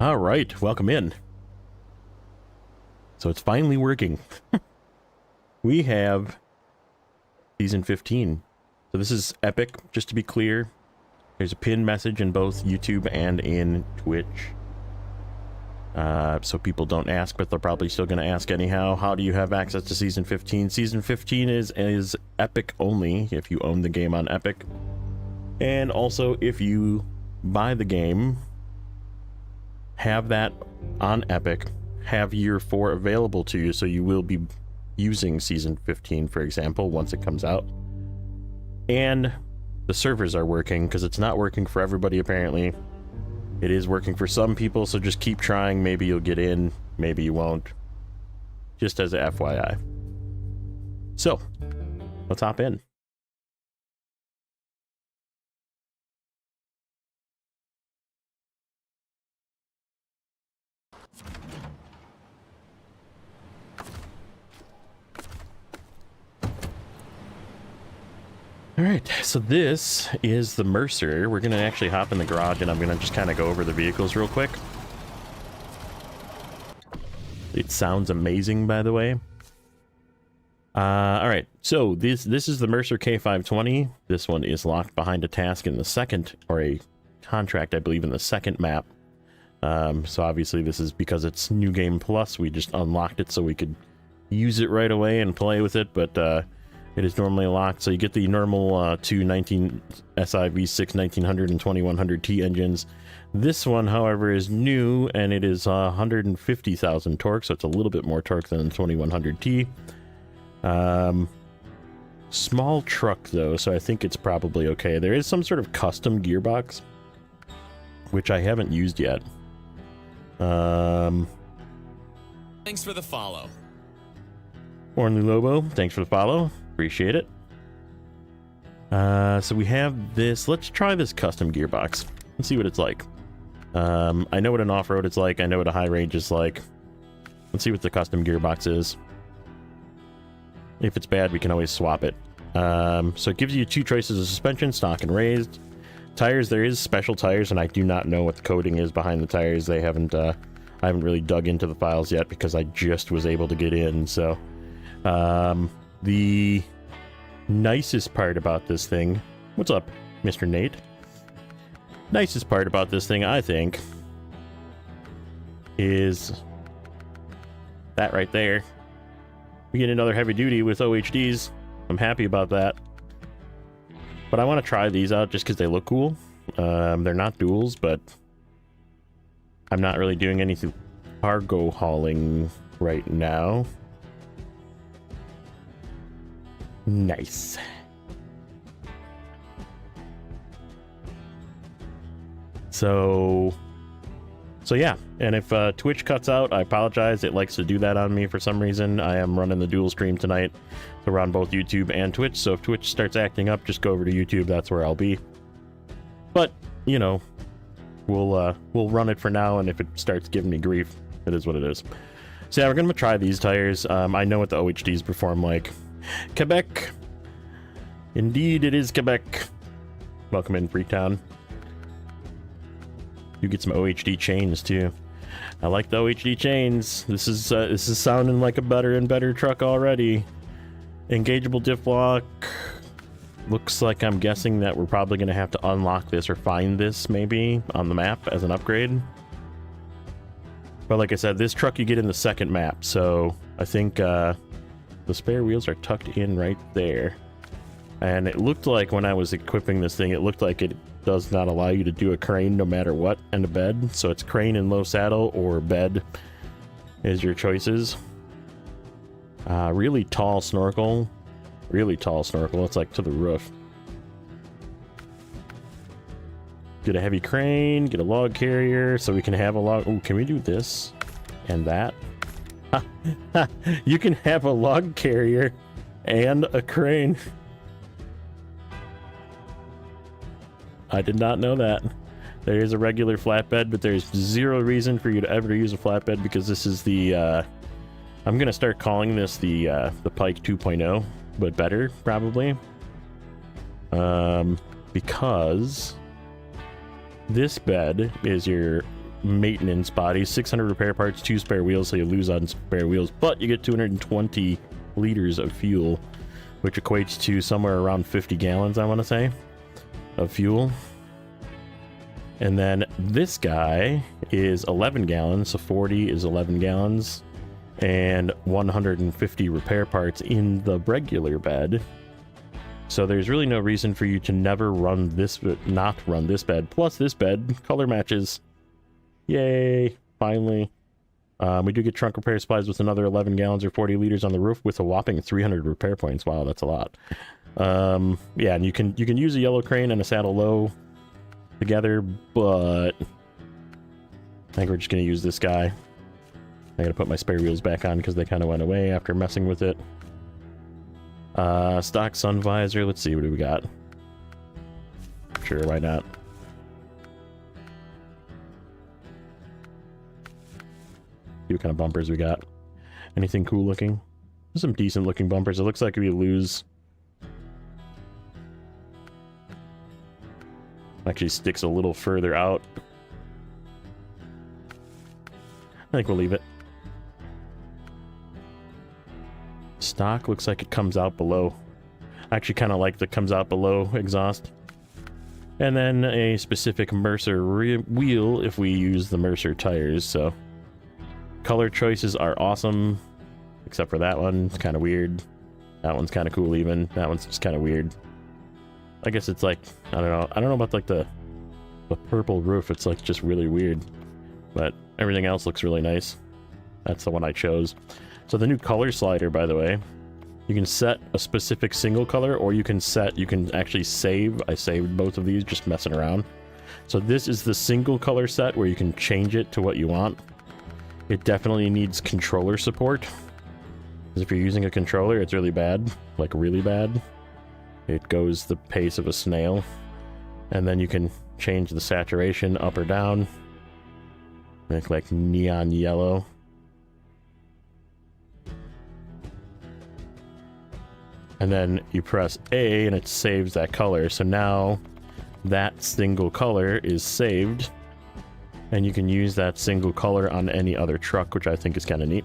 All right, welcome in. So it's finally working. We have season 15. So this is epic, just to be clear. There's a pinned message in both YouTube and in Twitch. So people don't ask, but they're probably still going to ask anyhow. How do you have access to season 15? Season 15 is Epic only if you own the game on Epic. And also if you buy the game, have that on Epic, have year 4 available to you, so you will be using season 15, for example, once it comes out. And the servers are working, because it's not working for everybody apparently. It is working for some people, so just keep trying. Maybe you'll get in, maybe you won't. Just as a FYI. So, let's hop in. Alright, so this is the Mercer. We're going to actually hop in the garage and I'm going to just kind of go over the vehicles real quick. It sounds amazing, by the way. Alright, so this is the Mercer K520. This one is locked behind a task in the second, or a contract, I believe, in the second map. So obviously this is because it's New Game Plus. We just unlocked it so we could use it right away and play with it, but it is normally locked, so you get the normal two 19 SI V6 1900 and 2100T engines. This one, however, is new, and it is 150,000 torque, so it's a little bit more torque than the 2100T. Small truck, though, so I think it's probably okay. There is some sort of custom gearbox, which I haven't used yet. Thanks for the follow. Ornly Lobo, thanks for the follow. Appreciate it. So we have this. Let's try this custom gearbox. Let's see what it's like. I know what an off-road is like. I know what a high range is like. Let's see what the custom gearbox is. If it's bad, we can always swap it. So it gives you two choices of suspension, stock and raised. Tires, there is special tires, and I do not know what the coding is behind the tires. They haven't, I haven't really dug into the files yet because I just was able to get in, so... The nicest part about this thing... What's up, Mr. Nate? Nicest part about this thing, I think, is that right there. We get another heavy duty with OHDs. I'm happy about that. But I want to try these out just because they look cool. They're not duals, but I'm not really doing anything cargo hauling right now. Nice. So yeah, and if Twitch cuts out, I apologize. It likes to do that on me for some reason. I am running the dual stream tonight, so we're on both YouTube and Twitch, so if Twitch starts acting up, just go over to YouTube. That's where I'll be. But, you know, we'll run it for now, and if it starts giving me grief, it is what it is. So yeah, we're gonna try these tires. I know what the OHDs perform like. Quebec. Indeed, it is Quebec. Welcome in, Freetown. You get some OHD chains too. I like the OHD chains. This is sounding like a better and better truck already. Engageable diff lock. Looks like, I'm guessing that we're probably going to have to unlock this or find this maybe on the map as an upgrade. But like I said, this truck you get in the second map, so I think the spare wheels are tucked in right there. And it looked like when I was equipping this thing, it looked like it does not allow you to do a crane no matter what, and a bed. So it's crane and low saddle or bed is your choices. Really tall snorkel. Really tall snorkel. It's like to the roof. Get a heavy crane, get a log carrier so we can have a log. Oh, can we do this and that? You can have a log carrier and a crane. I did not know that. There is a regular flatbed, but there's zero reason for you to ever use a flatbed because this is the I'm gonna start calling this the Pike 2.0, but better probably. Because this bed is your maintenance body, 600 repair parts, 2 spare wheels, so you lose on spare wheels, but you get 220 liters of fuel, which equates to somewhere around 50 gallons, I want to say, of fuel. And then this guy is 11 gallons, so 40 is 11 gallons, and 150 repair parts in the regular bed. So there's really no reason for you to never run this, not run this bed. Plus this bed color matches. Yay, finally. We do get trunk repair supplies with another 11 gallons or 40 liters on the roof with a whopping 300 repair points. Wow, that's a lot. Yeah, and you can use a yellow crane and a saddle low together, but I think we're just going to use this guy. I got to put my spare wheels back on because they kind of went away after messing with it. Stock sun visor. Let's see, what do we got? Sure, why not? See what kind of bumpers we got. Anything cool looking? There's some decent looking bumpers. It looks like we lose. Actually sticks a little further out. I think we'll leave it. Stock looks like it comes out below. I actually kind of like the comes out below exhaust. And then a specific Mercer wheel if we use the Mercer tires. So color choices are awesome, except for that one. It's kind of weird. That one's kind of cool even. That one's just kind of weird. I guess it's like, I don't know. I don't know about like the purple roof. It's like just really weird. But everything else looks really nice. That's the one I chose. So the new color slider, by the way, you can set a specific single color, or you can actually save. I saved both of these just messing around. So this is the single color set where you can change it to what you want. It definitely needs controller support, because if you're using a controller, it's really bad, like really bad. It goes the pace of a snail. And then you can change the saturation up or down. Make like neon yellow. And then you press A and it saves that color. So now that single color is saved. And you can use that single color on any other truck, which I think is kind of neat.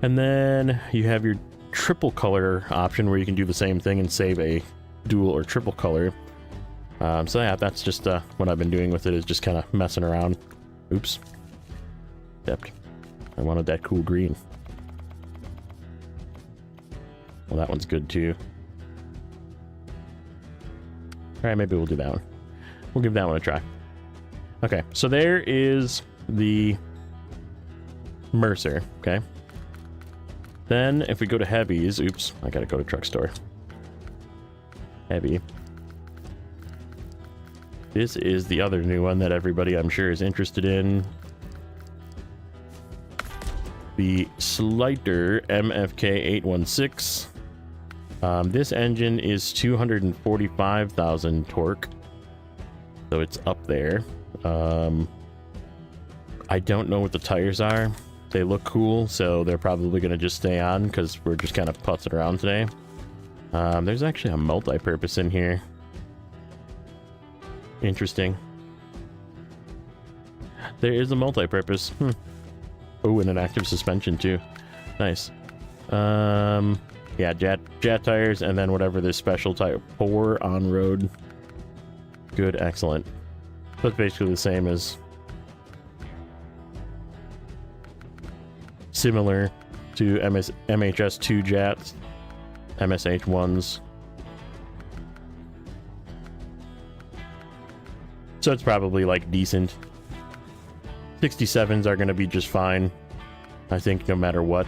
And then you have your triple color option where you can do the same thing and save a dual or triple color. So yeah, that's just what I've been doing with it, is just kind of messing around. Oops. Except I wanted that cool green. Well, that one's good too. Alright, maybe we'll do that one. We'll give that one a try. Okay, so there is the Mercer, okay? Then, if we go to heavies, oops, I gotta go to truck store. Heavy. This is the other new one that everybody, I'm sure, is interested in. The Sleiter MFK 816. This engine is 245,000 torque, so it's up there. I don't know what the tires are. They look cool, so they're probably going to just stay on because we're just kind of putzing around today. There's actually a multi-purpose in here. Interesting. There is a multi-purpose. Oh, and an active suspension too. Nice. Yeah, jet tires, and then whatever this special type, pour on road. Good, excellent. So it's basically the same as, similar to MHS2 jets, MSH1s. So it's probably like decent. 67s are going to be just fine, I think, no matter what.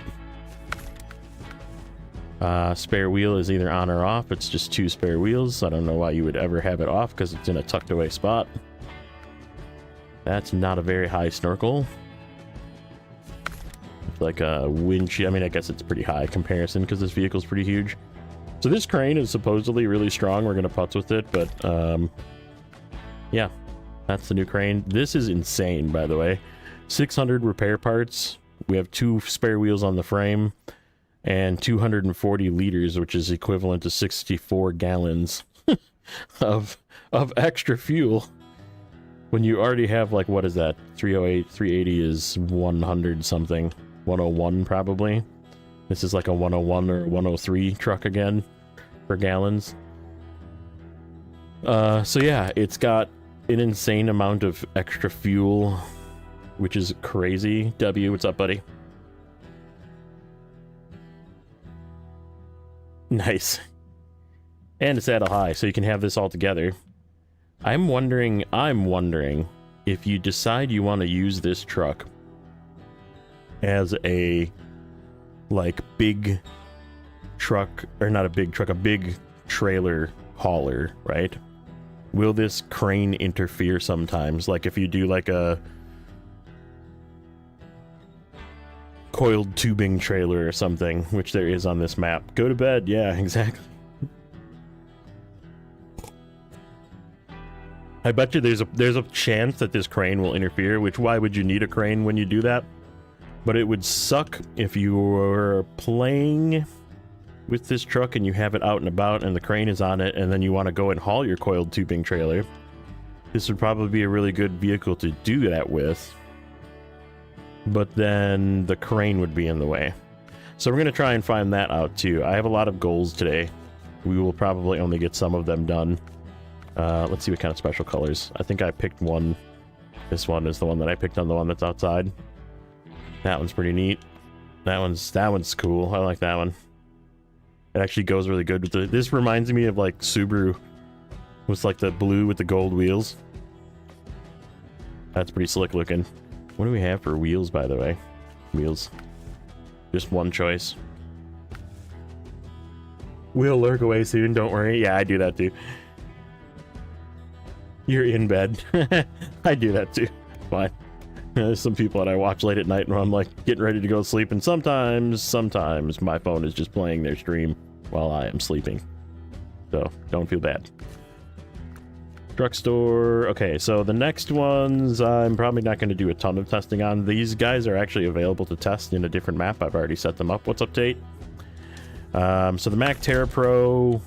Spare wheel is either on or off. It's just 2 spare wheels. I don't know why you would ever have it off, because it's in a tucked away spot. That's not a very high snorkel. It's like a windshield. I mean, I guess it's pretty high comparison because this vehicle's pretty huge. So this crane is supposedly really strong. We're going to putz with it, but yeah, that's the new crane. This is insane, by the way. 600 repair parts. We have 2 spare wheels on the frame. And 240 liters, which is equivalent to 64 gallons of extra fuel. When you already have, like, what is that? 308, 380 is 100 something. 101 probably. This is like a 101 or 103 truck again for gallons. So yeah, it's got an insane amount of extra fuel, which is crazy. W, what's up, buddy? Nice. And it's at a high, so you can have this all together. I'm wondering if you decide you want to use this truck as a, like, big truck, or not a big truck, a big trailer hauler, right? Will this crane interfere sometimes? Like if you do like a coiled tubing trailer or something, which there is on this map. Go to bed, yeah, exactly. I bet you there's a chance that this crane will interfere, which why would you need a crane when you do that? But it would suck if you were playing with this truck and you have it out and about and the crane is on it and then you want to go and haul your coiled tubing trailer. This would probably be a really good vehicle to do that with. But then the crane would be in the way. So we're going to try and find that out too. I have a lot of goals today. We will probably only get some of them done. Let's see what kind of special colors. I think I picked one. This one is the one that I picked on the one that's outside. That one's pretty neat. That one's cool. I like that one. It actually goes really good with the... This reminds me of like Subaru. With like the blue with the gold wheels. That's pretty slick looking. What do we have for wheels, by the way? Wheels. Just one choice. We'll lurk away soon, don't worry. Yeah, I do that too. You're in bed. I do that too. Fine. There's some people that I watch late at night and I'm like getting ready to go to sleep, and sometimes my phone is just playing their stream while I am sleeping. So don't feel bad. Drugstore. Okay, so the next ones I'm probably not going to do a ton of testing on. These guys are actually available to test in a different map. I've already set them up. What's up, Tate? So the Mack TerraPro.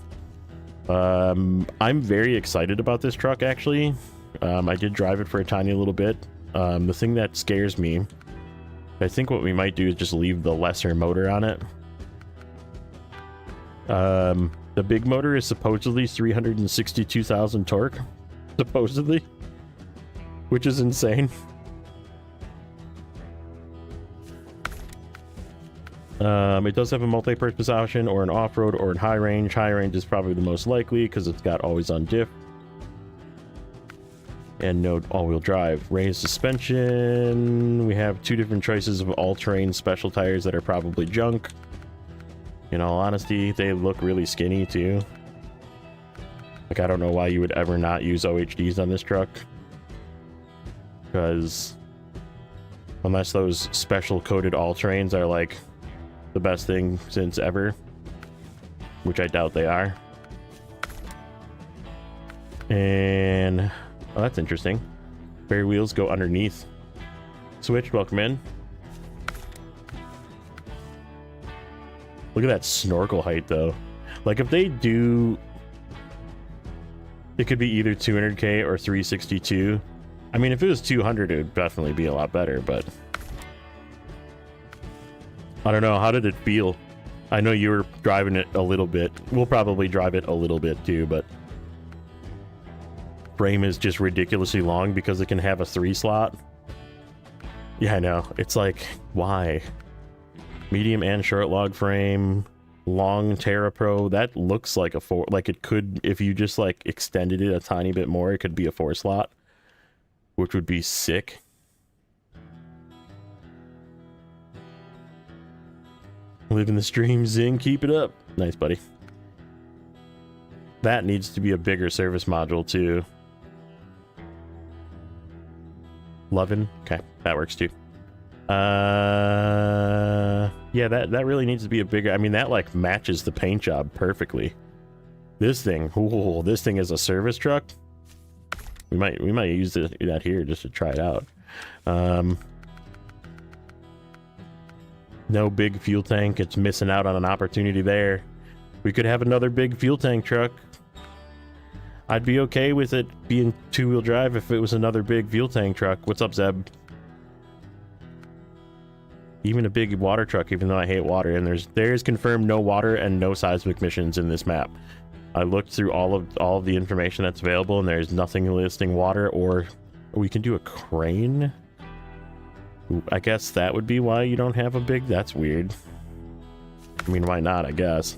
I'm very excited about this truck, actually. I did drive it for a tiny little bit. The thing that scares me, I think what we might do is just leave the lesser motor on it. The big motor is supposedly 362,000 torque, supposedly, which is insane. It does have a multi-purpose option or an off-road or in high range. High range is probably the most likely because it's got always-on diff. And no all-wheel drive. Raised suspension. We have two different choices of all-terrain special tires that are probably junk. In all honesty, they look really skinny too. Like, I don't know why you would ever not use OHDs on this truck. Because unless those special coated all-terrains are like the best thing since ever, which I doubt they are. And oh, that's interesting. Bare wheels go underneath. Switch, welcome in. Look at that snorkel height, though. Like, if they do... It could be either 200k or 362. I mean, if it was 200, it would definitely be a lot better, but... I don't know, how did it feel? I know you were driving it a little bit. We'll probably drive it a little bit, too, but... Frame is just ridiculously long because it can have a 3 slot. Yeah, I know. It's like, why? Medium and short log frame, long TerraPro. That looks like a 4. Like, it could, if you just like extended it a tiny bit more, it could be a 4 slot, which would be sick. Living the stream, Zing. Keep it up. Nice, buddy. That needs to be a bigger service module too. Lovin'. Okay, that works too. Yeah, that really needs to be a bigger... I mean, that like matches the paint job perfectly. This thing, ooh, this thing is a service truck. We might use that here just to try it out. No big fuel tank. It's missing out on an opportunity there. We could have another big fuel tank truck. I'd be okay with it being two-wheel drive if it was another big fuel tank truck. What's up, Zeb? Even a big water truck, even though I hate water, and there's confirmed no water and no seismic missions in this map. I looked through all of the information that's available, and there's nothing listing water, or we can do a crane. Ooh, I guess that would be why you don't have a big. That's weird. I mean, why not? I guess.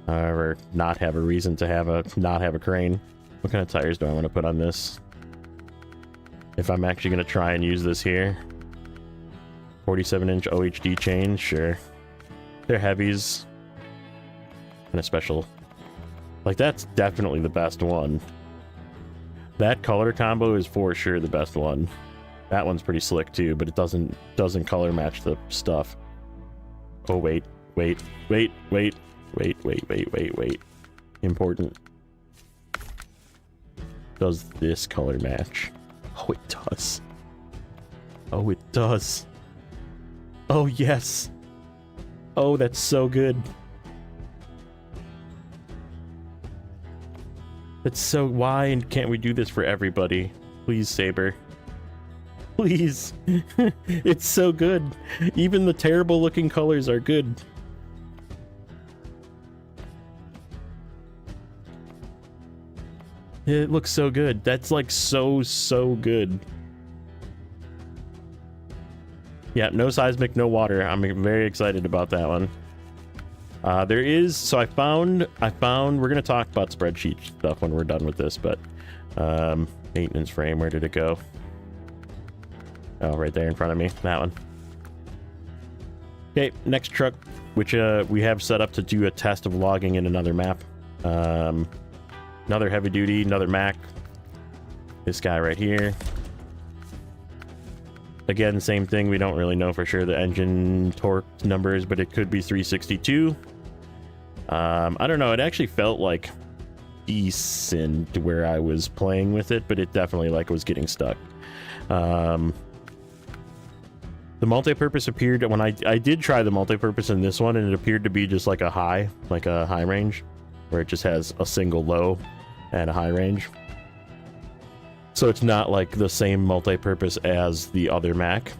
Or not have a reason to not have a crane. What kind of tires do I want to put on this? If I'm actually going to try and use this here. 47-inch OHD chain, sure. They're heavies. And a special. Like, that's definitely the best one. That color combo is for sure the best one. That one's pretty slick too, but it doesn't color match the stuff. Oh, wait. Important. Does this color match? Oh, it does. Oh, it does. Oh, yes. Oh, that's so good. That's so... Why and can't we do this for everybody? Please, Saber. Please. It's so good. Even the terrible looking colors are good. It looks so good. That's like so good. Yeah, no seismic, no water. I'm very excited about that one. There is, so I found, we're going to talk about spreadsheet stuff when we're done with this, but maintenance frame, where did it go? Oh, right there in front of me, that one. Okay, next truck, which we have set up to do a test of logging in another map. Another heavy duty, another Mac. This guy right here. Again, same thing. We don't really know for sure the engine torque numbers, but it could be 362. I don't know. It actually felt like decent where I was playing with it, but it definitely like was getting stuck. The multi-purpose appeared when I did try the multi-purpose in this one, and it appeared to be just like a high range, where it just has a single low and a high range. So it's not like the same multi-purpose as the other Mac.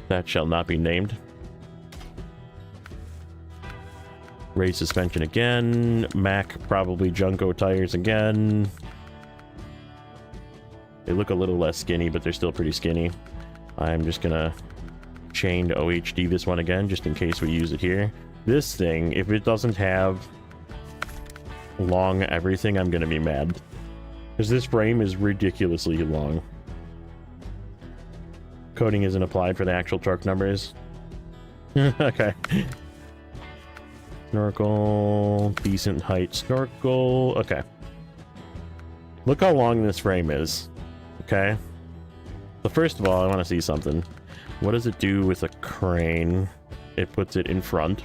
That shall not be named. Raised suspension again. Mac probably Junko tires again. They look a little less skinny, but they're still pretty skinny. I'm just gonna chain to OHD this one again, just in case we use it here. This thing, if it doesn't have long everything, I'm gonna be mad. Because this frame is ridiculously long. Coding isn't applied for the actual truck numbers. Okay. Snorkel, decent height snorkel. Okay. Look how long this frame is. Okay. So first of all, I want to see something. What does it do with a crane? It puts it in front.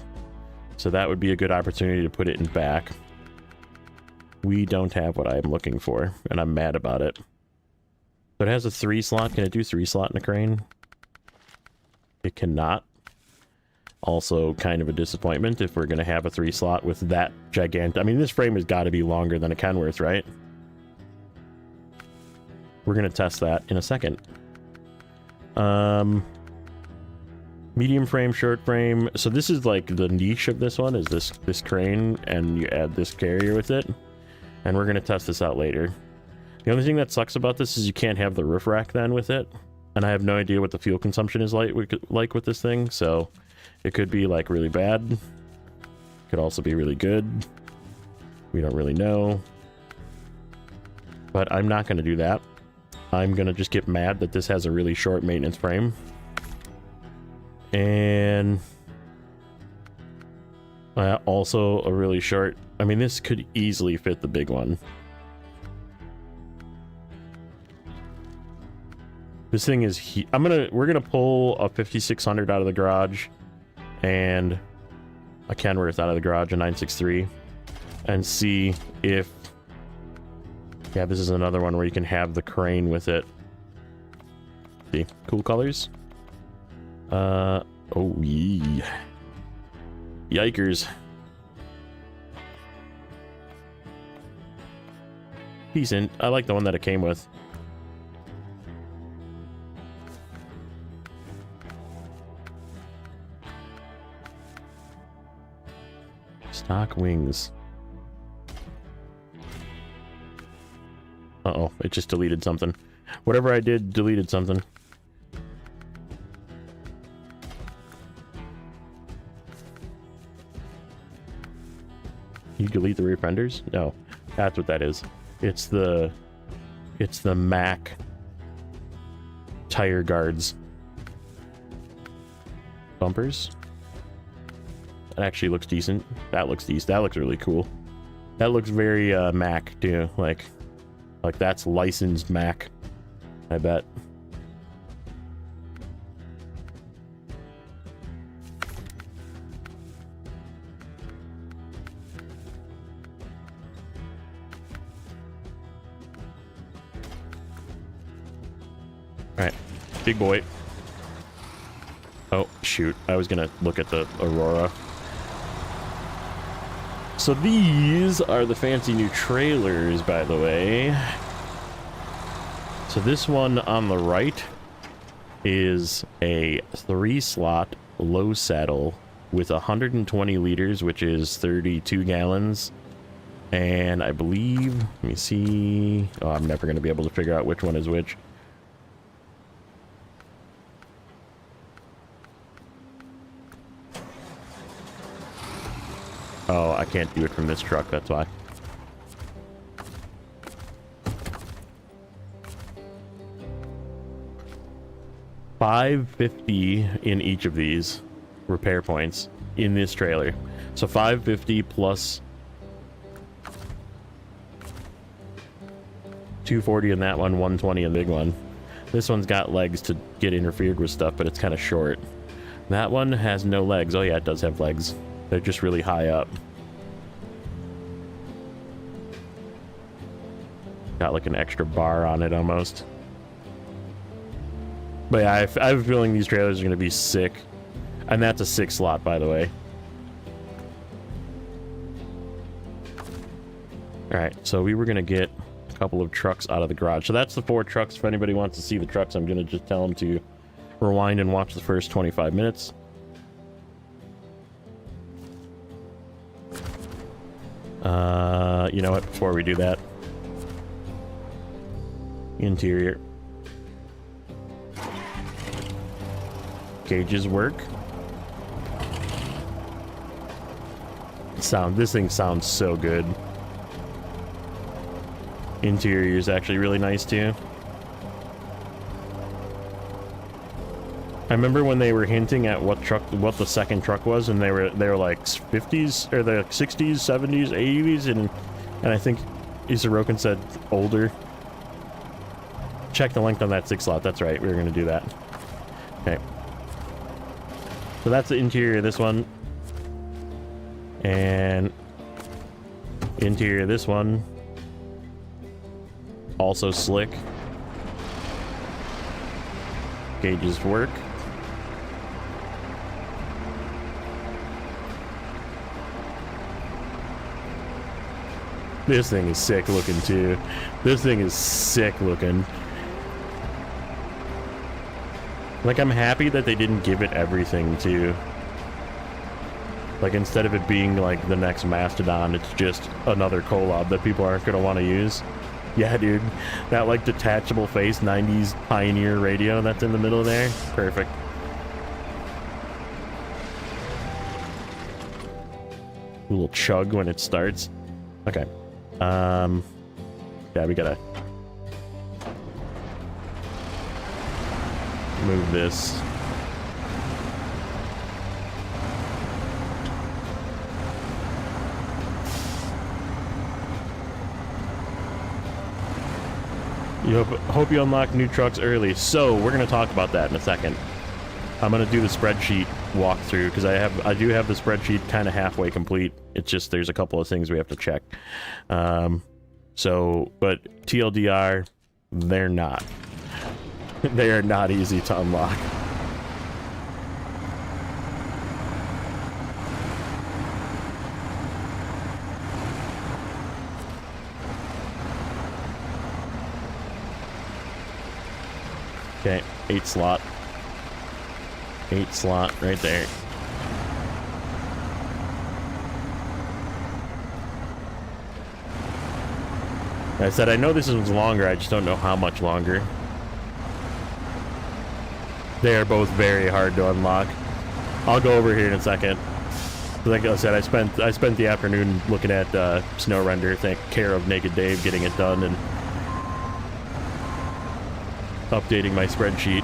So that would be a good opportunity to put it in back. We don't have what I'm looking for, and I'm mad about it. So it has a 3 slot. Can it do 3 slot in a crane? It cannot. Also kind of a disappointment if we're going to have a 3 slot with that gigantic... I mean, this frame has got to be longer than a Kenworth, right? We're going to test that in a second. Medium frame, short frame. So this is like the niche of this one, is this crane, and you add this carrier with it. And we're going to test this out later. The only thing that sucks about this is you can't have the roof rack then with it. And I have no idea what the fuel consumption is like with this thing. So it could be like really bad. Could also be really good. We don't really know. But I'm not going to do that. I'm going to just get mad that this has a really short maintenance frame. And also a really short... I mean, this could easily fit the big one. This thing is... we're gonna pull a 5600 out of the garage and a Kenworth out of the garage, a 963, and see if... Yeah, this is another one where you can have the crane with it. See, cool colors. Oh, yeah. Yikers. decent. I like the one that it came with. Stock wings. Uh-oh, it just deleted something. Whatever I did deleted something. You delete the rear fenders? No, that's what that is. It's the Mac tire guards. Bumpers. That actually looks decent. That looks decent. That looks really cool. That looks very Mac too. Like that's licensed Mac. I bet. Alright, big boy. Oh, shoot. I was gonna look at the Aurora. So these are the fancy new trailers, by the way. So this one on the right is a 3-slot low saddle with 120 liters, which is 32 gallons. And I believe, let me see. Oh, I'm never going to be able to figure out which one is which. Oh, I can't do it from this truck, that's why. $550 in each of these repair points in this trailer. So $550 plus $240 in that one, $120 in the big one. This one's got legs to get interfered with stuff, but it's kind of short. That one has no legs. Oh yeah, it does have legs. They're just really high up. Got like an extra bar on it almost. But yeah, I have a feeling these trailers are going to be sick. And that's a 6-slot, by the way. Alright, so we were going to get a couple of trucks out of the garage. So that's the 4 trucks. If anybody wants to see the trucks, I'm going to just tell them to rewind and watch the first 25 minutes. You know what? Before we do that, interior gauges work. This thing sounds so good. Interior is actually really nice too. I remember when they were hinting at what the second truck was, and they were like 50s or the 60s, 70s, 80s, and I think Isarokin said older. Check the length on that 6-slot. That's right. We were going to do that. Okay. So that's the interior of this one. And interior of this one. Also slick. Gauges work. This thing is sick looking too. This thing is sick looking. Like, I'm happy that they didn't give it everything too. Like, instead of it being like the next Mastodon, it's just another collab that people aren't gonna want to use. Yeah, dude. That like detachable face 90s Pioneer radio that's in the middle there. Perfect. A little chug when it starts. Okay. Yeah, we gotta move this. You hope you unlock new trucks early. So we're gonna talk about that in a second. I'm gonna do the spreadsheet walkthrough because I do have the spreadsheet kind of halfway complete. It's just there's a couple of things we have to check. But TLDR, they're not. They are not easy to unlock. Okay, 8 slot. 8 slot right there. Like I said, I know this one's longer, I just don't know how much longer. They are both very hard to unlock. I'll go over here in a second. Like I said, I spent the afternoon looking at Snowrunner, thank care of Naked Dave, getting it done and updating my spreadsheet.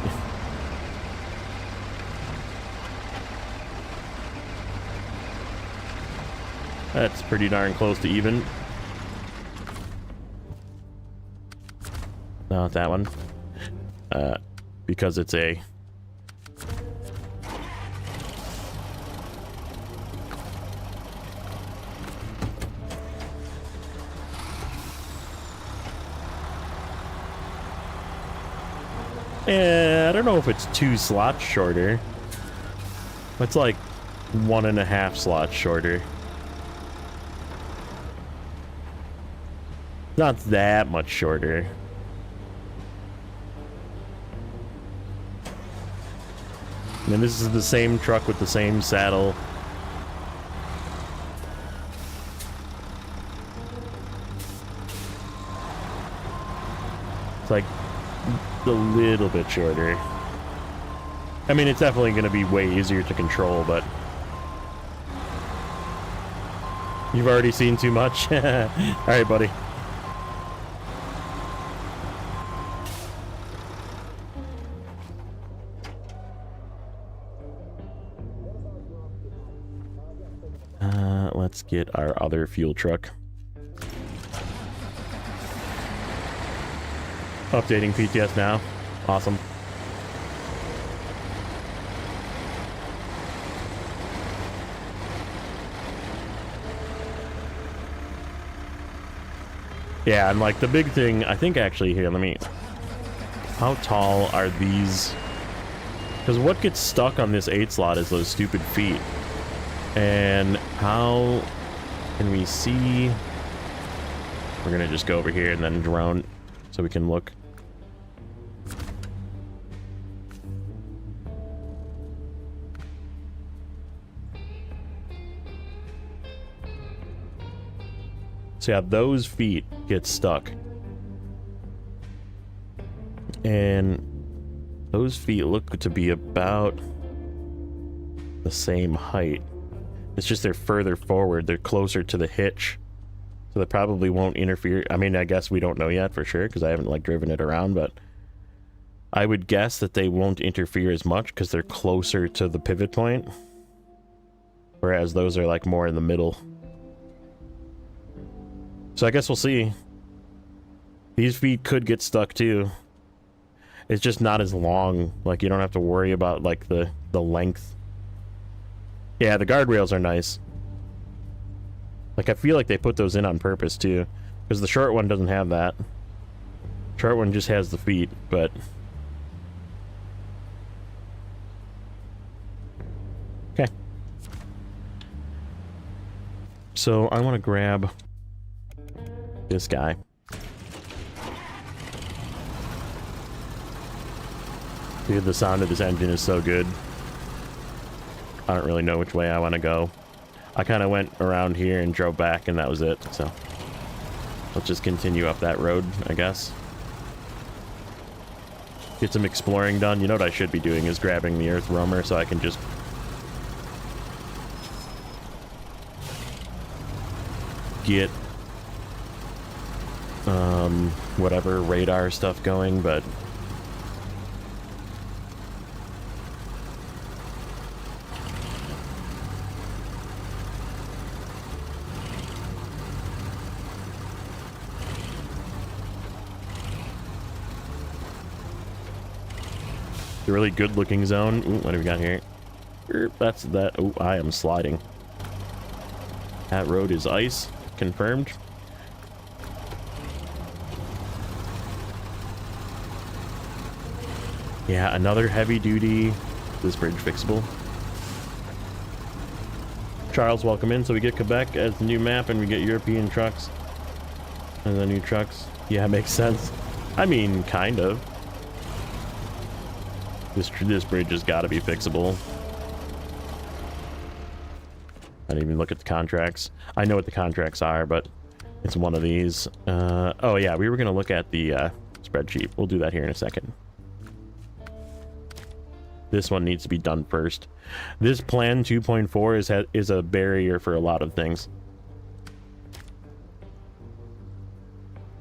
That's pretty darn close to even. Not that one. Because it's a... I don't know if it's 2 slots shorter. It's like 1.5 slots shorter. Not that much shorter. And this is the same truck with the same saddle. It's like a little bit shorter. I mean, it's definitely going to be way easier to control, but you've already seen too much. All right, buddy. Let's get our other fuel truck. Updating PTS now. Awesome. Yeah, and like the big thing, I think actually here, let me... How tall are these? Because what gets stuck on this 8 slot is those stupid feet. And how can we see? We're gonna just go over here and then drone so we can look. So yeah, those feet get stuck. And those feet look to be about the same height. It's just they're further forward. They're closer to the hitch. So they probably won't interfere. I mean, I guess we don't know yet for sure because I haven't like driven it around, but I would guess that they won't interfere as much because they're closer to the pivot point. Whereas those are like more in the middle. So I guess we'll see. These feet could get stuck too. It's just not as long. Like you don't have to worry about like the length. Yeah, the guardrails are nice. Like, I feel like they put those in on purpose, too. Because the short one doesn't have that. Short one just has the feet, but... Okay. So, I want to grab... this guy. Dude, the sound of this engine is so good. I don't really know which way I want to go. I kind of went around here and drove back and that was it, so let's just continue up that road, I guess. Get some exploring done. You know what I should be doing is grabbing the earth roamer so I can just get whatever radar stuff going, but a really good looking zone. Ooh, what do we got here? That's that. Oh, I am sliding. That road is ice. Confirmed. Yeah, another heavy duty. Is this bridge fixable? Charles, welcome in. So we get Quebec as the new map and we get European trucks. And the new trucks. Yeah, makes sense. I mean, kind of. This bridge has got to be fixable. I didn't even look at the contracts. I know what the contracts are, but it's one of these. Oh yeah, we were gonna look at the spreadsheet. We'll do that here in a second. This one needs to be done first. This plan 2.4 is a barrier for a lot of things.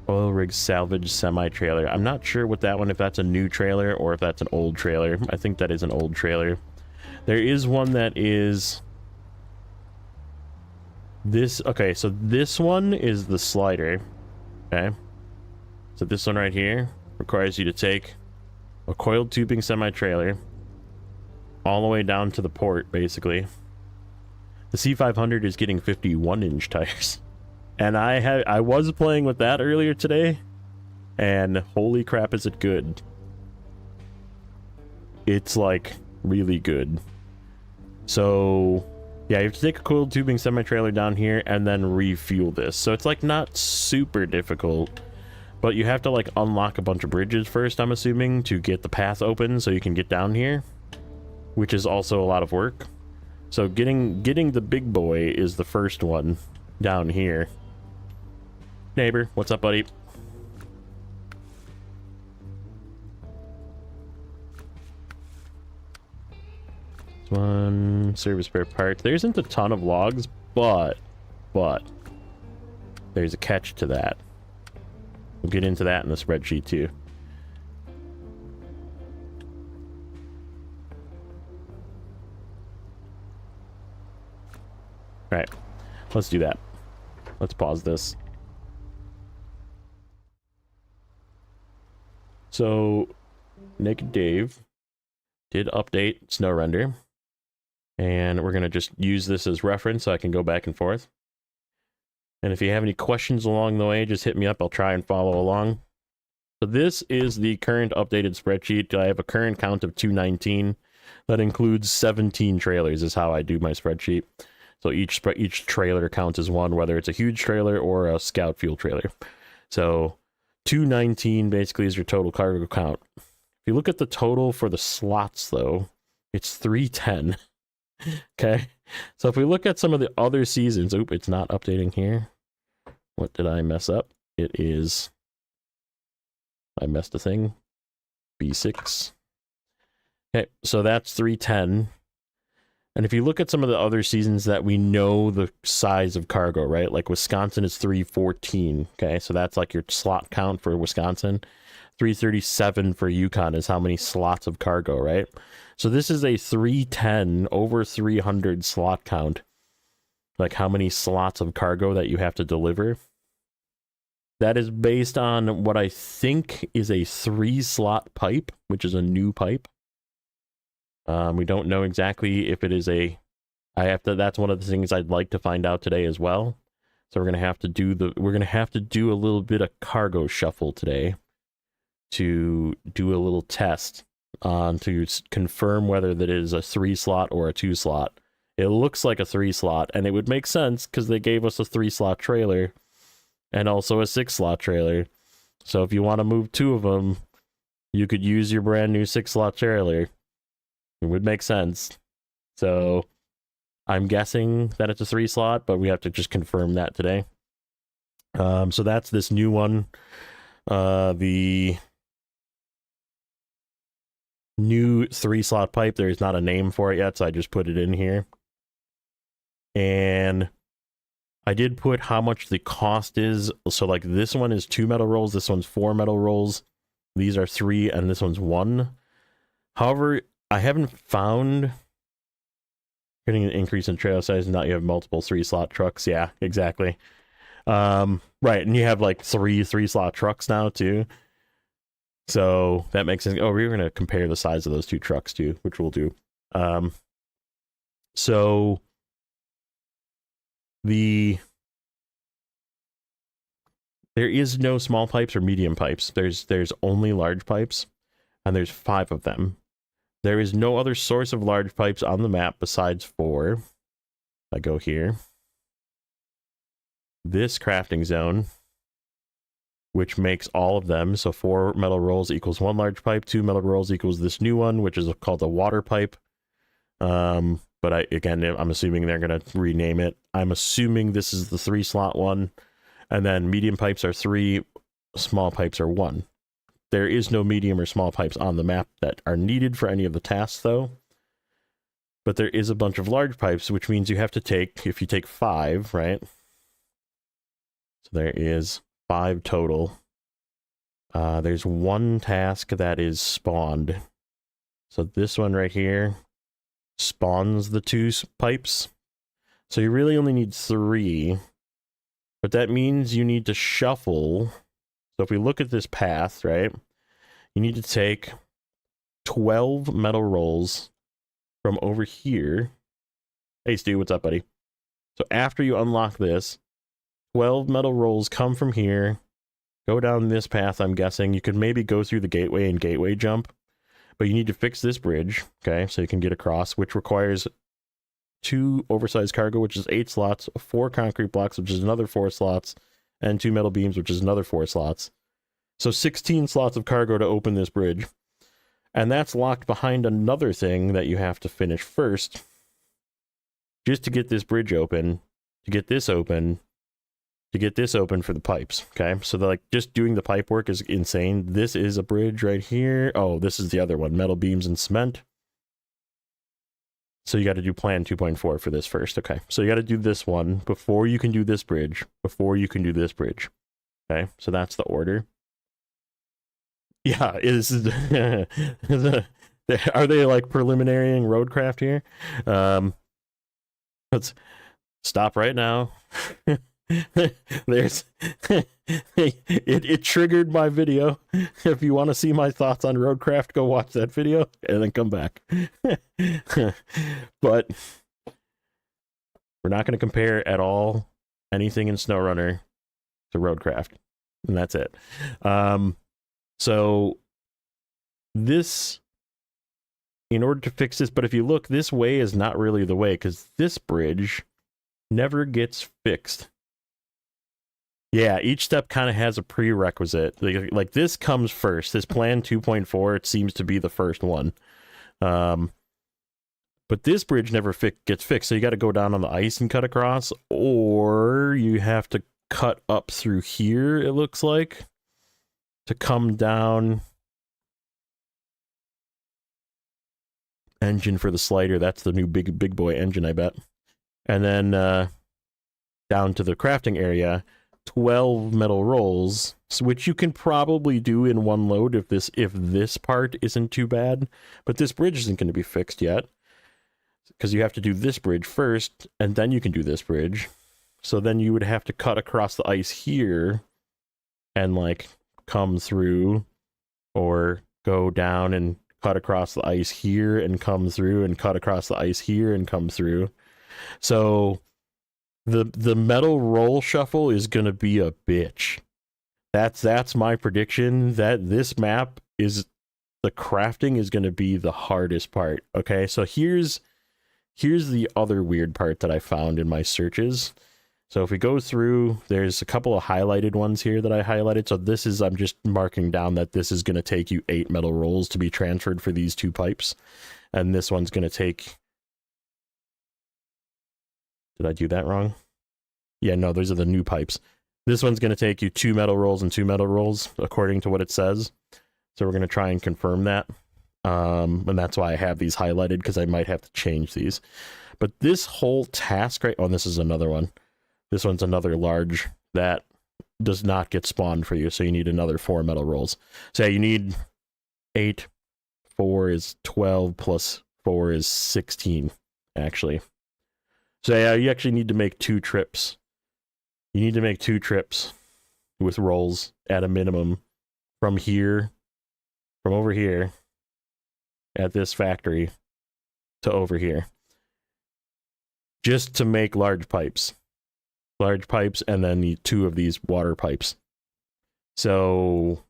Oil rig salvage semi-trailer. I'm not sure what that one, if that's a new trailer or if that's an old trailer. I think that is an old trailer. There is one that is this. Okay, so this one is the Sleiter. Okay, so this one right here requires you to take a coiled tubing semi-trailer all the way down to the port, basically. The C500 is getting 51-inch tires. And I was playing with that earlier today, and holy crap is it good. It's like really good. So yeah, you have to take a coiled tubing semi-trailer down here and then refuel this. So it's like not super difficult, but you have to like unlock a bunch of bridges first, I'm assuming, to get the path open so you can get down here, which is also a lot of work. So getting the big boy is the first one down here. Neighbor, what's up, buddy? This one, service spare parts. There isn't a ton of logs, but there's a catch to that. We'll get into that in the spreadsheet too. All right, let's do that. Let's pause this. So, Naked Dave did update Snowrunner, and we're going to just use this as reference so I can go back and forth. And if you have any questions along the way, just hit me up. I'll try and follow along. So this is the current updated spreadsheet. I have a current count of 219. That includes 17 trailers is how I do my spreadsheet. So each trailer counts as one, whether it's a huge trailer or a scout fuel trailer. So 219 basically is your total cargo count. If you look at the total for the slots, though, it's 310. Okay, so if we look at some of the other seasons, oop, it's not updating here. What did I mess up? It is, I messed a thing. B6. Okay, so that's 310. And if you look at some of the other seasons that we know the size of cargo, right? Like Wisconsin is 314. Okay, so that's like your slot count for Wisconsin. 337 for Yukon is how many slots of cargo, right? So this is a 310 over 300 slot count. Like how many slots of cargo that you have to deliver. That is based on what I think is a 3-slot pipe, which is a new pipe. We don't know exactly if it is a, that's one of the things I'd like to find out today as well. So we're going to have to do a little bit of cargo shuffle today to do a little test on to confirm whether that is a 3-slot or a 2-slot. It looks like a 3-slot, and it would make sense because they gave us a 3-slot trailer and also a 6-slot trailer. So if you want to move 2 of them, you could use your brand new 6-slot trailer. It would make sense. So I'm guessing that it's a 3-slot, but we have to just confirm that today. So that's this new one. The new 3-slot pipe. There's not a name for it yet, so I just put it in here. And I did put how much the cost is. So like this one is 2 metal rolls, this one's 4 metal rolls. These are 3, and this one's 1. However, I haven't found getting an increase in trailer size. Now you have multiple 3-slot trucks. Yeah, exactly. Right, and you have like 3-slot trucks now too. So that makes sense. Oh, we're going to compare the size of those 2 trucks too, which we'll do. So there is no small pipes or medium pipes. There's only large pipes, and there's 5 of them. There is no other source of large pipes on the map besides for, I go here, this crafting zone, which makes all of them. So 4 metal rolls equals 1 large pipe, 2 metal rolls equals this new one, which is called a water pipe. But I'm assuming they're going to rename it. I'm assuming this is the 3 slot one, and then medium pipes are 3, small pipes are 1. There is no medium or small pipes on the map that are needed for any of the tasks though. But there is a bunch of large pipes, which means you have to take, if you take 5, right? So there is 5 total. There's 1 task that is spawned. So this one right here spawns the 2 pipes. So you really only need 3. But that means you need to shuffle. So if we look at this path, right? You need to take 12 metal rolls from over here. Hey, Stu, what's up, buddy? So after you unlock this, 12 metal rolls come from here, go down this path, I'm guessing. You could maybe go through the gateway and gateway jump, but you need to fix this bridge, okay, so you can get across, which requires 2 oversized cargo, which is 8 slots, 4 concrete blocks, which is another 4 slots, and 2 metal beams, which is another 4 slots. So 16 slots of cargo to open this bridge. And that's locked behind another thing that you have to finish first, just to get this bridge open, to get this open, to get this open for the pipes, okay? So like just doing the pipe work is insane. This is a bridge right here. Oh, this is the other one, metal beams and cement. So you got to do plan 2.4 for this first, okay? So you got to do this one before you can do this bridge, before you can do this bridge, okay? So that's the order. Yeah, are they like preliminarying roadcraft here? Let's stop right now. There's it triggered my video. If you want to see my thoughts on roadcraft, go watch that video and then come back. But we're not going to compare at all anything in Snowrunner to roadcraft, and that's it. So this, in order to fix this, but if you look, this way is not really the way, because this bridge never gets fixed. Yeah, each step kind of has a prerequisite. Like this comes first. This plan 2.4, it seems to be the first one. But this bridge never gets fixed, so you got to go down on the ice and cut across, or you have to cut up through here, it looks like, to come down. Engine for the Sleiter, that's the new big boy engine, I bet. And then down to the crafting area, 12 metal rolls, which you can probably do in one load if this part isn't too bad. But this bridge isn't going to be fixed yet, because you have to do this bridge first, and then you can do this bridge. So then you would have to cut across the ice here and like come through, or go down and cut across the ice here and come through, and cut across the ice here and come through. So the metal roll shuffle is going to be a bitch. That's my prediction, that this map is, the crafting is going to be the hardest part. Okay, so here's the other weird part that I found in my searches. So if we go through, there's a couple of highlighted ones here that I highlighted. So this is, I'm just marking down that this is going to take you 8 metal rolls to be transferred for these 2 pipes. And this one's going to take... Did I do that wrong? Yeah, no, those are the new pipes. This one's going to take you 2 metal rolls and 2 metal rolls, according to what it says. So we're going to try and confirm that. And that's why I have these highlighted, because I might have to change these. But this whole task, right? Oh, and this is another one. This one's another large that does not get spawned for you, so you need another 4 metal rolls. So yeah, you need 8, 4 is 12, plus 4 is 16, actually. So yeah, you actually need to make 2 trips. You need to make 2 trips with rolls at a minimum from here, from over here, at this factory, to over here. Just to make large pipes. Large pipes, and then the 2 of these water pipes. So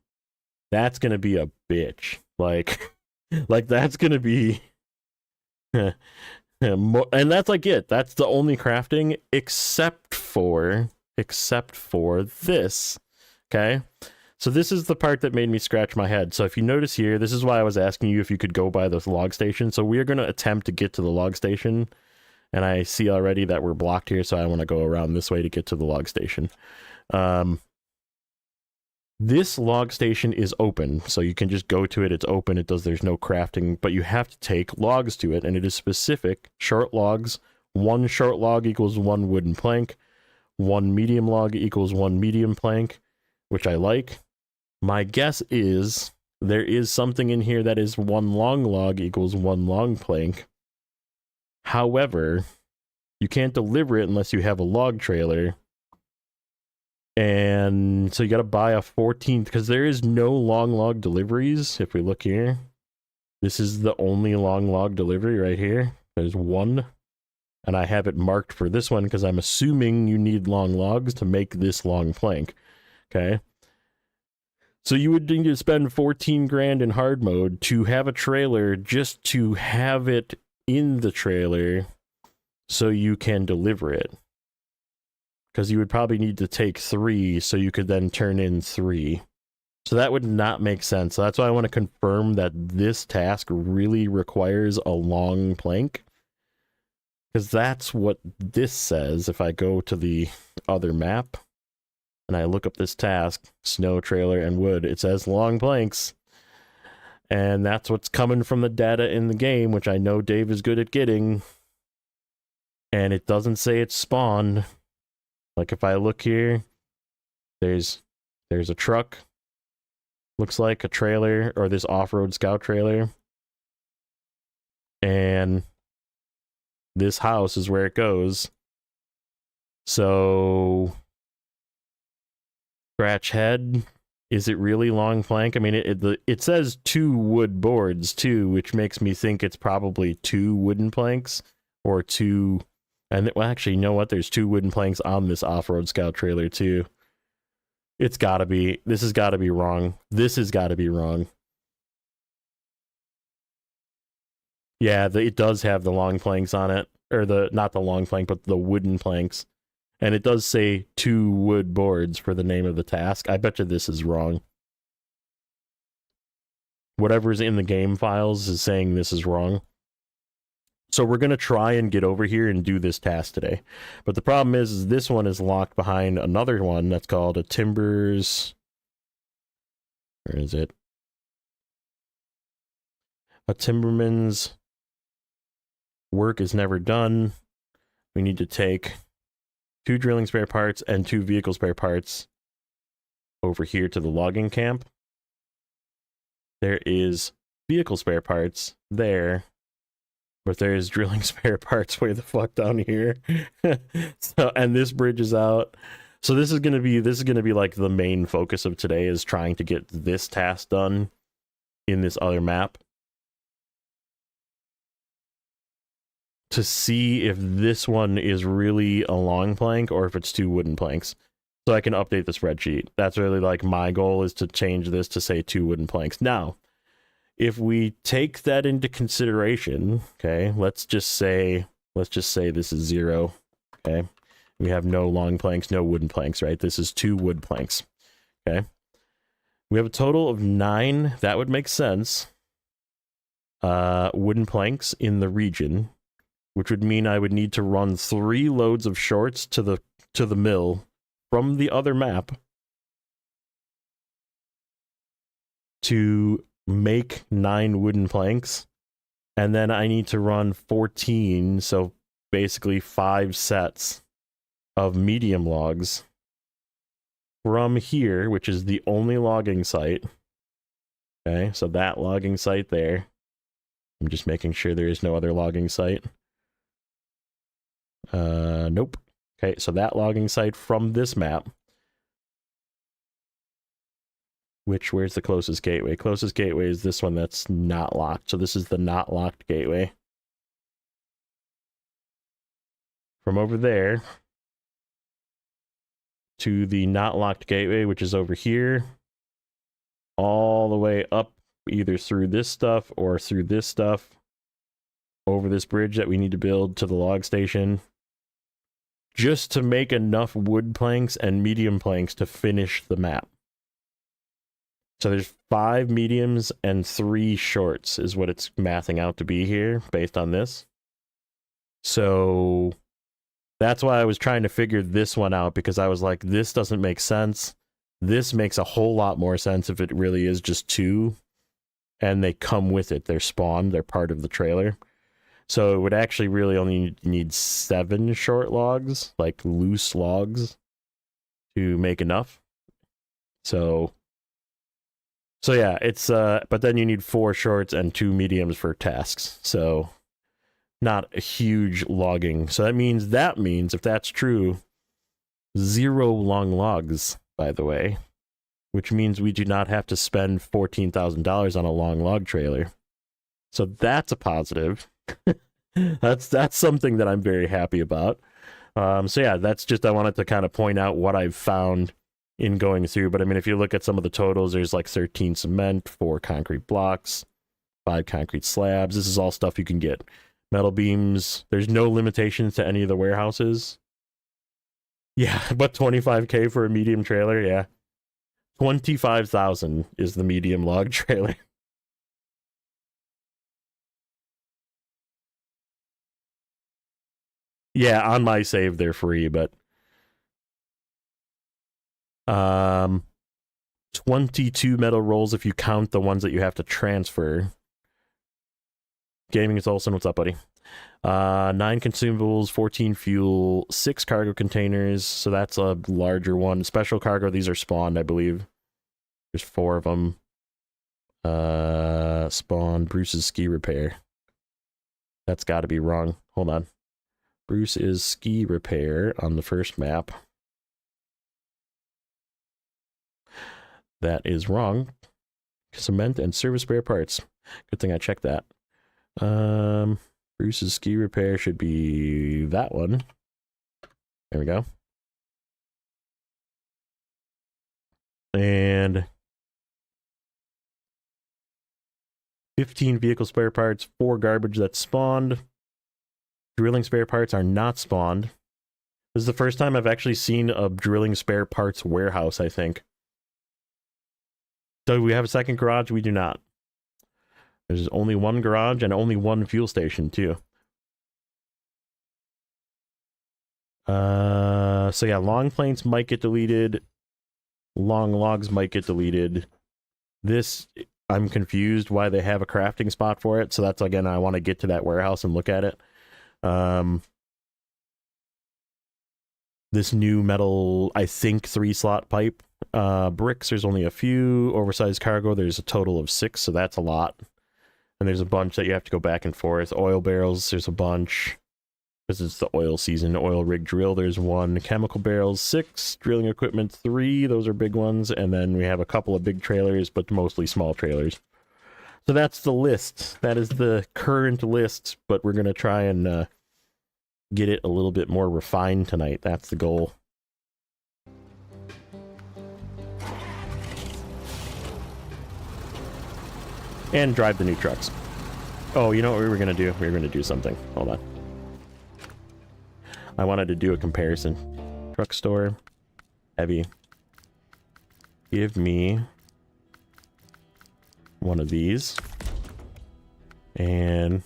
that's gonna be a bitch. Like that's gonna be and that's like it. That's the only crafting except for this. Okay, So this is the part that made me scratch my head. So if you notice here, this is why I was asking you if you could go by the log station. So we are going to attempt to get to the log station. And I see already that we're blocked here, so I want to go around this way to get to the log station. This log station is open, so you can just go to it. It's open. There's no crafting, but you have to take logs to it, and it is specific. Short logs. 1 short log equals 1 wooden plank. 1 medium log equals 1 medium plank, which I like. My guess is there is something in here that is 1 long log equals 1 long plank. However, you can't deliver it unless you have a log trailer. And so you got to buy a 14th, because there is no long log deliveries. If we look here, this is the only long log delivery right here. There's 1. And I have it marked for this one because I'm assuming you need long logs to make this long plank. Okay. So you would need to spend 14 grand in hard mode to have a trailer just to have it in the trailer so you can deliver it. Because you would probably need to take 3 so you could then turn in 3. So that would not make sense. So that's why I want to confirm that this task really requires a long plank. Because that's what this says. If I go to the other map and I look up this task, snow, trailer, and wood, it says long planks. And that's what's coming from the data in the game, which I know Dave is good at getting. And it doesn't say it's spawned. Like if I look here, there's a truck. Looks like a trailer, or this off-road scout trailer. And this house is where it goes. So, scratch head. Is it really long plank? I mean, it says 2 wood boards too, which makes me think it's probably 2 wooden planks or 2. And well, actually, you know what? There's 2 wooden planks on this off-road scout trailer too. It's gotta be. This has got to be wrong. This has got to be wrong. Yeah, it does have the long planks on it, or not the long plank, but the wooden planks. And it does say 2 wood boards for the name of the task. I bet you this is wrong. Whatever's in the game files is saying this is wrong. So we're going to try and get over here and do this task today. But the problem is this one is locked behind another one that's called a Timbers. Where is it? A Timberman's work is never done. We need to take 2 drilling spare parts and 2 vehicle spare parts over here to the logging camp. There is vehicle spare parts there, but there is drilling spare parts way the fuck down here. So, and this bridge is out. So this is gonna be like the main focus of today, is trying to get this task done in this other map, to see if this one is really a long plank or if it's 2 wooden planks, so I can update the spreadsheet. That's really like my goal, is to change this to say 2 wooden planks. Now, if we take that into consideration, okay, let's just say this is 0, okay? We have no long planks, no wooden planks, right? This is 2 wood planks, okay? We have a total of 9. That would make sense. Wooden planks in the region, which would mean I would need to run 3 loads of shorts to the mill from the other map to make 9 wooden planks, and then I need to run 14, so basically 5 sets of medium logs from here, which is the only logging site. Okay, so that logging site there. I'm just making sure there is no other logging site. Nope. Okay, so that logging site from this map. Where's the closest gateway? Closest gateway is this one that's not locked. So this is the not locked gateway. From over there to the not locked gateway, which is over here, all the way up, either through this stuff or through this stuff, over this bridge that we need to build to the log station, just to make enough wood planks and medium planks to finish the map. So there's 5 mediums and 3 shorts is what it's mathing out to be here based on this. So that's why I was trying to figure this one out, because I was like, this doesn't make sense. This makes a whole lot more sense if it really is just 2 and they come with it. They're spawned. They're part of the trailer. So it would actually really only need 7 short logs, like loose logs, to make enough. So yeah, it's but then you need 4 shorts and 2 mediums for tasks. So not a huge logging. So that means if that's true, 0 long logs, by the way, which means we do not have to spend $14,000 on a long log trailer. So that's a positive. that's something that I'm very happy about. So yeah, that's just, I wanted to kind of point out what I've found in going through. But I mean, if you look at some of the totals, there's like 13 cement, 4 concrete blocks, 5 concrete slabs. This is all stuff you can get. Metal beams. There's no limitations to any of the warehouses. Yeah, but 25K for a medium trailer. Yeah, 25,000 is the medium log trailer. Yeah, on my save they're free, but 22 metal rolls if you count the ones that you have to transfer. Gaming is Olsen, what's up, buddy? 9 consumables, 14 fuel, 6 cargo containers, so that's a larger one. Special cargo, these are spawned, I believe. There's 4 of them. Spawn, Bruce's ski repair. That's got to be wrong. Hold on. Bruce is ski repair on the first map. That is wrong. Cement and service spare parts. Good thing I checked that. Bruce's ski repair should be that one. There we go. And 15 vehicle spare parts, 4 garbage that's spawned. Drilling spare parts are not spawned. This is the first time I've actually seen a drilling spare parts warehouse, I think. Do we have a second garage? We do not. There's only 1 garage and only 1 fuel station, too. So yeah, long planes might get deleted. Long logs might get deleted. This, I'm confused why they have a crafting spot for it. So that's, again, I want to get to that warehouse and look at it. This new metal, I think 3-slot pipe. Bricks, there's only a few. Oversized cargo, there's a total of 6, so that's a lot. And there's a bunch that you have to go back and forth. Oil barrels, there's a bunch. Because it's the oil season. Oil rig drill, there's 1. Chemical barrels, 6. Drilling equipment, 3. Those are big ones. And then we have a couple of big trailers, but mostly small trailers. So that's the list. That is the current list, but we're going to try and get it a little bit more refined tonight. That's the goal. And drive the new trucks. Oh, you know what we were going to do? We were going to do something. Hold on. I wanted to do a comparison. Truck store. Heavy. Give me one of these. And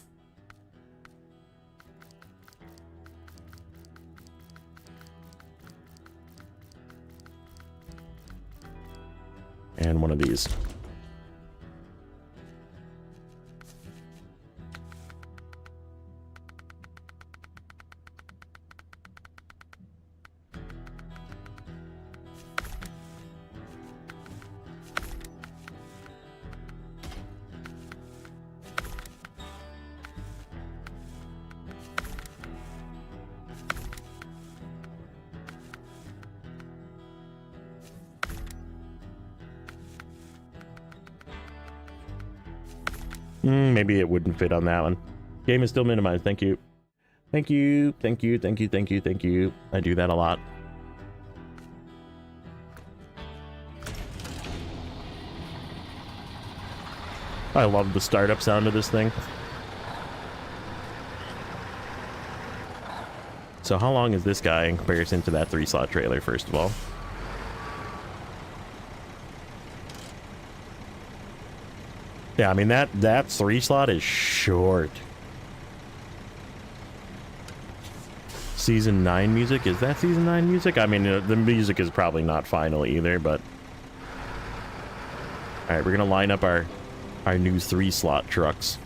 one of these. Maybe it wouldn't fit on that one. Game is still minimized. Thank you. Thank you. Thank you. Thank you. Thank you. Thank you. I do that a lot. I love the startup sound of this thing. So how long is this guy in comparison to that 3-slot trailer, first of all? Yeah, I mean, that 3 slot is short. Season 9 music? Is that Season 9 music? I mean, the music is probably not final either, but... Alright, we're gonna line up our new 3 slot trucks.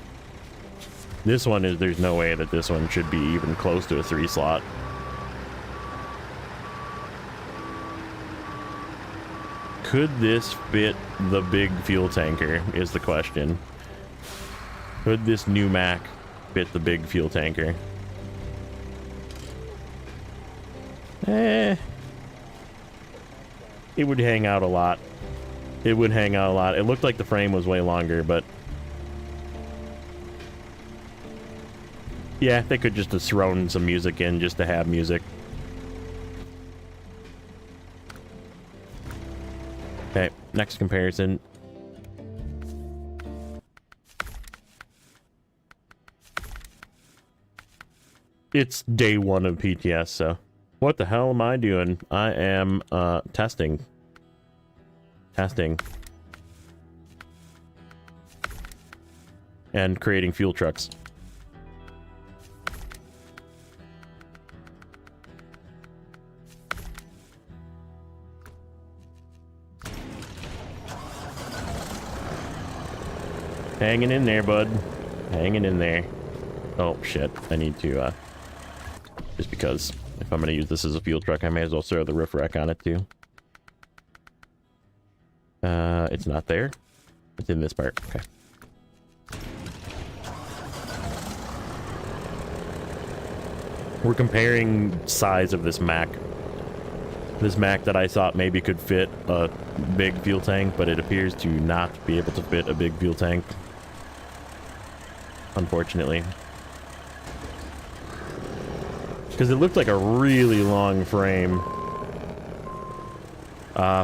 This one is... There's no way that this one should be even close to a 3 slot. Could this fit the big fuel tanker, is the question. Could this new Mac fit the big fuel tanker? It would hang out a lot. It would hang out a lot. It looked like the frame was way longer, but... Yeah, they could just have thrown some music in just to have music. Okay, next comparison. It's day 1 of PTS, so... What the hell am I doing? I am, testing. Testing. And creating fuel trucks. Hanging in there, bud. Hanging in there. Oh, shit. I need to, just because if I'm going to use this as a fuel truck, I may as well throw the roof rack on it, too. It's not there. It's in this part. Okay. We're comparing size of this Mac. This Mac that I thought maybe could fit a big fuel tank, but it appears to not be able to fit a big fuel tank. Unfortunately. Because it looked like a really long frame.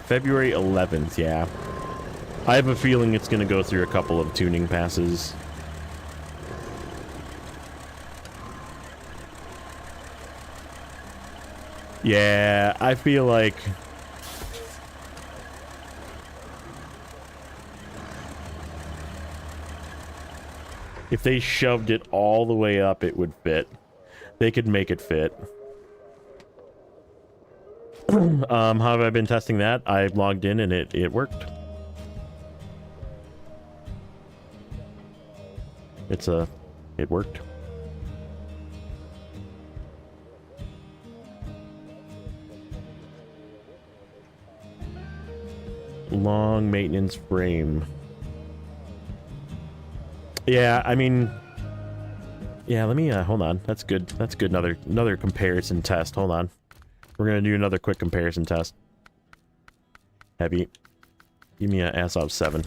February 11th, yeah. I have a feeling it's going to go through a couple of tuning passes. Yeah, I feel like... if they shoved it all the way up, it would fit. They could make it fit. How have I been testing that? I logged in and it worked. It worked. Long maintenance frame. Yeah, I mean, yeah, let me hold on. That's good. That's good. Another comparison test. Hold on. We're gonna do another quick comparison test. Heavy. Give me a ASOB 7.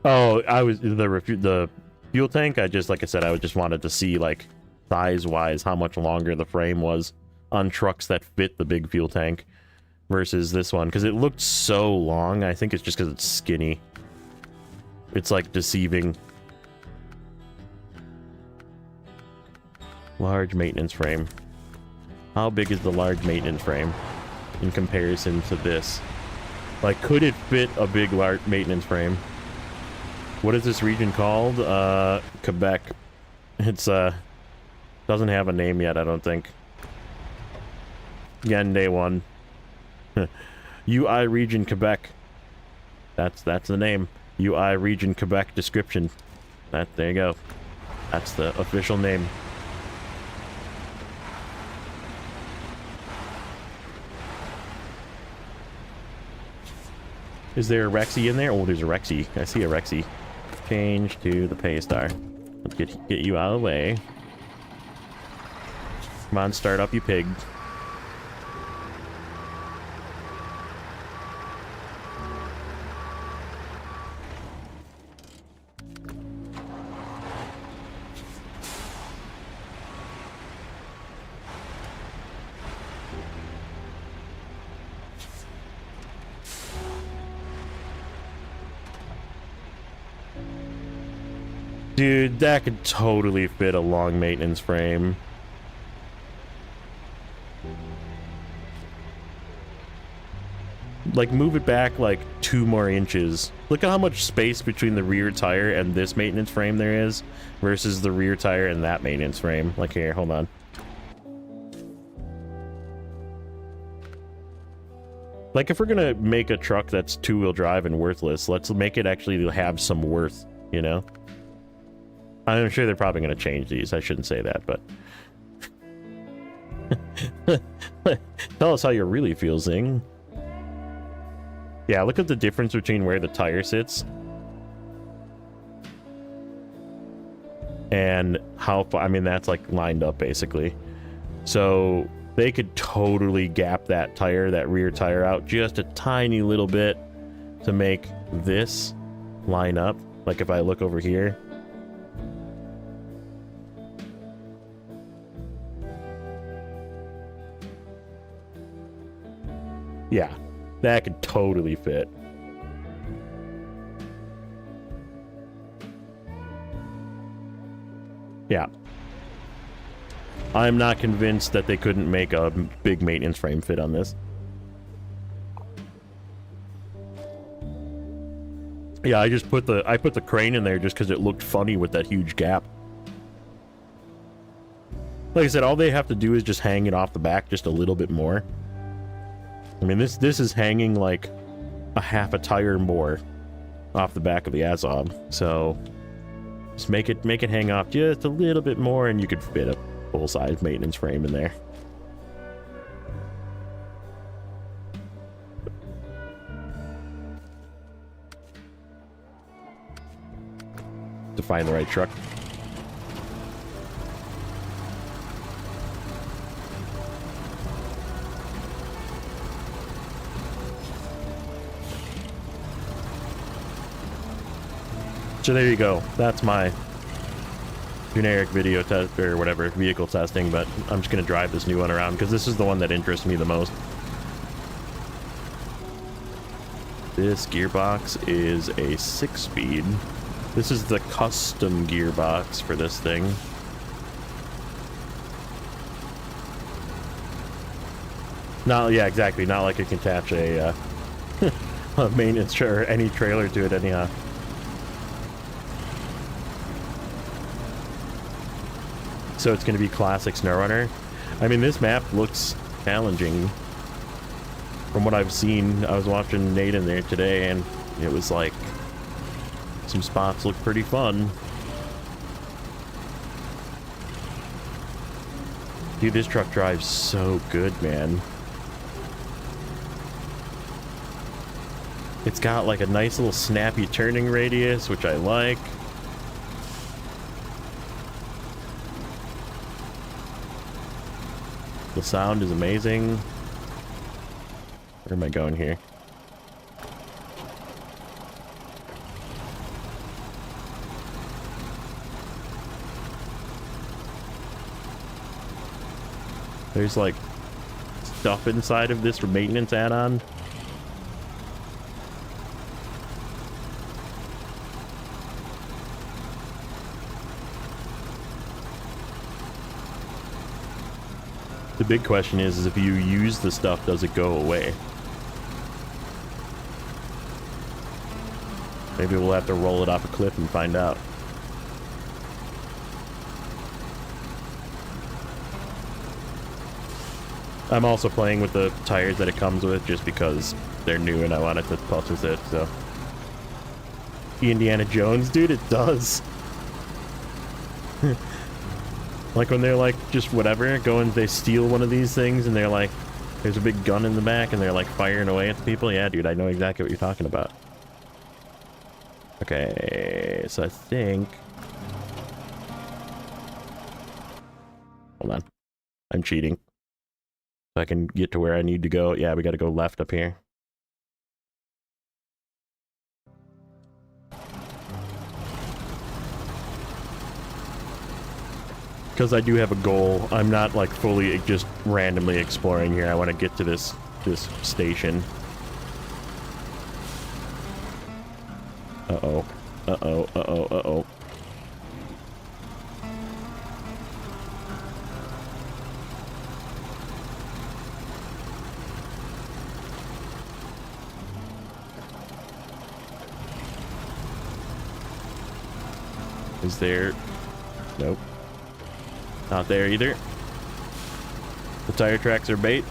Oh, I was the fuel tank. I just, like I said, I just wanted to see, like, size-wise how much longer the frame was on trucks that fit the big fuel tank versus this one, because it looked so long. I think it's just because it's skinny. It's like deceiving. Large maintenance frame. How big is the large maintenance frame in comparison to this? Like, could it fit a big large maintenance frame? What is this region called? Quebec. It's doesn't have a name yet, I don't think. Again, day 1. UI region Quebec. That's the name. UI region Quebec description. There you go. That's the official name. Is there a Rexy in there? Oh, there's a Rexy. I see a Rexy. Change to the Paystar. Let's get you out of the way. Come on, start up, you pig. Dude, that could totally fit a long maintenance frame. Like, move it back like 2 more inches. Look at how much space between the rear tire and this maintenance frame there is versus the rear tire and that maintenance frame. Like, here, hold on. Like, if we're gonna make a truck that's 2-wheel drive and worthless, let's make it actually have some worth, you know? I'm sure they're probably gonna change these. I shouldn't say that, but... Tell us how you really feel, Zing. Yeah, look at the difference between where the tire sits and how far. I mean, that's like lined up basically. So they could totally gap that tire, that rear tire out just a tiny little bit to make this line up. Like if I look over here. Yeah. That could totally fit. Yeah. I'm not convinced that they couldn't make a big maintenance frame fit on this. Yeah, I put the crane in there just because it looked funny with that huge gap. Like I said, all they have to do is just hang it off the back just a little bit more. I mean, this is hanging like a half a tire more off the back of the Azov. So just make it hang off just a little bit more, and you could fit a full-size maintenance frame in there. To find the right truck. So there you go. That's my generic video test or whatever, vehicle testing, but I'm just going to drive this new one around because this is the one that interests me the most. This gearbox is a 6-speed. This is the custom gearbox for this thing. Not, yeah, exactly. Not like it can attach a, a maintenance or any trailer to it anyhow. So it's going to be classic Snowrunner. I mean, this map looks challenging from what I've seen. I was watching Nate in there today, and it was like some spots look pretty fun. Dude, this truck drives so good, man. It's got like a nice little snappy turning radius, which I like. The sound is amazing. Where am I going here? There's like stuff inside of this for maintenance add-on. The big question is if you use the stuff, does it go away? Maybe we'll have to roll it off a cliff and find out. I'm also playing with the tires that it comes with just because they're new and I wanted to puff with it, so. Indiana Jones, dude, it does. Like when they're like, just whatever, they steal one of these things and they're like, there's a big gun in the back and they're like firing away at the people. Yeah, dude, I know exactly what you're talking about. Okay, so I think... Hold on. I'm cheating. So I can get to where I need to go. Yeah, we gotta go left up here. Because I do have a goal. I'm not like fully just randomly exploring here. I want to get to this station. Uh-oh. Uh-oh. Uh-oh. Uh-oh. Is there... Nope. Not there either. The tire tracks are bait.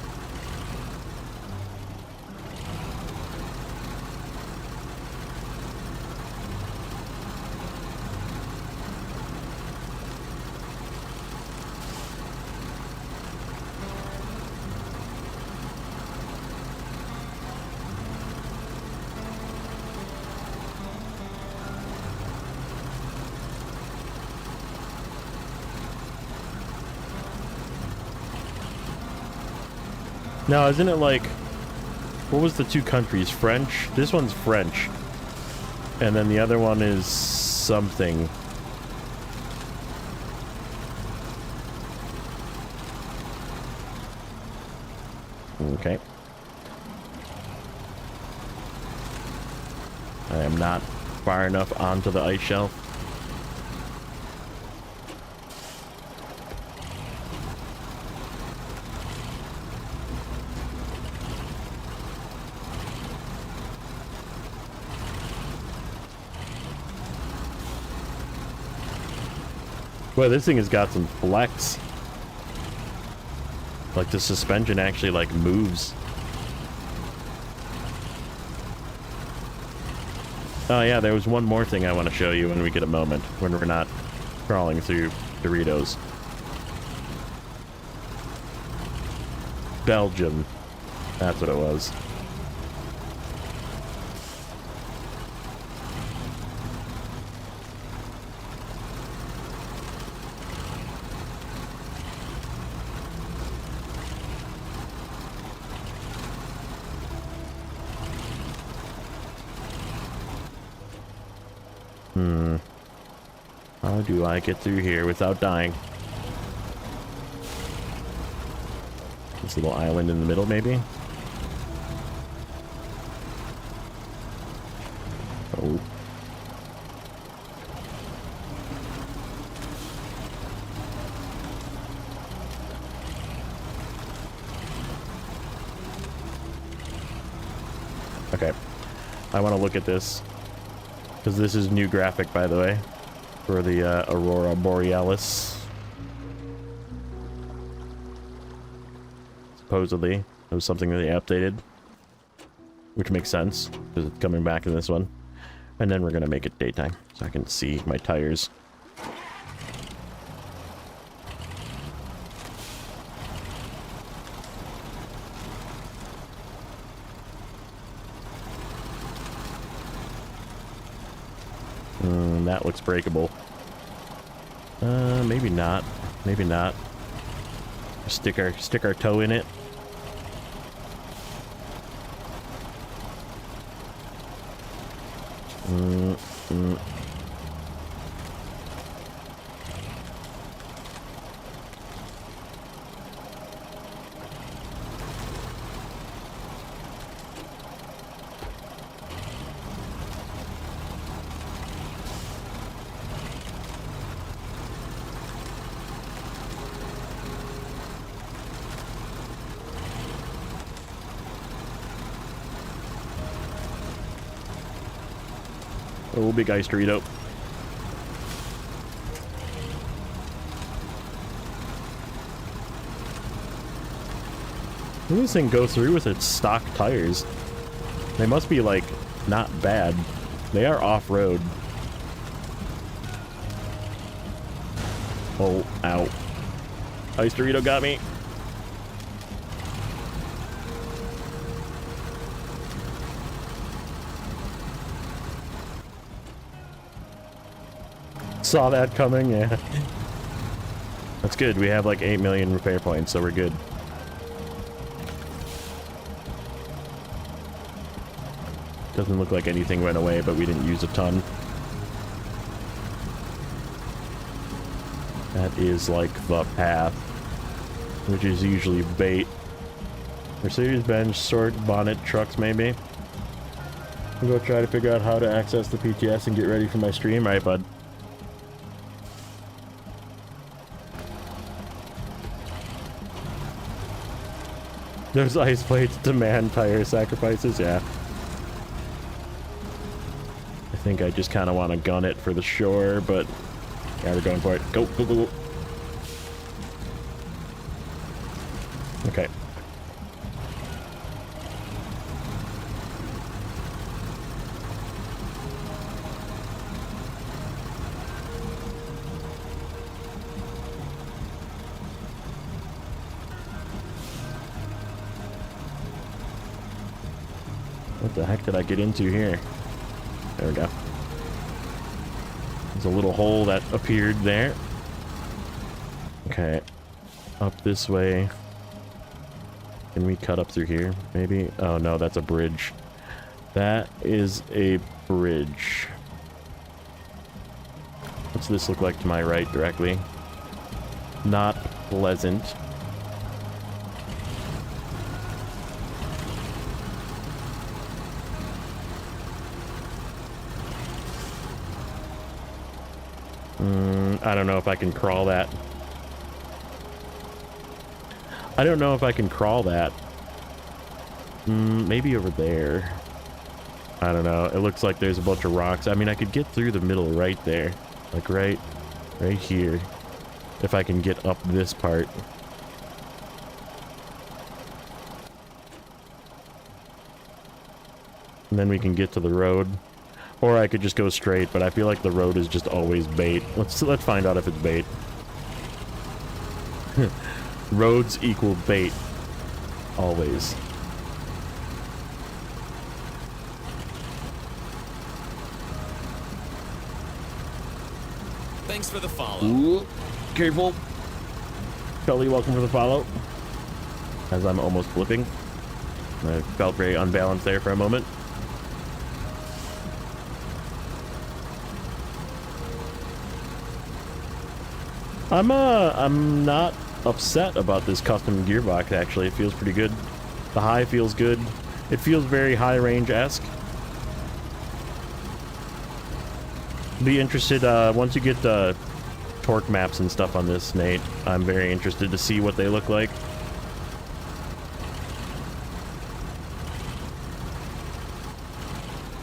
No, isn't it like... What was the two countries? French? This one's French. And then the other one is something. Okay. I am not far enough onto the ice shelf. Boy, this thing has got some flex. Like the suspension actually like moves. Oh yeah, there was one more thing I want to show you when we get a moment, when we're not crawling through Doritos. Belgium. That's what it was. How do I get through here without dying? This little island in the middle, maybe? Oh. Okay. I want to look at this. Because this is new graphic, by the way. For the Aurora Borealis. Supposedly. It was something that they updated. Which makes sense, because it's coming back in this one. And then we're going to make it daytime, so I can see my tires. That looks breakable. Maybe not. Maybe not. Stick our toe in it. Oh, big ice Dorito. This thing goes through with its stock tires. They must be, like, not bad. They are off-road. Oh, ow. Ice Dorito got me. Saw that coming, yeah. That's good. We have like 8 million repair points, so we're good. Doesn't look like anything went away, but we didn't use a ton. That is like the path, which is usually bait. Mercedes-Benz sort bonnet trucks, maybe. I'll go try to figure out how to access the PTS and get ready for my stream. All right, bud. Those ice plates demand tire sacrifices, yeah. I think I just kind of want to gun it for the shore, but Yeah, they're going for it. Go, go, go, go. Okay. What the heck did I get into here? There we go. There's a little hole that appeared there. Okay. Up this way. Can we cut up through here, maybe? Oh, no, that's a bridge. That is a bridge. What's this look like to my right directly? Not pleasant. I don't know if I can crawl that. I don't know if I can crawl that. Maybe over there. I don't know. It looks like there's a bunch of rocks. I mean, I could get through the middle right there. Like right here. If I can get up this part. And then we can get to the road. Or I could just go straight, but I feel like the road is just always bait. Let's find out if it's bait. Roads equal bait. Always. Thanks for the follow. Ooh, careful. Kelly, welcome for the follow. As I'm almost flipping. I felt very unbalanced there for a moment. I'm not upset about this custom gearbox, actually. It feels pretty good. The high feels good. It feels very high range-esque. Be interested, once you get the torque maps and stuff on this, Nate, I'm very interested to see what they look like.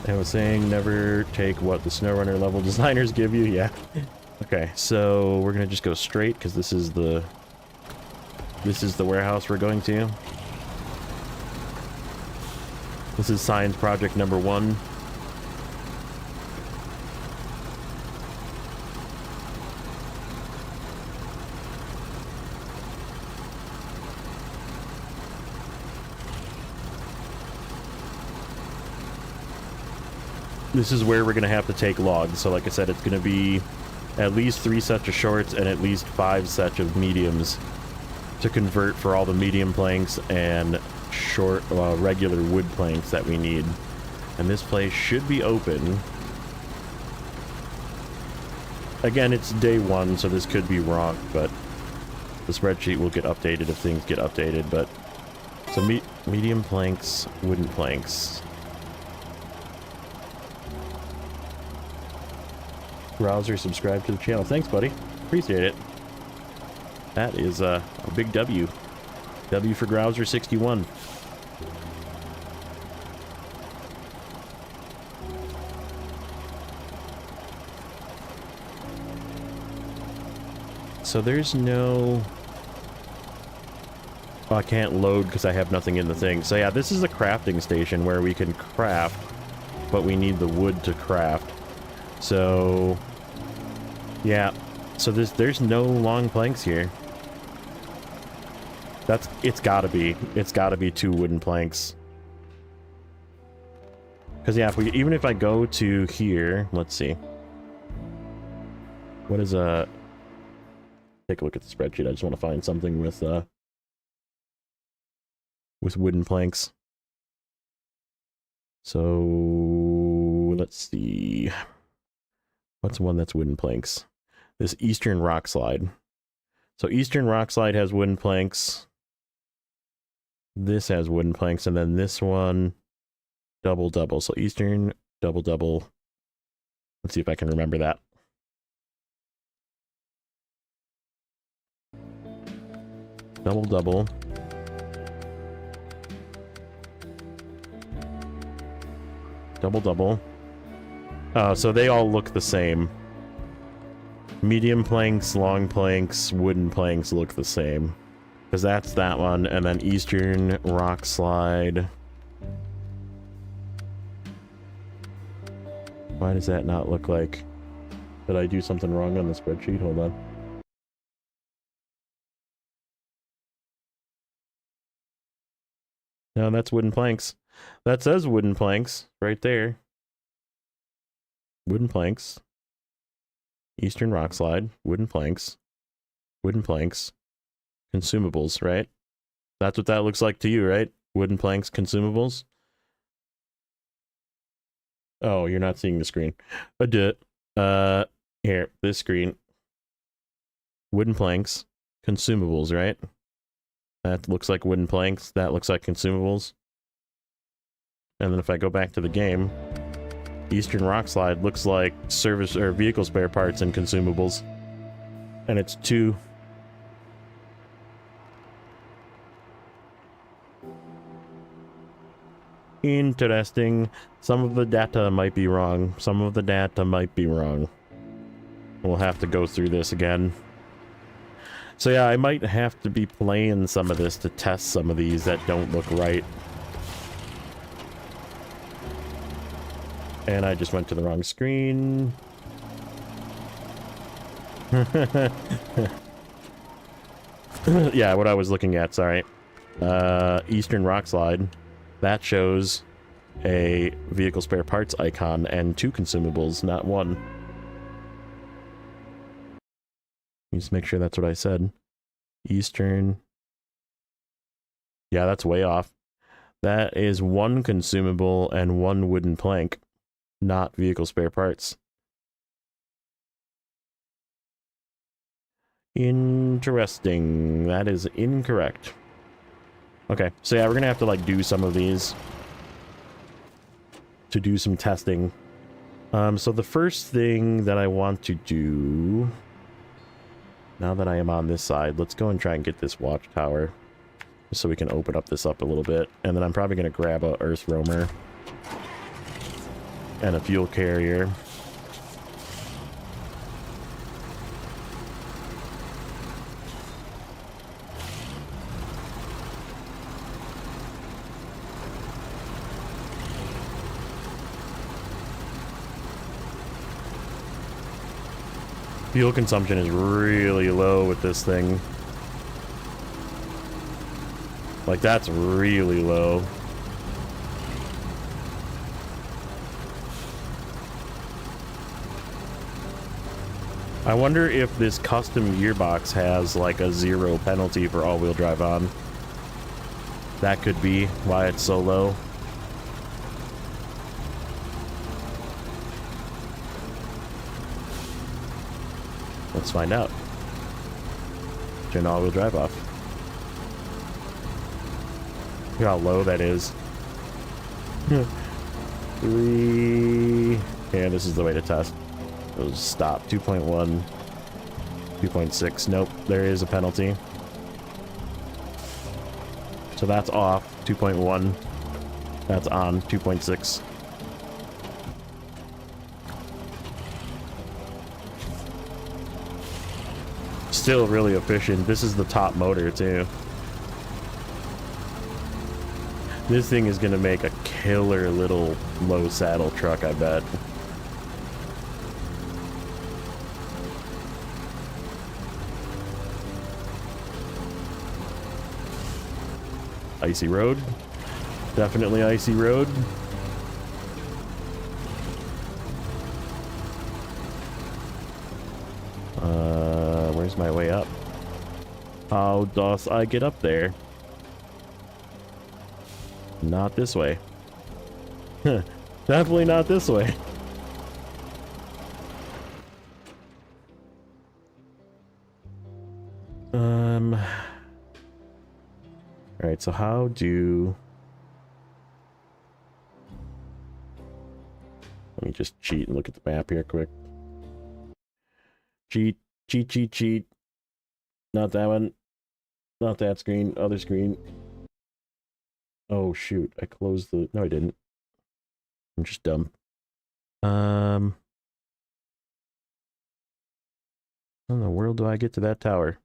I was saying never take what the Snowrunner level designers give you, yeah. Okay, so we're gonna just go straight because this is the warehouse we're going to. This is science project number 1. This is where we're gonna have to take logs. So like I said, it's gonna be at least 3 sets of shorts and at least 5 sets of mediums to convert for all the medium planks and short regular wood planks that we need. And this place should be open. Again, it's day 1, so this could be wrong, but the spreadsheet will get updated if things get updated. But so medium planks, wooden planks. Browser, subscribe to the channel. Thanks, buddy. Appreciate it. That is a big W. W for Grouser 61. So there's no... Oh, I can't load because I have nothing in the thing. So yeah, this is a crafting station where we can craft, but we need the wood to craft. So... yeah, so there's no long planks here. It's gotta be 2 wooden planks. Because yeah, even if I go to here, let's see. What is take a look at the spreadsheet. I just want to find something with wooden planks. So let's see. What's one that's wooden planks? This Eastern Rock Slide. So Eastern Rock Slide has wooden planks. This has wooden planks, and then this one, double. So Eastern, double. Let's see if I can remember that. Double. Double. Oh, so they all look the same. Medium planks, long planks, wooden planks look the same. Because that's that one, and then Eastern Rock Slide. Why does that not look like... Did I do something wrong on the spreadsheet? Hold on. No, that's wooden planks. That says wooden planks right there. Wooden planks. Eastern Rock Slide, wooden planks. Wooden planks. Consumables, right? That's what that looks like to you, right? Wooden planks, consumables. Oh, you're not seeing the screen. I did. Here, this screen. Wooden planks, consumables, right? That looks like wooden planks. That looks like consumables. And then if I go back to the game, Eastern Rock Slide looks like service or vehicle spare parts and consumables. And it's 2. Interesting. Some of the data might be wrong. Some of the data might be wrong. We'll have to go through this again. So yeah, I might have to be playing some of this to test some of these that don't look right. And I just went to the wrong screen. Yeah, what I was looking at, sorry. Eastern Rock Slide. That shows a vehicle spare parts icon and 2 consumables, not 1. Just make sure that's what I said. Eastern. Yeah, that's way off. That is 1 consumable and 1 wooden plank, not vehicle spare parts. Interesting. That is incorrect. Okay, so yeah, we're gonna have to like do some of these to do some testing. So the first thing that I want to do, now that I am on this side, let's go and try and get this watchtower so we can open up this up a little bit. And then I'm probably gonna grab a earth roamer and a fuel carrier. Fuel consumption is really low with this thing. Like, that's really low. I wonder if this custom gearbox has like a 0 penalty for all-wheel drive on. That could be why it's so low. Let's find out. Turn all-wheel drive off. Look how low that is. 3. Yeah, this is the way to test. It'll stop. 2.1. 2.6. Nope, there is a penalty. So that's off. 2.1. That's on. 2.6. Still really efficient. This is the top motor too. This thing is gonna make a killer little low saddle truck, I bet. Icy road. Definitely icy road. Where's my way up? How does I get up there? Not this way. Definitely not this way. Alright, so how do... Let me just cheat and look at the map here quick. Cheat. Cheat, cheat, cheat. Not that one. Not that screen. Other screen. Oh, shoot. I closed the... No, I didn't. I'm just dumb. How in the world do I get to that tower?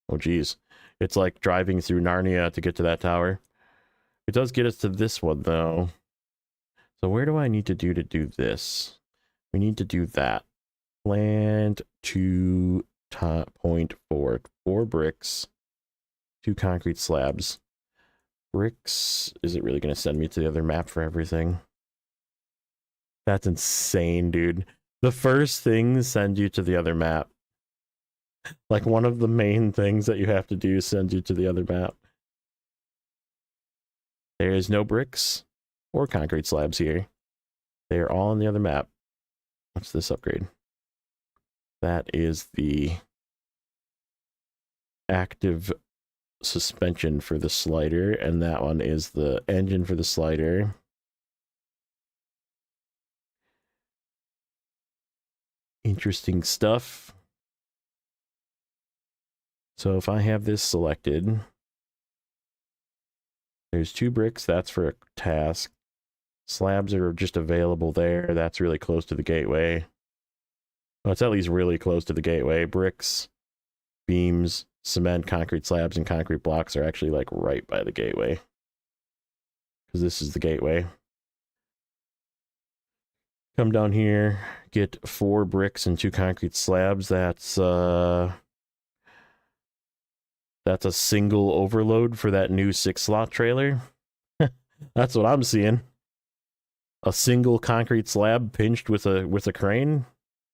Oh, geez. It's like driving through Narnia to get to that tower. It does get us to this one, though. So where do I need to do this? We need to do that. Land to point forward. 4 bricks. 2 concrete slabs. Bricks. Is it really going to send me to the other map for everything? That's insane, dude. The first thing send you to the other map. Like, one of the main things that you have to do is send you to the other map. There is no bricks or concrete slabs here. They are all on the other map. What's this upgrade? That is the active suspension for the Sleiter, and that one is the engine for the Sleiter. Interesting stuff. So if I have this selected, there's 2 bricks, that's for a task. Slabs are just available there, that's really close to the gateway. Well, it's at least really close to the gateway. Bricks, beams, cement, concrete slabs, and concrete blocks are actually like right by the gateway. Because this is the gateway. Come down here, get 4 bricks and 2 concrete slabs. That's a single overload for that new 6-slot trailer. That's what I'm seeing. A single concrete slab pinched with a crane.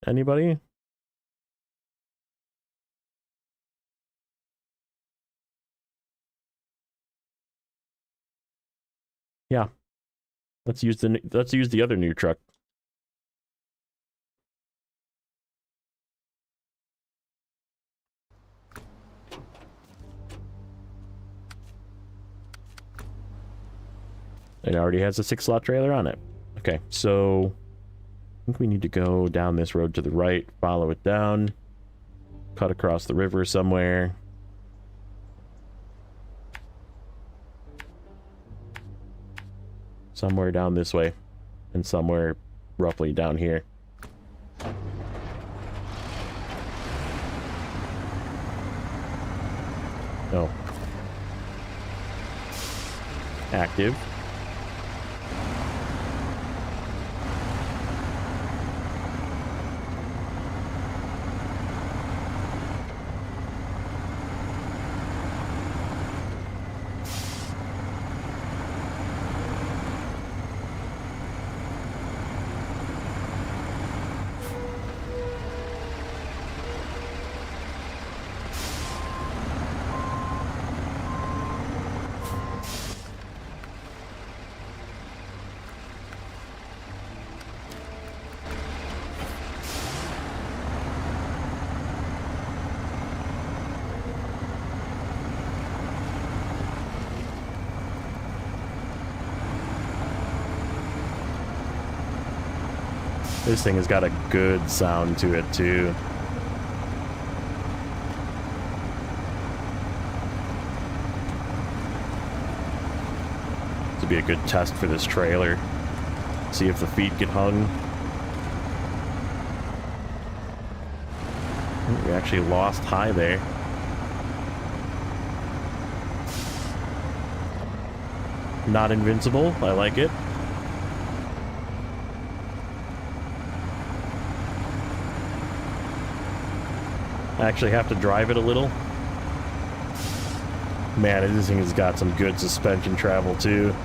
Anybody? Yeah. Let's use the other new truck. It already has a 6-slot trailer on it. Okay, so I think we need to go down this road to the right, follow it down, cut across the river somewhere. Somewhere down this way, and somewhere roughly down here. Oh. Active. This thing has got a good sound to it, too. This would be a good test for this trailer. See if the feet get hung. We actually lost high there. Not invincible. I like it. I actually have to drive it a little. Man, this thing has got some good suspension travel too.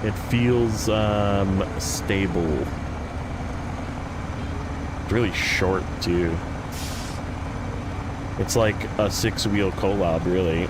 It feels stable. It's really short too. It's like a 6-wheel collab, really.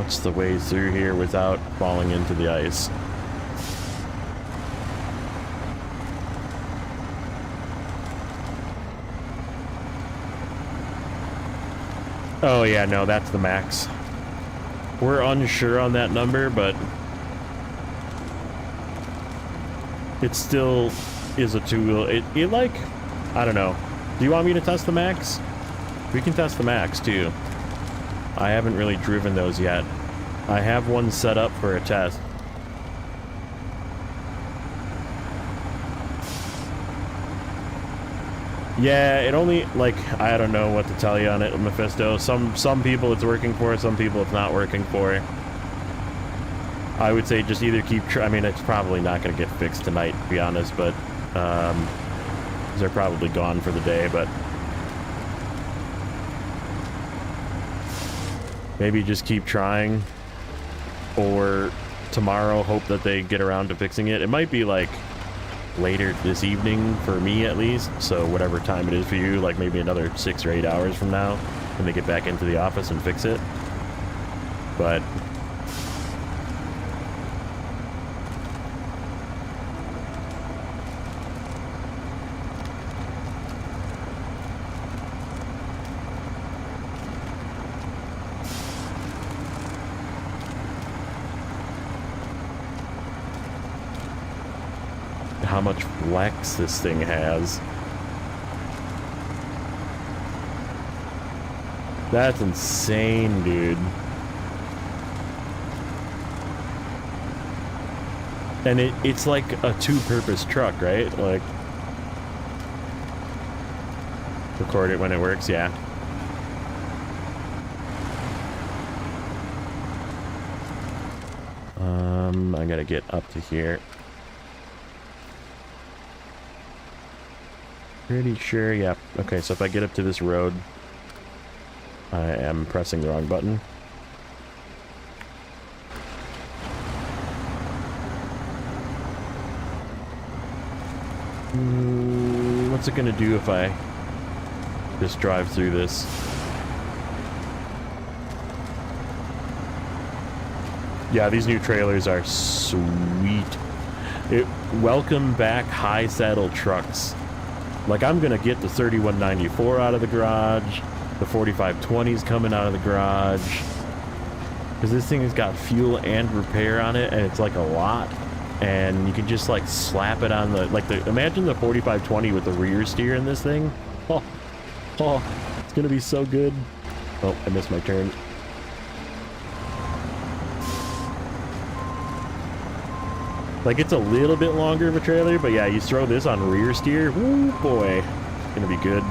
What's the way through here without falling into the ice? Oh yeah, no, that's the max. We're unsure on that number, but it still is a tool. It like, I don't know. Do you want me to test the max? We can test the max too. I haven't really driven those yet. I have one set up for a test. Yeah, it only, like, I don't know what to tell you on it, Mephisto. Some people it's working for, some people it's not working for. I would say just either keep, I mean, it's probably not going to get fixed tonight, to be honest, but, they're probably gone for the day, but maybe just keep trying, or tomorrow hope that they get around to fixing it. It might be, like, later this evening for me at least, so whatever time it is for you, like maybe another 6 or 8 hours from now when they get back into the office and fix it. But how much flex this thing has. That's insane, dude. And it's like a two-purpose truck, right? Like, record it when it works, yeah. I gotta get up to here. Pretty sure, yeah. Okay, so if I get up to this road, I am pressing the wrong button. What's it gonna do if I just drive through this? Yeah, these new trailers are sweet. Welcome back high saddle trucks. Like, I'm gonna get the 3194 out of the garage, the 4520's coming out of the garage, because this thing has got fuel and repair on it, and it's like a lot, and you can just like slap it on the, like, imagine the 4520 with the rear steer in this thing. Oh, it's gonna be so good. Oh, I missed my turn. Like, it's a little bit longer of a trailer, but yeah, you throw this on rear steer, woo boy, it's gonna be good.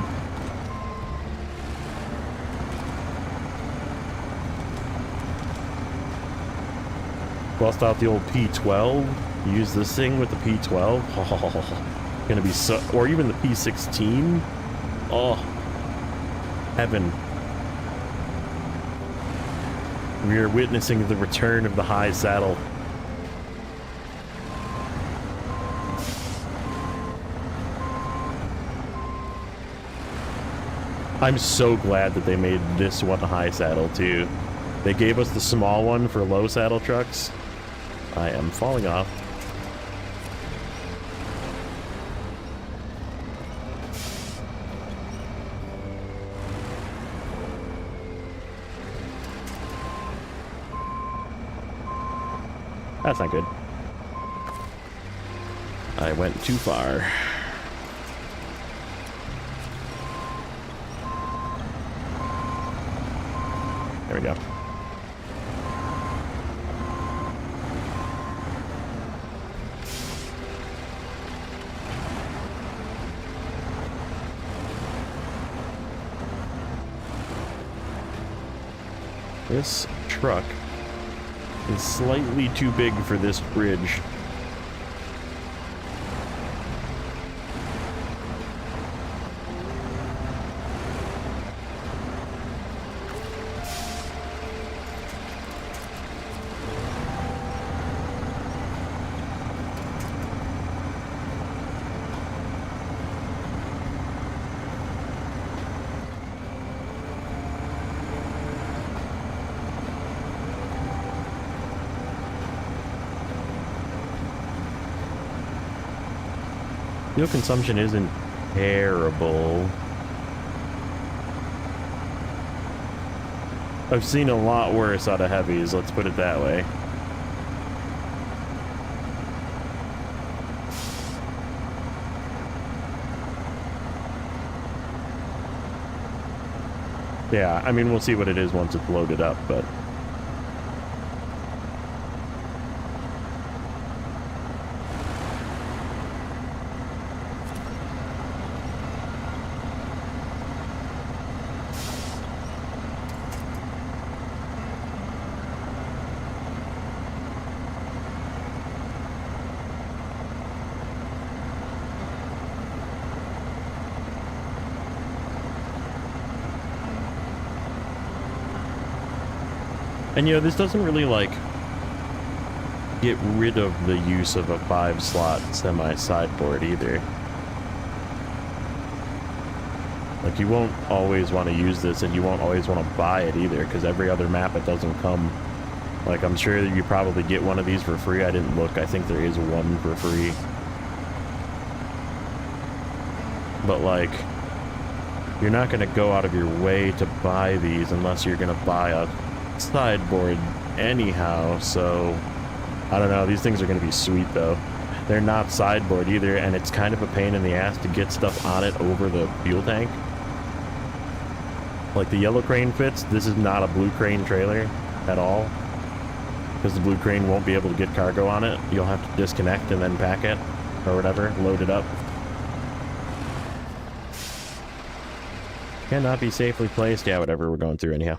Bust out the old P12, use this thing with the P12, oh, gonna be so, or even the P16, oh, heaven. We are witnessing the return of the high saddle. I'm so glad that they made this one a high saddle too. They gave us the small one for low saddle trucks. I am falling off. That's not good. I went too far. There we go. This truck is slightly too big for this bridge. Fuel consumption isn't terrible. I've seen a lot worse out of heavies, let's put it that way. Yeah, I mean, we'll see what it is once it's loaded up, but... And, you know, this doesn't really, like, get rid of the use of a 5-slot semi-sideboard either. Like, you won't always want to use this, and you won't always want to buy it either, because every other map it doesn't come. Like, I'm sure that you probably get one of these for free. I didn't look. I think there is one for free. But, like, you're not going to go out of your way to buy these unless you're going to buy a sideboard anyhow, so I don't know. These things are going to be sweet though. They're not sideboard either, and it's kind of a pain in the ass to get stuff on it over the fuel tank. Like the yellow crane fits. This is not a blue crane trailer at all, because the blue crane won't be able to get cargo on it. You'll have to disconnect and then pack it or whatever, load it up. Cannot be safely placed. Yeah, whatever, we're going through anyhow.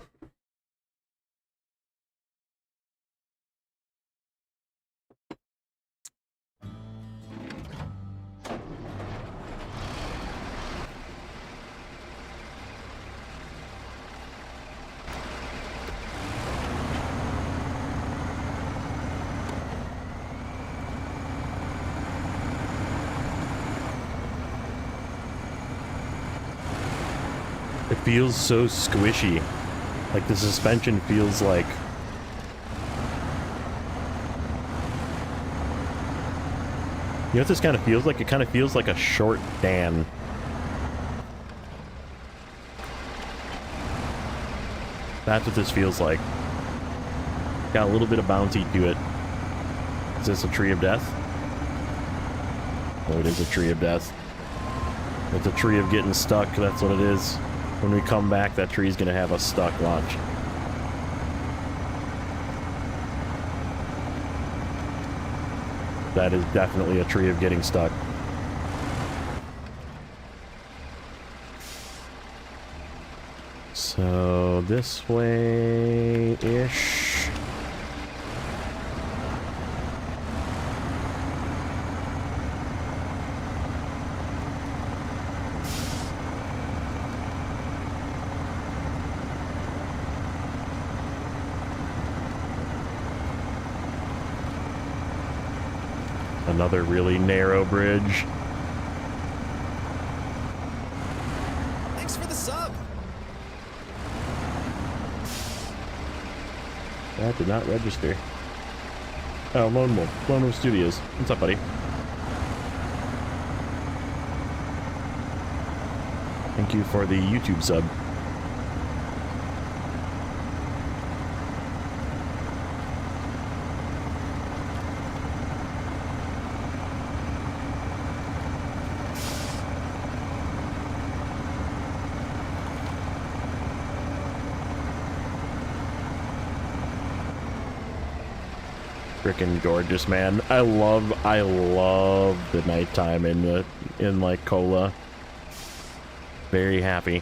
It feels so squishy. Like the suspension feels like... You know what this kind of feels like? It kind of feels like a short Dan. That's what this feels like. Got a little bit of bouncy to it. Is this a tree of death? Oh, it is a tree of death. It's a tree of getting stuck, that's what it is. When we come back, that tree's gonna have us stuck, watch. That is definitely a tree of getting stuck. So, this way-ish. Another really narrow bridge. Thanks for the sub. That did not register. Oh, Lone Wolf Studios. What's up, buddy? Thank you for the YouTube sub. Freaking gorgeous, man. I love the nighttime in like Cola. Very happy.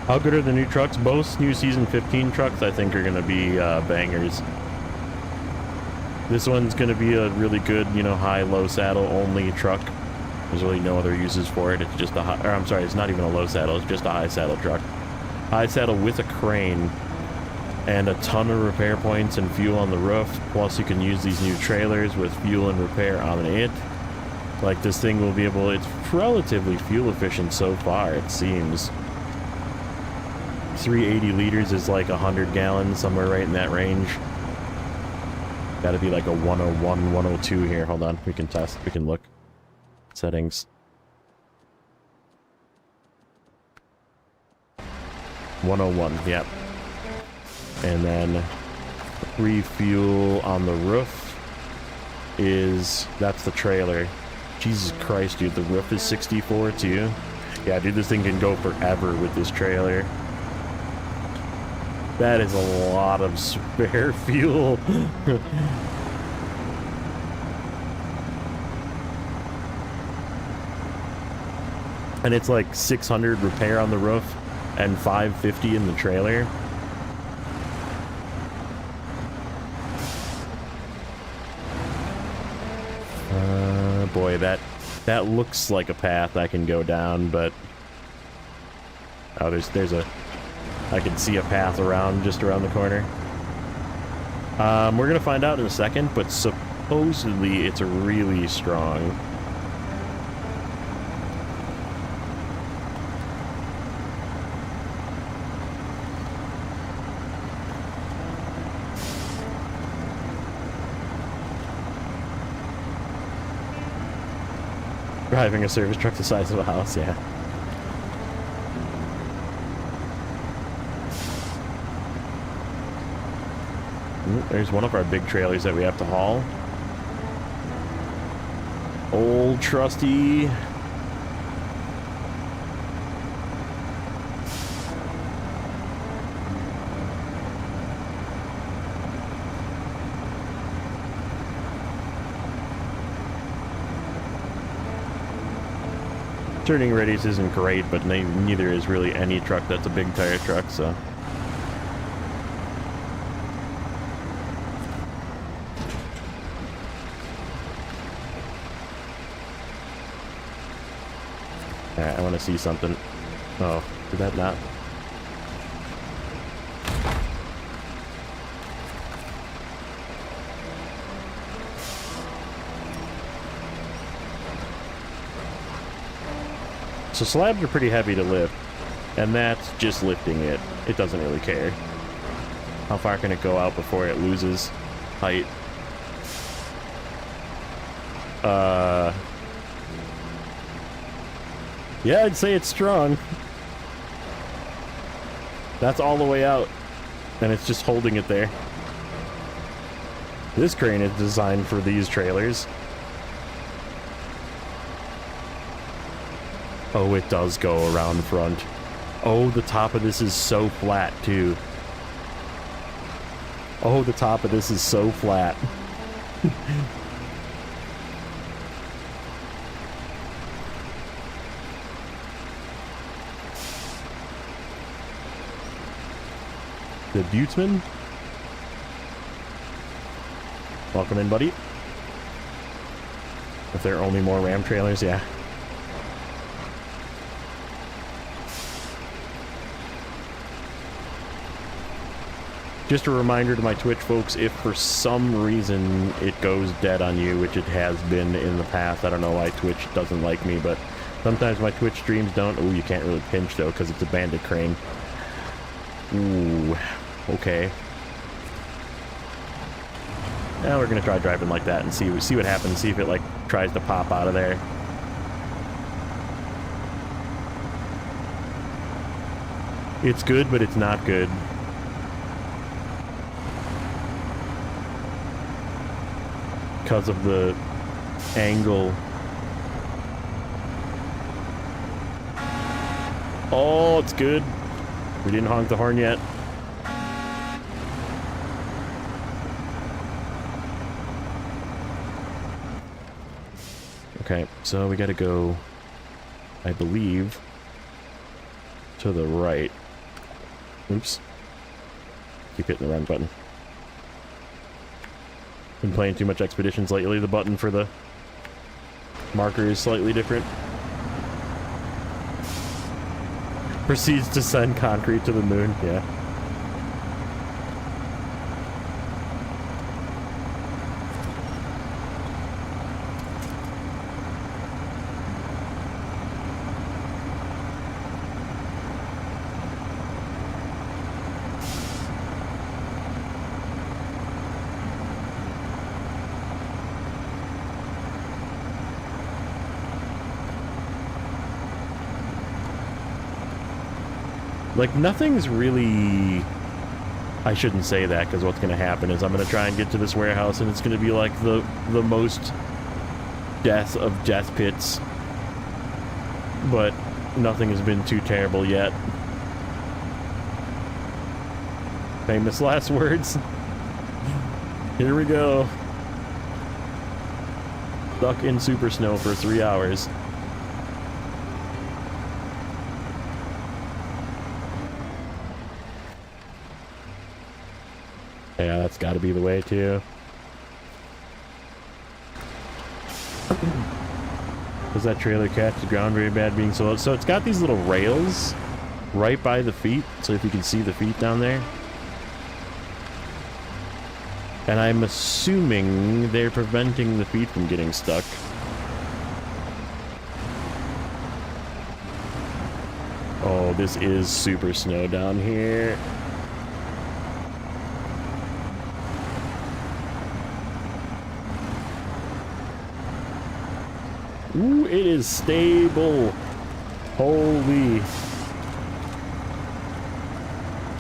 How good are the new trucks? Both new Season 15 trucks, I think, are going to be bangers. This one's going to be a really good, you know, high-low saddle only truck. There's really no other uses for it. It's just a high, or I'm sorry, it's not even a low saddle. It's just a high saddle truck. High saddle with a crane and a ton of repair points and fuel on the roof. Plus, you can use these new trailers with fuel and repair on it. Like, this thing will be able, it's relatively fuel efficient so far, it seems. 380 liters is like 100 gallons, somewhere right in that range. Gotta be like a 101, 102 here. Hold on, we can test, we can look. Settings. 101, yep. And then refuel on the roof is, that's the trailer. Jesus Christ, dude, the roof is 64 too. Yeah, dude, this thing can go forever with this trailer. That is a lot of spare fuel. And it's like 600 repair on the roof and 550 in the trailer. Boy, that looks like a path I can go down, but oh, there's a, I can see a path around, just around the corner. We're gonna find out in a second, but supposedly it's really strong. Driving a service truck the size of a house, yeah. There's one of our big trailers that we have to haul. Old trusty. Turning radius isn't great, but neither is really any truck that's a big tire truck, so. Alright, I want to see something. Oh, did that not? So slabs are pretty heavy to lift, and that's just lifting it. It doesn't really care. How far can it go out before it loses height? Yeah, I'd say it's strong. That's all the way out, and it's just holding it there. This crane is designed for these trailers. Oh, it does go around front. Oh, the top of this is so flat, too. Oh, the top of this is so flat. The Buttesman? Welcome in, buddy. If there are only more Ram trailers, yeah. Just a reminder to my Twitch folks, if for some reason it goes dead on you, which it has been in the past, I don't know why Twitch doesn't like me, but sometimes my Twitch streams don't. Oh, you can't really pinch though, because it's a bandit crane. Ooh, okay. Now we're gonna try driving like that and see what happens, see if it like tries to pop out of there. It's good, but it's not good. Because of the angle. Oh, it's good. We didn't honk the horn yet. Okay, so we gotta go, I believe, to the right. Oops. Keep hitting the wrong button. Been playing too much Expeditions lately. The button for the marker is slightly different. Proceeds to send concrete to the moon. Yeah. Like, nothing's really... I shouldn't say that, because what's going to happen is I'm going to try and get to this warehouse, and it's going to be like the most death of death pits. But nothing has been too terrible yet. Famous last words. Here we go. Stuck in super snow for 3 hours. Yeah, that's got to be the way, too. Does that trailer catch the ground very bad being so low? So it's got these little rails right by the feet, so if you can see the feet down there. And I'm assuming they're preventing the feet from getting stuck. Oh, this is super snow down here. Ooh, it is stable. Holy.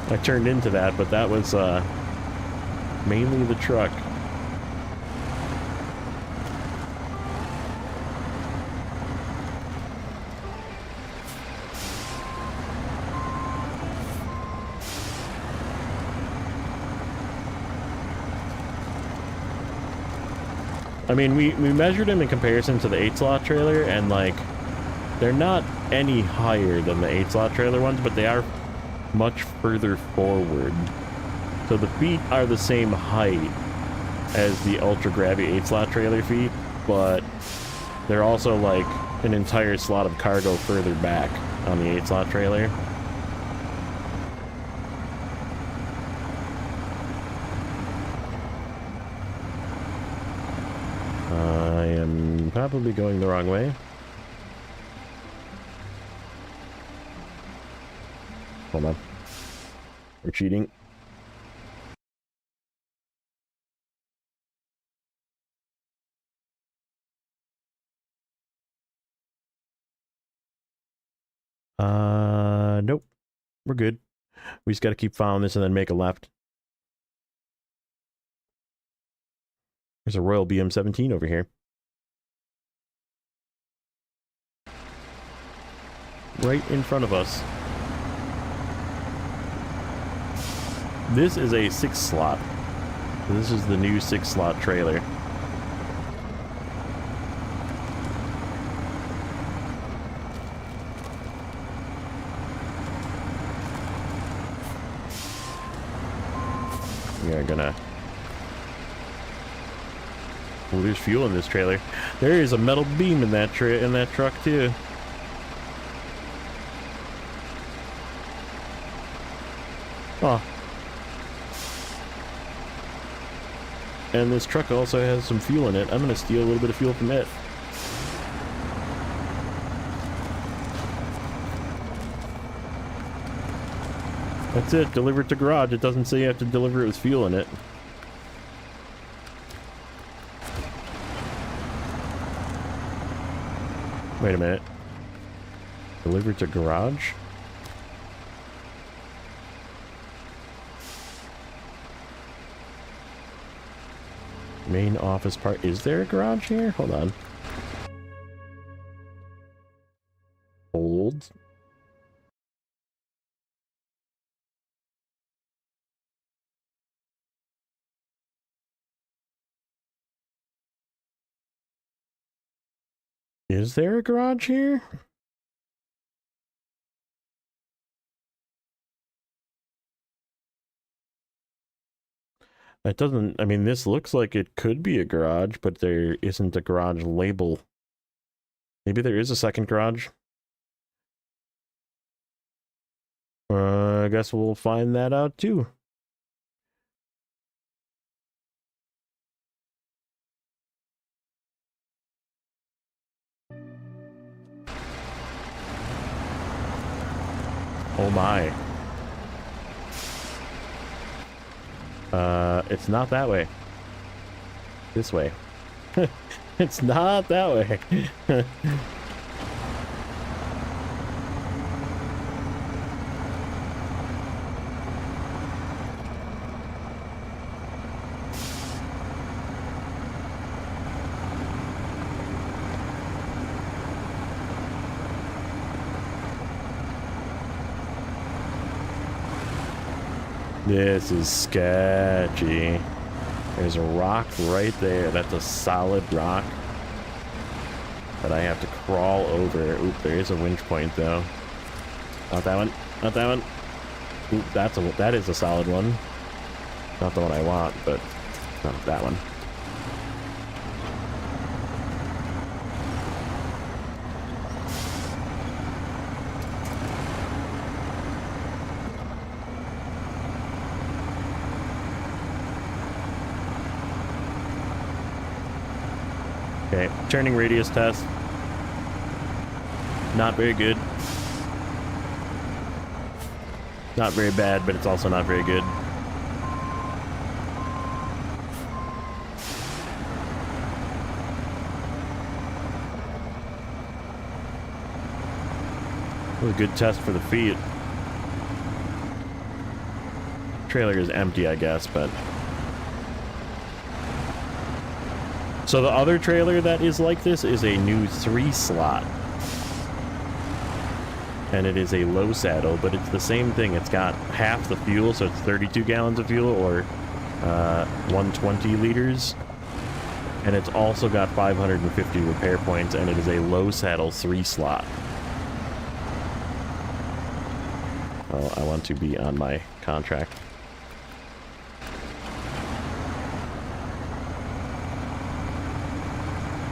I turned into that, but that was mainly the truck. I mean, we measured them in comparison to the 8-slot trailer, and, like, they're not any higher than the 8-slot trailer ones, but they are much further forward. So the feet are the same height as the Ultra Gravity 8-slot trailer feet, but they're also, like, an entire slot of cargo further back on the 8-slot trailer. I am probably going the wrong way. Hold on. We're cheating. Nope. We're good. We just got to keep following this and then make a left. There's a Royal BM-17 over here. Right in front of us. This is a 6-slot. This is the new 6-slot trailer. We are gonna... Oh, there's fuel in this trailer. There is a metal beam in that truck too. Oh. And this truck also has some fuel in it. I'm gonna steal a little bit of fuel from it. That's it. Deliver it to garage. It doesn't say you have to deliver it with fuel in it. Wait a minute. Deliver to garage? Main office part. Is there a garage here? Hold on. Hold. Is there a garage here? It doesn't, I mean, this looks like it could be a garage, but there isn't a garage label. Maybe there is a second garage. I guess we'll find that out too. Oh my. It's not that way. This way. It's not that way. This is sketchy. There's a rock right there. That's a solid rock that I have to crawl over. Oop, there is a winch point though. Not that one. Not that one. Oop, that is a solid one. Not the one I want, but not that one. Okay, turning radius test. Not very good. Not very bad, but it's also not very good. It was a good test for the feet. Trailer is empty, I guess, but... So the other trailer that is like this is a new 3-slot. And it is a low saddle, but it's the same thing. It's got half the fuel, so it's 32 gallons of fuel, or 120 liters. And it's also got 550 repair points, and it is a low saddle 3-slot. Oh, I want to be on my contract.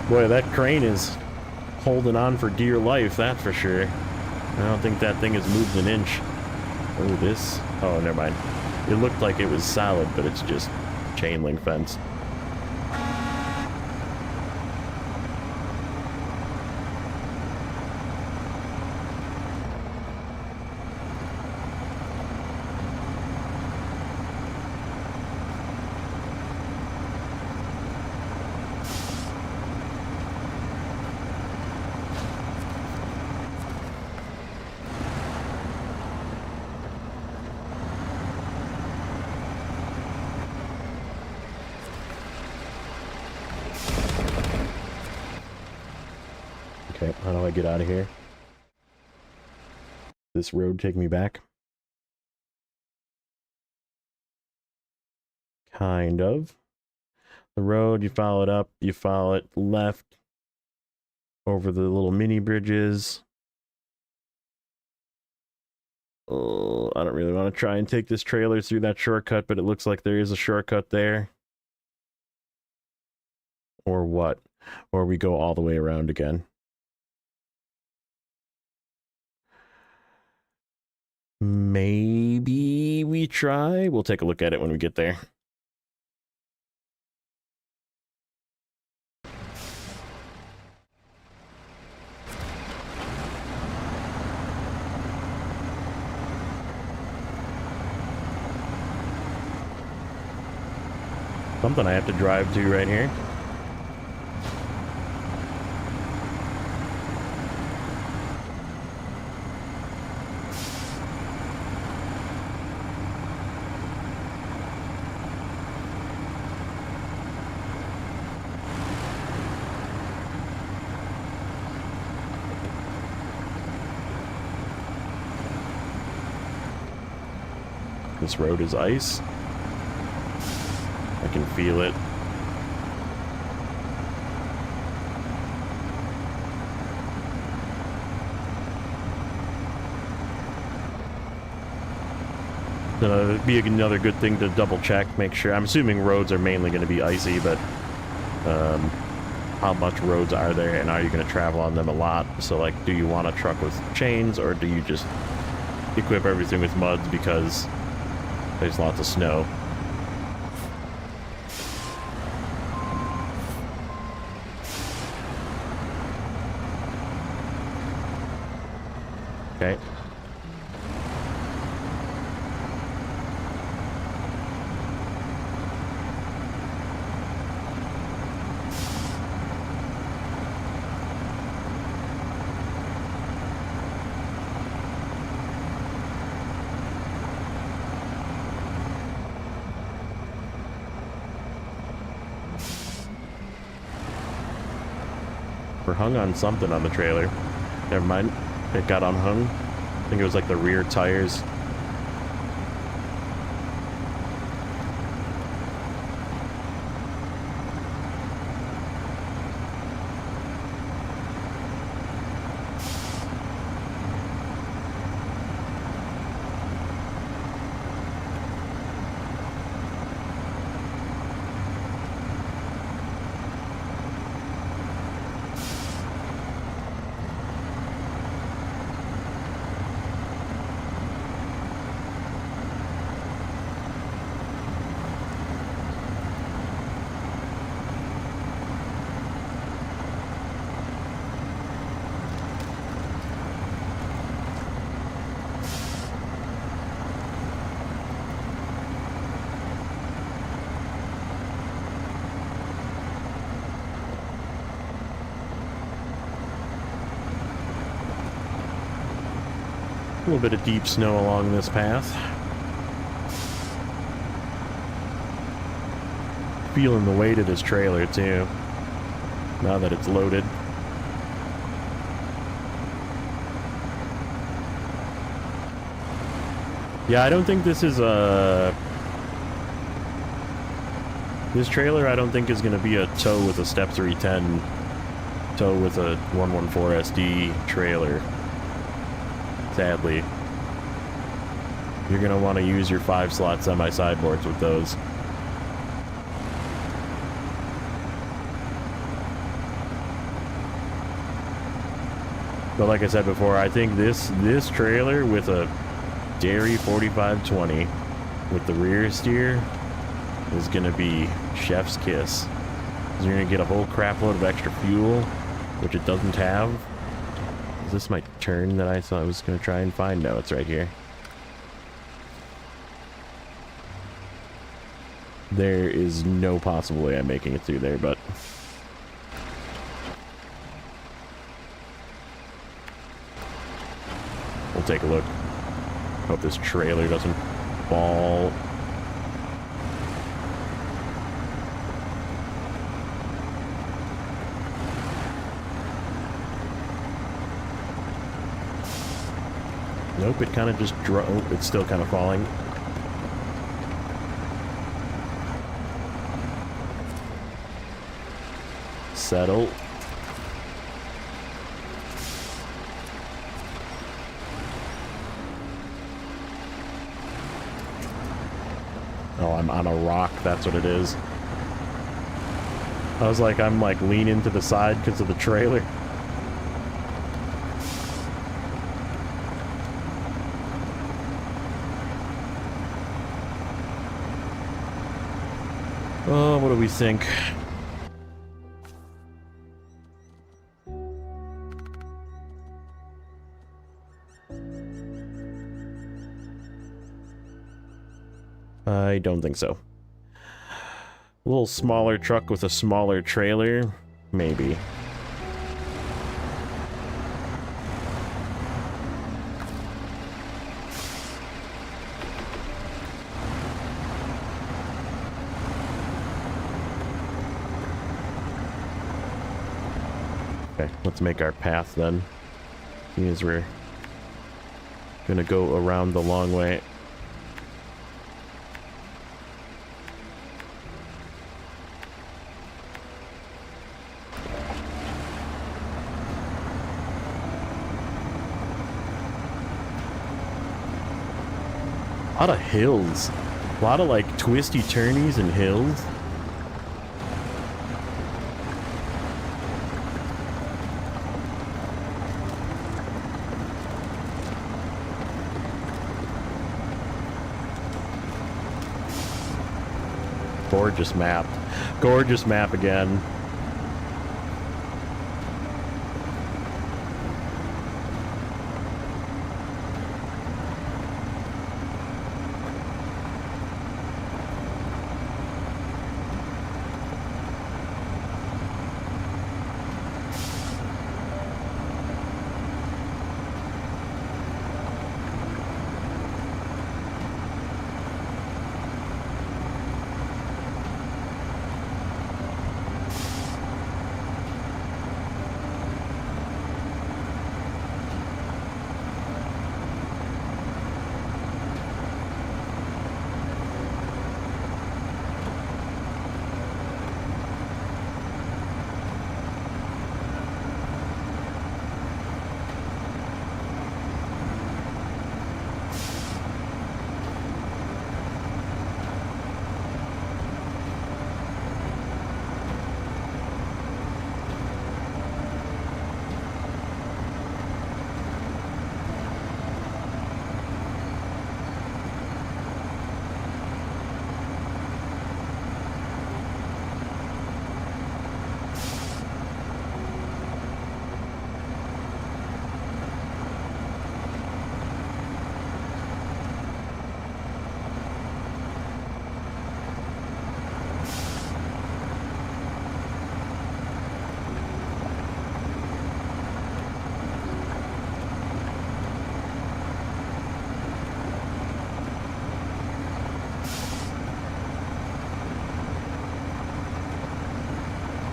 Boy, that crane is holding on for dear life, that's for sure. I don't think that thing has moved an inch. Oh, this? Oh, never mind. It looked like it was solid, but it's just chain link fence. Okay, how do I get out of here? This road take me back? Kind of. The road, you follow it up, you follow it left over the little mini bridges. Oh, I don't really want to try and take this trailer through that shortcut, but it looks like there is a shortcut there. Or what? Or we go all the way around again. Maybe we try. We'll take a look at it when we get there. Something I have to drive to right here. This road is ice. I can feel it. Be another good thing to double check, make sure. I'm assuming roads are mainly going to be icy, but how much roads are there, and are you going to travel on them a lot? So, like, do you want a truck with chains, or do you just equip everything with muds because there's lots of snow? Okay. We're hung on something on the trailer. Never mind. It got unhung. I think it was like the rear tires. A little bit of deep snow along this path. Feeling the weight of this trailer too, now that it's loaded. Yeah, I don't think this is a... This trailer I don't think is going to be a tow with a Step 310, tow with a 114 SD trailer. Sadly. You're going to want to use your 5-slot semi-sideboards with those. But like I said before, I think this trailer with a Dairy 4520 with the rear steer is going to be chef's kiss. You're going to get a whole crap load of extra fuel, which it doesn't have. Is this my turn that I thought I was going to try and find? No, it's right here. There is no possible way I'm making it through there, but... we'll take a look. Hope this trailer doesn't fall. Nope, it kind of just drove. It's still kind of falling. Settle. Oh, I'm on a rock. That's what it is. I was like, I'm like leaning to the side because of the trailer. Oh, what do we think? I don't think so. A little smaller truck with a smaller trailer? Maybe. Okay, let's make our path then. Seeing as we're gonna go around the long way. A lot of hills. A lot of like twisty turnies and hills. Gorgeous map. Gorgeous map again.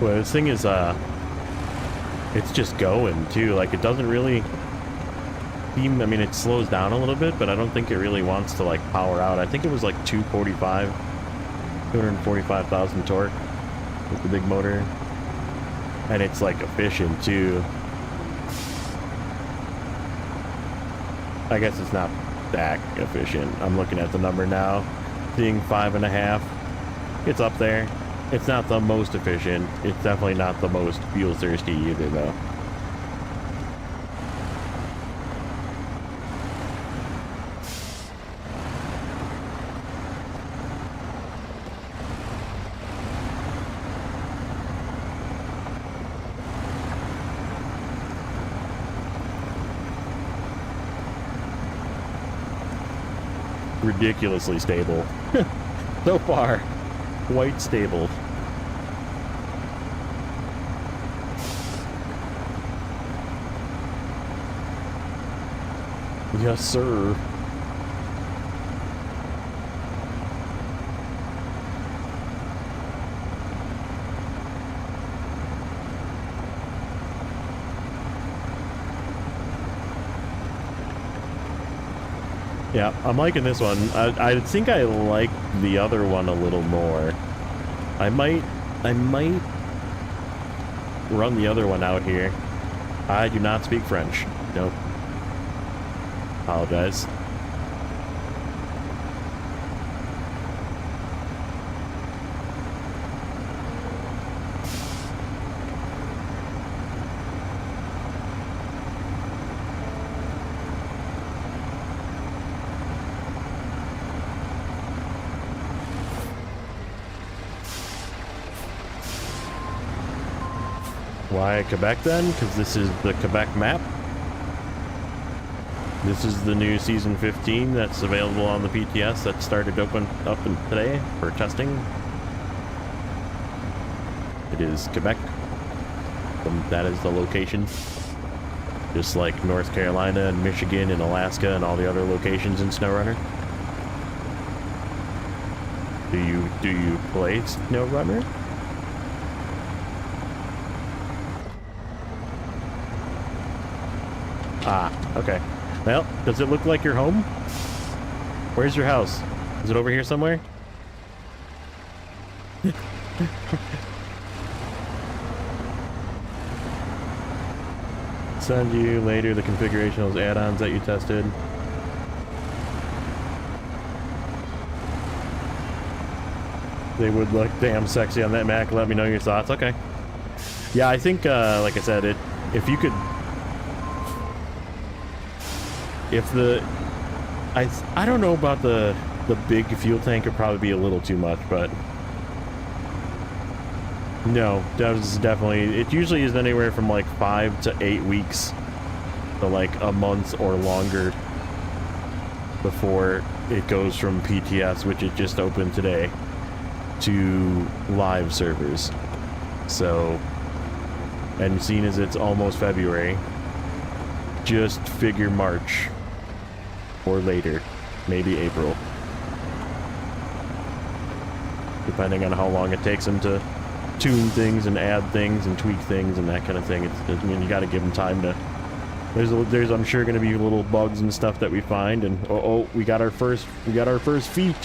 Well, this thing is, it's just going, too. Like, it doesn't really seem, I mean, it slows down a little bit, but I don't think it really wants to, like, power out. I think it was, like, 245,000 torque with the big motor. And it's, like, efficient, too. I guess it's not that efficient. I'm looking at the number now, seeing 5.5. It's up there. It's not the most efficient. It's definitely not the most fuel thirsty either, though. Ridiculously stable. So far, quite stable. Yes, sir. Yeah, I'm liking this one. I think I like the other one a little more. I might run the other one out here. I do not speak French. Nope. Apologize. Why Quebec then? Because this is the Quebec map. This is the new Season 15 that's available on the PTS that started up today for testing. It is Quebec. That is the location. Just like North Carolina and Michigan and Alaska and all the other locations in Snowrunner. Do you play Snowrunner? Ah, okay. Well, does it look like your home? Where's your house? Is it over here somewhere? Send you later the configuration of those add-ons that you tested. They would look damn sexy on that Mac. Let me know your thoughts. Okay. Yeah, I think, like I said, if you could... If the... I don't know about the big fuel tank would probably be a little too much, but... No, that was definitely... It usually is anywhere from like 5 to 8 weeks to like a month or longer before it goes from PTS, which it just opened today, to live servers. So, and seeing as it's almost February, just figure March or later, maybe April, depending on how long it takes them to tune things and add things and tweak things and that kind of thing. I mean, you got to give them time to. There's I'm sure going to be little bugs and stuff that we find, and oh, we got our first feet.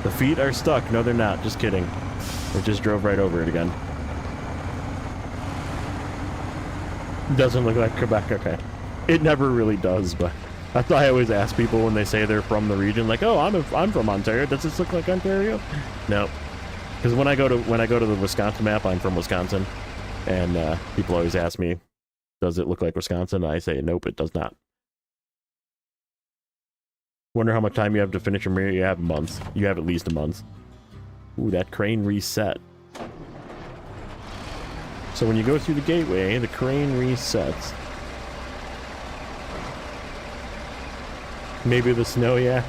The feet are stuck. No, they're not. Just kidding. It just drove right over it again. Doesn't look like Quebec. Okay. It never really does, but that's why I always ask people when they say they're from the region, like, "Oh, I'm from Ontario. Does this look like Ontario?" No, because when I go to the Wisconsin map, I'm from Wisconsin, and people always ask me, "Does it look like Wisconsin?" And I say, "Nope, it does not." Wonder how much time you have to finish your mirror. You have a month. You have at least a month. Ooh, that crane reset. So when you go through the gateway, the crane resets. Maybe the snow, yeah.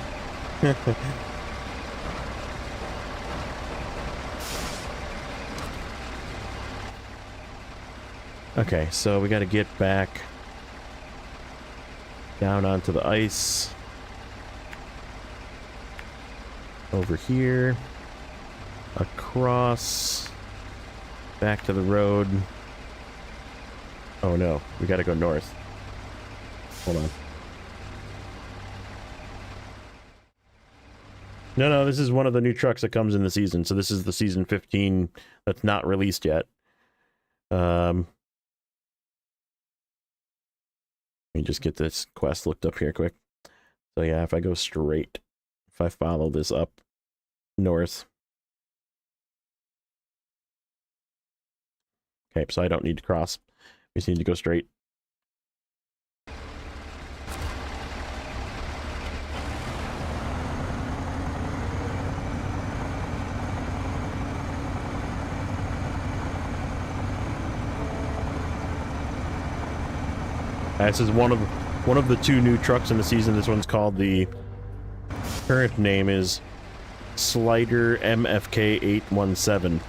Okay, so we got to get back down onto the ice. Over here. Across. Back to the road. Oh no, we got to go north. Hold on. No, this is one of the new trucks that comes in the season. So this is the season 15 that's not released yet. Let me just get this quest looked up here quick. So yeah, if I go straight, if I follow this up north. Okay, so I don't need to cross. We just need to go straight. This is one of the two new trucks in the season. This one's called, the current name is Sleiter MFK 817.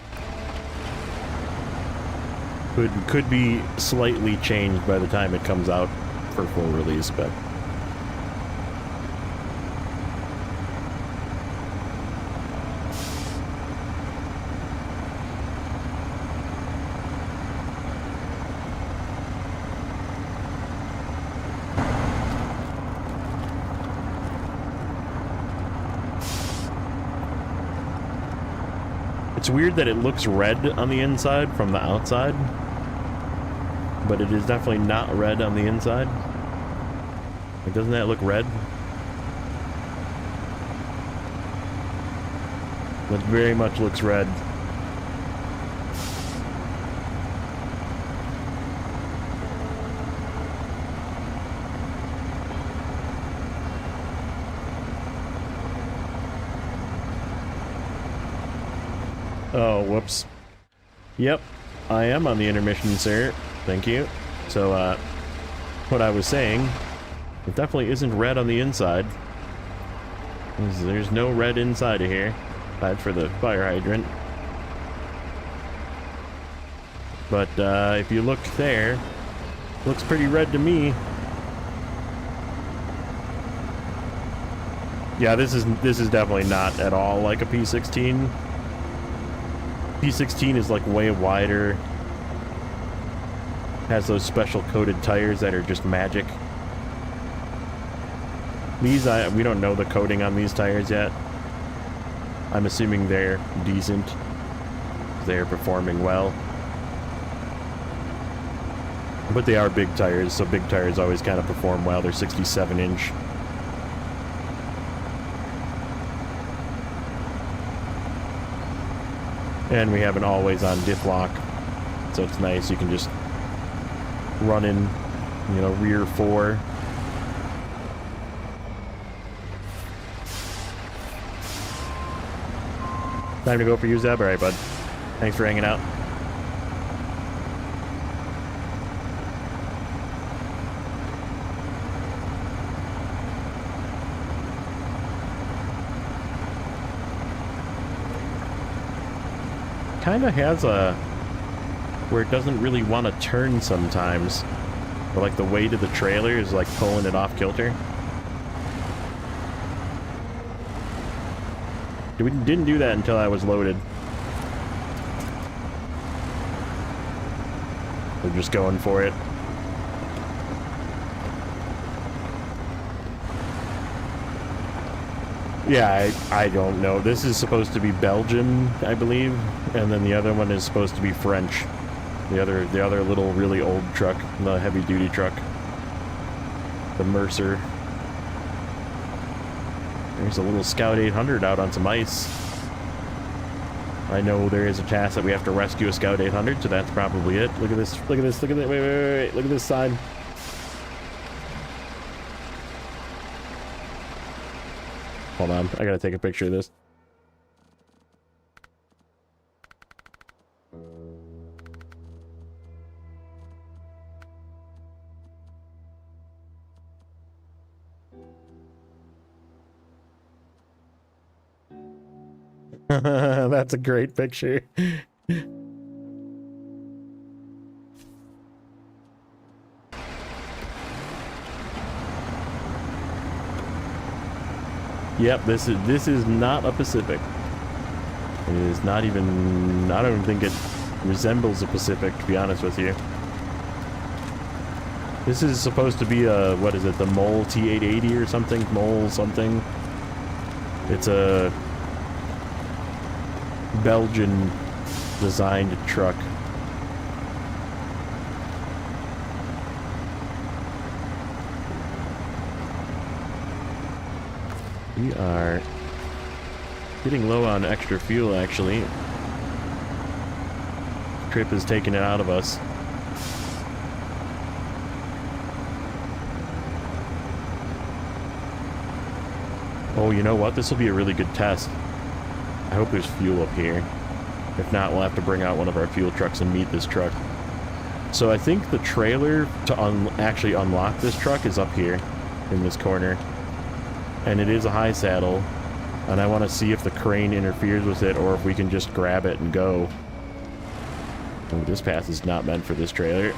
Could be slightly changed by the time it comes out for full release, but it's weird that it looks red on the inside from the outside, but it is definitely not red on the inside. Like, doesn't that look red? It very much looks red. Oh, whoops. Yep, I am on the intermission, sir. Thank you. So, what I was saying, it definitely isn't red on the inside. There's no red inside of here, aside for the fire hydrant. But, if you look there, it looks pretty red to me. Yeah, this is definitely not at all like a P16. P16 is like way wider. Has those special coated tires that are just magic. These, we don't know the coating on these tires yet. I'm assuming they're decent. They're performing well. But they are big tires, so big tires always kind of perform well. They're 67-inch. And we have an always-on diff lock, so it's nice. You can just run in, you know, rear 4. Time to go for you, Zeb? Alright, bud. Thanks for hanging out. Kind of has a where it doesn't really want to turn sometimes, but like the weight of the trailer is like pulling it off kilter. We didn't do that until I was loaded. We're just going for it. Yeah, I don't know. This is supposed to be Belgian, I believe, and then the other one is supposed to be French. The other little really old truck, the heavy duty truck, the Mercer. There's a little Scout 800 out on some ice. I know there is a task that we have to rescue a Scout 800, so that's probably it. Look at this! Look at this! Look at that! Wait! Look at this sign. Hold on, I gotta take a picture of this. That's a great picture. Yep, this is not a Pacific. It is not even, I don't even think it resembles a Pacific, to be honest with you. This is supposed to be a, what is it, the Mole T880 or something? Mole something. It's a Belgian designed truck. We are getting low on extra fuel, actually. Trip is taking it out of us. Oh, you know what? This will be a really good test. I hope there's fuel up here. If not, we'll have to bring out one of our fuel trucks and meet this truck. So I think the trailer to actually unlock this truck is up here in this corner. And it is a high saddle, and I want to see if the crane interferes with it or if we can just grab it and go. Oh, this path is not meant for this trailer.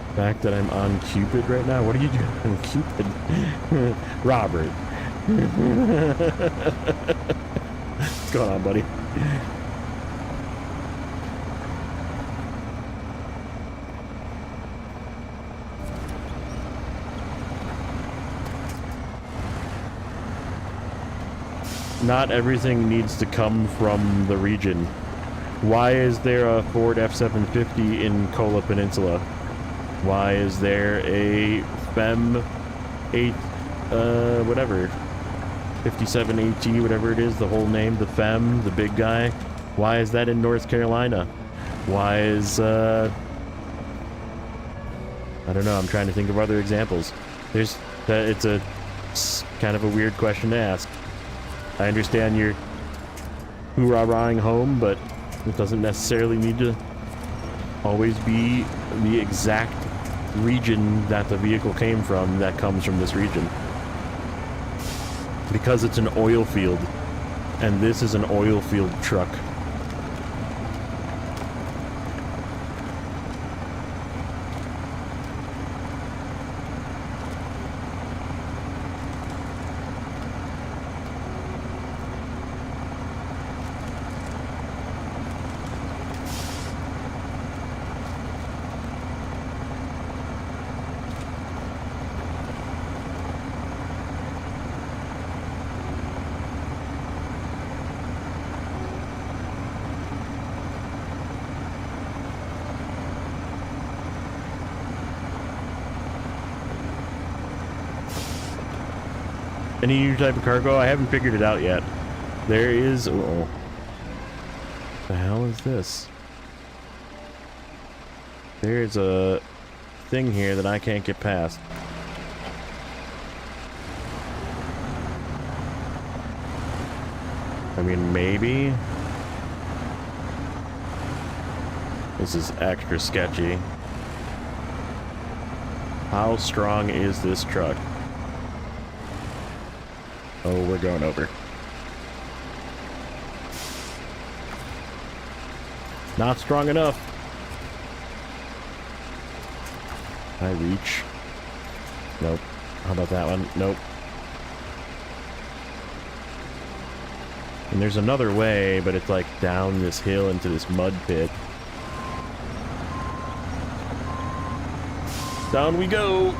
The fact that I'm on Cupid right now? What are you doing on Cupid? Robert. What's going on, buddy? Not everything needs to come from the region. Why is there a Ford F-750 in Kola Peninsula? Why is there a FEM 8, whatever, 57 AT, whatever it is, the whole name, the FEM, the big guy? Why is that in North Carolina? Why is, I don't know, I'm trying to think of other examples. It's kind of a weird question to ask. I understand you're hoorah-rahing home, but it doesn't necessarily need to always be the exact region that the vehicle came from that comes from this region. Because it's an oil field, and this is an oil field truck. Any new type of cargo? I haven't figured it out yet. There is... Uh-oh. The hell is this? There's a thing here that I can't get past. I mean, maybe. This is extra sketchy. How strong is this truck? Oh, we're going over. Not strong enough. I reach. Nope. How about that one? Nope. And there's another way, but it's like down this hill into this mud pit. Down we go!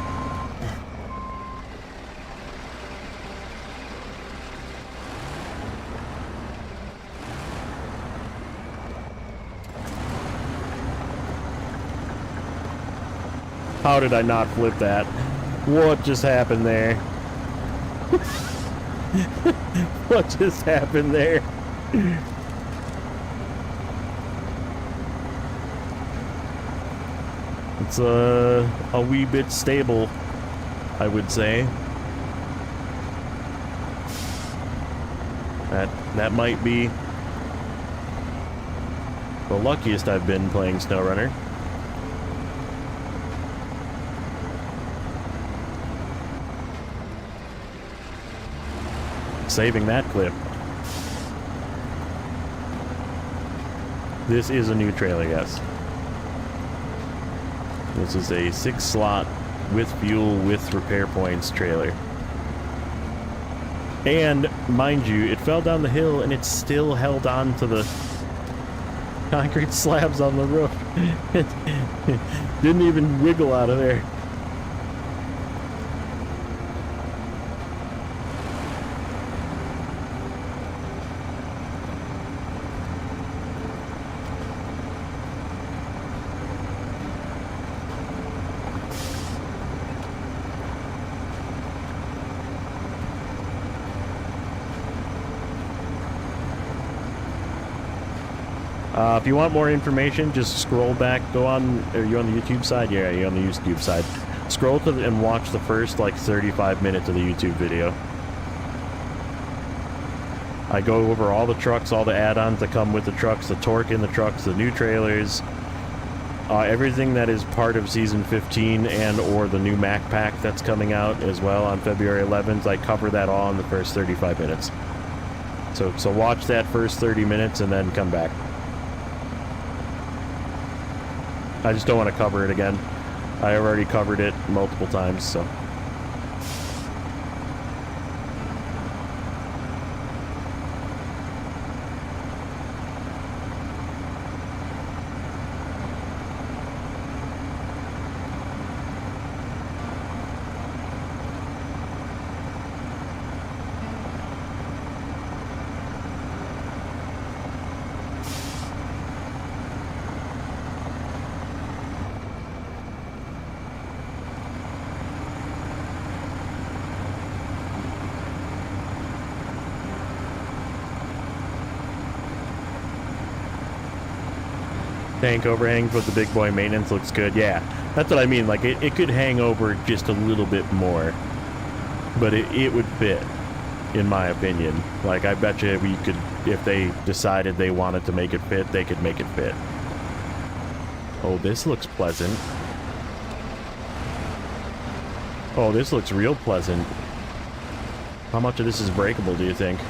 How did I not flip that? What just happened there? What just happened there? It's a wee bit stable, I would say. That might be the luckiest I've been playing Snowrunner. Saving that clip. This is a new trailer, yes. This is a 6-slot with fuel with repair points trailer. And mind you, it fell down the hill and it still held on to the concrete slabs on the roof. It didn't even wiggle out of there. If you want more information, just scroll back. Go on. Are you on the YouTube side? Yeah, you're on the YouTube side. Scroll to and watch the first like 35 minutes of the YouTube video. I go over all the trucks, all the add-ons that come with the trucks, the torque in the trucks, the new trailers, everything that is part of Season 15 and or the new Mac Pack that's coming out as well on February 11th. I cover that all in the first 35 minutes. So watch that first 30 minutes and then come back. I just don't want to cover it again. I already covered it multiple times, so. Tank overhangs with the big boy maintenance looks good. Yeah, that's what I mean. Like, it could hang over just a little bit more, but it would fit, in my opinion. Like, I bet you we could, if they decided they wanted to make it fit, they could make it fit. Oh, this looks pleasant. Oh, this looks real pleasant. How much of this is breakable, do you think?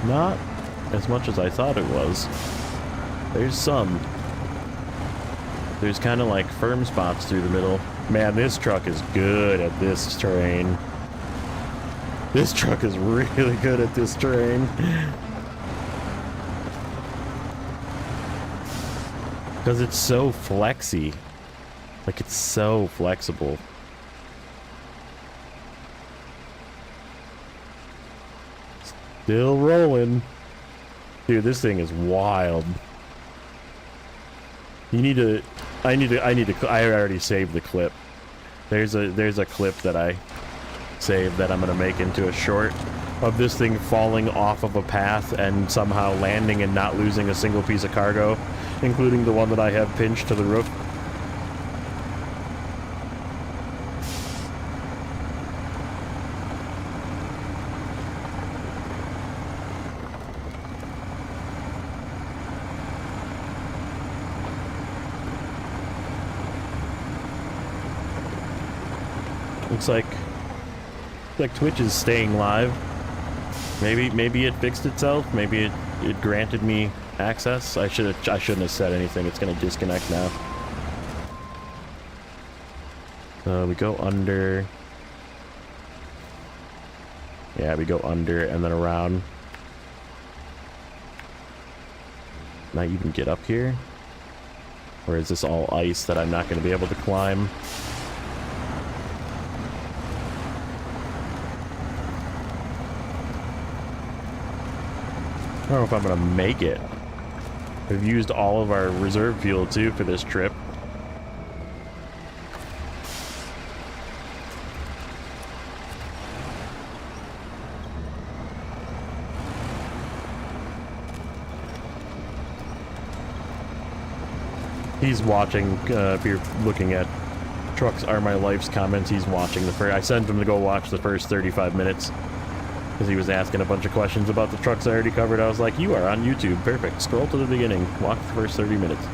Not as much as I thought it was. There's some. There's kind of like firm spots through the middle. Man, this truck is good at this terrain. This truck is really good at this terrain. Because it's so flexy. Like, it's so flexible. Still rolling. Dude, this thing is wild. You need to... I already saved the clip. There's a clip that I saved that I'm gonna make into a short of this thing falling off of a path and somehow landing and not losing a single piece of cargo, including the one that I have pinched to the roof. Looks like Twitch is staying live. Maybe it fixed itself. Maybe it granted me access. I shouldn't have said anything. It's gonna disconnect now. We go under. Yeah, we go under and then around. Can I even get up here? Or is this all ice that I'm not going to be able to climb? I don't know if I'm going to make it. We've used all of our reserve fuel too for this trip. He's watching, if you're looking at Trucks Are My Life's comments, he's watching the first... I sent him to go watch the first 35 minutes. Because he was asking a bunch of questions about the trucks I already covered. I was like, you are on YouTube. Perfect. Scroll to the beginning. Watch the first 30 minutes.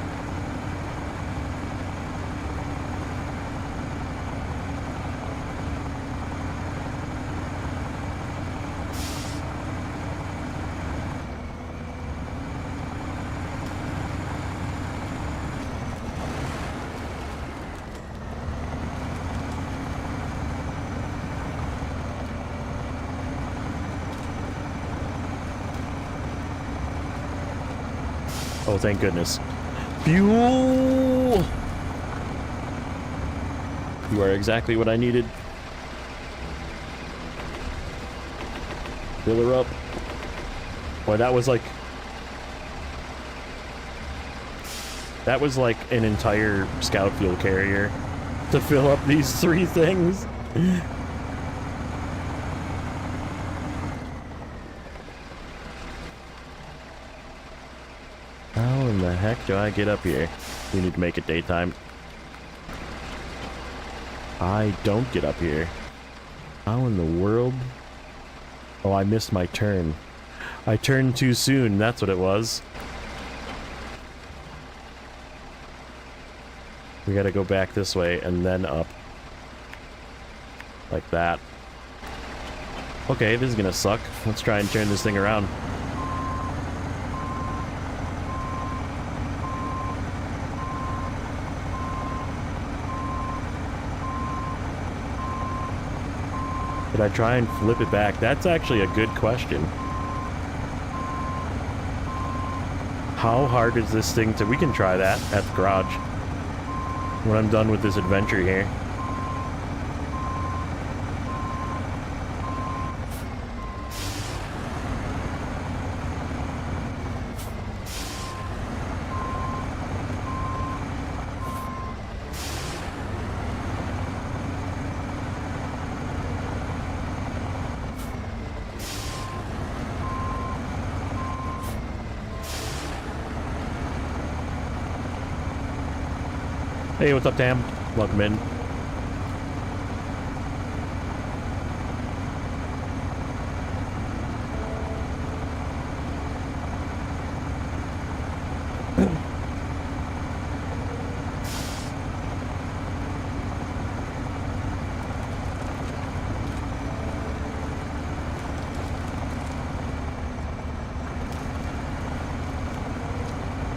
Oh, thank goodness. Fuel! You are exactly what I needed. Fill her up. Boy, that was like... That was like an entire scout fuel carrier to fill up these 3 things. How in the heck do I get up here? We need to make it daytime. I don't get up here. How in the world? Oh, I missed my turn. I turned too soon, that's what it was. We gotta go back this way and then up. Like that. Okay, this is gonna suck. Let's try and turn this thing around. Did I try and flip it back? That's actually a good question. How hard is this thing to... We can try that at the garage. When I'm done with this adventure here. Hey, what's up, Tam? Welcome in.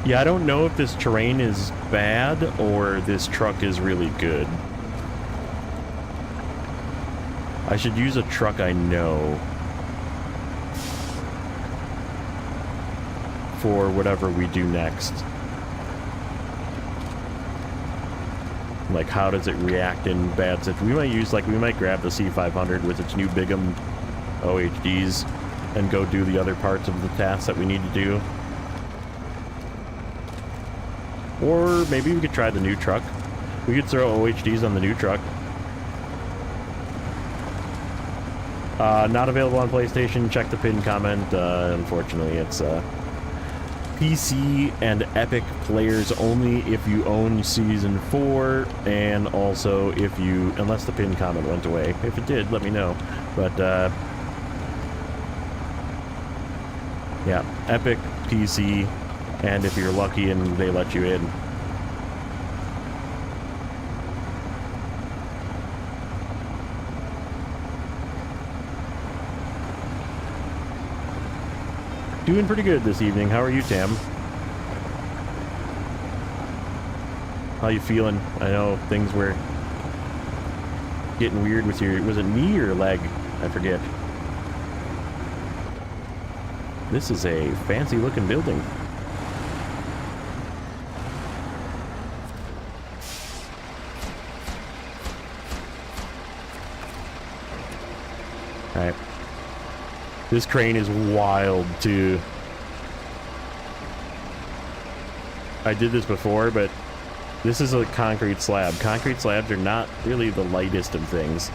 Yeah, I don't know if this terrain is bad or this truck is really good. I should use a truck I know for whatever we do next. Like, how does it react in bad situations? We might use, like, we might grab the C500 with its new Bigham OHDs and go do the other parts of the tasks that we need to do. Or maybe we could try the new truck. We could throw OHDs on the new truck. Not available on PlayStation. Check the pinned comment. Unfortunately, it's PC and Epic players only if you own Season 4, and also if you... unless the pinned comment went away. If it did, let me know. But, yeah, Epic, PC, and if you're lucky and they let you in. Doing pretty good this evening. How are you, Tam? How you feeling? I know things were getting weird with your... was it knee or leg? I forget. This is a fancy looking building. Alright. This crane is wild, too. I did this before, but this is a concrete slab. Concrete slabs are not really the lightest of things.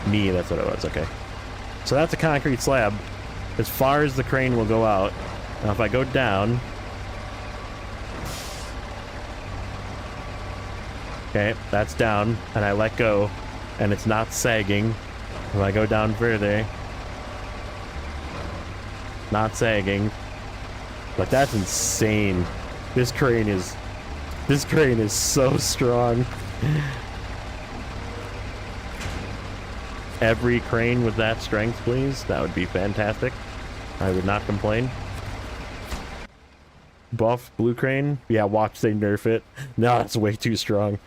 Me, that's what it was, okay. So that's a concrete slab. As far as the crane will go out. Now if I go down... okay, that's down, and I let go, and it's not sagging. If I go down further... not sagging. Like, that's insane. This crane is so strong. Every crane with that strength, please. That would be fantastic. I would not complain. Buff blue crane. Yeah, watch they nerf it. No, it's way too strong.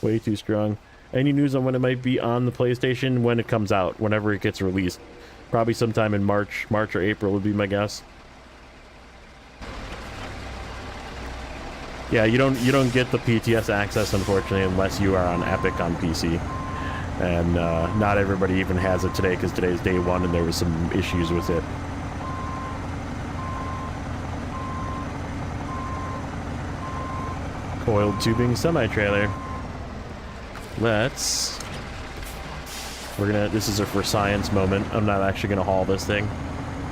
Way too strong. Any news on when it might be on the PlayStation? When it comes out, whenever it gets released. Probably sometime in March or April would be my guess. Yeah, you don't get the PTS access, unfortunately, unless you are on Epic on PC. And not everybody even has it today, because today's day one and there was some issues with it. Coiled tubing semi-trailer. Let's... this is a for science moment. I'm not actually gonna haul this thing.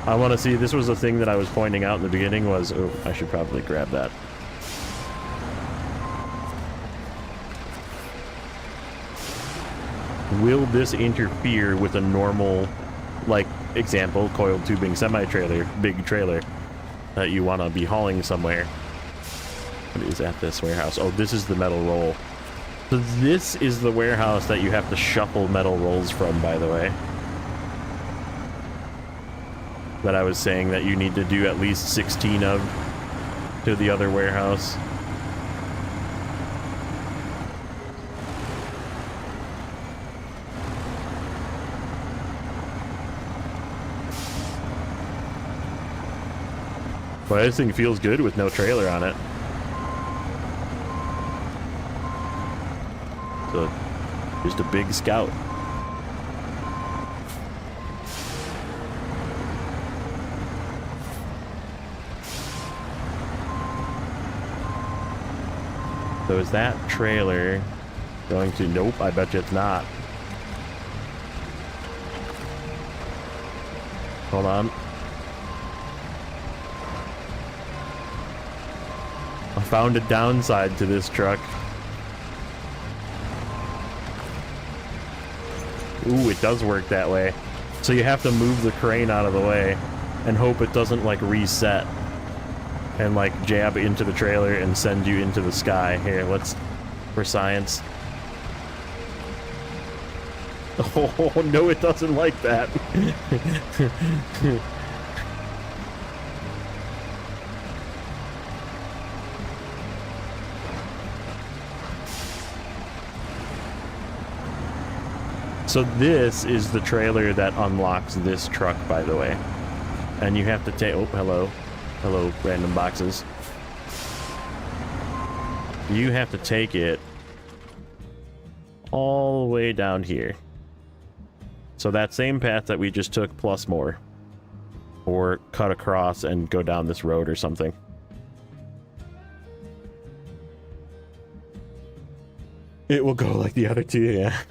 I want to see, this was the thing that I was pointing out in the beginning was, oh, I should probably grab that. Will this interfere with a normal, like, example, coiled tubing semi-trailer, big trailer, that you want to be hauling somewhere? What is at this warehouse? Oh, this is the metal roll. So this is the warehouse that you have to shuffle metal rolls from, by the way. That I was saying that you need to do at least 16 of to the other warehouse. Well, this thing feels good with no trailer on it. So, just a big Scout. So is that trailer going to... Nope, I bet you it's not. Hold on. I found a downside to this truck. Ooh, it does work that way. So you have to move the crane out of the way and hope it doesn't, like, reset and, like, jab into the trailer and send you into the sky. Here, let's... for science. Oh, no, it doesn't like that. So this is the trailer that unlocks this truck, by the way. And you have to take... Oh, hello. Hello, random boxes. You have to take it all the way down here. So that same path that we just took, plus more. or cut across and go down this road or something. It will go like the other two, yeah.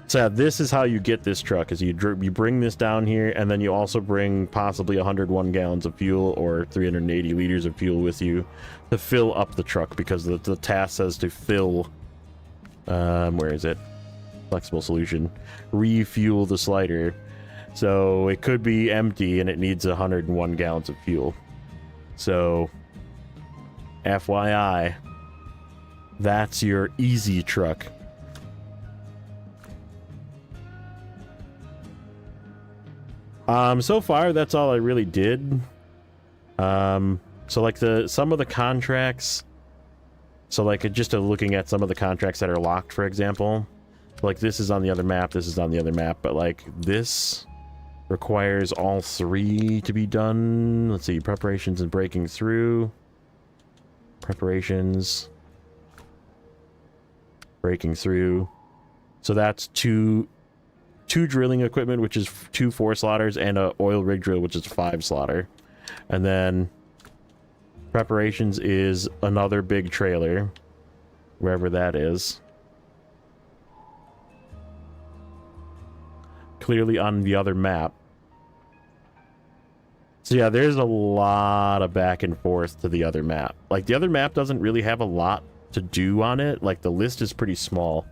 So yeah, this is how you get this truck, is you bring this down here, and then you also bring possibly 101 gallons of fuel or 380 liters of fuel with you to fill up the truck, because the task says to fill, where is it? Flexible solution. Refuel the Sleiter. So it could be empty and it needs 101 gallons of fuel. So, FYI, that's your easy truck. So far, that's all I really did. So like some of the contracts, so like just looking at some of the contracts that are locked, for example, like this is on the other map, this is on the other map, but like this requires all three to be done. Let's see, preparations and breaking through. Preparations. Breaking through. So that's two drilling equipment, which is 2 4 slaughters, and a oil rig drill, which is 5 slaughter. And then preparations is another big trailer, wherever that is. Clearly on the other map. So yeah, there's a lot of back and forth to the other map. Like, the other map doesn't really have a lot to do on it. Like, the list is pretty small.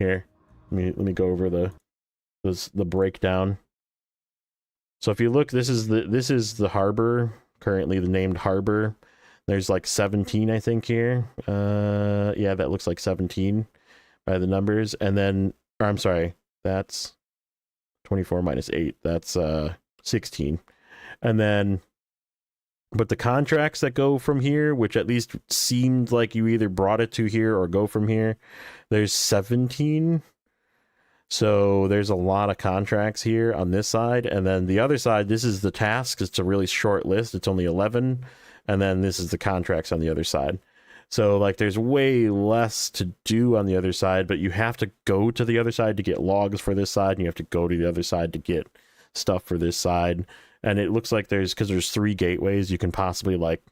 Here, let me go over the breakdown. So if you look, this is the harbor, currently the named harbor. There's like 17, I think, here. Yeah, that looks like 17 by the numbers. And then, or I'm sorry, that's 24 minus 8. That's 16. And then, but the contracts that go from here, which at least seemed like you either brought it to here or go from here, there's 17. So there's a lot of contracts here on this side. And then the other side, this is the tasks. It's a really short list. It's only 11. And then this is the contracts on the other side. So like there's way less to do on the other side, but you have to go to the other side to get logs for this side, and you have to go to the other side to get stuff for this side. And it looks like because there's 3 gateways, you can possibly like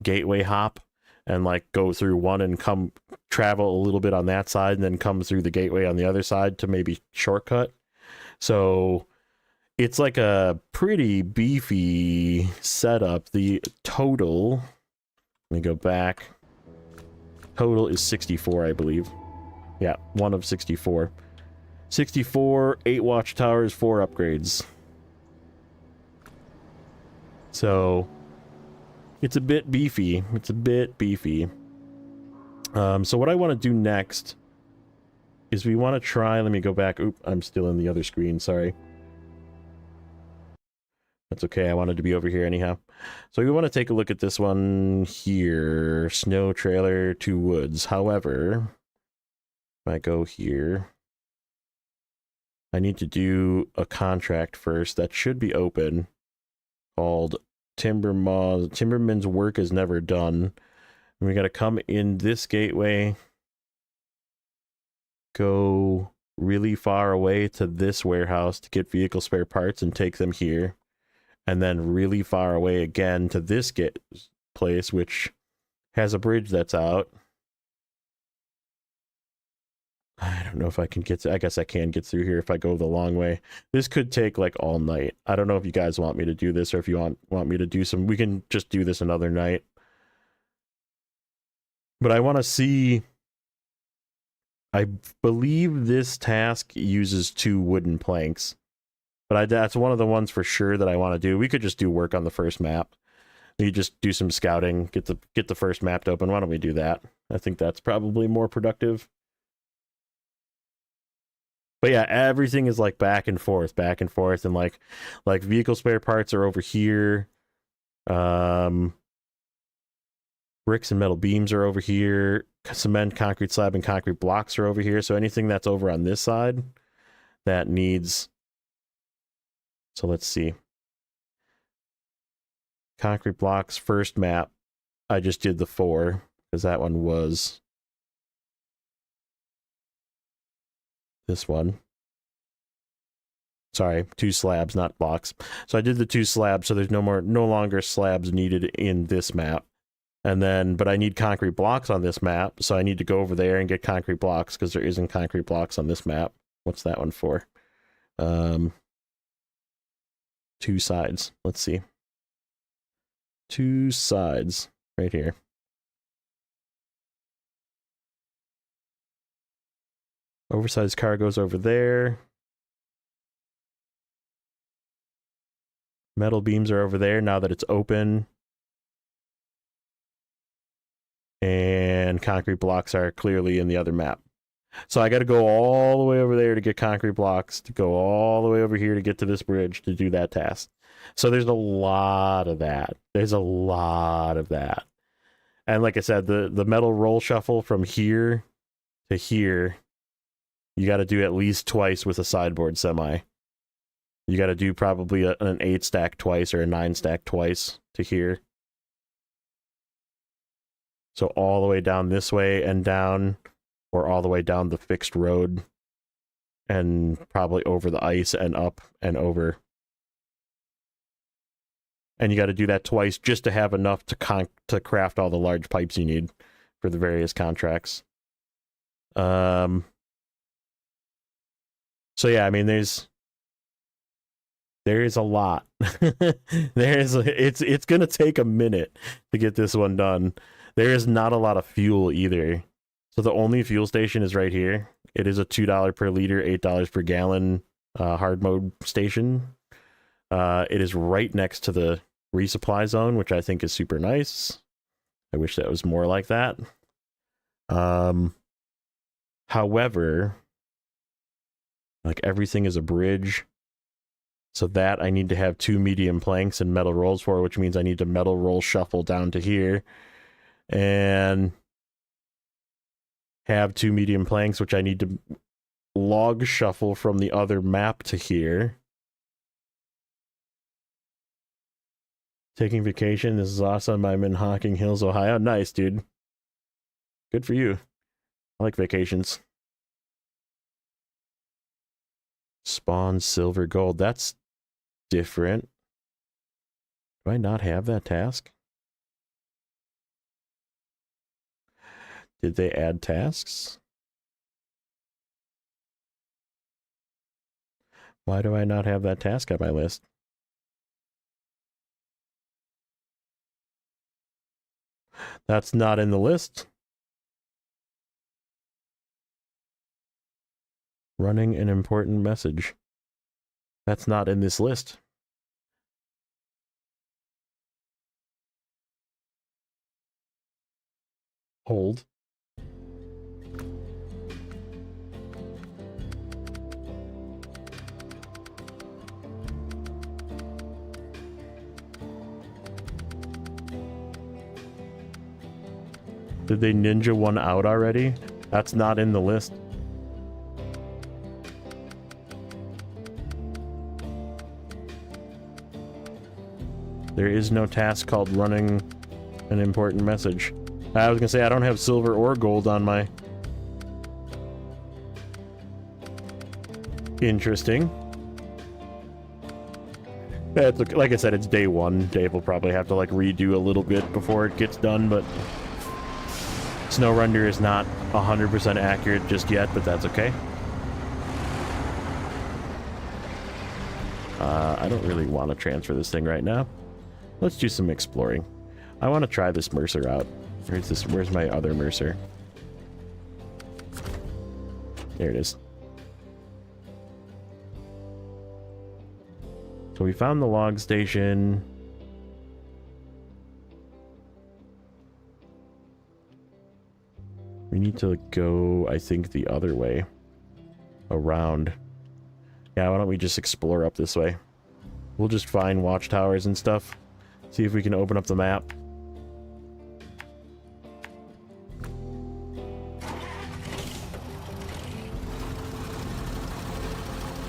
gateway hop and like go through one and come travel a little bit on that side and then come through the gateway on the other side to maybe shortcut. So it's like a pretty beefy setup. The total, let me go back. Total is 64, I believe. Yeah, 1 of 64. 64, 8 watchtowers, 4 upgrades. So it's a bit beefy. It's a bit beefy. So what I want to do next is we want to try, let me go back. Oop, I'm still in the other screen, sorry. That's okay, I wanted to be over here anyhow. So we want to take a look at this one here. Snow trailer to woods. However, if I go here, I need to do a contract first that should be open, called Timberman's work is never done. And we got to come in this gateway, go really far away to this warehouse to get vehicle spare parts and take them here, and then really far away again to this place, which has a bridge that's out. I don't know if I can get to, I guess I can get through here if I go the long way. This could take like all night. I don't know if you guys want me to do this, or if you want me to do some, we can just do this another night. But I want to see, I believe this task uses 2 wooden planks, but that's one of the ones for sure that I want to do. We could just do work on the first map. You just do some scouting, get the first map to open. Why don't we do that? I think that's probably more productive. But yeah, everything is like back and forth, and like vehicle spare parts are over here. Bricks and metal beams are over here. Cement, concrete slab, and concrete blocks are over here. So anything that's over on this side that needs, so let's see. Concrete blocks, first map. I just did the 4 because that one was this one. Sorry, 2 slabs, not blocks. So I did the 2 slabs, so there's no longer slabs needed in this map. And then, but I need concrete blocks on this map, so I need to go over there and get concrete blocks because there isn't concrete blocks on this map. What's that one for? 2 sides. Let's see. 2 sides right here. Oversized car goes over there. Metal beams are over there now that it's open. And concrete blocks are clearly in the other map. So I got to go all the way over there to get concrete blocks, to go all the way over here to get to this bridge to do that task. So there's a lot of that. There's a lot of that. And like I said, the metal roll shuffle from here to here, you got to do at least twice with a sideboard semi. You got to do probably an 8 stack twice or a 9 stack twice to here. So all the way down this way and down, or all the way down the fixed road, and probably over the ice and up and over. And you got to do that twice just to have enough to craft all the large pipes you need for the various contracts. So yeah, I mean, there is a lot. It's gonna take a minute to get this one done. There is not a lot of fuel either. So the only fuel station is right here. It is a $2 per liter, $8 per gallon hard mode station. It is right next to the resupply zone, which I think is super nice. I wish that was more like that. However, like everything is a bridge. So that I need to have 2 medium planks and metal rolls for, which means I need to metal roll shuffle down to here. And have 2 medium planks, which I need to log shuffle from the other map to here. Taking vacation. This is awesome. I'm in Hocking Hills, Ohio. Nice, dude. Good for you. I like vacations. Spawn silver gold. That's different. Do I not have that task? Did they add tasks? Why do I not have that task on my list? That's not in the list. Running an important message. That's not in this list. Hold. Did they ninja one out already? That's not in the list. There is no task called running an important message. I was gonna say I don't have silver or gold on my... Interesting. Like I said, it's day 1. Dave will probably have to like redo a little bit before it gets done, but Snowrunner is not 100% accurate just yet, but that's okay. I don't really want to transfer this thing right now. Let's do some exploring. I want to try this Mercer out. Where's my other Mercer? There it is. So we found the log station. We need to go, I think, the other way. Around. Yeah, why don't we just explore up this way? We'll just find watchtowers and stuff. See if we can open up the map.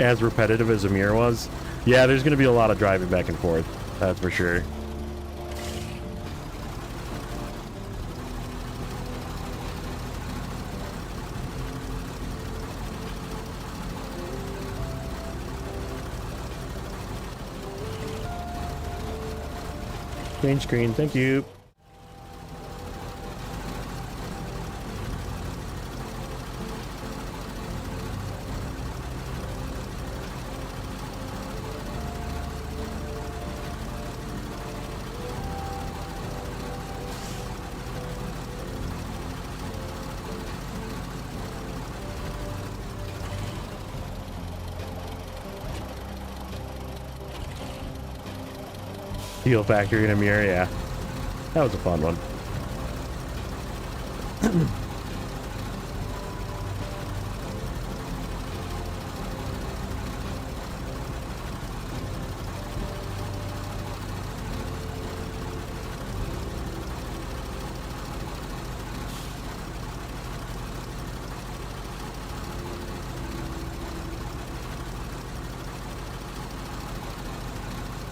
As repetitive as Amir was. Yeah, there's going to be a lot of driving back and forth. That's for sure. Change screen, thank you. Steel factory in a mirror, yeah. That was a fun one.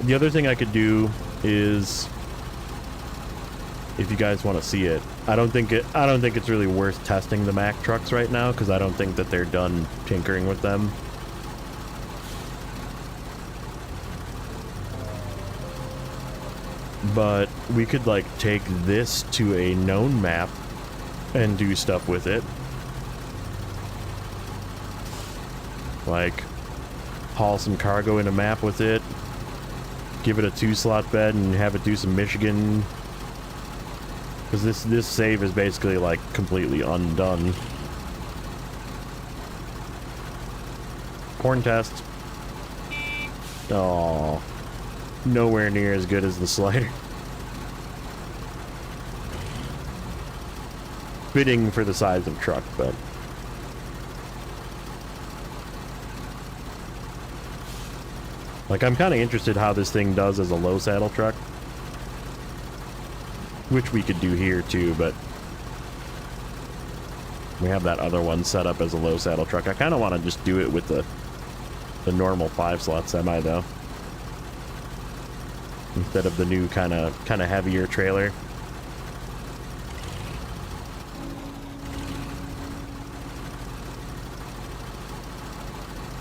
The other thing I could do is, if you guys want to see it, I don't think it's really worth testing the Mack trucks right now because I don't think that they're done tinkering with them. But we could like take this to a known map and do stuff with it. Like haul some cargo in a map with it, give it a 2-slot bed and have it do some Michigan. Because this save is basically like completely undone. Corn test. Oh, nowhere near as good as the Sleiter. Fitting for the size of truck, but like I'm kind of interested how this thing does as a low saddle truck, which we could do here too, but we have that other one set up as a low saddle truck. I kind of want to just do it with the normal 5-slot semi though, instead of the new kind of heavier trailer.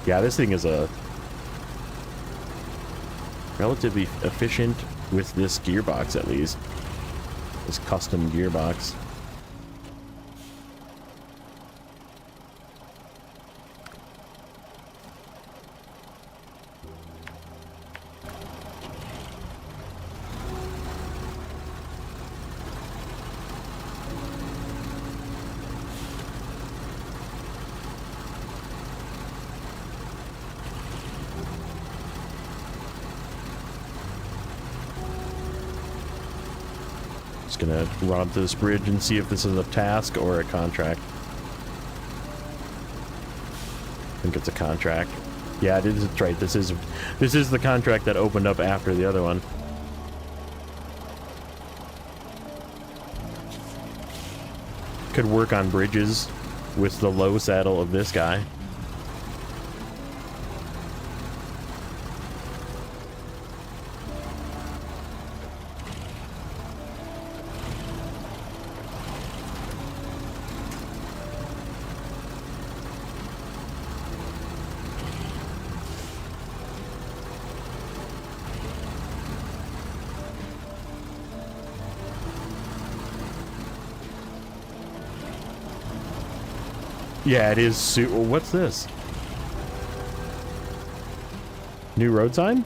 Yeah, this thing is a relatively efficient with this gearbox, at least. This custom gearbox. Gonna run up to this bridge and see if this is a task or a contract. I think it's a contract. Yeah, it is right. This is the contract that opened up after the other one. Could work on bridges with the low saddle of this guy. Yeah, it is. What's this? New road sign?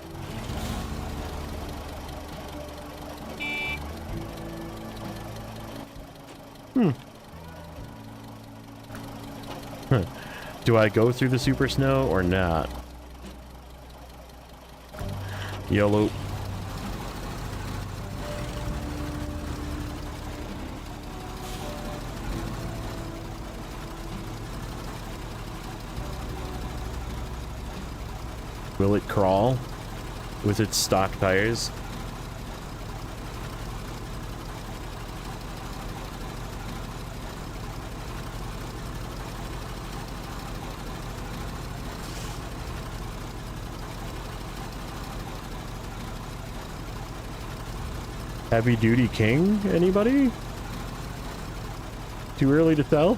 Huh. Do I go through the super snow or not? YOLO. Will it crawl with its stock tires? Heavy Duty King? Anybody? Too early to tell?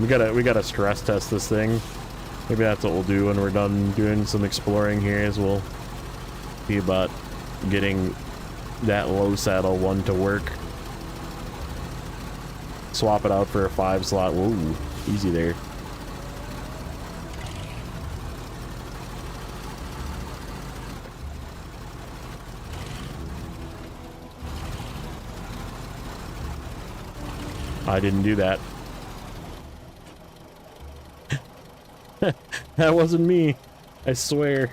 We gotta stress test this thing. Maybe that's what we'll do when we're done doing some exploring here, is we'll See about getting that low saddle one to work. Swap it out for a 5 slot. Whoa, easy there. I didn't do that. That wasn't me. I swear.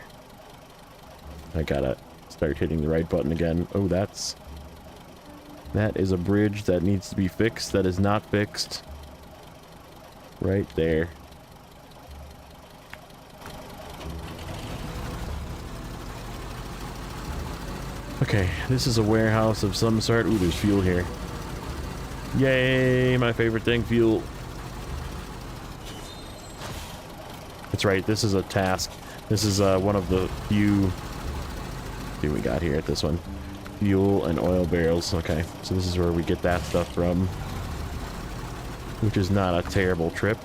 I gotta start hitting the right button again. Oh, that is a bridge that needs to be fixed. That is not fixed. Right there. Okay, this is a warehouse of some sort. Ooh, there's fuel here. Yay, my favorite thing, fuel. That's right, this is a task. This is one of the few... see what we got here at this one. Fuel and oil barrels. Okay, so this is where we get that stuff from. Which is not a terrible trip.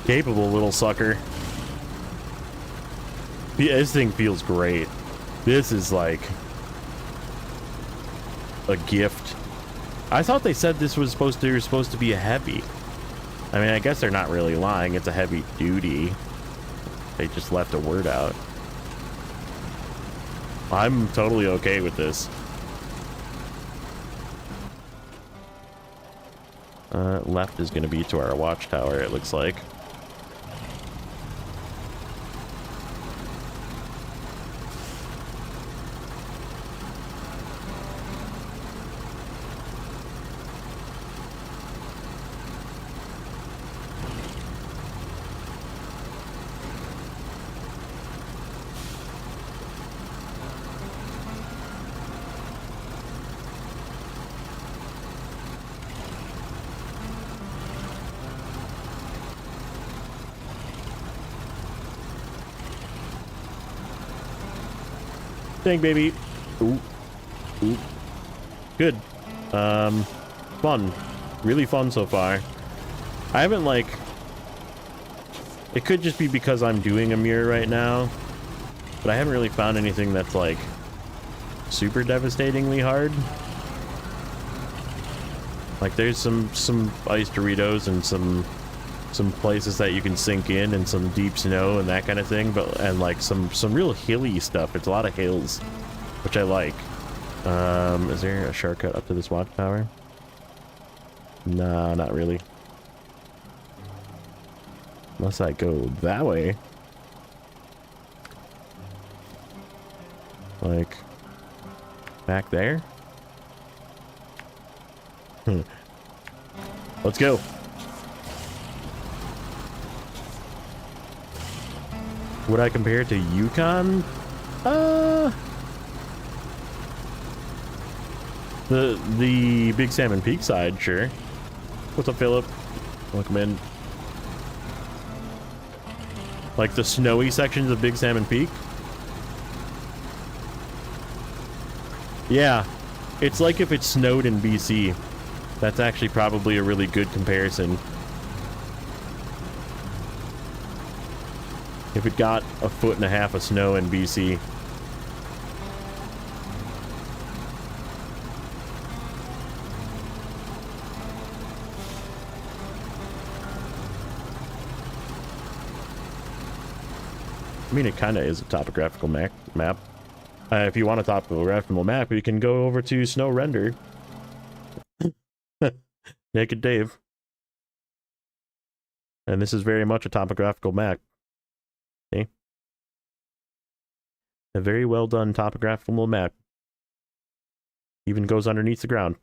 Capable little sucker. This thing feels great. This is like a gift. I thought they said this was supposed to be a heavy. I mean, I guess they're not really lying. It's a heavy duty. They just left a word out. I'm totally okay with this. Left is going to be to our watchtower, it looks like. Dang, baby. Ooh. Ooh. Good. Fun. Really fun so far. I haven't, like... it could just be because I'm doing a mirror right now, but I haven't really found anything that's, like, super devastatingly hard. Like, there's some ice Doritos and some places that you can sink in and some deep snow and that kind of thing, but and like some real hilly stuff. It's a lot of hills, which I like. Is there a shortcut up to this watchtower? Nah, not really. Unless I go that way. Like back there? Let's go. Would I compare it to Yukon? The Big Salmon Peak side, sure. What's up, Philip? Welcome in. Like the snowy sections of Big Salmon Peak? Yeah, it's like if it snowed in BC. That's actually probably a really good comparison. If it got 1.5 feet of snow in BC. I mean, it kind of is a topographical map. If you want a topographical map, you can go over to Snowrunner. Naked Dave. And this is very much a topographical map. Okay? A very well done topographical map. Even goes underneath the ground.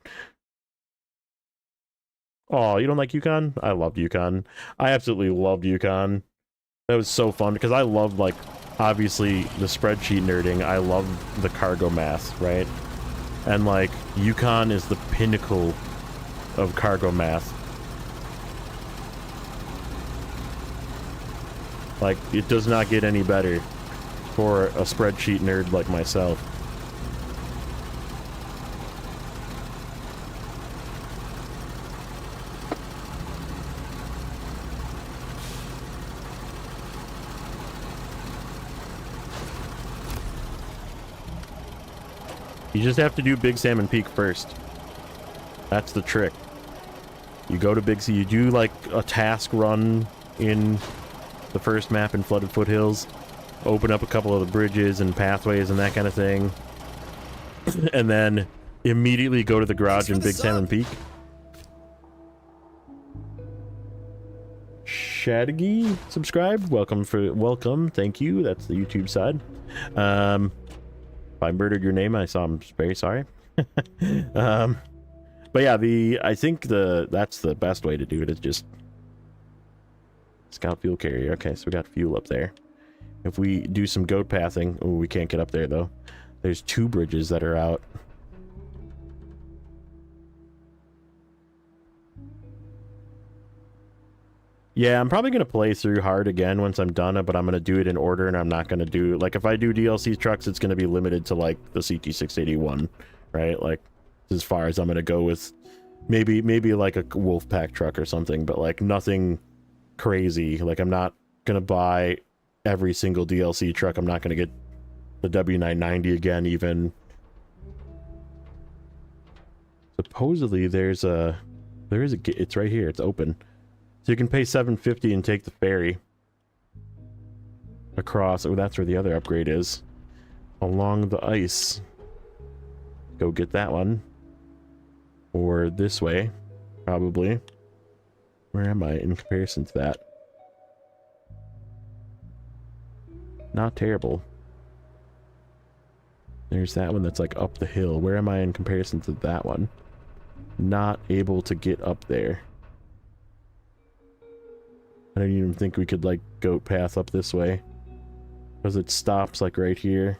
Oh, you don't like Yukon? I loved Yukon. I absolutely loved Yukon. That was so fun because I love, like, obviously the spreadsheet nerding. I love the cargo math, right? And like Yukon is the pinnacle of cargo math. Like, it does not get any better for a spreadsheet nerd like myself. You just have to do Big Salmon Peak first. That's the trick. You go to Big Sea, you do like a task run in the first map in Flooded Foothills, open up a couple of the bridges and pathways and that kind of thing, and then immediately go to the garage in Big Salmon Peak. Shadigi, subscribe. Welcome. Thank you. That's the YouTube side. If I murdered your name, I'm very sorry. But yeah, I think that's the best way to do it is just scout fuel carrier. Okay, so we got fuel up there. If we do some goat pathing, oh, we can't get up there though. There's 2 bridges that are out. Yeah, I'm probably going to play through hard again once I'm done, but I'm going to do it in order, and I'm not going to do... Like, if I do DLC trucks, it's going to be limited to, like, the CT681, right? Like, as far as I'm going to go with maybe like a Wolfpack truck or something, but, like, nothing crazy. Like, I'm not going to buy every single DLC truck. I'm not going to get the W990 again, even. Supposedly, it's right here. It's open. So you can pay $750 and take the ferry across. Oh, that's where the other upgrade is. Along the ice. Go get that one. Or this way, probably. Where am I in comparison to that? Not terrible. There's that one that's like up the hill. Where am I in comparison to that one? Not able to get up there. I don't even think we could, like, goat path up this way. Because it stops, like, right here.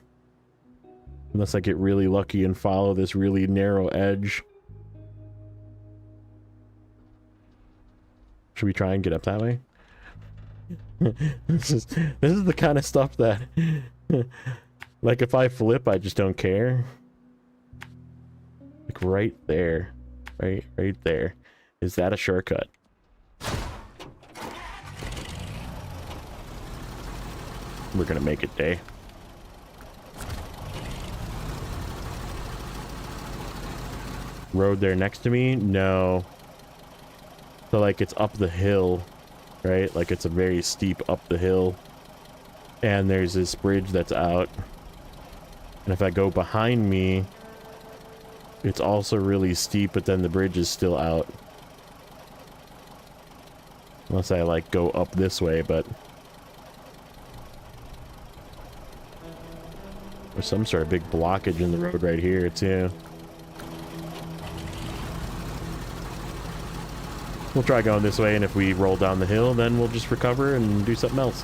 Unless I get really lucky and follow this really narrow edge. Should we try and get up that way? This is the kind of stuff that... like, if I flip, I just don't care. Like, right there. Right there. Is that a shortcut? We're gonna make it, day. Road there next to me? No. So, like, it's up the hill, right? Like, it's a very steep up the hill. And there's this bridge that's out. And if I go behind me, it's also really steep, but then the bridge is still out. Unless I, like, go up this way, but... There's some sort of big blockage in the road right here, too. We'll try going this way, and if we roll down the hill, then we'll just recover and do something else.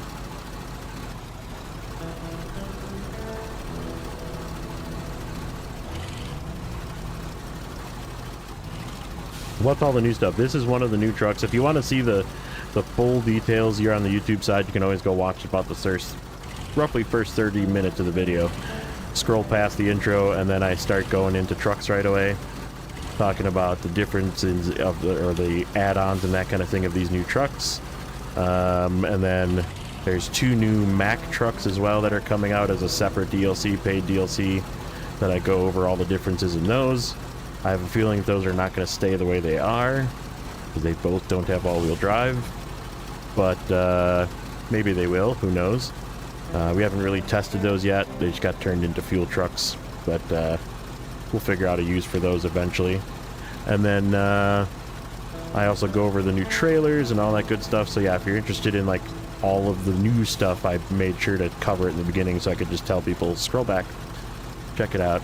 What's all the new stuff? This is one of the new trucks. If you want to see the full details, you're on the YouTube side, you can always go watch about the roughly first 30 minutes of the video. Scroll past the intro, and then I start going into trucks right away, talking about the differences of the add-ons and that kind of thing of these new trucks. And then there's 2 new Mack trucks as well that are coming out as a separate DLC, paid DLC, that I go over all the differences in those. I have a feeling that those are not going to stay the way they are, because they both don't have all-wheel drive, but maybe they will, who knows. We haven't really tested those yet. They just got turned into fuel trucks, but we'll figure out a use for those eventually. And then I also go over the new trailers and all that good stuff. So yeah, if you're interested in like all of the new stuff, I made sure to cover it in the beginning so I could just tell people, scroll back, check it out.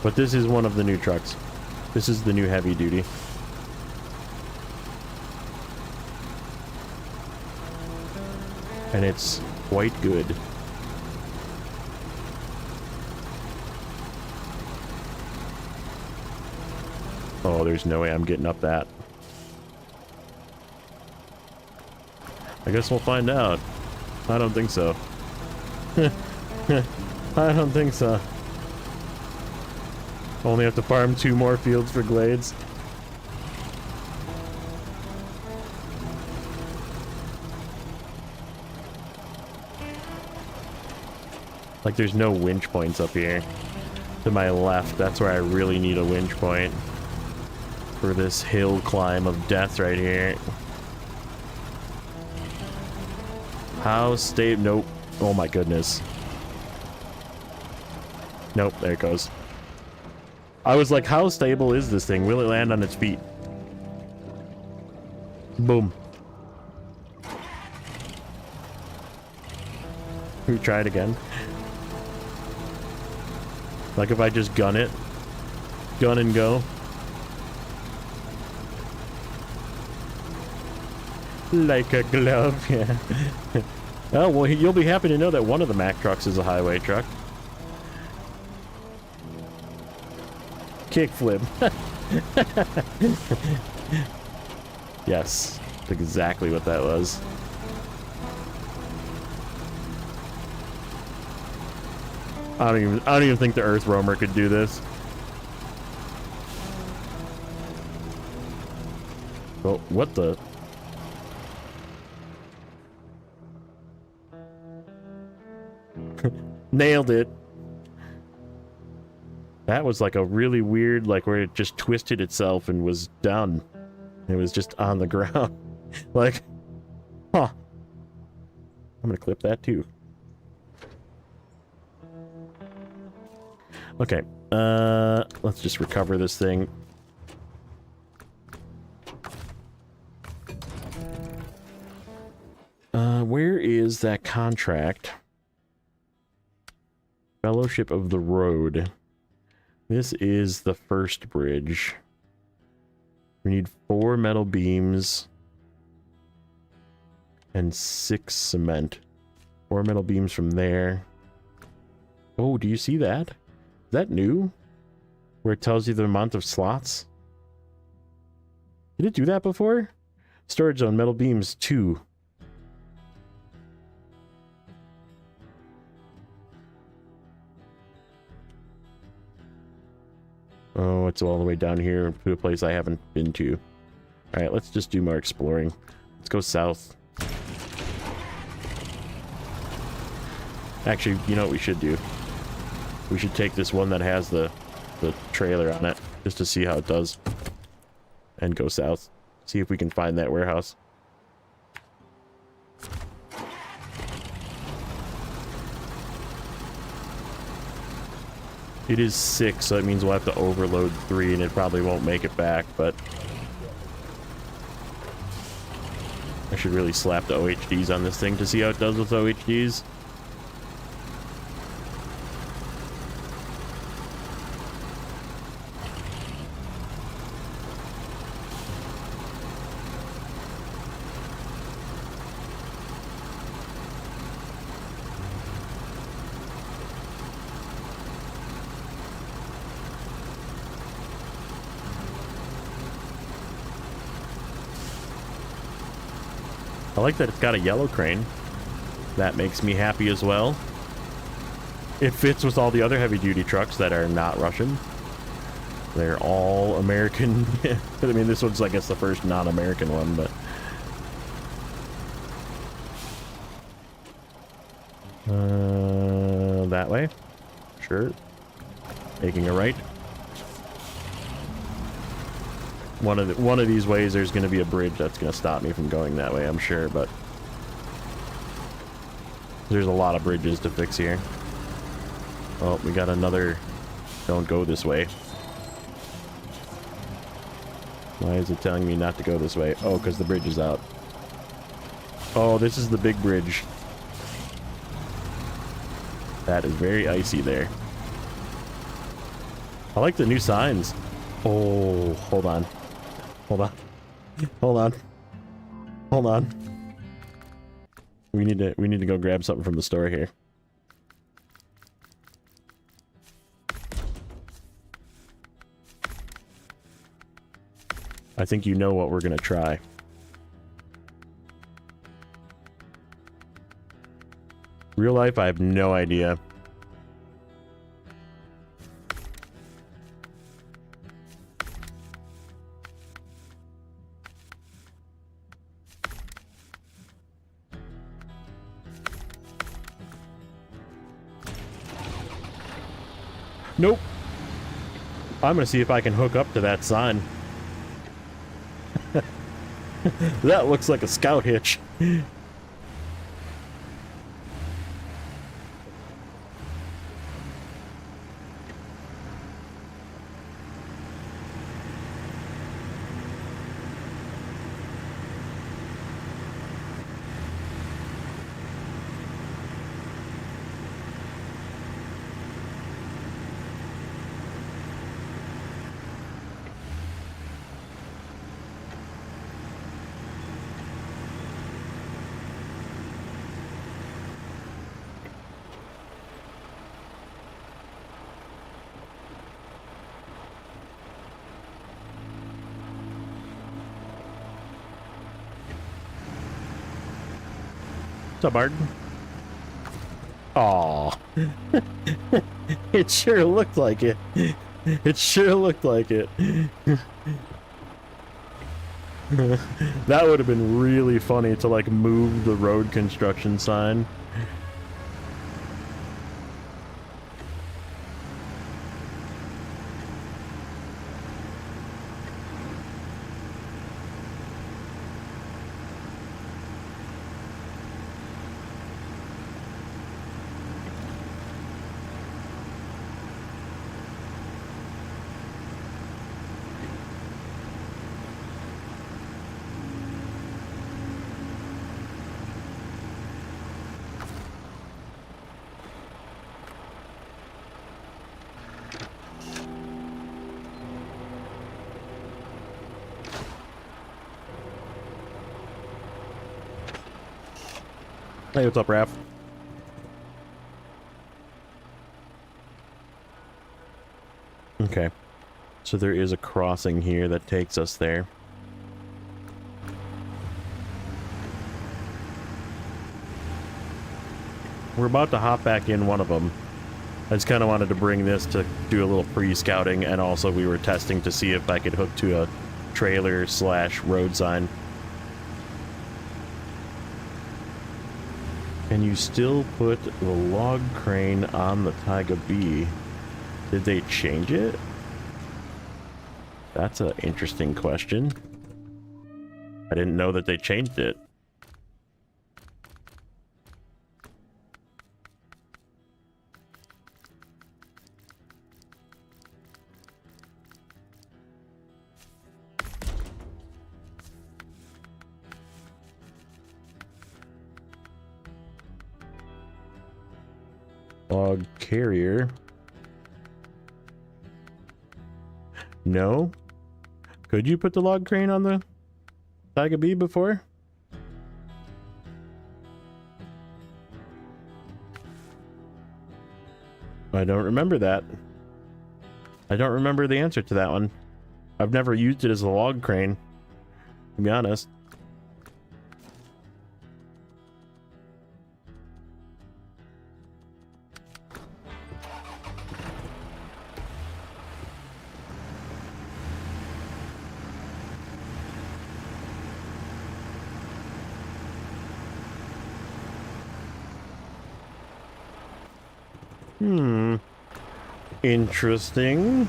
But this is one of the new trucks. This is the new heavy duty. And it's quite good. Oh, there's no way I'm getting up that. I guess we'll find out. I don't think so. I don't think so. Only have to farm 2 more fields for glades. Like, there's no winch points up here. To my left, that's where I really need a winch point. For this hill climb of death right here. How stable? Nope. Oh my goodness. Nope, there it goes. I was like, how stable is this thing? Will it land on its feet? Boom. Can we try it again? Like if I just gun it? Gun and go? Like a glove, yeah. Oh, well, you'll be happy to know that one of the Mack trucks is a highway truck. Kickflip. Yes, that's exactly what that was. I don't even think the Earth Roamer could do this. Oh, what the? Nailed it. That was like a really weird, like where it just twisted itself and was done. It was just on the ground. Like, huh. I'm gonna clip that too. Okay, let's just recover this thing. Where is that contract? Fellowship of the Road. This is the first bridge. We need 4 metal beams and 6 cement. 4 metal beams from there. Oh, do you see that? Is that new? Where it tells you the amount of slots? Did it do that before? Storage zone, metal beams, 2. Oh, it's all the way down here to a place I haven't been to. Alright, let's just do more exploring. Let's go south. Actually, you know what we should do? We should take this one that has the trailer on it, just to see how it does. And go south. See if we can find that warehouse. It is 6, so that means we'll have to overload 3, and it probably won't make it back, but I should really slap the OHDs on this thing to see how it does with OHDs. I like that it's got a yellow crane. That makes me happy as well. It fits with all the other heavy-duty trucks that are not Russian. They're all American. I mean, this one's, I guess, the first non-American one, but... that way? Sure. Making a right. One of these ways there's going to be a bridge that's going to stop me from going that way, I'm sure, but there's a lot of bridges to fix here. Oh, we got another don't go this way. Why is it telling me not to go this way? Oh, because the bridge is out. Oh, this is the big bridge. That is very icy there. I like the new signs. Oh, hold on. Hold on. Hold on. Hold on. We need to go grab something from the store here. I think you know what we're gonna try. Real life, I have no idea. Nope. I'm gonna see if I can hook up to that sign. That looks like a scout hitch. What's up, Martin? Aw. It sure looked like it. It sure looked like it. That would have been really funny to, like, move the road construction sign. Hey, what's up, Raph? Okay. So there is a crossing here that takes us there. We're about to hop back in one of them. I just kind of wanted to bring this to do a little pre-scouting, and also we were testing to see if I could hook to a trailer / road sign. Can you still put the log crane on the Taiga B? Did they change it? That's an interesting question. I didn't know that they changed it. Log carrier. No? Could you put the log crane on the Taiga B before? I don't remember that. I don't remember the answer to that one. I've never used it as a log crane, to be honest. Interesting.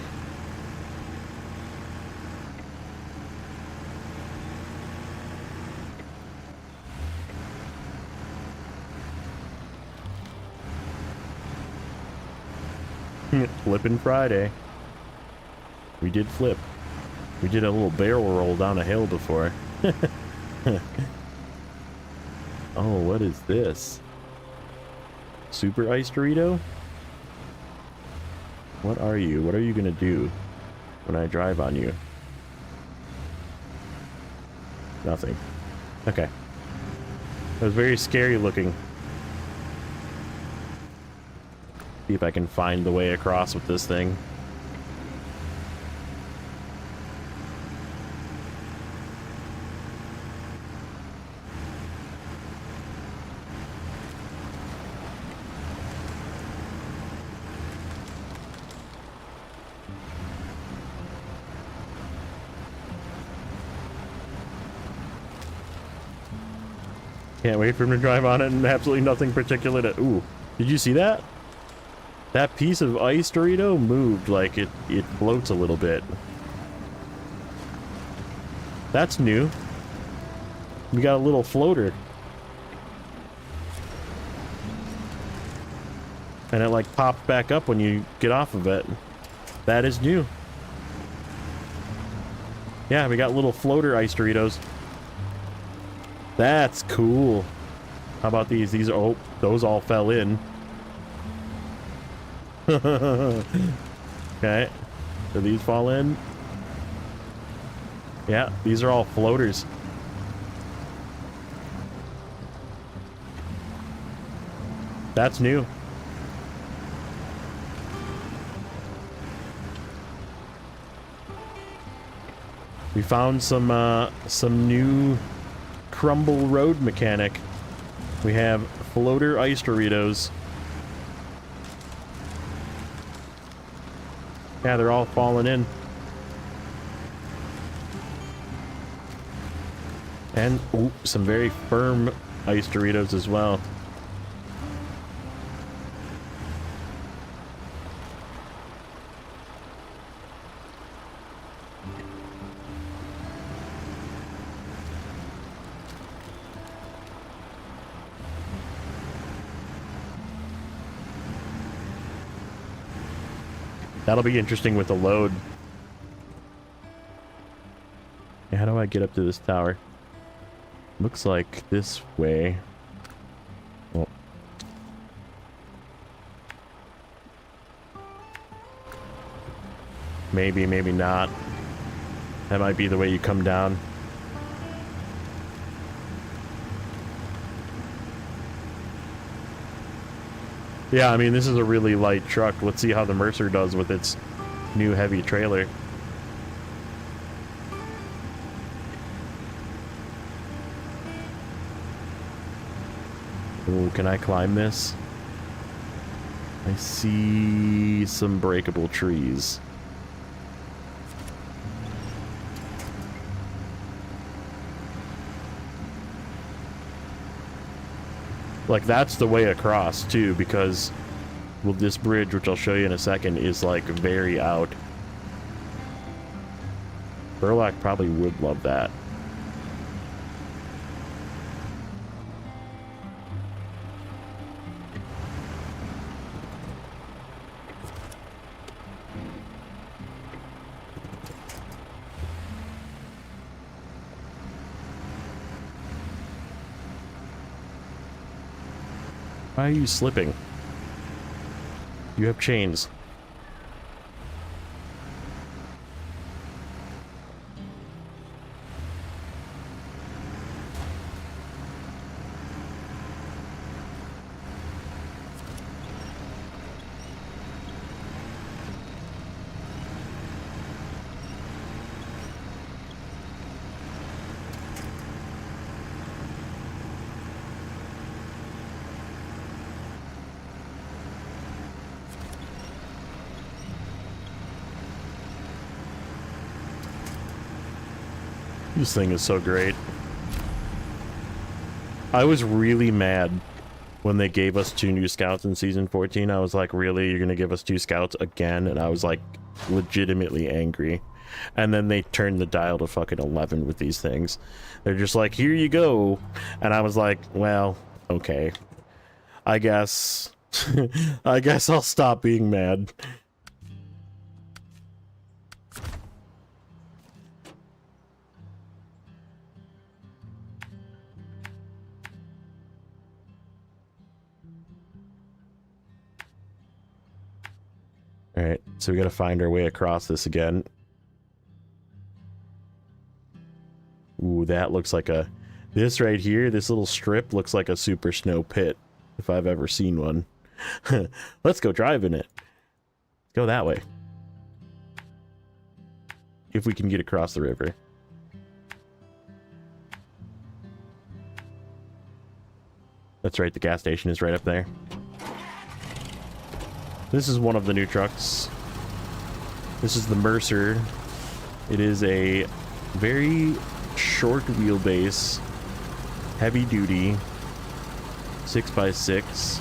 Flipping Friday. We did flip. We did a little barrel roll down a hill before. Oh, what is this? Super Ice Dorito? What are you? What are you gonna do when I drive on you? Nothing. Okay. That was very scary looking. See if I can find the way across with this thing. Can't wait for him to drive on it and absolutely nothing particular to... Ooh, did you see that? That piece of ice Dorito moved like it floats a little bit. That's new. We got a little floater. And it like pops back up when you get off of it. That is new. Yeah, we got little floater ice Doritos. That's cool. How about these? These are... Oh, those all fell in. Okay. Do these fall in? Yeah, these are all floaters. That's new. We found some new crumble road mechanic. We have floater ice Doritos. Yeah, they're all falling in. And ooh, some very firm ice Doritos as well. That'll be interesting with the load. How do I get up to this tower? Looks like this way. Oh. Maybe, maybe not. That might be the way you come down. Yeah, I mean, this is a really light truck. Let's see how the Mercer does with its new heavy trailer. Ooh, can I climb this? I see some breakable trees. Like, that's the way across, too, because well, this bridge, which I'll show you in a second, is, like, very out. Burlak probably would love that. Why are you slipping? You have chains. This thing is so great. I was really mad when they gave us 2 new scouts in season 14. I was like, really? You're gonna give us 2 scouts again? And I was like, legitimately angry. And then they turned the dial to fucking 11 with these things. They're just like, here you go. And I was like, well, okay. I guess... I guess I'll stop being mad. Alright, so we gotta find our way across this again. Ooh, that looks like a... This right here, this little strip looks like a super snow pit, if I've ever seen one. Let's go drive in it. Go that way. If we can get across the river. That's right, the gas station is right up there. This is one of the new trucks. This is the Mercer. It is a very short wheelbase, heavy duty, 6x6.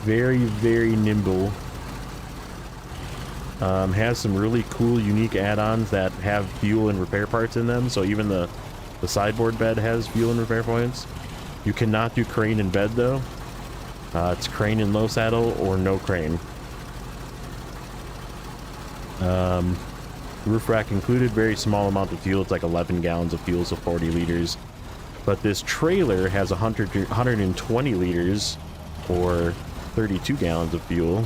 Very, very nimble. Has some really cool, unique add-ons that have fuel and repair parts in them. So even the sideboard bed has fuel and repair points. You cannot do crane in bed though. It's crane in low saddle or no crane. Roof rack included, very small amount of fuel. It's like 11 gallons of fuel, so 40 liters. But this trailer has 120 liters or 32 gallons of fuel.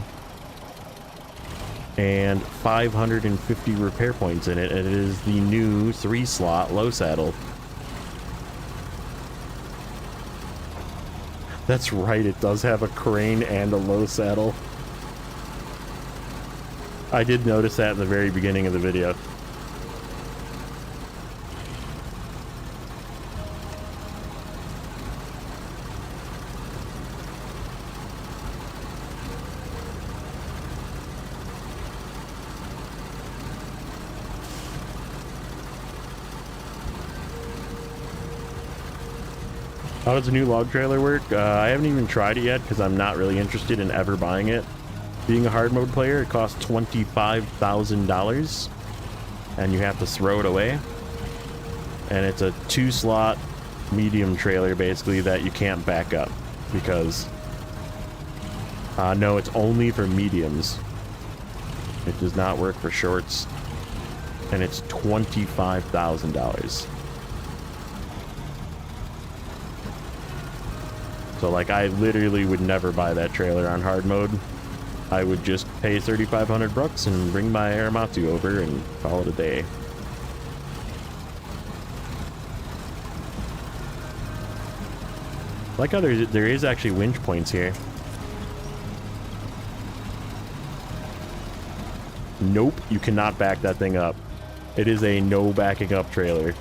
And 550 repair points in it. And it is the new 3-slot low saddle. That's right, it does have a crane and a low saddle. I did notice that in the very beginning of the video. How does the new log trailer work? I haven't even tried it yet because I'm not really interested in ever buying it. Being a hard mode player, it costs $25,000 and you have to throw it away. And it's a 2-slot medium trailer basically that you can't back up because no, it's only for mediums. It does not work for shorts, and it's $25,000. So like I literally would never buy that trailer on hard mode. I would just pay 3,500 bucks and bring my Aramatsu over and call it a day. Like how there is actually winch points here. Nope, you cannot back that thing up. It is a no backing up trailer.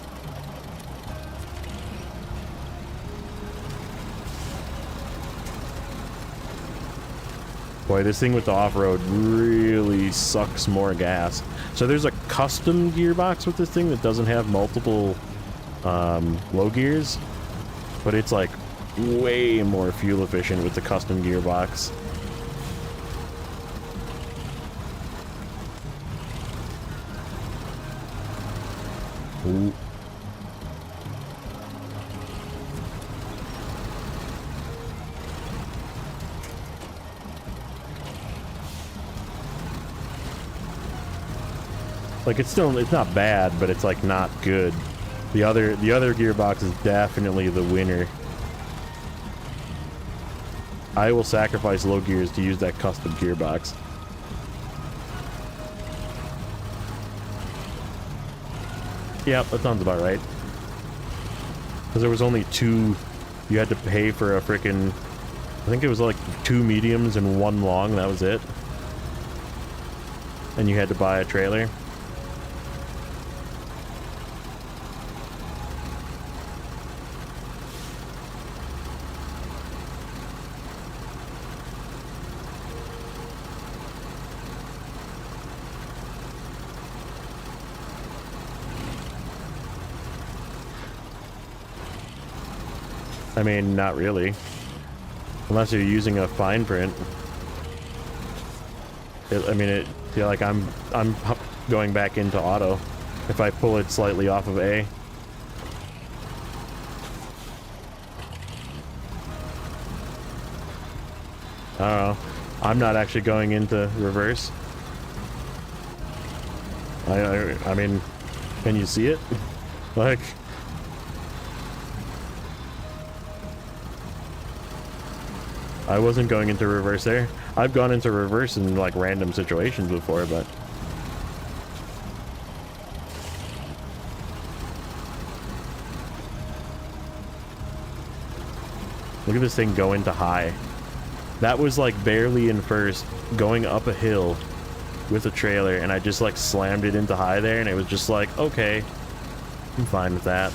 Boy, this thing with the off-road really sucks more gas. So there's a custom gearbox with this thing that doesn't have multiple low gears, but it's like way more fuel efficient with the custom gearbox. Ooh. Like it's not bad, but it's like not good. The other gearbox is definitely the winner. I will sacrifice low gears to use that custom gearbox. Yep, that sounds about right. Because there was only 2, you had to pay for a frickin', I think it was like 2 mediums and 1 long, that was it. And you had to buy a trailer. I mean, not really. Unless you're using a fine print. I feel like I'm going back into auto if I pull it slightly off of A. I don't know. I'm not actually going into reverse. I mean, can you see it? Like... I wasn't going into reverse there. I've gone into reverse in like random situations before, but look at this thing go into high. That was like barely in first, going up a hill with a trailer, and I just like slammed it into high there, and it was just like, okay, I'm fine with that.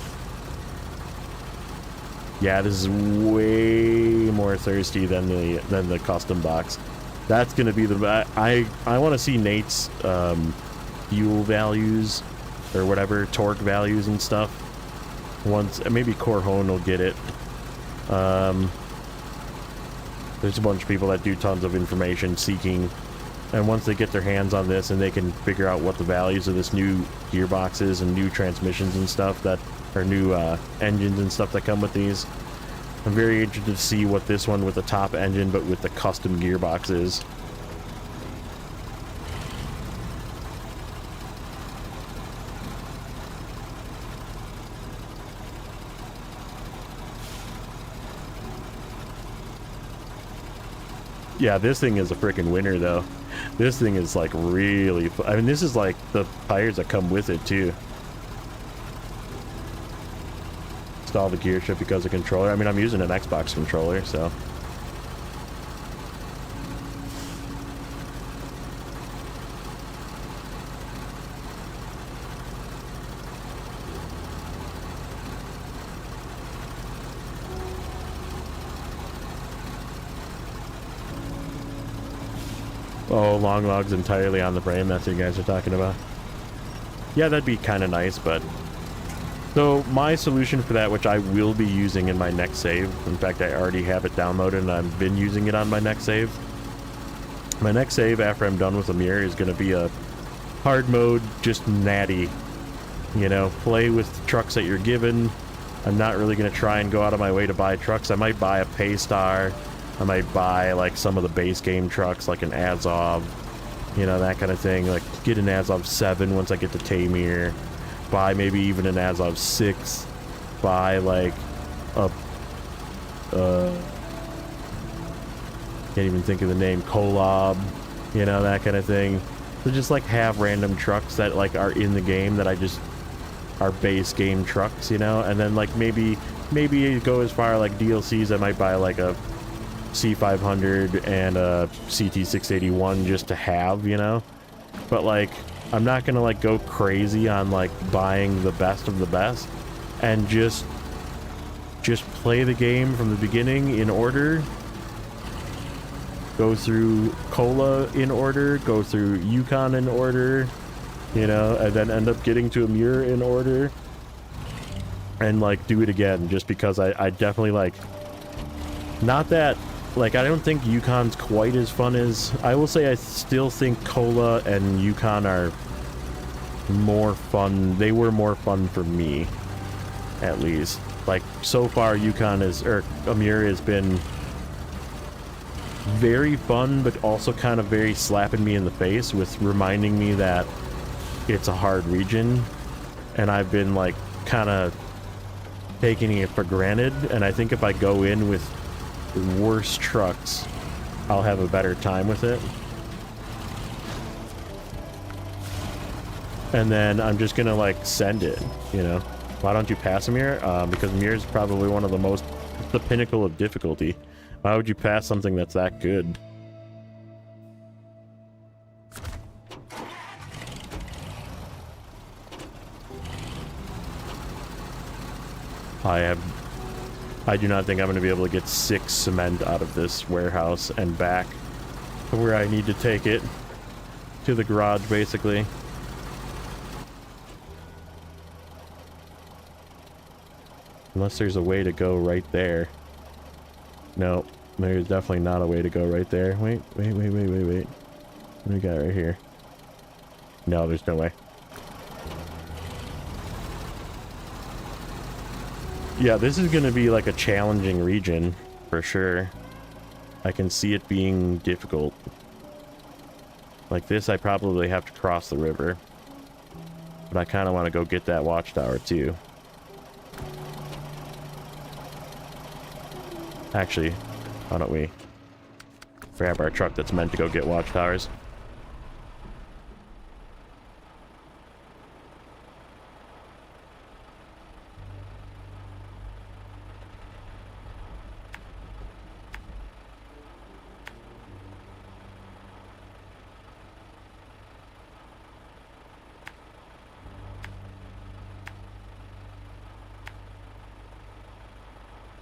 Yeah, this is way more thirsty than the custom box. That's gonna be the I want to see Nate's fuel values or whatever, torque values and stuff. Once maybe Corhone will get it. There's a bunch of people that do tons of information seeking, and once they get their hands on this and they can figure out what the values of this new gearbox is and new transmissions and stuff that are new engines and stuff that come with these, I'm very interested to see what this one with the top engine but with the custom gearbox is. Yeah, this thing is a freaking winner though. This thing is like really, I mean, this is like the tires that come with it too. Install the gear shift because of controller. I mean, I'm using an Xbox controller, so. Oh, long logs entirely on the frame. That's what you guys are talking about. Yeah, that'd be kind of nice, but... So, my solution for that, which I will be using in my next save, in fact, I already have it downloaded and I've been using it on my next save. My next save, after I'm done with the mirror, is going to be a hard mode, just natty. You know, play with the trucks that you're given. I'm not really going to try and go out of my way to buy trucks. I might buy a Paystar. I might buy like some of the base game trucks, like an Azov, you know, that kind of thing. Like get an Azov 7 once I get to Tamir. Buy maybe even an Azov 6. Buy like a can't even think of the name, Kolob, you know, that kind of thing. So just like have random trucks that like are in the game that I just are base game trucks, you know, and then like maybe go as far like DLCs. I might buy like a C500 and a CT681 just to have, you know, but like I'm not gonna like go crazy on like buying the best of the best, and just play the game from the beginning in order, go through Cola in order, go through Yukon in order, you know, and then end up getting to a mirror in order, and like do it again, just because I definitely like, not that like, I don't think Yukon's quite as fun as, I will say I still think Cola and Yukon are more fun. They were more fun for me, at least. Like, so far Yukon is, or Amir has been very fun, but also kind of very slapping me in the face with reminding me that it's a hard region, and I've been like kind of taking it for granted, and I think if I go in with worse trucks, I'll have a better time with it. And then I'm just gonna like send it, you know. Why don't you pass Amir? Because Amir is probably one of the pinnacle of difficulty. Why would you pass something that's that good? I do not think I'm going to be able to get 6 cement out of this warehouse and back to where I need to take it, to the garage, basically. Unless there's a way to go right there. No, there's definitely not a way to go right there. Wait. What do we got right here? No, there's no way. Yeah, this is going to be like a challenging region, for sure. I can see it being difficult. Like this, I probably have to cross the river. But I kind of want to go get that watchtower, too. Actually, why don't we Grab our truck that's meant to go get watchtowers.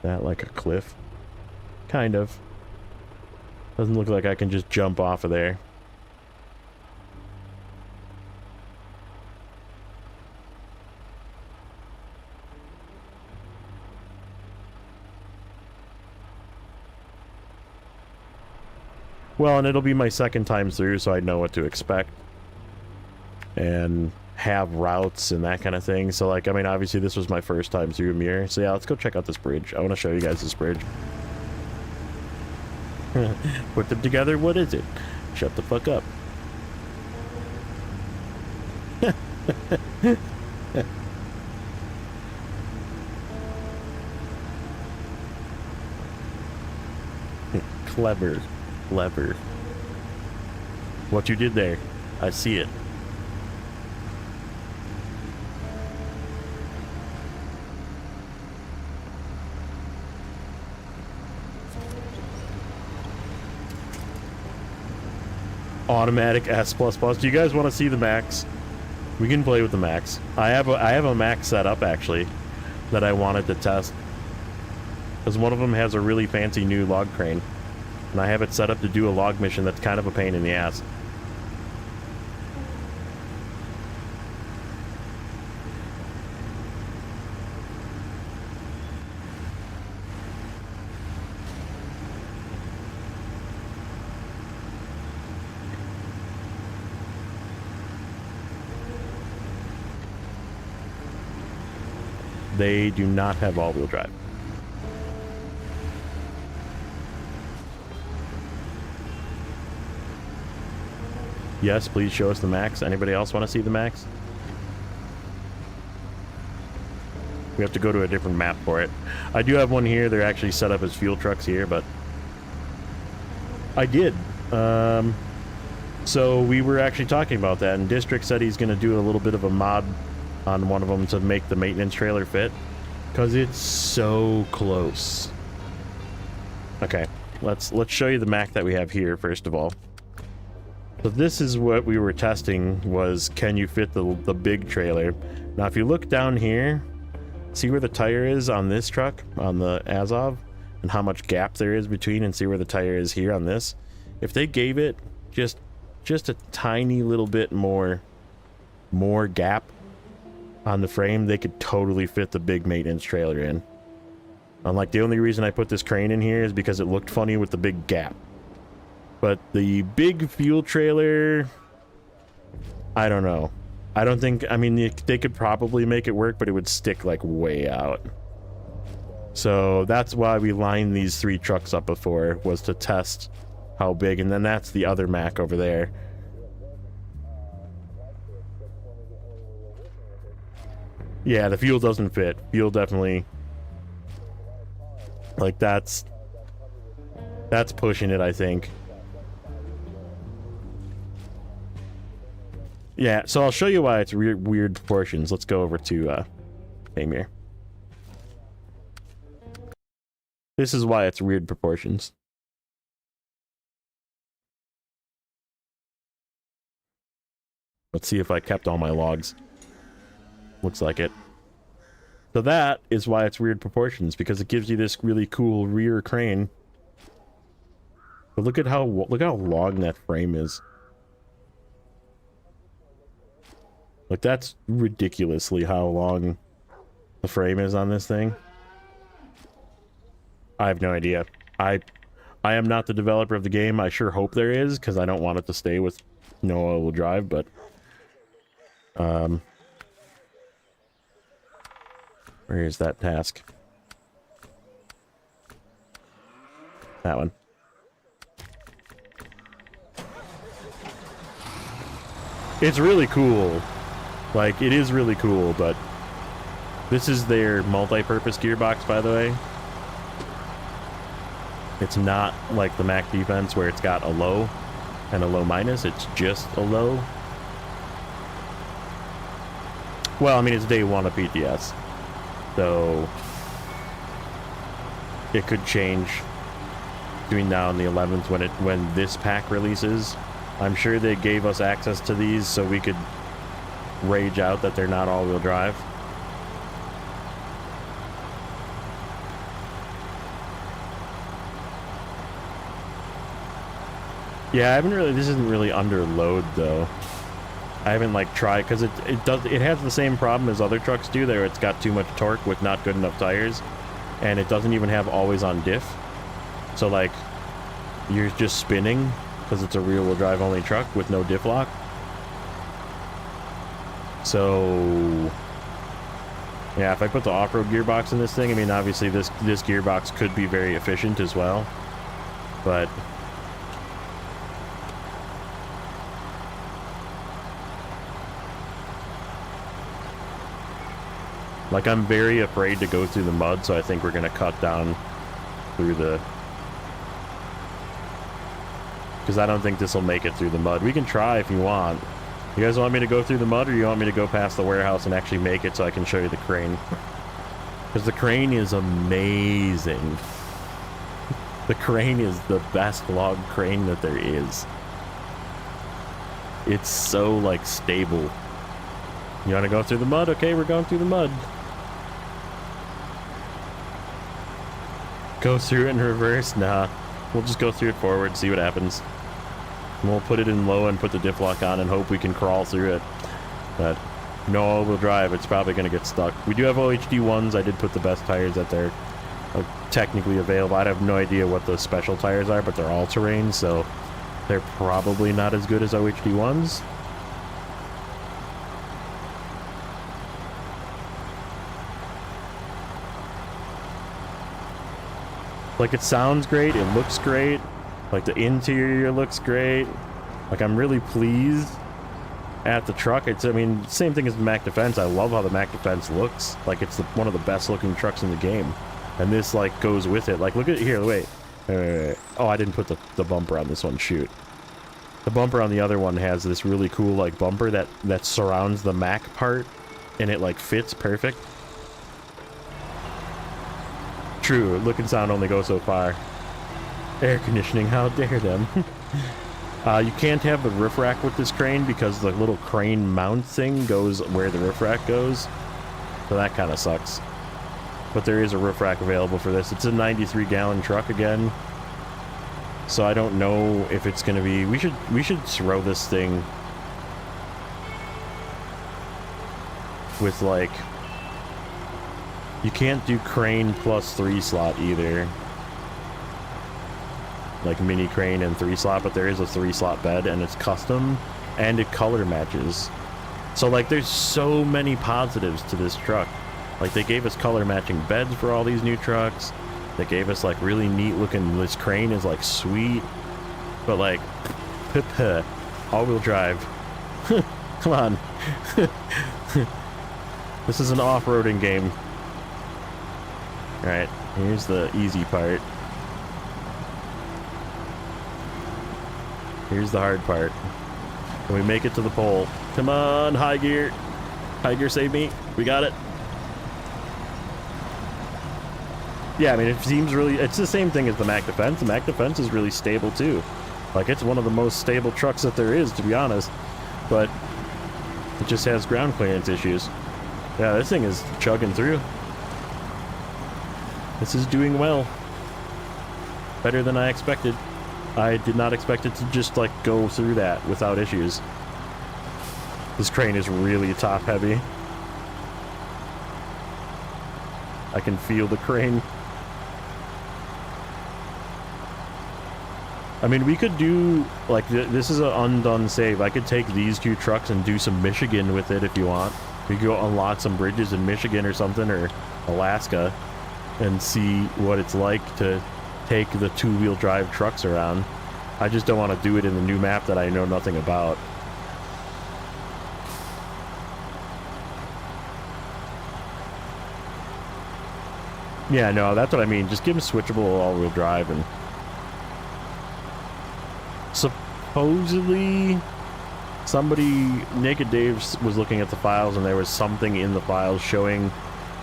That like a cliff? Kind of. Doesn't look like I can just jump off of there. Well, and it'll be my second time through, so I know what to expect. And have routes and that kind of thing. So, like, I mean, obviously this was my first time through Mirror. So yeah, let's go check out this bridge. I want to show you guys this bridge. Put them together, what is it? Shut the fuck up. Clever. Clever. What you did there, I see it. Automatic S++. Do you guys want to see the max? We can play with the max. I have a max set up actually that I wanted to test, because one of them has a really fancy new log crane, and I have it set up to do a log mission that's kind of a pain in the ass. They do not have all-wheel drive. Yes, please show us the max. Anybody else want to see the max? We have to go to a different map for it. I do have one here. They're actually set up as fuel trucks here, but I did. So we were actually talking about that, and District said he's going to do a little bit of a mod on one of them to make the maintenance trailer fit, because it's so close. Okay, let's show you the Mac that we have here first of all. So this is what we were testing, was can you fit the big trailer. Now if you look down here, see where the tire is on this truck, on the Azov, and how much gap there is between, and see where the tire is here on this. If they gave it just a tiny little bit more gap on the frame, they could totally fit the big maintenance trailer in. Like, the only reason I put this crane in here is because it looked funny with the big gap. But the big fuel trailer, I don't know. I don't think, I mean, they could probably make it work, but it would stick like way out. So that's why we lined these 3 trucks up before, was to test how big. And then that's the other Mac over there. Yeah, the fuel doesn't fit. Fuel definitely, like, that's pushing it, I think. Yeah, so I'll show you why it's weird proportions. Let's go over to Amir. This is why it's weird proportions. Let's see if I kept all my logs. Looks like it. So that is why it's weird proportions, because it gives you this really cool rear crane. But look how long that frame is. Like, that's ridiculously how long the frame is on this thing. I have no idea. I am not the developer of the game. I sure hope there is, because I don't want it to stay with no all-wheel drive, but where is that task? That one. It's really cool. Like, it is really cool, but this is their multi-purpose gearbox, by the way. It's not like the Mac Defense where it's got a low and a low minus. It's just a low. Well, I mean, it's day 1 of PTS. So it could change between now and the 11th when this pack releases. I'm sure they gave us access to these so we could rage out that they're not all-wheel drive. Yeah, I haven't really, this isn't really under load though. I haven't like tried, because it has the same problem as other trucks do there. It's got too much torque with not good enough tires, and it doesn't even have always on diff. So like, you're just spinning because it's a rear-wheel drive only truck with no diff lock. So yeah, if I put the off-road gearbox in this thing, I mean, obviously this gearbox could be very efficient as well, but like, I'm very afraid to go through the mud, so I think we're going to cut down through the... because I don't think this will make it through the mud. We can try if you want. You guys want me to go through the mud, or you want me to go past the warehouse and actually make it so I can show you the crane? Because the crane is amazing. The crane is the best log crane that there is. It's so, like, stable. You want to go through the mud? Okay, we're going through the mud. Go through it in reverse? Nah. We'll just go through it forward, see what happens. And we'll put it in low and put the diff lock on and hope we can crawl through it. But no all-wheel drive, it's probably going to get stuck. We do have OHD ones. I did put the best tires that they're technically available. I have no idea what the special tires are, but they're all-terrain, so they're probably not as good as OHD ones. Like, it sounds great, it looks great, like the interior looks great, like I'm really pleased at the truck. It's, I mean, same thing as the Mac Defense. I love how the Mac Defense looks, like it's one of the best looking trucks in the game, and this like goes with it. Like, look at here, wait, oh, I didn't put the bumper on this one, shoot. The bumper on the other one has this really cool like bumper that surrounds the Mac part, and it like fits perfect. True, look and sound only go so far. Air conditioning, how dare them. You can't have the roof rack with this crane because the little crane mount thing goes where the roof rack goes. So that kind of sucks. But there is a roof rack available for this. It's a 93-gallon truck again. So I don't know if it's going to be... We should throw this thing with like... You can't do crane plus 3-slot either. Like mini crane and 3-slot, but there is a 3-slot bed and it's custom and it color matches. So like there's so many positives to this truck. Like they gave us color matching beds for all these new trucks. They gave us like really neat looking, this crane is like sweet. But like, all-wheel drive. Come on. This is an off-roading game. Alright, here's the easy part. Here's the hard part. Can we make it to the pole? Come on, high gear. High gear, save me. We got it. Yeah, I mean, it seems really... It's the same thing as the Mac Defense. The Mac Defense is really stable, too. Like, it's one of the most stable trucks that there is, to be honest. But it just has ground clearance issues. Yeah, this thing is chugging through. This is doing well. Better than I expected. I did not expect it to just, like, go through that without issues. This crane is really top heavy. I can feel the crane. I mean, we could do, like, this is an undone save. I could take these two trucks and do some Michigan with it if you want. We could go unlock some bridges in Michigan or something, or Alaska, and see what it's like to take the two-wheel drive trucks around. I just don't want to do it in the new map that I know nothing about. Yeah, no, that's what I mean. Just give them switchable all-wheel drive and Supposedly, Naked Dave was looking at the files, and there was something in the files showing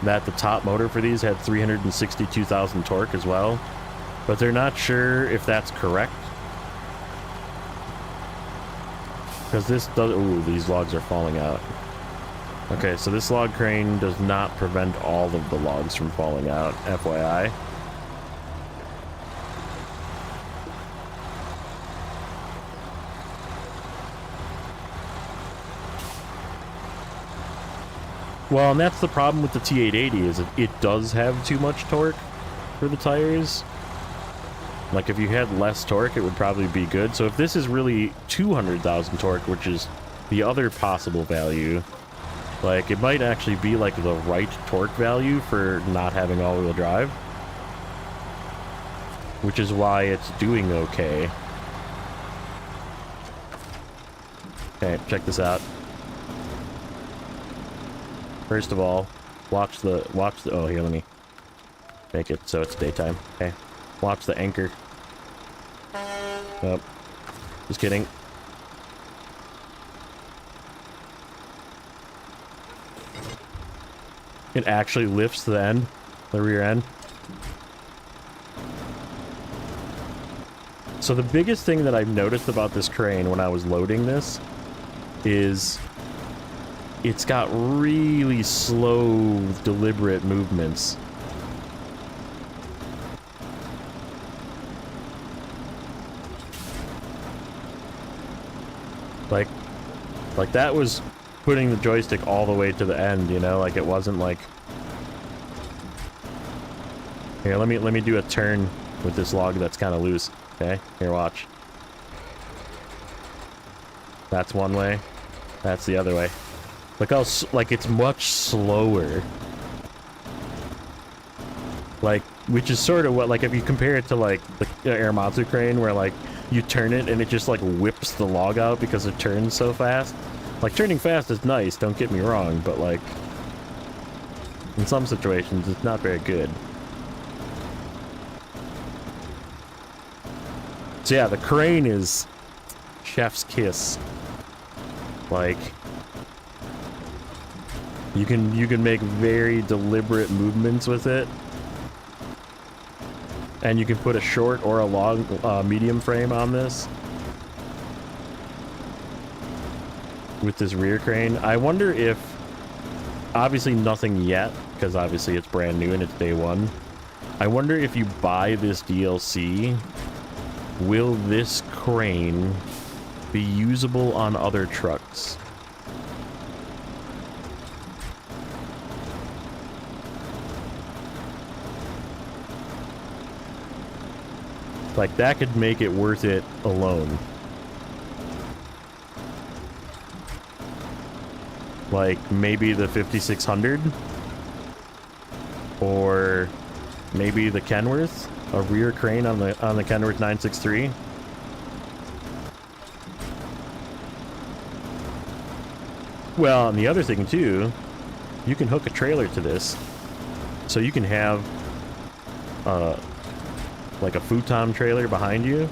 that the top motor for these had 362,000 torque as well, but they're not sure if that's correct. Because this does... Ooh, these logs are falling out. Okay, so this log crane does not prevent all of the logs from falling out, FYI. Well, and that's the problem with the T880, is it does have too much torque for the tires. Like, if you had less torque, it would probably be good. So if this is really 200,000 torque, which is the other possible value, like, it might actually be, like, the right torque value for not having all-wheel drive. Which is why it's doing okay. Okay, check this out. First of all, watch the, oh, here, let me make it so it's daytime. Okay. Watch the anchor. Oh, just kidding. It actually lifts the end, the rear end. So the biggest thing that I've noticed about this crane when I was loading this is it's got really slow, deliberate movements. Like that was putting the joystick all the way to the end, you know? Like, it wasn't like... Here, let me do a turn with this log that's kind of loose. Okay, here, watch. That's one way. That's the other way. Look how, like, it's much slower. Like, which is sort of what, like, if you compare it to, like, the Aeromatsu crane, where, like, you turn it and it just, like, whips the log out because it turns so fast. Like, turning fast is nice, don't get me wrong, but, like, in some situations, it's not very good. So, yeah, the crane is chef's kiss. Like, you can make very deliberate movements with it. And you can put a short or a long, medium frame on this. With this rear crane. I wonder if... Obviously nothing yet, because obviously it's brand new and it's day one. I wonder if you buy this DLC, will this crane be usable on other trucks? Like, that could make it worth it alone. Like, maybe the 5600? Or maybe the Kenworth? A rear crane on the Kenworth 963? Well, and the other thing, too, you can hook a trailer to this. So you can have... like a futon trailer behind you.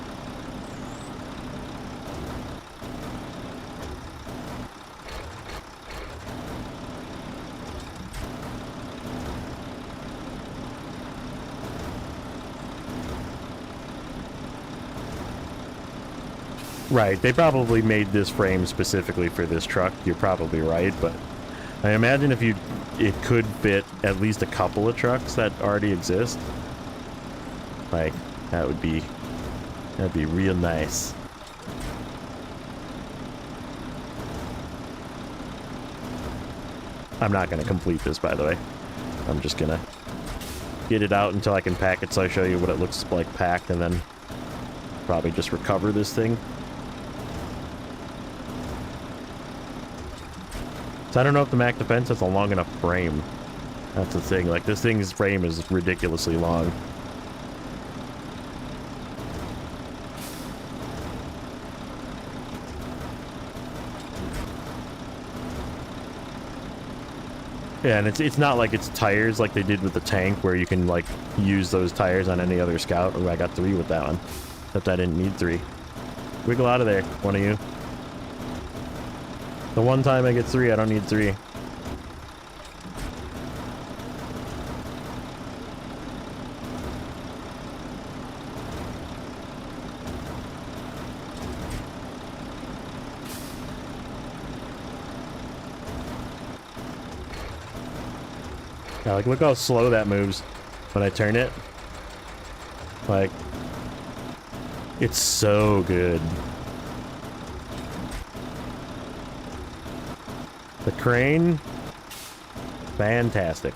Right, they probably made this frame specifically for this truck. You're probably right, but I imagine if it could fit at least a couple of trucks that already exist. Like, that'd be real nice. I'm not gonna complete this, by the way. I'm just gonna get it out until I can pack it, so I show you what it looks like packed, and then probably just recover this thing. So I don't know if the Mac Defense has a long enough frame. That's the thing. Like, this thing's frame is ridiculously long. Yeah, and it's not like it's tires like they did with the tank, where you can, like, use those tires on any other Scout. Oh, I got 3 with that one. Except I didn't need 3. Wiggle out of there, one of you. The one time I get 3, I don't need 3. Yeah, like, look how slow that moves when I turn it. Like, it's so good. The crane, fantastic.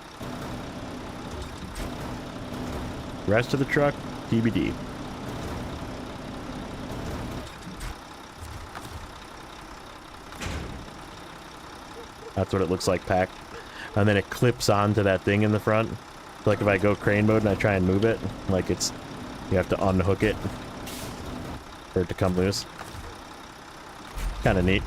Rest of the truck, TBD. That's what it looks like packed. And then it clips onto that thing in the front. So like if I go crane mode and I try and move it, like it's, you have to unhook it for it to come loose. Kind of neat.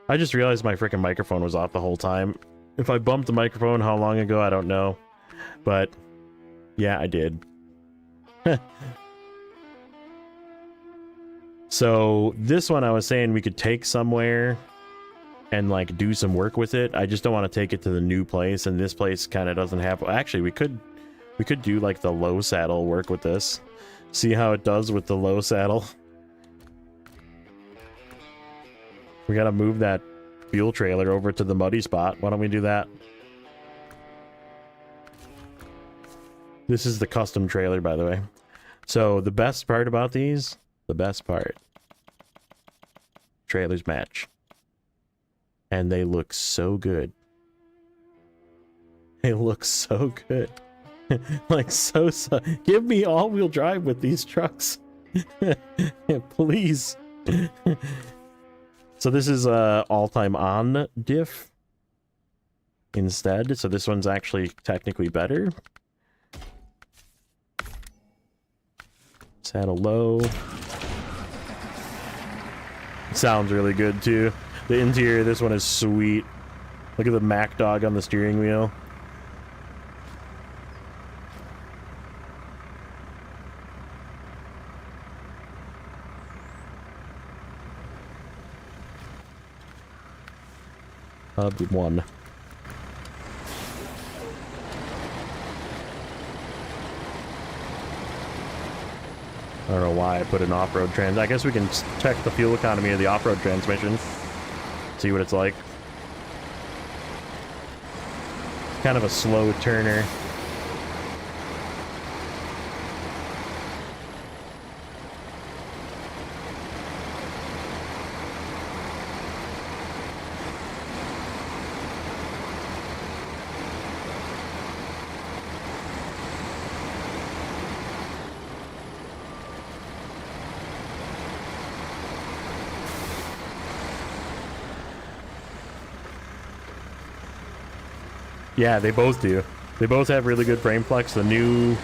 I just realized my freaking microphone was off the whole time. If I bumped the microphone how long ago, I don't know. But, yeah, I did. So, this one I was saying we could take somewhere and, like, do some work with it. I just don't want to take it to the new place, and this place kind of doesn't have... Actually, we could do, like, the low saddle work with this. See how it does with the low saddle. We gotta move that fuel trailer over to the muddy spot. Why don't we do that? This is the custom trailer, by the way. So the best part about these, trailers match. And they look so good. They look so good. Like so, give me all-wheel drive with these trucks. Please. So this is all-time on diff instead. So this one's actually technically better. Saddle low. Sounds really good too. The interior of this one is sweet. Look at the Mac dog on the steering wheel. Hub 1. I don't know why I put an off-road trans. I guess we can check the fuel economy of the off-road transmission. See what it's like. Kind of a slow turner. Yeah, they both do. They both have really good frame flex. The new,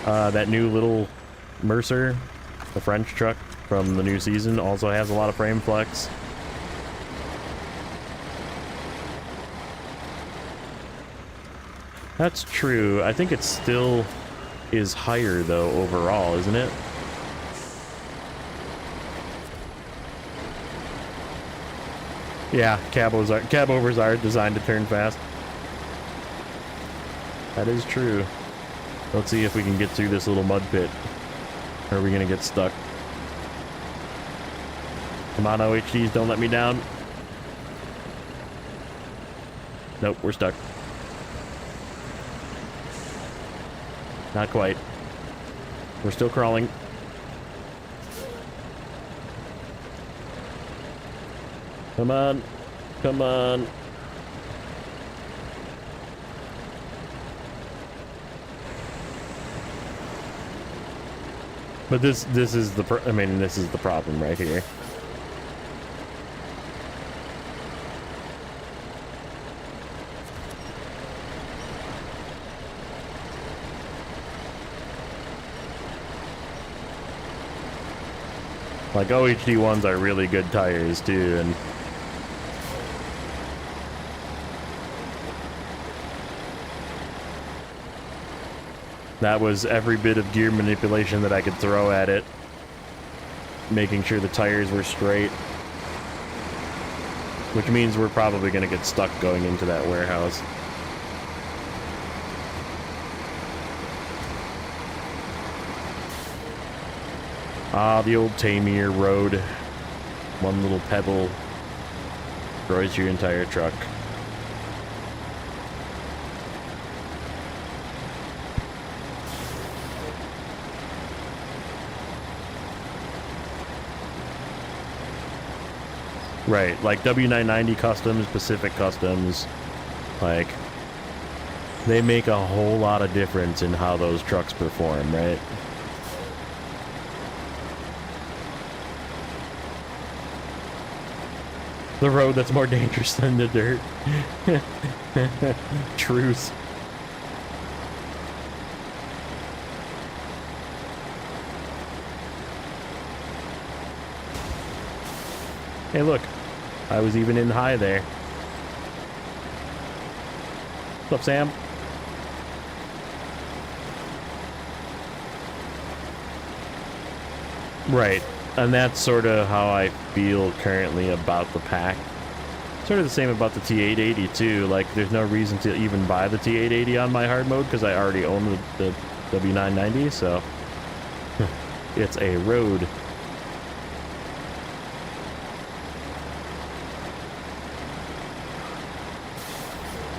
that new little Mercer, the French truck from the new season, also has a lot of frame flex. That's true. I think it still is higher, though, overall, isn't it? Yeah, cab overs are designed to turn fast. That is true. Let's see if we can get through this little mud pit. Or are we gonna get stuck? Come on, OHDs, don't let me down. Nope, we're stuck. Not quite. We're still crawling. Come on. Come on. But this is the this is the problem right here. Like OHD ones are really good tires too, and that was every bit of gear manipulation that I could throw at it, making sure the tires were straight, which means we're probably going to get stuck going into that warehouse. Ah, the old Tamier road. One little pebble destroys your entire truck. Right, like W990 Customs, Pacific Customs, like, they make a whole lot of difference in how those trucks perform, right? The road that's more dangerous than the dirt. Truth. Hey, look. I was even in high there. What's up, Sam? Right. And that's sort of how I feel currently about the pack. Sort of the same about the T880 too. Like, there's no reason to even buy the T880 on my hard mode because I already own the W990, so it's a road.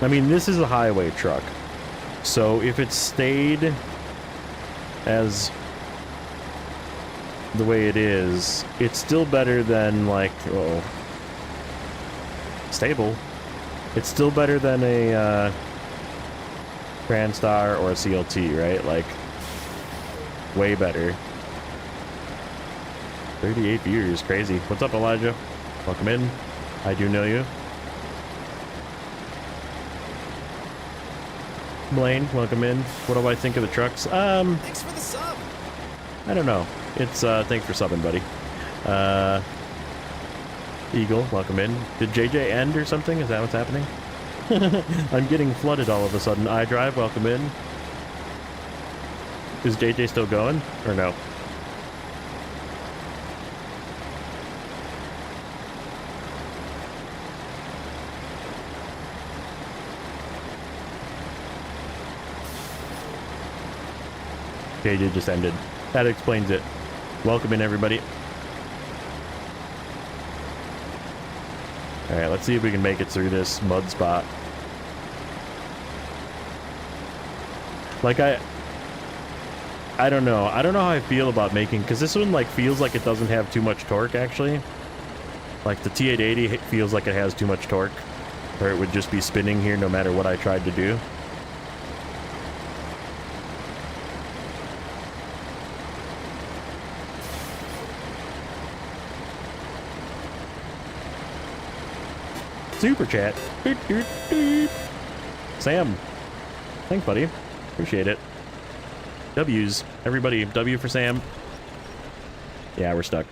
I mean, this is a highway truck, so if it stayed as the way it is, it's still better than, like, oh, stable. It's still better than a Transtar or a CLT, right? Like, way better. 38 viewers, crazy. What's up, Elijah? Welcome in. I do know you. Blaine, welcome in. What do I think of the trucks? Thanks for the sub. I don't know. It's, thanks for subbing, buddy. Eagle, welcome in. Did JJ end or something? Is that what's happening? I'm getting flooded all of a sudden. iDrive, welcome in. Is JJ still going? Or no? JJ just ended. That explains it. Welcome in, everybody. Alright, let's see if we can make it through this mud spot. Like, I don't know. I don't know how I feel about making, because this one, like, feels like it doesn't have too much torque, actually. Like, the T880 feels like it has too much torque, or it would just be spinning here no matter what I tried to do. Super chat. Doot, doot, doot. Sam. Thanks, buddy. Appreciate it. W's. Everybody, W for Sam. Yeah, we're stuck.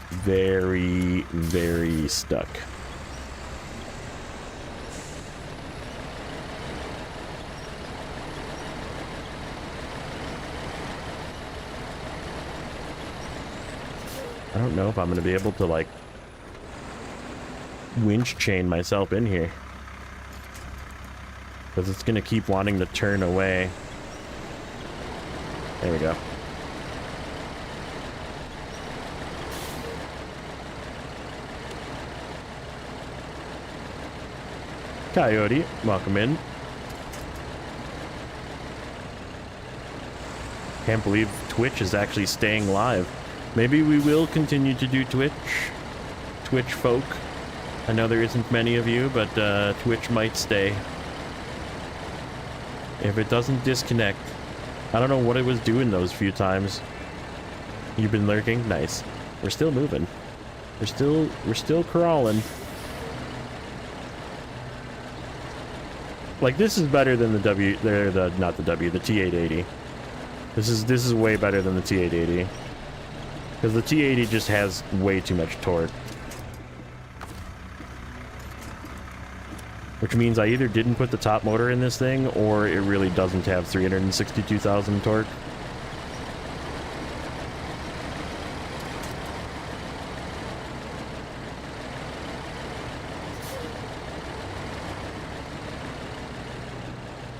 Very, very stuck. I don't know if I'm going to be able to, like, winch chain myself in here. Because it's going to keep wanting to turn away. There we go. Coyote, welcome in. Can't believe Twitch is actually staying live. Maybe we will continue to do Twitch folk. I know there isn't many of you, but Twitch might stay. If it doesn't disconnect. I don't know what it was doing those few times. You've been lurking? Nice. We're still moving. We're still crawling. Like, this is better than the the T880. This is way better than the T880. Because the T80 just has way too much torque. Which means I either didn't put the top motor in this thing, or it really doesn't have 362,000 torque.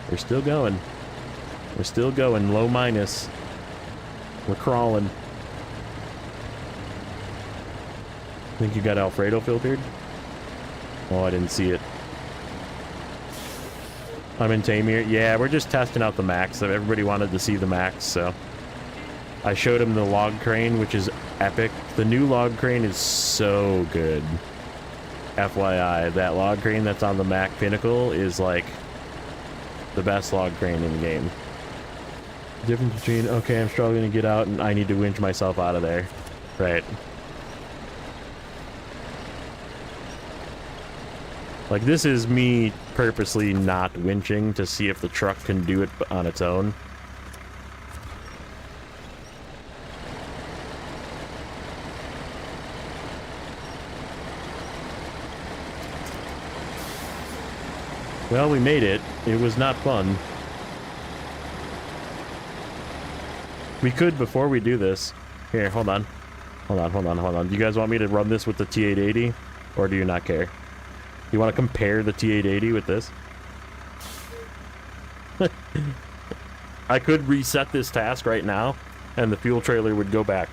We're still going. We're still going. Low minus. We're crawling. Think you got Alfredo filtered? Oh, I didn't see it. I'm in Tamir. Yeah, we're just testing out the max. So everybody wanted to see the max, so I showed him the log crane, which is epic. The new log crane is so good. FYI, that log crane that's on the Mac Pinnacle is like the best log crane in the game. Difference between, okay, I'm struggling to get out and I need to winch myself out of there. Right. Like, this is me purposely not winching to see if the truck can do it on its own. Well, we made it. It was not fun. We could, before we do this... Here, hold on. Hold on. Do you guys want me to run this with the T880? Or do you not care? You want to compare the T880 with this? I could reset this task right now, and the fuel trailer would go back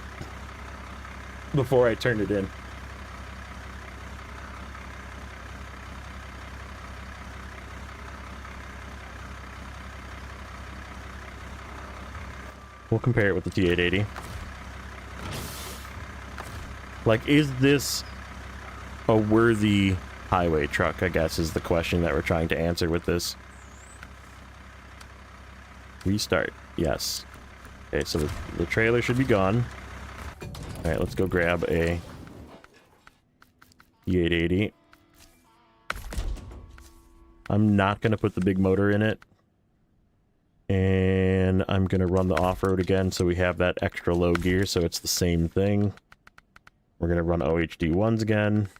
before I turned it in. We'll compare it with the T880. Like, is this a worthy highway truck, I guess, is the question that we're trying to answer with this. Restart. Yes. Okay, so the trailer should be gone. Alright, let's go grab a E880. I'm not going to put the big motor in it. And I'm going to run the off-road again so we have that extra low gear, so it's the same thing. We're going to run OHD1s again.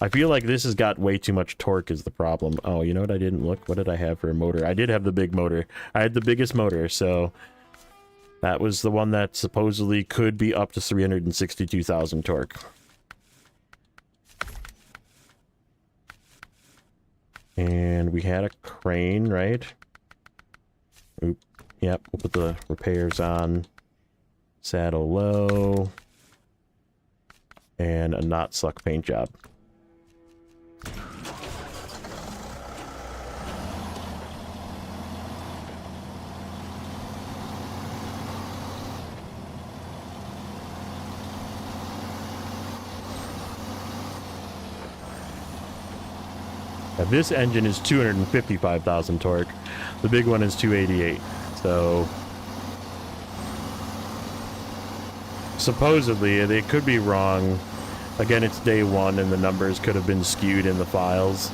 I feel like this has got way too much torque is the problem. Oh, you know what? I didn't look. What did I have for a motor? I did have the big motor. I had the biggest motor, so that was the one that supposedly could be up to 362,000 torque. And we had a crane, right? Oop. Yep, we'll put the repairs on. Saddle low. And a not suck paint job. Now this engine is 255,000 torque. The big one is 288. So supposedly, they could be wrong. Again, it's day one and the numbers could have been skewed in the files.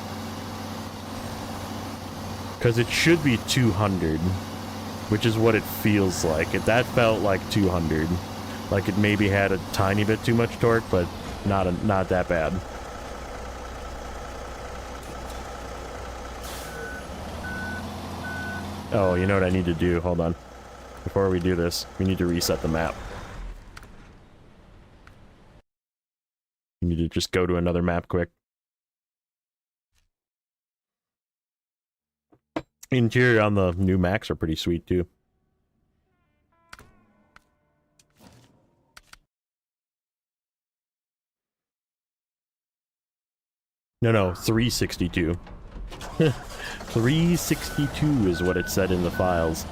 Because it should be 200, which is what it feels like. That felt like 200. Like it maybe had a tiny bit too much torque, but not that bad. Oh, you know what I need to do? Hold on. Before we do this, we need to reset the map. You need to just go to another map quick. Interior on the new Macs are pretty sweet too. No, 362. 362 is what it said in the files.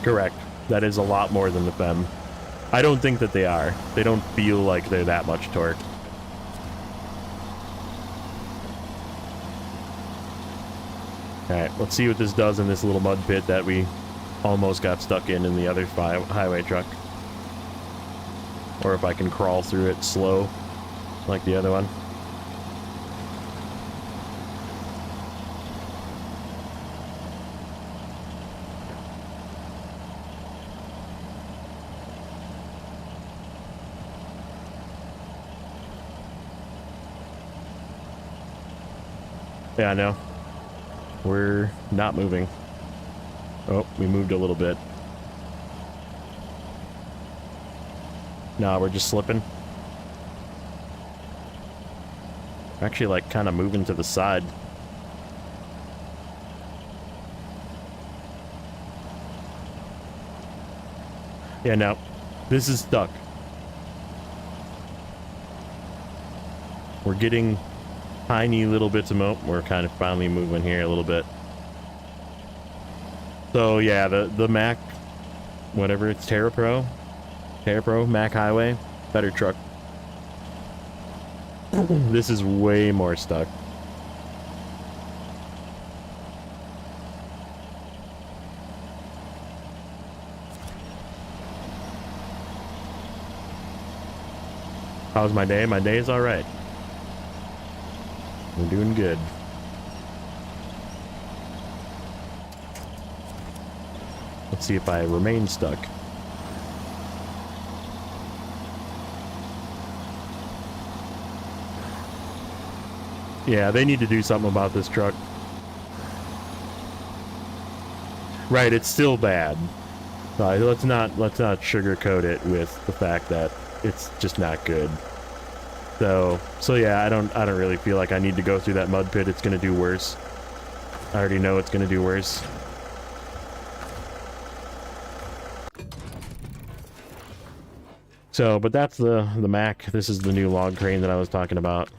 Correct. That is a lot more than the FEM. I don't think that they are. They don't feel like they're that much torque. Alright, let's see what this does in this little mud pit that we almost got stuck in the other highway truck. Or if I can crawl through it slow, like the other one. Yeah, I know. We're not moving. Oh, we moved a little bit. No, we're just slipping. Actually, like, kind of moving to the side. Yeah, no. This is stuck. We're getting tiny little bits of moat. We're kind of finally moving here a little bit. So, yeah, the Mac, whatever, it's TerraPro. TerraPro, Mac Highway, better truck. This is way more stuck. How's my day? My day is all right. We're doing good. Let's see if I remain stuck. Yeah, they need to do something about this truck. Right, it's still bad. Let's not sugarcoat it with the fact that it's just not good. So yeah, I don't really feel like I need to go through that mud pit. It's gonna do worse. I already know it's gonna do worse. So, but that's the Mac. This is the new log crane that I was talking about.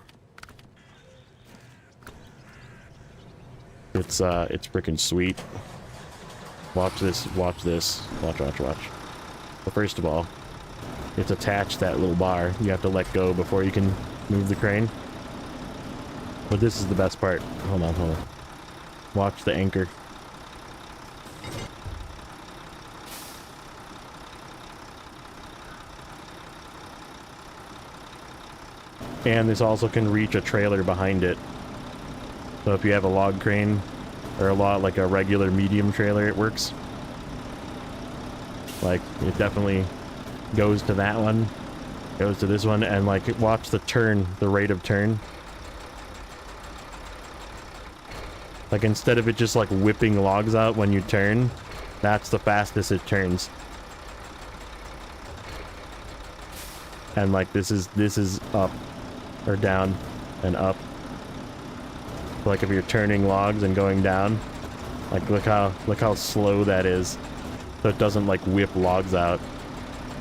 It's freaking sweet. Watch this, watch this. Watch. Well, first of all, it's attached that little bar. You have to let go before you can move the crane. But this is the best part. Hold on. Watch the anchor. And this also can reach a trailer behind it. So if you have a log crane or like a regular medium trailer, it works. Like, it definitely goes to that one, goes to this one, and like, watch the turn, the rate of turn. Like, instead of it just like whipping logs out when you turn, that's the fastest it turns. And like, this is up or down and up. Like, if you're turning logs and going down, like, look how slow that is, so it doesn't like whip logs out.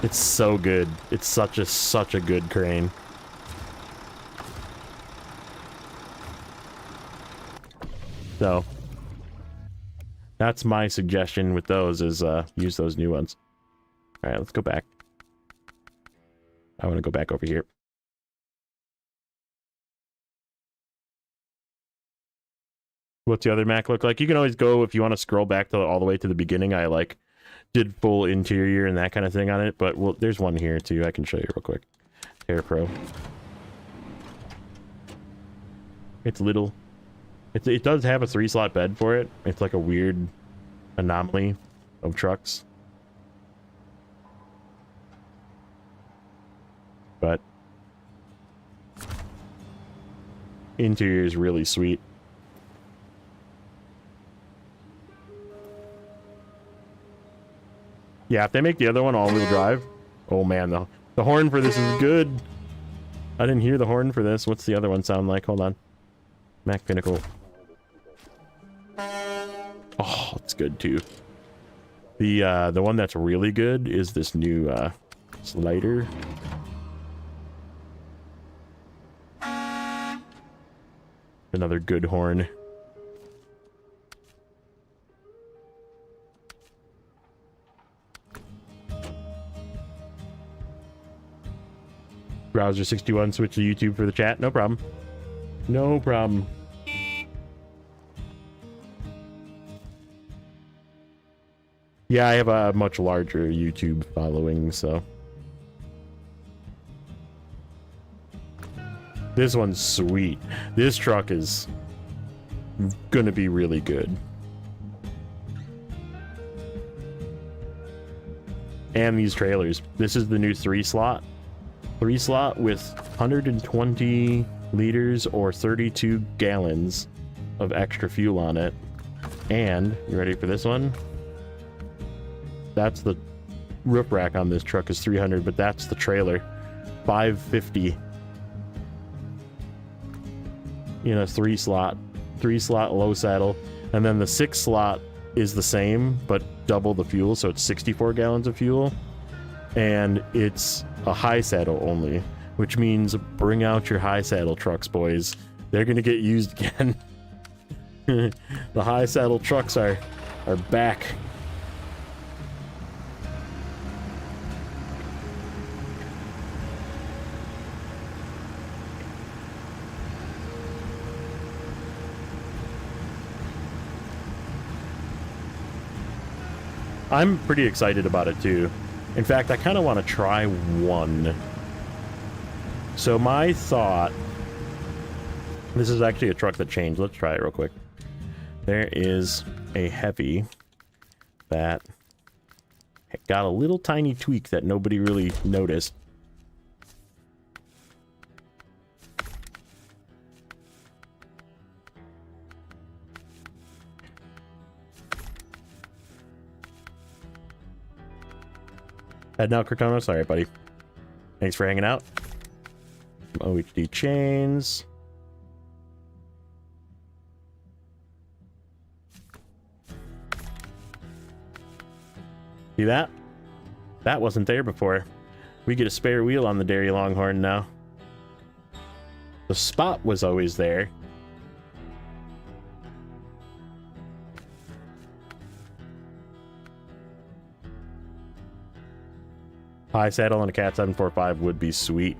It's so good. It's such a good crane. So that's my suggestion with those, is use those new ones. All right, let's go back. I want to go back over here. What's the other Mac look like? You can always go, if you want to scroll back to all the way to the beginning. I like did full interior and that kind of thing on it, but well, there's one here too. I can show you real quick. TerraPro. It's little. It does have a 3-slot bed for it. It's like a weird anomaly of trucks. But interior is really sweet. Yeah, if they make the other one all-wheel drive, oh man, the horn for this is good. I didn't hear the horn for this. What's the other one sound like? Hold on. Mac Pinnacle. Oh, it's good too. The one that's really good is this new Sleiter. Another good horn. Browser 61, switch to YouTube for the chat. No problem. No problem. Yeah, I have a much larger YouTube following, so. This one's sweet. This truck is gonna be really good. And these trailers. This is the new 3-slot. 3-slot with 120 liters or 32 gallons of extra fuel on it. And, you ready for this one? That's the roof rack on this truck is 300, but that's the trailer. 550. In a 3-slot. 3-slot low saddle. And then the 6-slot is the same, but double the fuel, so it's 64 gallons of fuel. And it's a high saddle only, which means bring out your high saddle trucks, boys. They're gonna get used again. The high saddle trucks are back. I'm pretty excited about it too. In fact, I kind of want to try one. So my thought, this is actually a truck that changed. Let's try it real quick. There is a heavy that got a little tiny tweak that nobody really noticed. Head now, Cortana. Sorry, buddy. Thanks for hanging out. Some OHD chains. See that? That wasn't there before. We get a spare wheel on the Dairy Longhorn now. The spot was always there. High saddle on a Cat 745 would be sweet.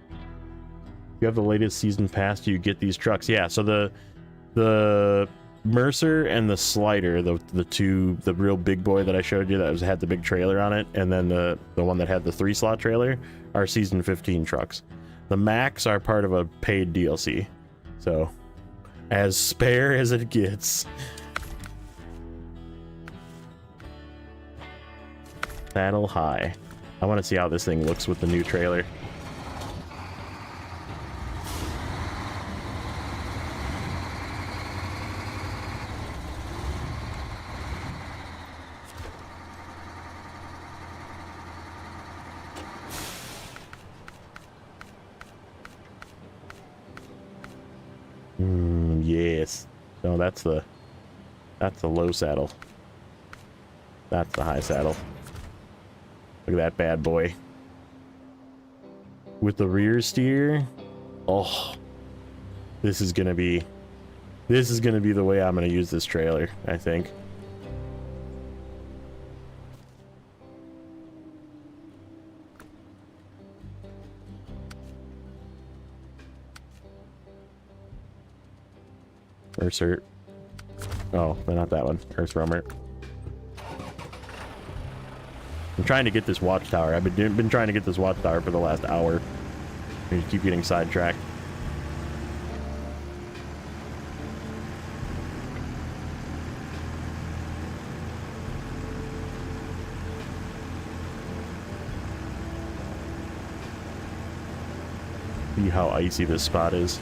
If you have the latest season pass, you get these trucks. Yeah, so the Mercer and the Sleiter, the real big boy that I showed you that had the big trailer on it, and then the one that had the 3-slot trailer are season 15 trucks. The Macs are part of a paid DLC. So, as spare as it gets. Saddle high. I want to see how this thing looks with the new trailer. Yes. No, that's the low saddle. That's the high saddle. Look at that bad boy. With the rear steer. Oh. This is gonna be the way I'm gonna use this trailer, I think. Mercer. Oh, not that one. Earth Rummer. I'm trying to get this watchtower. I've been trying to get this watchtower for the last hour. I just keep getting sidetracked. See how icy this spot is.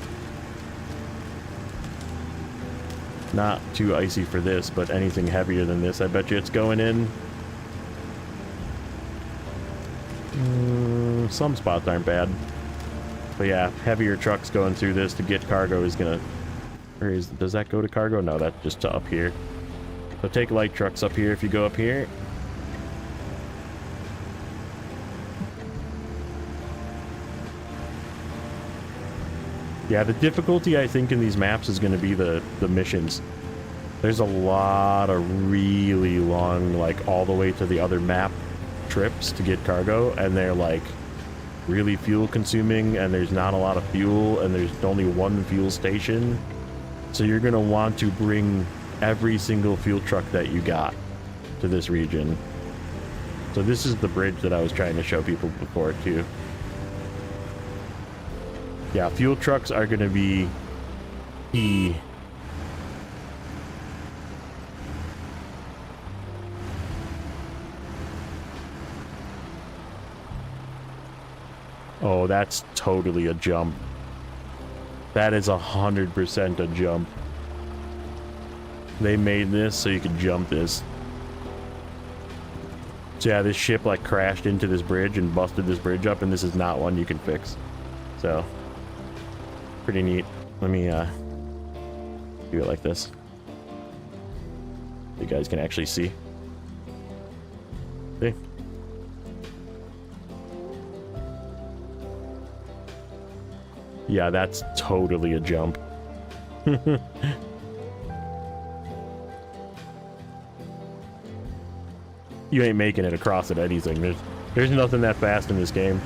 Not too icy for this, but anything heavier than this, I bet you it's going in. Some spots aren't bad. But yeah, heavier trucks going through this to get cargo is gonna... does that go to cargo? No, that's just to up here. So take light trucks up here if you go up here. Yeah, the difficulty, I think, in these maps is going to be the missions. There's a lot of really long, like, all the way to the other map trips to get cargo, and they're, like, really fuel-consuming, and there's not a lot of fuel, and there's only one fuel station. So you're going to want to bring every single fuel truck that you got to this region. So this is the bridge that I was trying to show people before, too. Yeah, fuel trucks are going to be key. Oh, that's totally a jump. That is 100% a jump. They made this so you could jump this. So yeah, this ship like crashed into this bridge and busted this bridge up, and this is not one you can fix. So... pretty neat. Let me do it like this. You guys can actually see. See? Yeah, that's totally a jump. You ain't making it across at anything. There's nothing that fast in this game.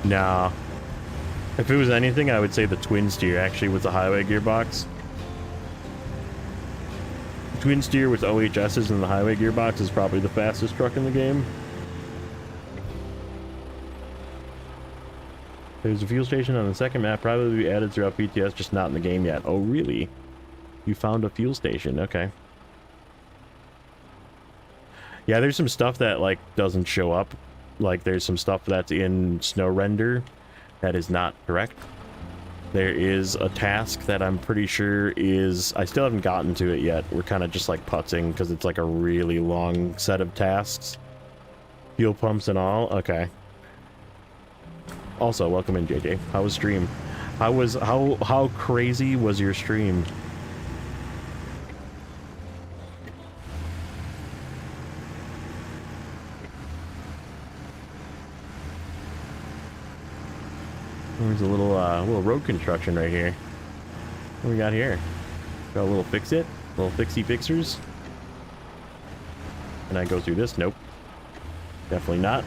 Nah. If it was anything, I would say the twin steer actually with the highway gearbox. Twin steer with OHSs and the highway gearbox is probably the fastest truck in the game. There's a fuel station on the second map, probably be added throughout PTS, just not in the game yet. Oh, really? You found a fuel station, okay. Yeah, there's some stuff that, like, doesn't show up. Like, there's some stuff that's in Snowrunner that is not correct. There is a task that I'm pretty sure is... I still haven't gotten to it yet. We're kind of just, like, putzing, because it's, like, a really long set of tasks. Fuel pumps and all? Okay. Also, welcome in, JJ. How was stream? How crazy was your stream? There's a little road construction right here. What do we got here? Got a little fix-it? Little fixie-fixers? Can I go through this? Nope. Definitely not.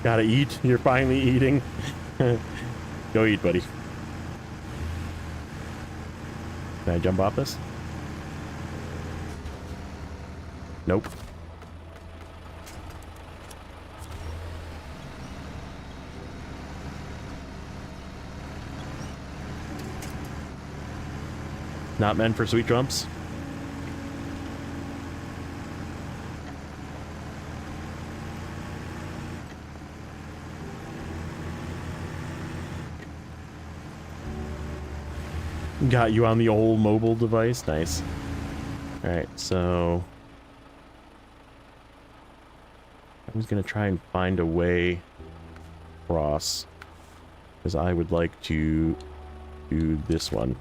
Gotta eat. You're finally eating. Go eat, buddy. Can I jump off this? Nope. Not meant for sweet jumps. Got you on the old mobile device. Nice. All right, so I'm just gonna try and find a way across, because I would like to do this one.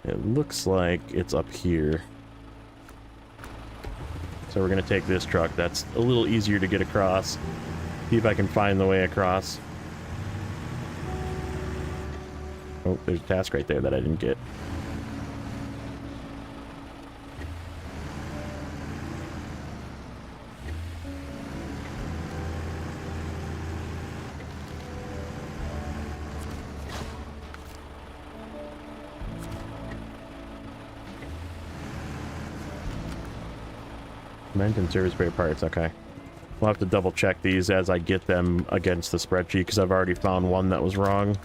It looks like it's up here. So we're going to take this truck. That's a little easier to get across. See if I can find the way across. Oh, there's a task right there that I didn't get. And service spare parts, okay. We'll have to double check these as I get them against the spreadsheet because I've already found one that was wrong.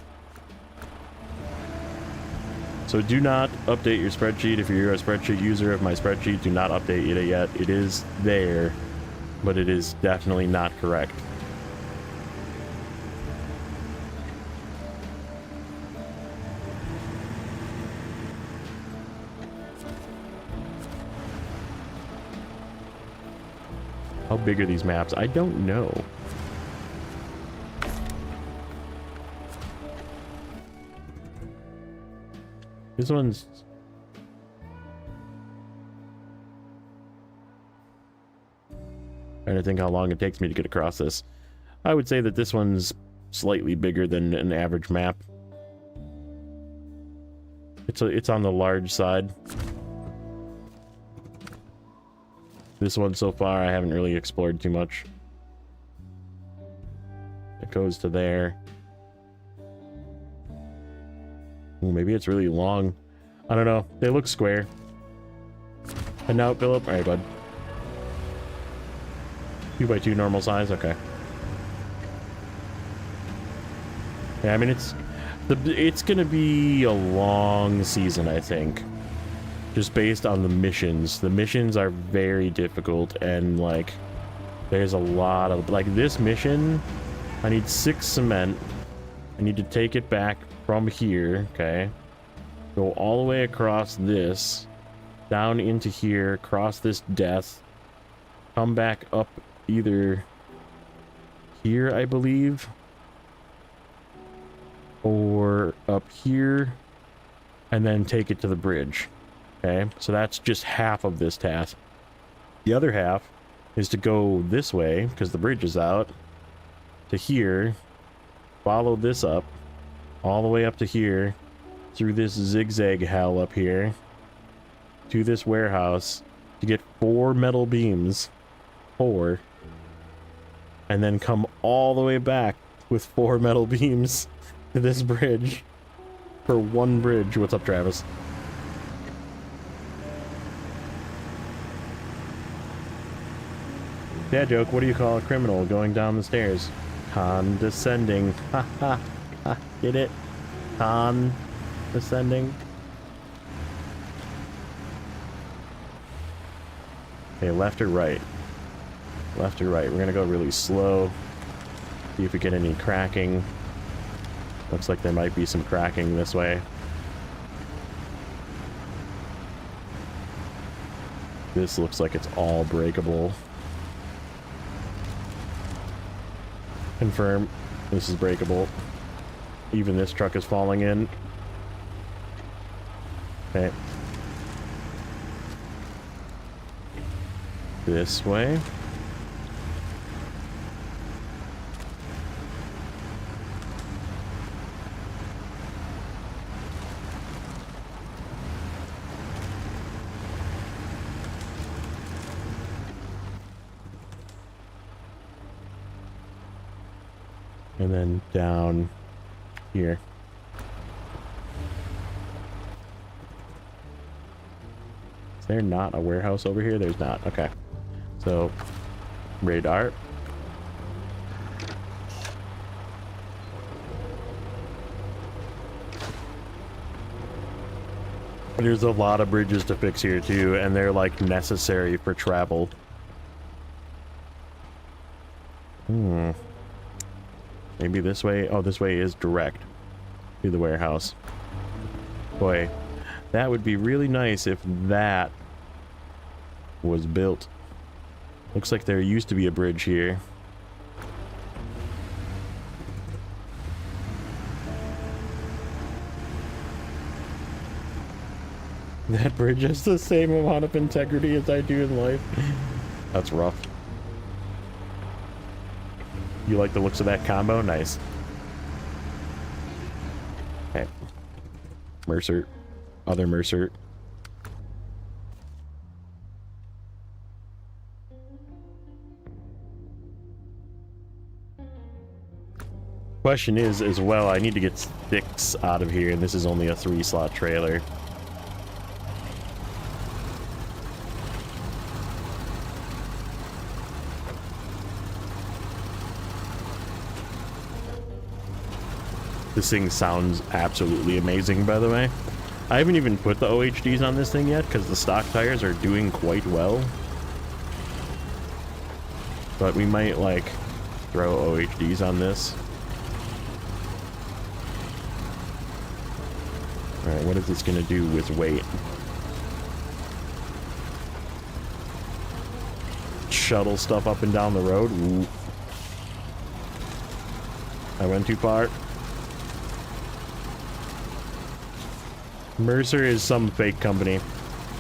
So do not update your spreadsheet. If you're a spreadsheet user of my spreadsheet, do not update it yet. It is there, but it is definitely not correct. How big are these maps? I don't know. This one's... trying to think how long it takes me to get across this. I would say that this one's slightly bigger than an average map. It's on the large side. This one so far I haven't really explored too much. It goes to there. Ooh, maybe it's really long. I don't know. They look square. And now, Philip. All right, bud. 2x2 normal size. Okay. Yeah, I mean it's gonna be a long season, I think. Just based on the missions. The missions are very difficult, and like there's a lot of like this mission. I need 6 cement. I need to take it back from here, okay? Go all the way across this, down into here, cross this death, come back up either here, I believe, or up here, and then take it to the bridge. Okay, so that's just half of this task. The other half is to go this way, because the bridge is out, to here, follow this up, all the way up to here, through this zigzag hell up here, to this warehouse, to get 4 metal beams, 4, and then come all the way back with 4 metal beams to this bridge, for 1 bridge. What's up, Travis? Dad joke, what do you call a criminal going down the stairs? Condescending. Ha ha ha. Get it? Condescending. Okay, left or right? Left or right? We're gonna go really slow. See if we get any cracking. Looks like there might be some cracking this way. This looks like it's all breakable. Confirm. This is breakable. Even this truck is falling in. Okay. This way. And then down here. Is there not a warehouse over here? There's not. Okay. So, radar. There's a lot of bridges to fix here too, and they're like necessary for travel. Maybe this way. Oh, this way is direct to the warehouse. Boy, that would be really nice if that was built. Looks like there used to be a bridge here. That bridge has the same amount of integrity as I do in life. That's rough. You like the looks of that combo? Nice. Okay. Mercer. Other Mercer. Question is, as well, I need to get 6 out of here, and this is only a 3-slot trailer. This thing sounds absolutely amazing, by the way. I haven't even put the OHDs on this thing yet, because the stock tires are doing quite well. But we might, like, throw OHDs on this. Alright, what is this going to do with weight? Shuttle stuff up and down the road? Ooh. I went too far. Mercer is some fake company.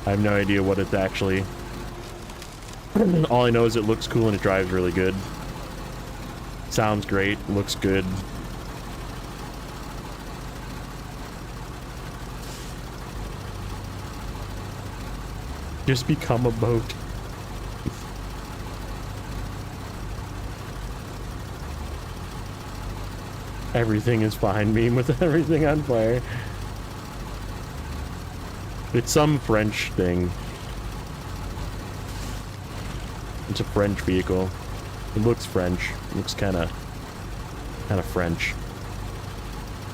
I have no idea what it's actually. All I know is it looks cool and it drives really good. Sounds great, looks good. Just become a boat. Everything is fine, meme with everything on fire. It's some French thing. It's a French vehicle. It looks French. It looks kind of French.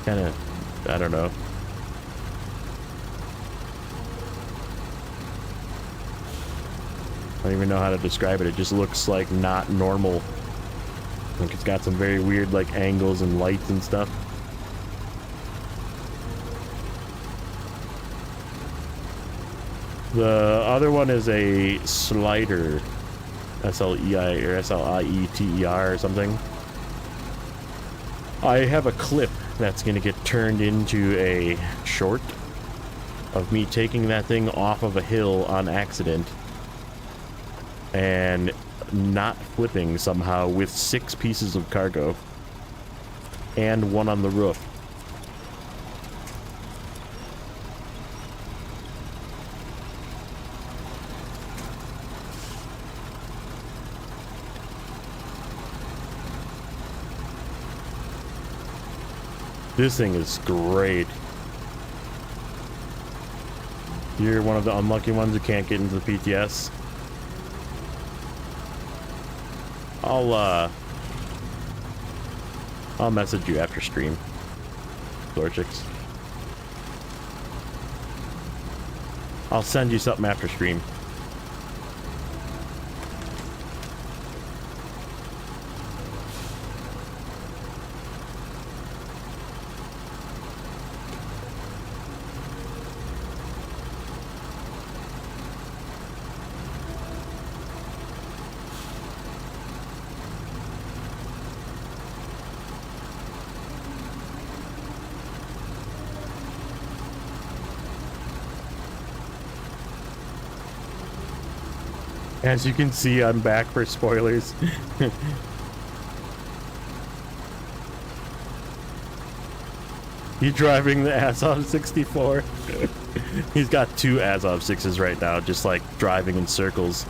Kind of, I don't know. I don't even know how to describe it. It just looks like not normal. Like it's got some very weird like angles and lights and stuff. The other one is a Sleiter, S-L-E-I or S-L-I-E-T-E-R or something. I have a clip that's going to get turned into a short of me taking that thing off of a hill on accident and not flipping somehow with 6 pieces of cargo and one on the roof. This thing is great. You're one of the unlucky ones who can't get into the PTS. I'll message you after stream, Dorchix. I'll send you something after stream. As you can see, I'm back for spoilers. He's driving the Azov 64. He's got 2 Azov 6s right now, just like driving in circles,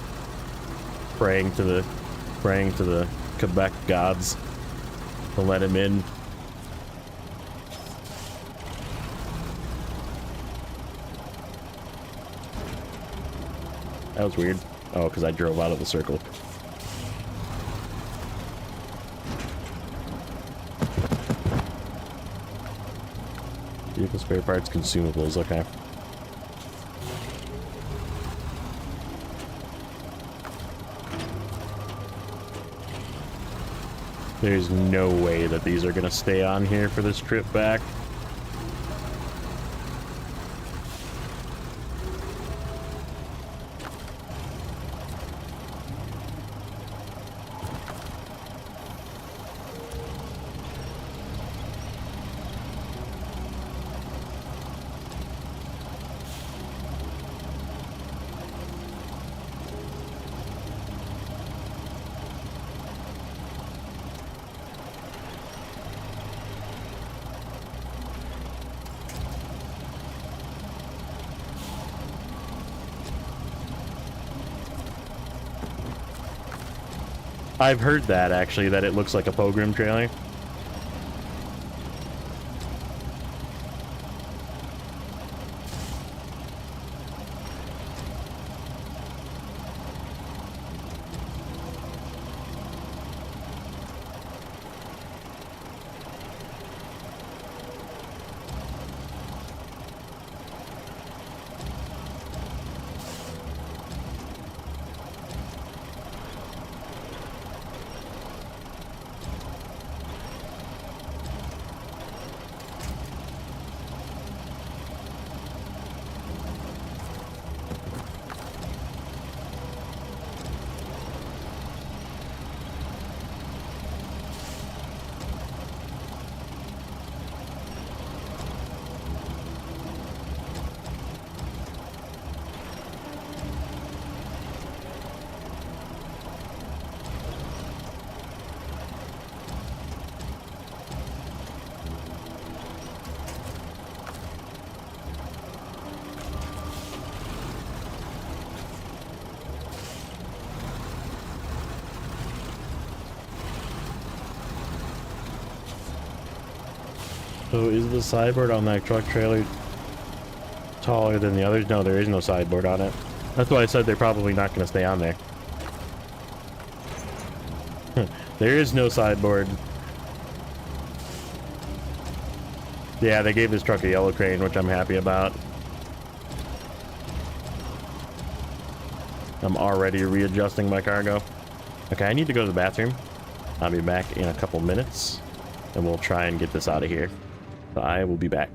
praying to the Quebec gods to let him in. That was weird. Oh, because I drove out of the circle. Vehicle spare parts, consumables, okay. There's no way that these are gonna stay on here for this trip back. I've heard that, actually, that it looks like a Pogrim trailer. So is the sideboard on that truck trailer taller than the others? No, there is no sideboard on it. That's why I said they're probably not going to stay on there. There is no sideboard. Yeah, they gave this truck a yellow crane, which I'm happy about. I'm already readjusting my cargo. Okay, I need to go to the bathroom. I'll be back in a couple minutes, and we'll try and get this out of here. So I will be back.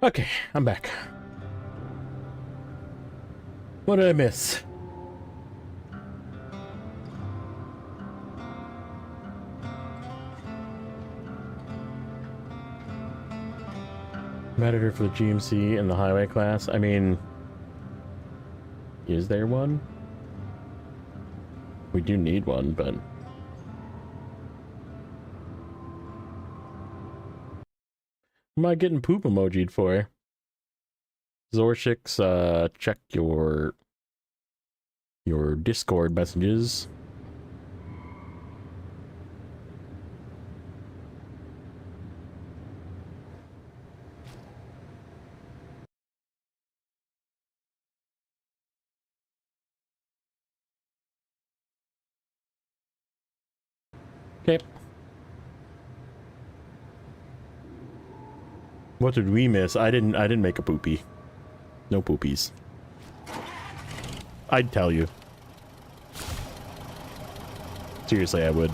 Okay, I'm back. What did I miss? Competitor for the GMC and the highway class. I mean, is there one? We do need one, but... What am I getting poop emoji'd for? Zorshix, check your Discord messages. Okay. What did we miss? I didn't make a poopy. No poopies. I'd tell you. Seriously, I would.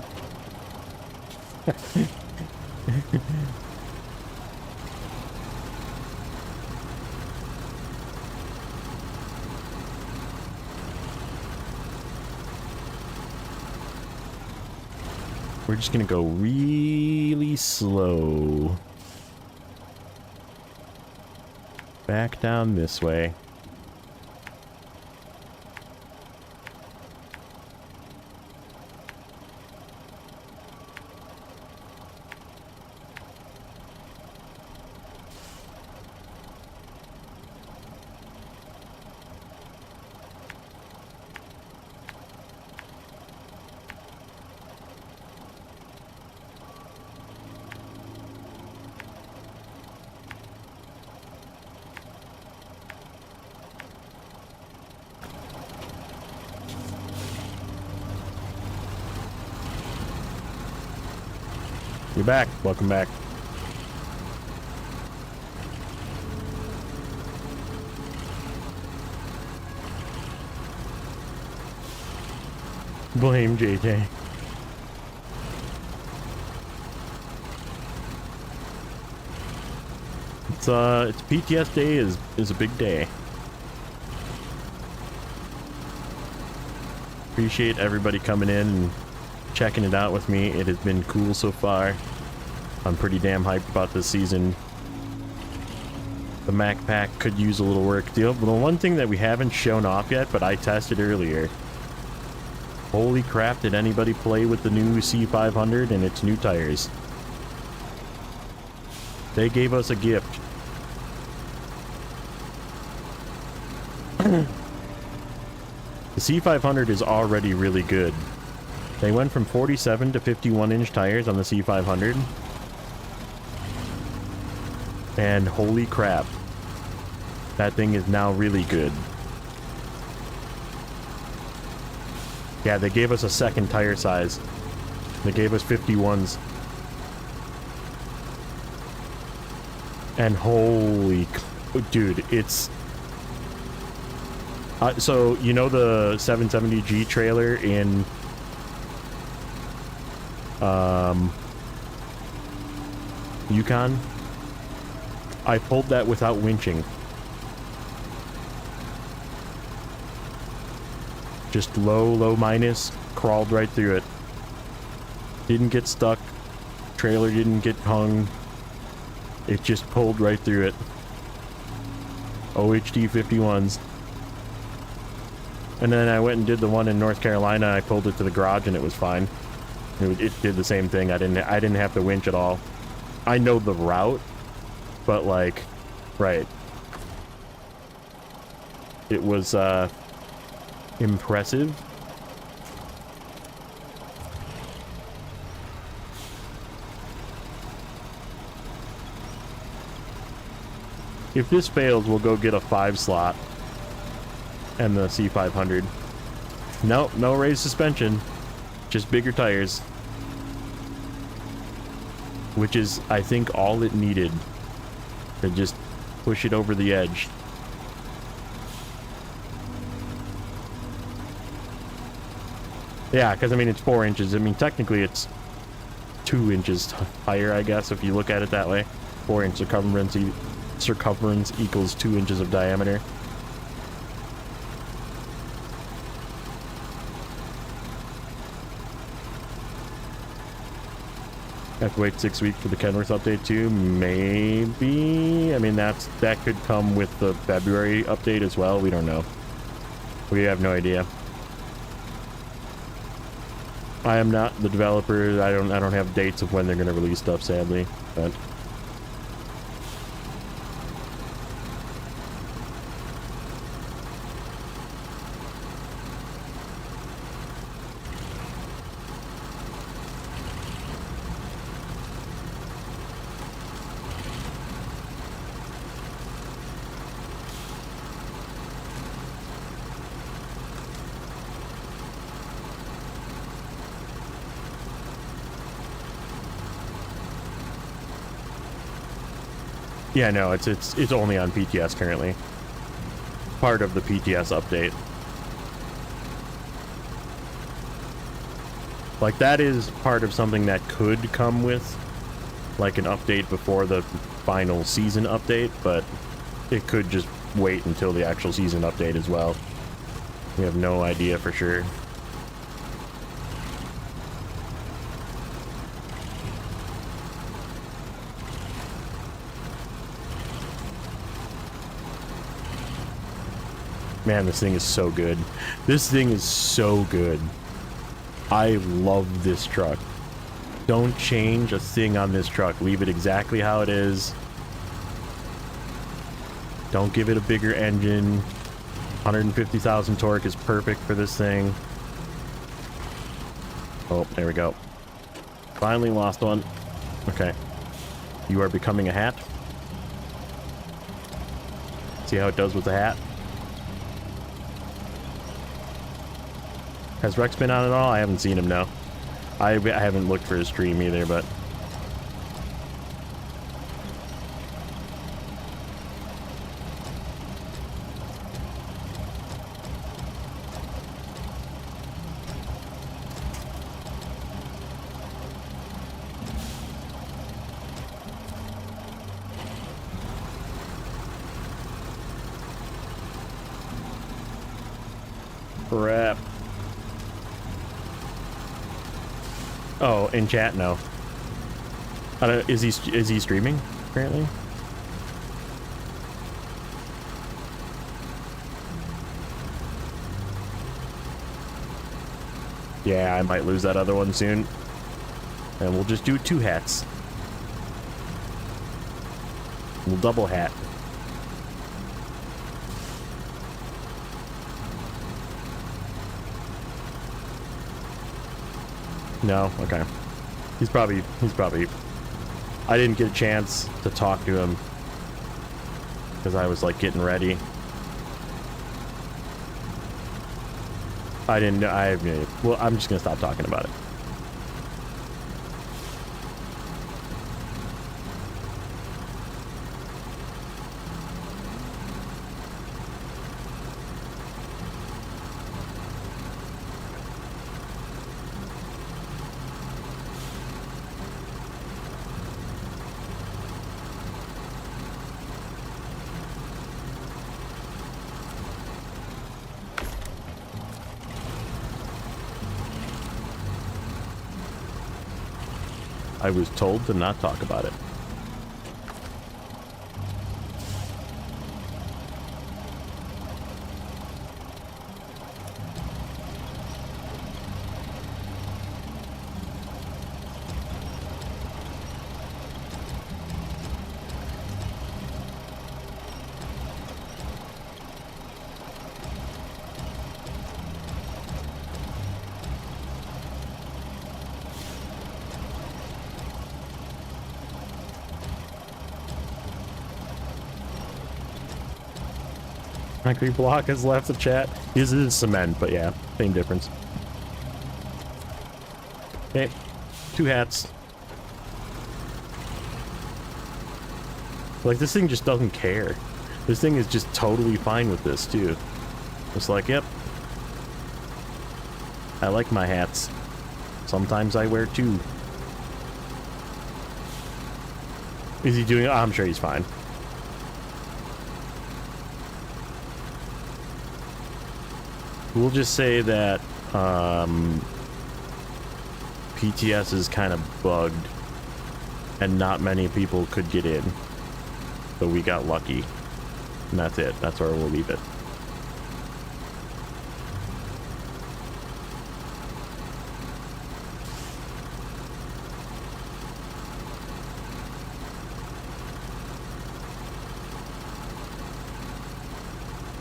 We're just gonna go really slow. Back down this way. You're back. Welcome back. Blame JJ. It's PTS day is a big day. Appreciate everybody coming in and checking it out with me. It has been cool so far. I'm pretty damn hyped about this season. The Mac Pack could use a little work. The one thing that we haven't shown off yet, but I tested earlier. Holy crap, did anybody play with the new C500 and its new tires? They gave us a gift. The C500 is already really good. They went from 47 to 51-inch tires on the C500. And holy crap. That thing is now really good. Yeah, they gave us a second tire size. They gave us 51s. And holy... Dude, it's... so, you know the 770G trailer in... Yukon? I pulled that without winching. Just low minus, crawled right through it. Didn't get stuck. Trailer didn't get hung. It just pulled right through it. OHD 51s. And then I went and did the one in North Carolina. I pulled it to the garage and it was fine. It did the same thing. I didn't have to winch at all. I know the route, but like, right. It was impressive. If this fails, we'll go get a 5 slot and the C500. Nope, no raised suspension, just bigger tires, which is, I think, all it needed to just push it over the edge. Yeah, because I mean it's 4 inches. I mean technically it's 2 inches higher, I guess, if you look at it that way. 4 inch circumference circumference equals 2 inches of diameter. Have to wait 6 weeks for the Kenworth update too? Maybe. I mean, that could come with the February update as well. We don't know. We have no idea. I am not the developer. I don't have dates of when they're going to release stuff, sadly. But yeah, no, it's only on PTS currently. Part of the PTS update. Like, that is part of something that could come with, like, an update before the final season update, but it could just wait until the actual season update as well. We have no idea for sure. Man, this thing is so good. This thing is so good. I love this truck. Don't change a thing on this truck. Leave it exactly how it is. Don't give it a bigger engine. 150,000 torque is perfect for this thing. Oh, there we go. Finally lost one. Okay. You are becoming a hat. See how it does with the hat? Has Rex been on at all? I haven't seen him, no. I haven't looked for his stream either, but... crap. Oh, in chat, no. I don't, is he streaming currently? Yeah, I might lose that other one soon. And we'll just do 2 hats. We'll double hat. No? Okay. He's probably... I didn't get a chance to talk to him because I was, like, getting ready. I didn't know... well, I'm just gonna stop talking about it. I was told to not talk about it. Concrete block has left the chat. This is cement, but yeah, same difference. Okay, 2 hats. Like, this thing just doesn't care. This thing is just totally fine with this, too. It's like, yep. I like my hats. Sometimes I wear 2. Is he doing it? I'm sure he's fine. We'll just say that PTS is kind of bugged and not many people could get in. So we got lucky. And that's it. That's where we'll leave it.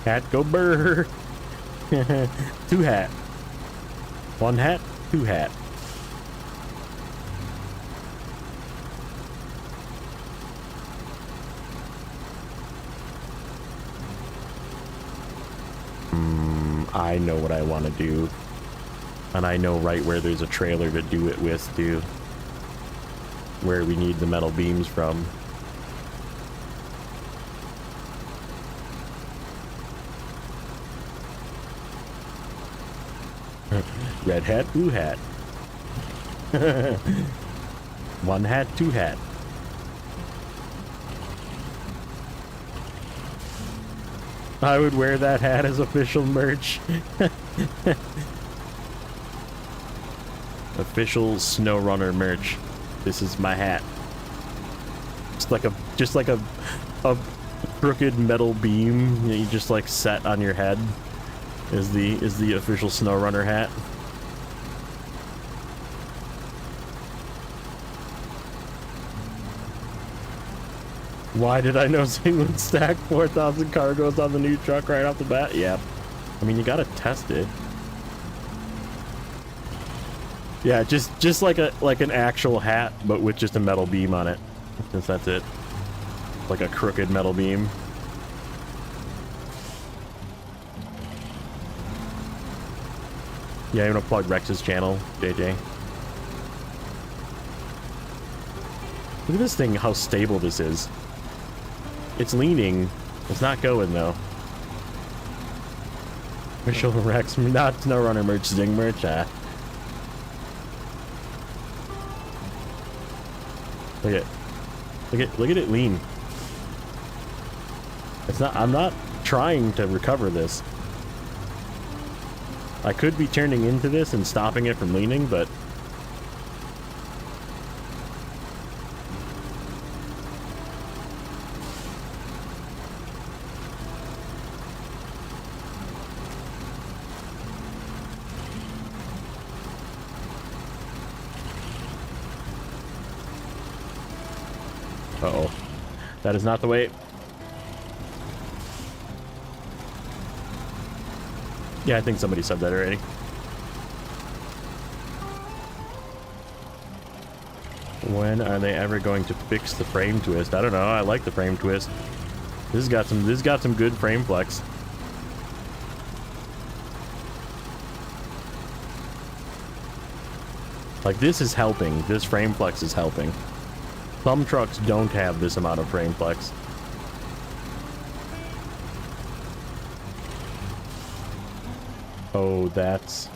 Hat go burr. 2 hat. 1 hat, 2 hat. I know what I want to do. And I know right where there's a trailer to do it with, too. Where we need the metal beams from. Red hat, blue hat. 1 hat, 2 hat. I would wear that hat as official merch. Official Snowrunner merch. This is my hat. Just like a crooked metal beam that you just like set on your head is the official Snowrunner hat. Why did I know Zing would stack 4,000 cargoes on the new truck right off the bat? Yeah. I mean, you gotta test it. Yeah, just like an actual hat, but with just a metal beam on it. Since that's it. Like a crooked metal beam. Yeah, I'm gonna plug Rex's channel, JJ. Look at this thing, how stable this is. It's leaning. It's not going, though. Official Rex, not Snowrunner merch, Zing merch, Look at it lean. It's not, I'm not trying to recover this. I could be turning into this and stopping it from leaning, but uh-oh. That is not the way. Yeah, I think somebody said that already. When are they ever going to fix the frame twist? I don't know. I like the frame twist. This has got some good frame flex. Like, this is helping. This frame flex is helping. Some trucks don't have this amount of frame flex. Oh, that's...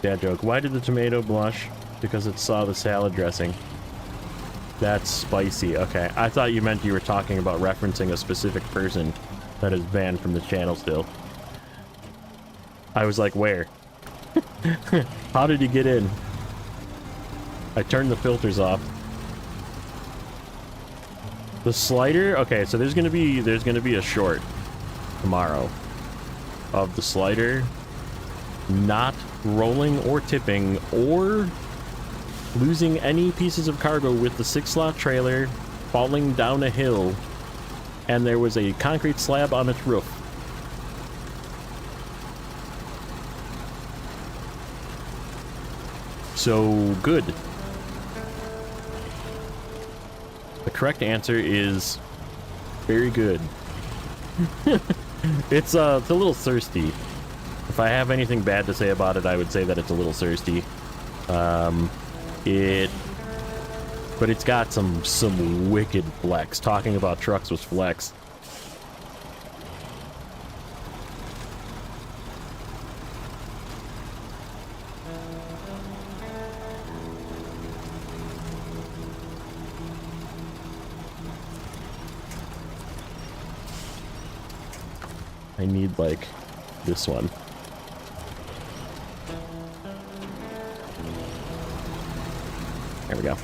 Dad joke. Why did the tomato blush? Because it saw the salad dressing. That's spicy. Okay, I thought you meant you were talking about referencing a specific person that is banned from the channel still. I was like, where? How did he get in? I turned the filters off. The Sleiter, okay, so there's gonna be a short tomorrow of the Sleiter not rolling or tipping or losing any pieces of cargo with the 6-slot trailer falling down a hill, and there was a concrete slab on its roof. So good. The correct answer is very good. It's a little thirsty. If I have anything bad to say about it, I would say that it's a little thirsty. But it's got some wicked flex. Talking about trucks with flex. I need, like, this one. There we go.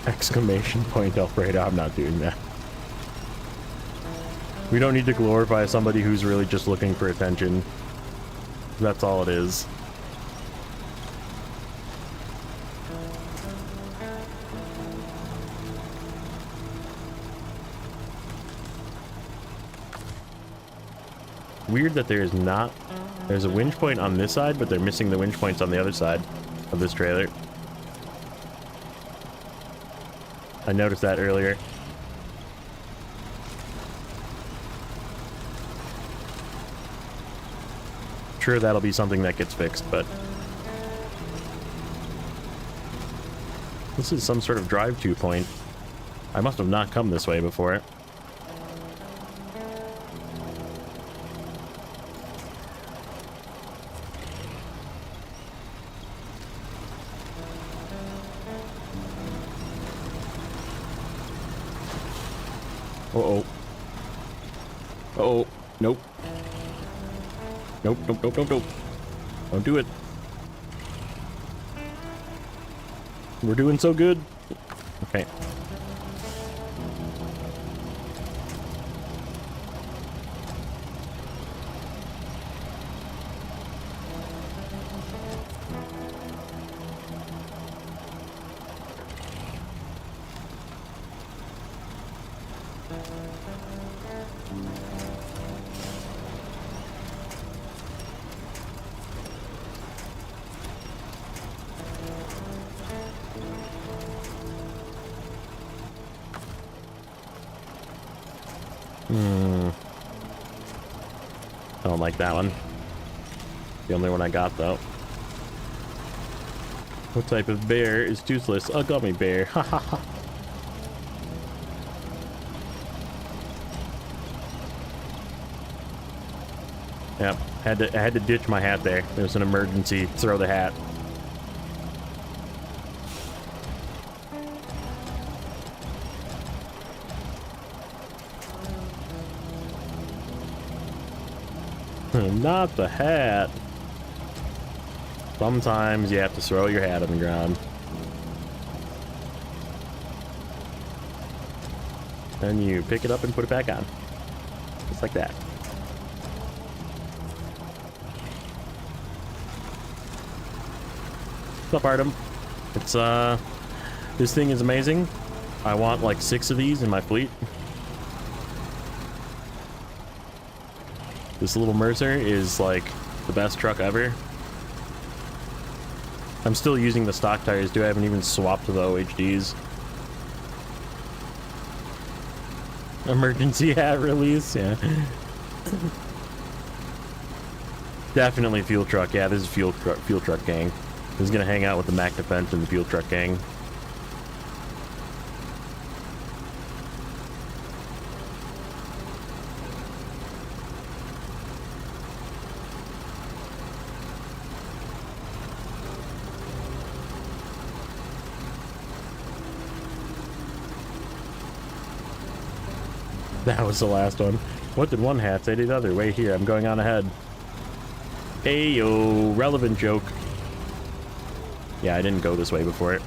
Exclamation point Alfredo, I'm not doing that. We don't need to glorify somebody who's really just looking for attention. That's all it is. Weird that there's a winch point on this side, but they're missing the winch points on the other side of this trailer. I noticed that earlier. Sure, that'll be something that gets fixed, but this is some sort of drive-to point. I must have not come this way before. Uh-oh. Uh-oh. Nope. Nope, nope, nope, nope, nope. Don't do it. We're doing so good. Okay. I don't like that one. The only one I got, though. What type of bear is toothless? A gummy bear. Ha ha ha. Yep, I had to ditch my hat there. There was an emergency. Throw the hat. Not the hat. Sometimes you have to throw your hat on the ground. Then you pick it up and put it back on. Just like that. What's up, Artem? It's, this thing is amazing. I want like 6 of these in my fleet. This little Mercer is like the best truck ever. I'm still using the stock tires too. I haven't even swapped to the OHDs. Emergency hat release, yeah. Definitely fuel truck. Yeah, this is fuel truck gang. This is gonna hang out with the Mac Defense and the fuel truck gang. That was the last one. What did one hat say to the other? Wait here, I'm going on ahead. Hey yo, relevant joke. Yeah, I didn't go this way before it.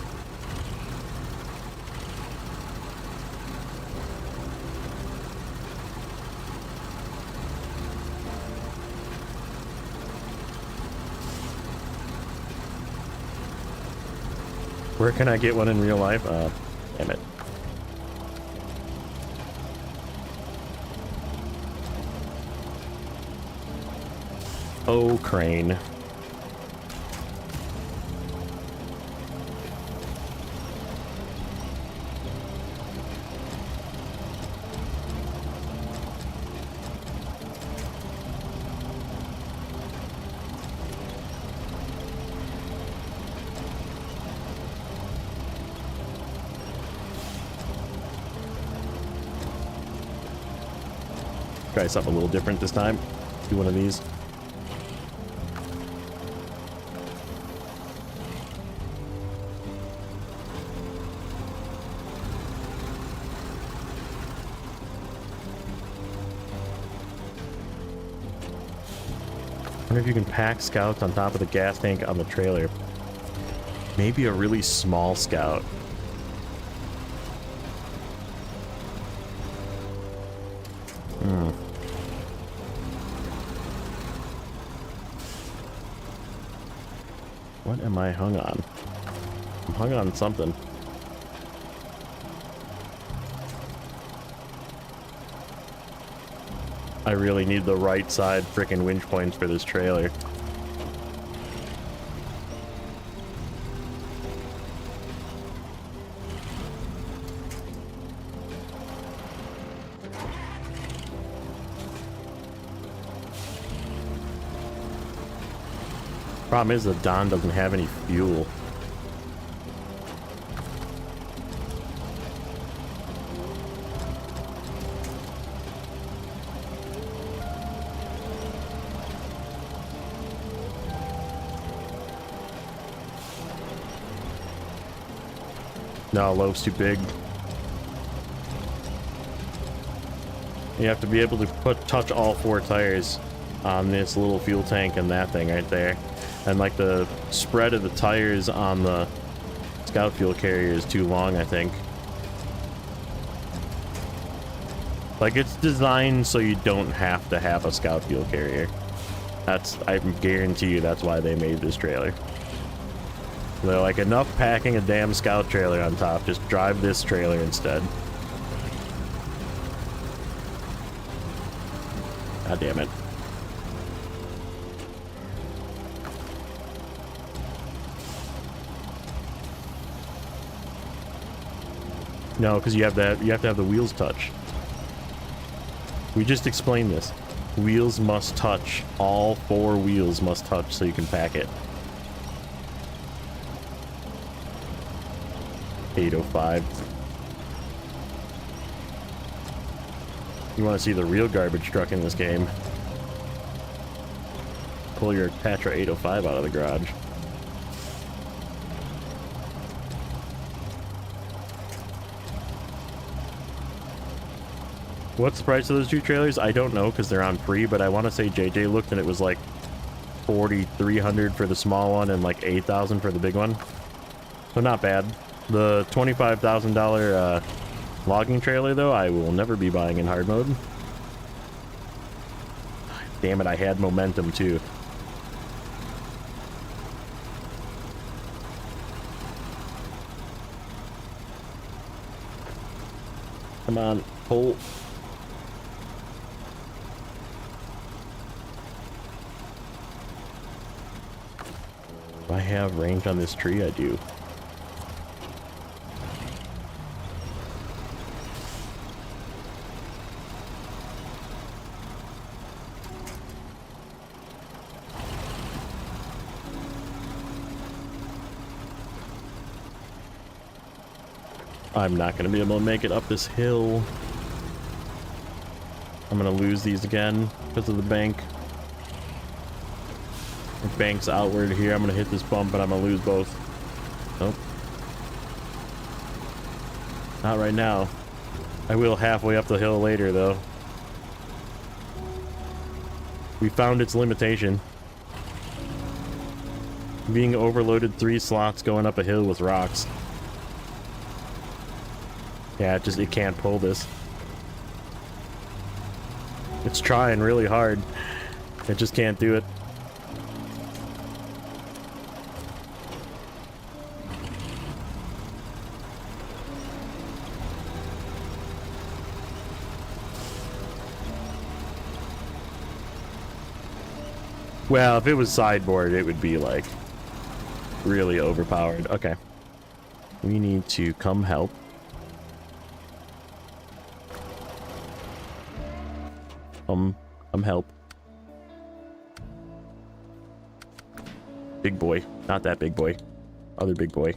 Where can I get one in real life? Damn it. Oh, crane. Try something a little different this time. Do one of these. I wonder if you can pack scouts on top of the gas tank on the trailer. Maybe a really small scout. What am I hung on? I'm hung on something. I really need the right side frickin' winch points for this trailer. Problem is that Don doesn't have any fuel. No, loaf's too big. You have to be able to touch all 4 tires on this little fuel tank and that thing right there. And like the spread of the tires on the scout fuel carrier is too long, I think. Like, it's designed so you don't have to have a scout fuel carrier. I guarantee you that's why they made this trailer. They're like, enough packing a damn scout trailer on top, just drive this trailer instead. God damn it. No, because you have to have the wheels touch. We just explained this. Wheels must touch. All 4 wheels must touch so you can pack it. 805. You want to see the real garbage truck in this game? Pull your Patra 805 out of the garage. What's the price of those 2 trailers? I don't know because they're on free, but I want to say JJ looked and it was like $4,300 for the small one and like $8,000 for the big one. So not bad. The $25,000 logging trailer, though, I will never be buying in hard mode. Damn it, I had momentum, too. Come on, pull. Do I have range on this tree? I do. I'm not going to be able to make it up this hill. I'm going to lose these again because of the bank. The bank's outward here. I'm going to hit this bump, but I'm going to lose both. Nope. Not right now. I will halfway up the hill later, though. We found its limitation. Being overloaded 3 slots going up a hill with rocks. Yeah, it can't pull this. It's trying really hard. It just can't do it. Well, if it was sideboard, it would be like really overpowered. Okay. We need to come help. Help. Big boy. Not that big boy. Other big boy.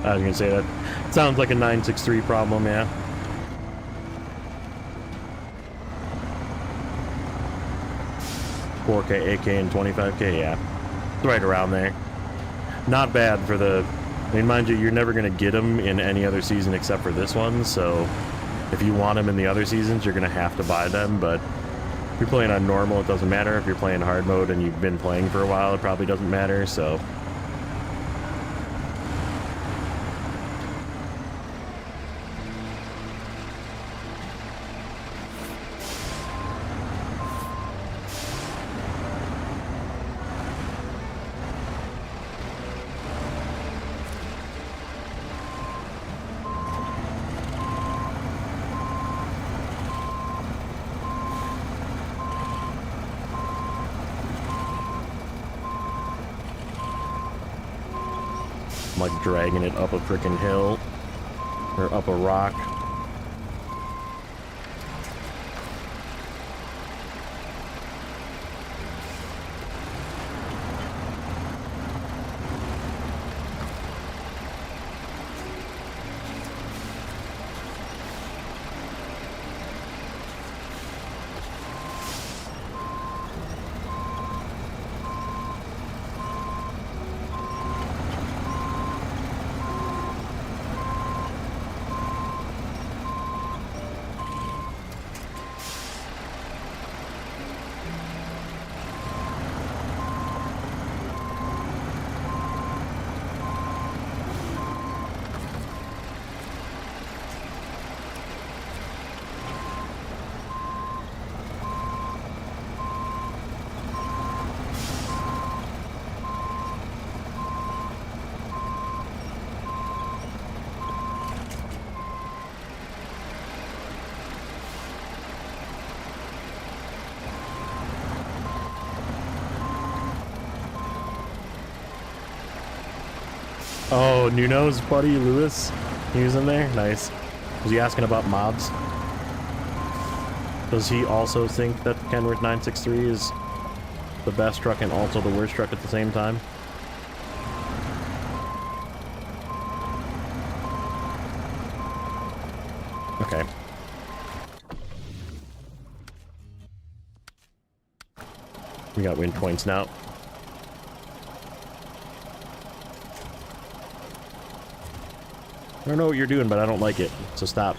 I was gonna say that sounds like a 963 problem, yeah. $4K, $8K, and $25K, yeah. It's right around there. Not bad for the... I mean, mind you, you're never going to get them in any other season except for this one, so if you want them in the other seasons, you're going to have to buy them, but if you're playing on normal, it doesn't matter. If you're playing hard mode and you've been playing for a while, it probably doesn't matter, so... I'm like dragging it up a freaking hill, or up a rock. Oh, Nuno's buddy Lewis, he was in there. Nice. Was he asking about mods? Does he also think that Kenworth 963 is the best truck and also the worst truck at the same time? Okay. We got win points now. I don't know what you're doing, but I don't like it, so stop.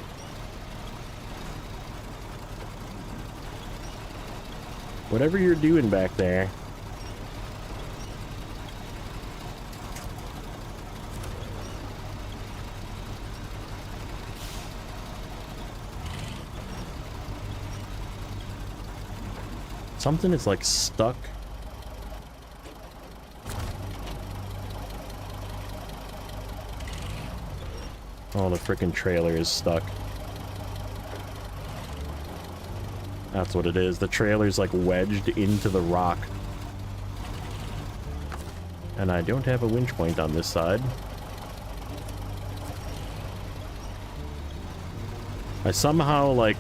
Whatever you're doing back there. Something is like stuck. Oh, the frickin' trailer is stuck. That's what it is. The trailer's like wedged into the rock. And I don't have a winch point on this side. I somehow like...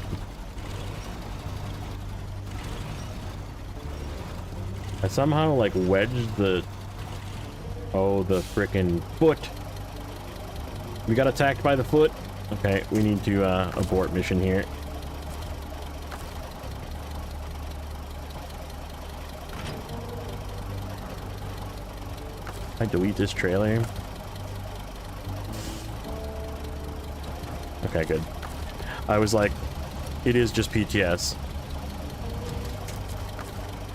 wedged the... Oh, the frickin' foot! We got attacked by the foot. Okay, we need to abort mission here. I delete this trailer. Okay, good. I was like, it is just PTS.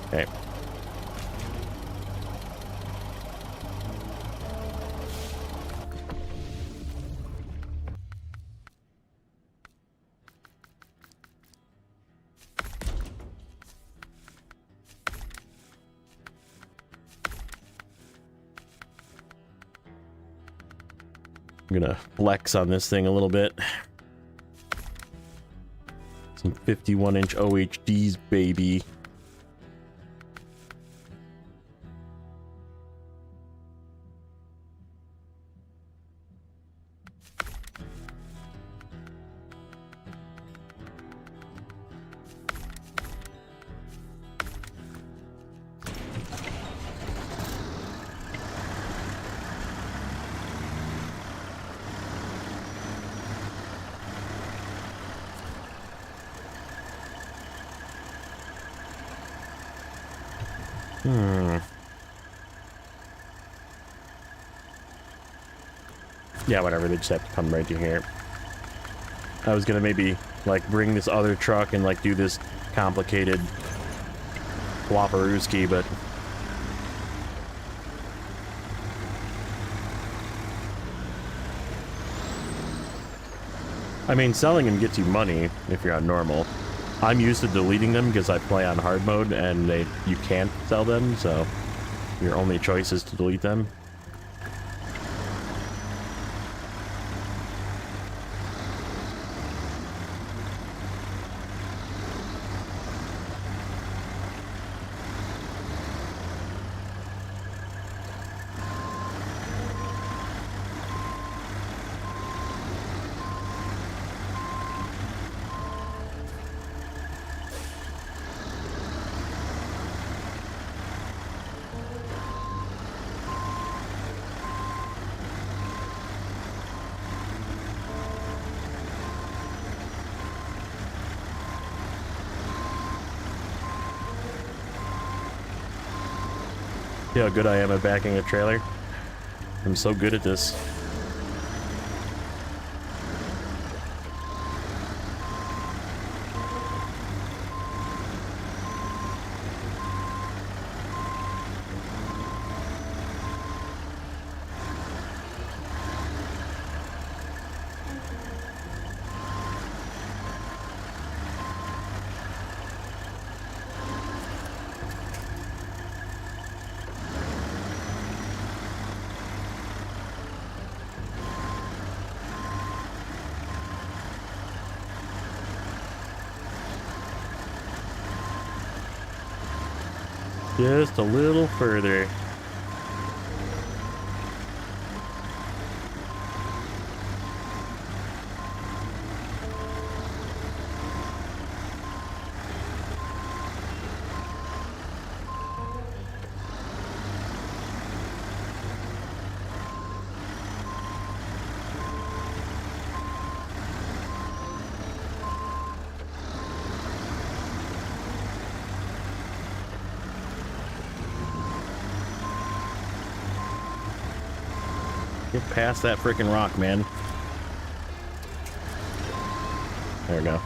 Okay. I'm gonna flex on this thing a little bit. Some 51-inch OHDs, baby. Yeah, whatever, they just have to come right to here. I was gonna maybe, like, bring this other truck and, like, do this complicated Waparooski, but... I mean, selling them gets you money if you're on normal. I'm used to deleting them because I play on hard mode and you can't sell them, so your only choice is to delete them. See how good I am at backing a trailer? I'm so good at this. Just a little further. Get past that freaking rock, man. There we go.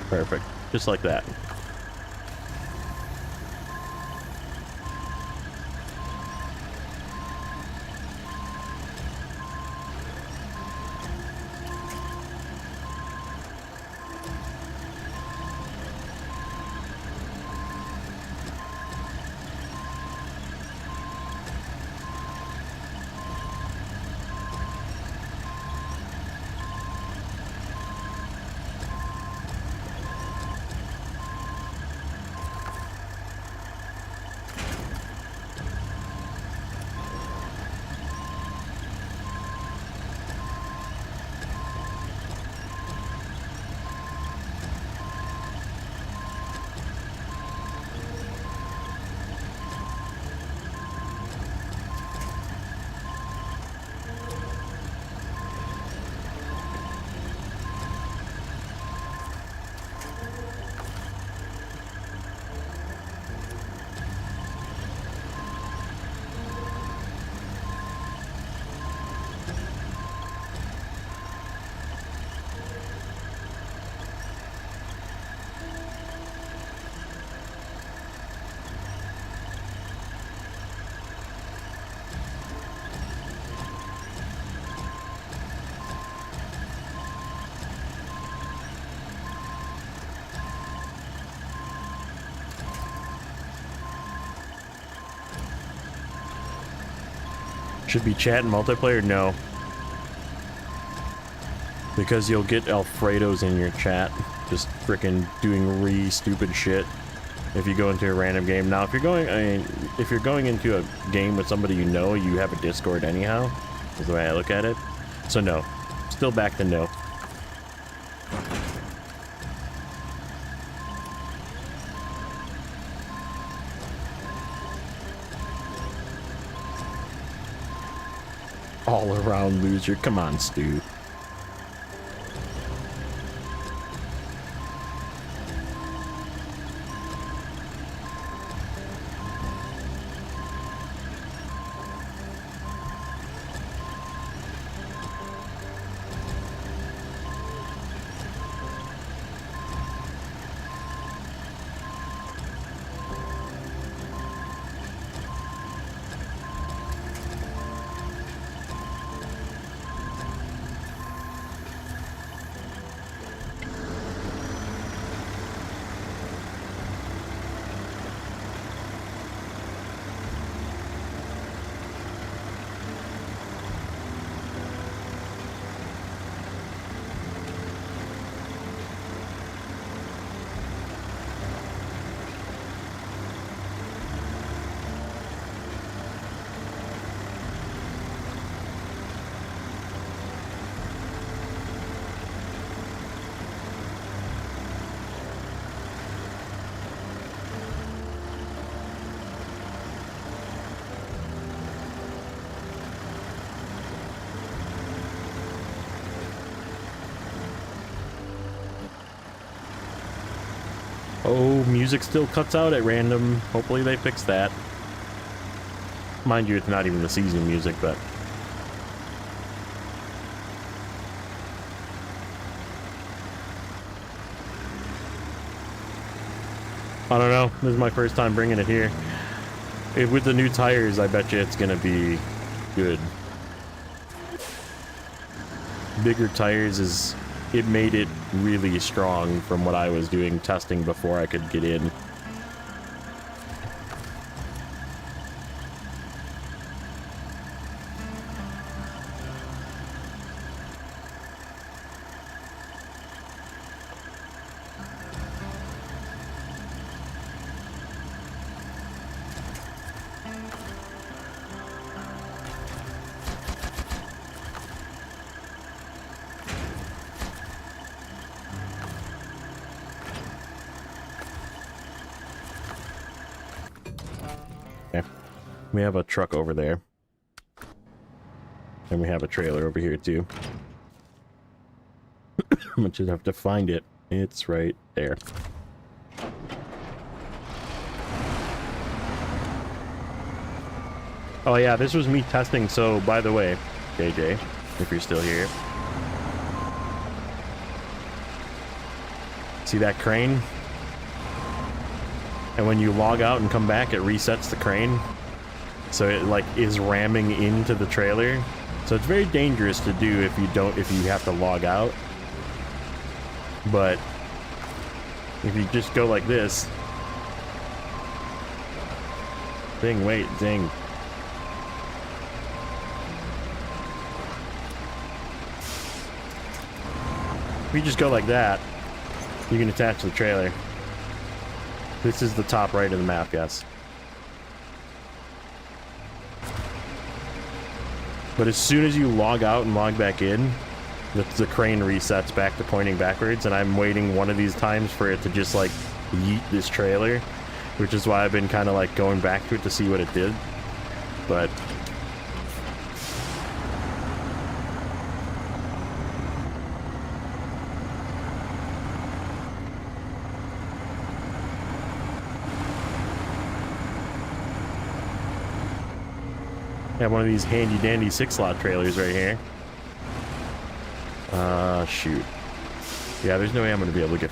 Perfect. Just like that. Should be chat and multiplayer? No. Because you'll get Alfredos in your chat. Just frickin' doing stupid shit. If you go into a random game. Now, if you're going, if you're going into a game with somebody you know, you have a Discord anyhow. Is the way I look at it. So no. Still back to no. All around loser. Come on, Stu. Oh, music still cuts out at random. Hopefully they fix that. Mind you, it's not even the season music, but... I don't know. This is my first time bringing it here. With the new tires, I bet you it's gonna be good. Bigger tires is... It made it really strong from what I was doing testing before I could get in. We have a truck over there. And we have a trailer over here too. I just have to find it. It's right there. Oh yeah, this was me testing. So by the way, JJ, if you're still here. See that crane? And when you log out and come back, it resets the crane. So it like is ramming into the trailer. So it's very dangerous to do if you have to log out. But if you just go like this. Ding, wait, ding. If you just go like that, you can attach the trailer. This is the top right of the map, yes. But as soon as you log out and log back in, the crane resets back to pointing backwards, and I'm waiting one of these times for it to just like yeet this trailer, which is why I've been kind of like going back to it to see what it did. But I have one of these handy dandy 6-slot trailers right here. Shoot. Yeah, there's no way I'm going to be able to get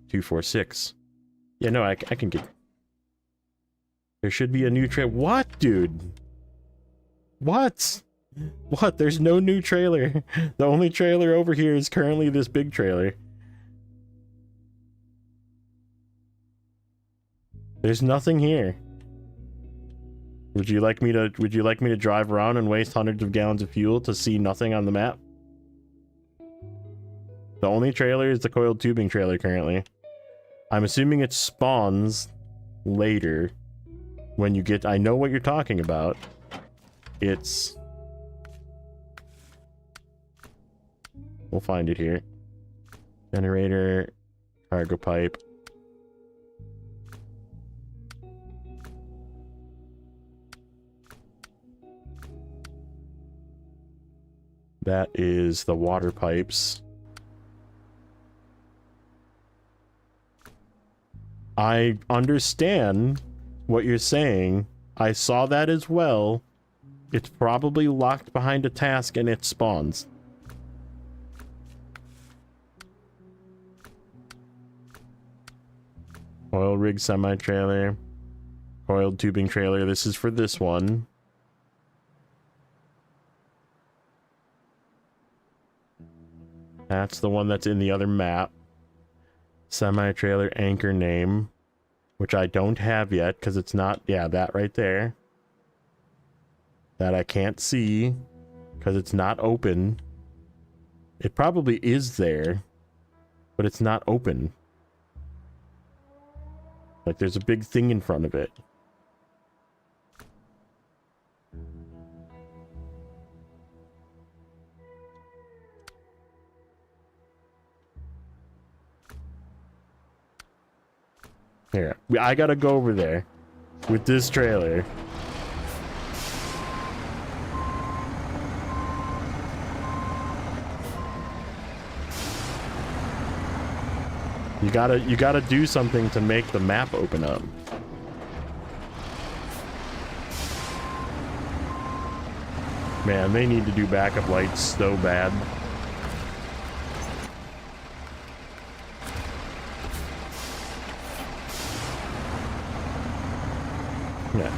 246. Yeah, no, I can get... There should be a new trailer. What, dude? What? What? There's no new trailer. The only trailer over here is currently this big trailer. There's nothing here. Would you like me to drive around and waste hundreds of gallons of fuel to see nothing on the map? The only trailer is the coiled tubing trailer currently. I'm assuming it spawns later when you get... I know what you're talking about. It's... We'll find it here. Generator, cargo pipe. That is the water pipes. I understand what you're saying. I saw that as well. It's probably locked behind a task and it spawns. Oil rig semi-trailer. Coiled tubing trailer. This is for this one. That's the one that's in the other map. Semi-trailer anchor name, which I don't have yet because it's not, yeah, that right there. That I can't see because it's not open. It probably is there, but it's not open. Like there's a big thing in front of it. Here, I gotta go over there with this trailer. You gotta do something to make the map open up. Man, they need to do backup lights so bad. Yeah.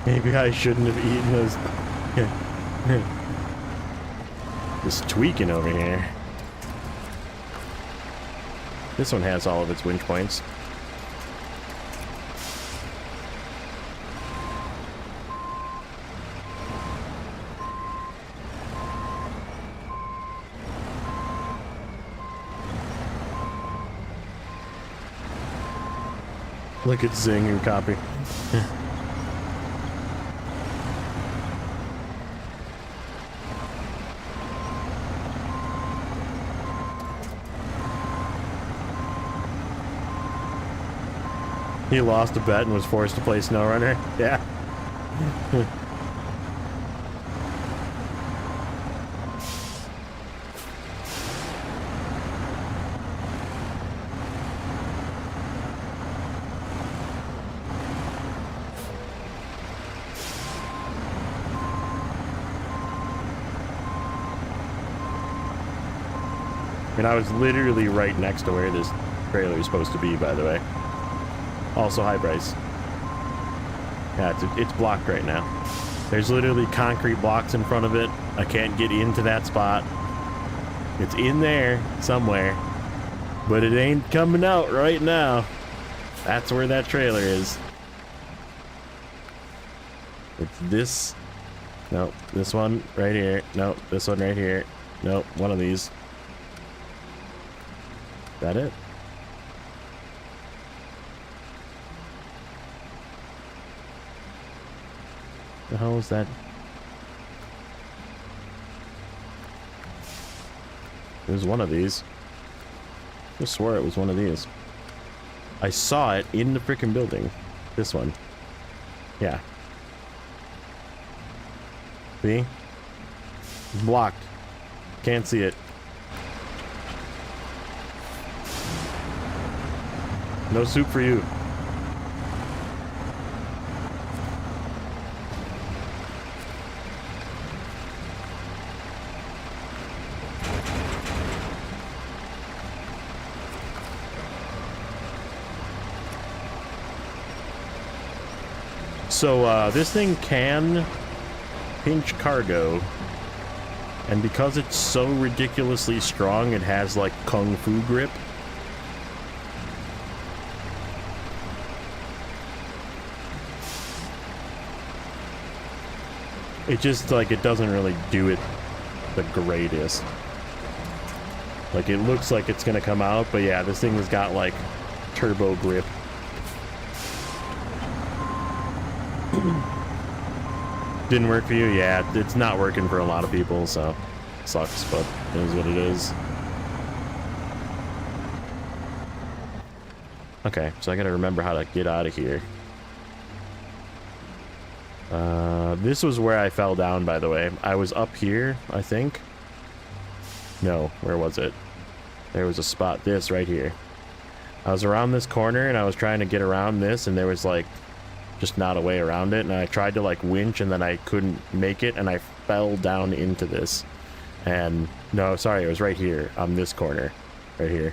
Maybe I shouldn't have eaten those. Just tweaking over here. This one has all of its winch points. Look at Zing who copy. He lost a bet and was forced to play Snowrunner. Yeah. And I was literally right next to where this trailer is supposed to be, by the way. Also, high price. Yeah, it's blocked right now. There's literally concrete blocks in front of it. I can't get into that spot. It's in there somewhere, but it ain't coming out right now. That's where that trailer is. It's this. No, this one right here. No, this one right here. No, one of these. Is that it? The hell is that? It was one of these. I swear it was one of these. I saw it in the freaking building. This one. Yeah. See? It's blocked. Can't see it. No soup for you. So, this thing can pinch cargo, and because it's so ridiculously strong, it has, like, kung fu grip. It just, like, it doesn't really do it the greatest. Like, it looks like it's gonna come out, but yeah, this thing has got, like, turbo grip. Didn't work for you? Yeah, it's not working for a lot of people, so sucks, but it is what it is. Okay, so I gotta remember how to get out of here. This was where I fell down, by the way. I was up here, I think. No, where was it? There was a spot, this right here. I was around this corner and I was trying to get around this and there was like just not a way around it, and I tried to like winch and then I couldn't make it and I fell down into this. And no, sorry, it was right here on this corner, right here.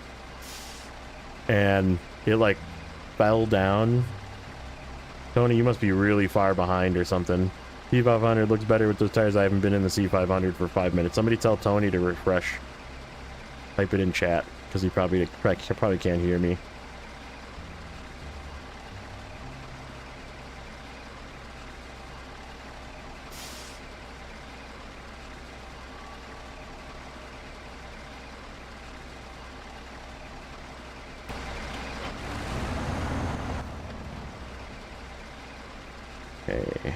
And it like fell down. Tony, you must be really far behind or something. C500 looks better with those tires. I haven't been in the C500 for 5 minutes. Somebody tell Tony to refresh. Type it in chat, because he probably can't hear me. Okay.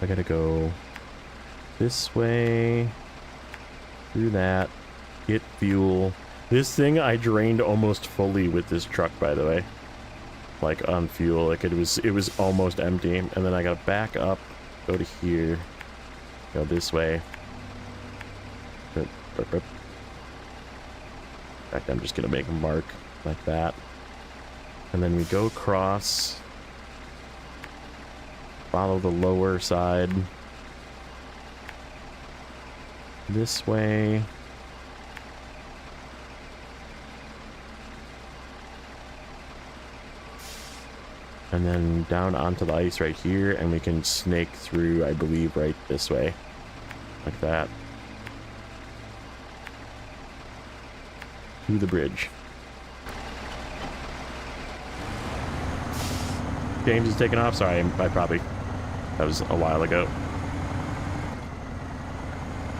I gotta go this way, through that, get fuel. This thing I drained almost fully with this truck, by the way. Like on fuel, like it was almost empty. And then I gotta back up, go to here, go this way. In fact, I'm just gonna make a mark like that. And then we go across. Follow the lower side. This way. And then down onto the ice right here, and we can snake through, I believe, right this way. Like that. To the bridge. James is taking off. Sorry, that was a while ago.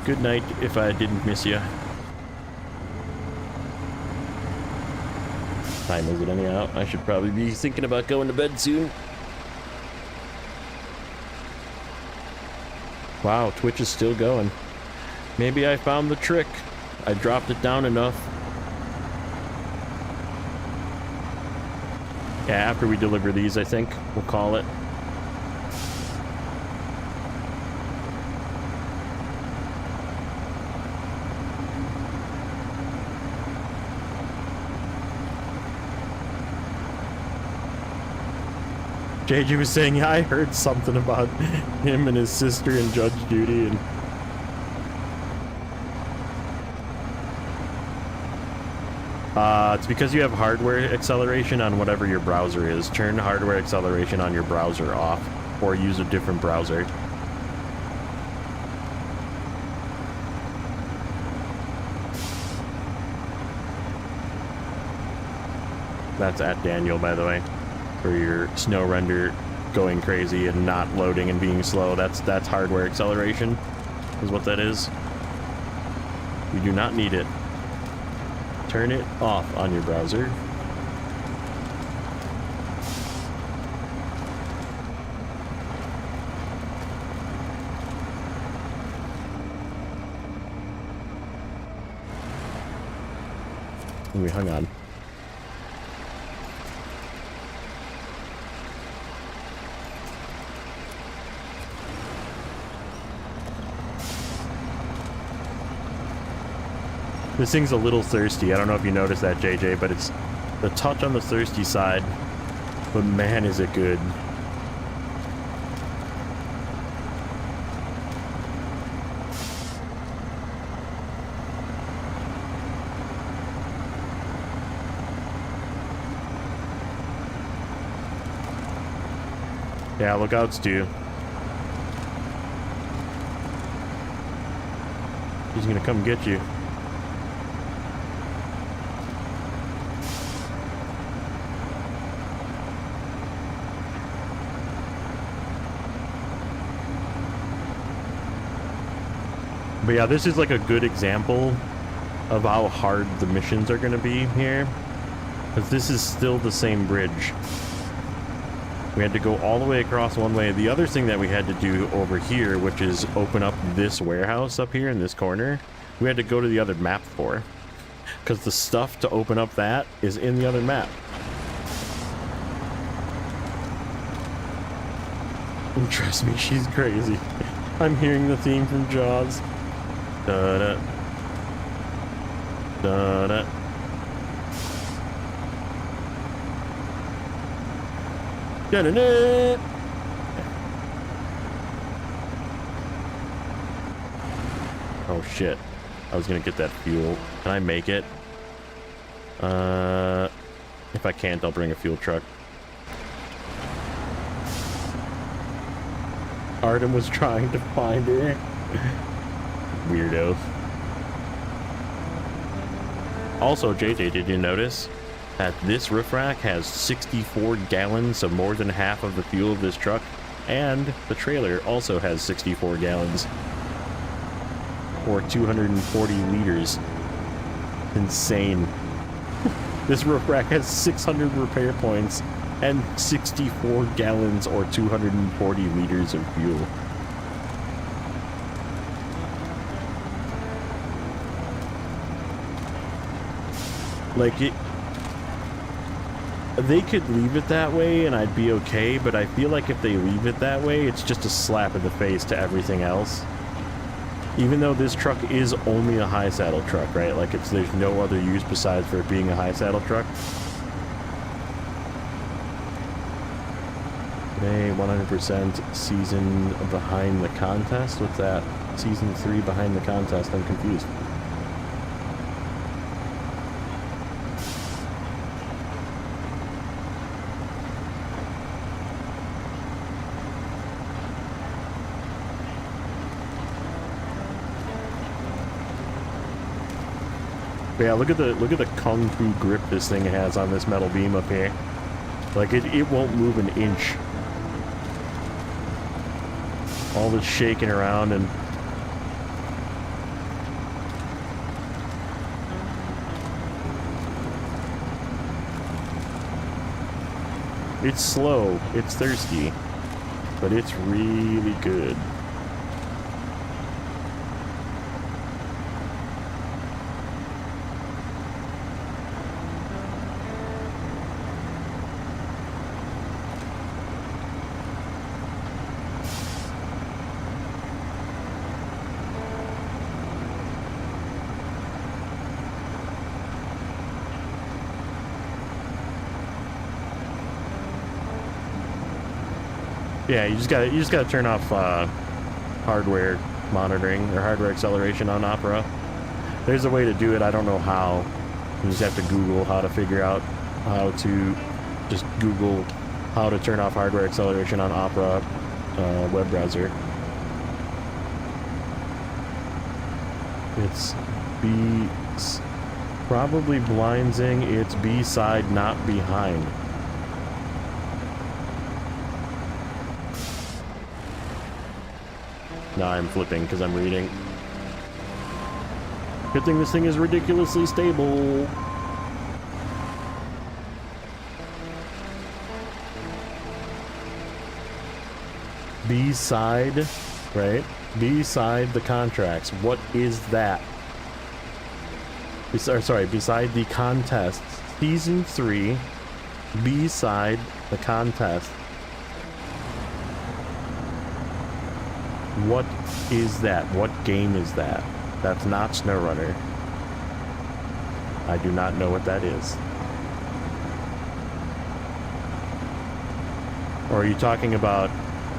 Good night if I didn't miss you. Time is it anyhow? I should probably be thinking about going to bed soon. Wow, Twitch is still going. Maybe I found the trick. I dropped it down enough. Yeah, after we deliver these, I think we'll call it. JJ was saying, yeah, I heard something about him and his sister in Judge Judy, and it's because you have hardware acceleration on whatever your browser is. Turn hardware acceleration on your browser off, or use a different browser. That's at Daniel, by the way. For your Snowrunner going crazy and not loading and being slow. That's hardware acceleration, is what that is. You do not need it. Turn it off on your browser. And we hung on. This thing's a little thirsty. I don't know if you noticed that, JJ, but it's the touch on the thirsty side. But man, is it good. Yeah, lookouts too. He's gonna come get you. But yeah, this is like a good example of how hard the missions are going to be here. Because this is still the same bridge. We had to go all the way across one way. The other thing that we had to do over here, which is open up this warehouse up here in this corner, we had to go to the other map for. Because the stuff to open up that is in the other map. And trust me, she's crazy. I'm hearing the theme from Jaws. Da-da. Da-da. Da-da-da. Oh shit. I was gonna get that fuel. Can I make it? If I can't, I'll bring a fuel truck. Artem was trying to find her. Weirdo. Also, JJ, did you notice that this roof rack has 64 gallons, so more than half of the fuel of this truck, and the trailer also has 64 gallons, or 240 liters. Insane. This roof rack has 600 repair points and 64 gallons or 240 liters of fuel. Like, they could leave it that way and I'd be okay, but I feel like if they leave it that way, it's just a slap in the face to everything else. Even though this truck is only a high saddle truck, right? Like, there's no other use besides for it being a high saddle truck. Today, 100% season behind the contest. What's that? Season 3 behind the contest. I'm confused. But yeah, look at the kung fu grip this thing has on this metal beam up here. Like, it won't move an inch. All this shaking around and it's slow, it's thirsty, but it's really good. Yeah, you just gotta turn off hardware monitoring or hardware acceleration on Opera. There's a way to do it. I don't know how. You just have to Google how to figure out how to. Just Google how to turn off hardware acceleration on Opera web browser. It's probably Blindsing. It's B-side, not behind. Now I'm flipping because I'm reading. Good thing this thing is ridiculously stable. B-side, right? B-side the contracts. What is that? Sorry, beside the contest. Season 3, B-side the contest. What is that? What game is that? That's not Snowrunner. I do not know what that is. Or are you talking about...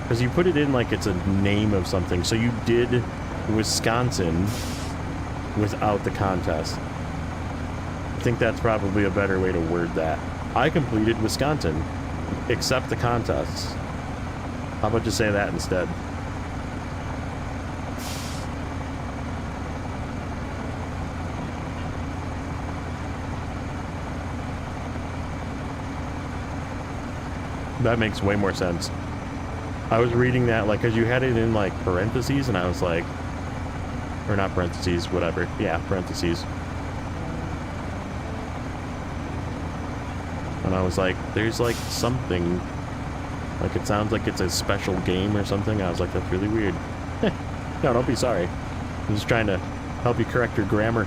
Because you put it in like it's a name of something. So you did Wisconsin without the contest. I think that's probably a better way to word that. I completed Wisconsin, except the contests. How about just say that instead? That makes way more sense. I was reading that, like, because you had it in, like, parentheses, and I was like... Or not parentheses, whatever. Yeah, parentheses. And I was like, there's, like, something... Like, it sounds like it's a special game or something. I was like, that's really weird. No, don't be sorry. I'm just trying to help you correct your grammar.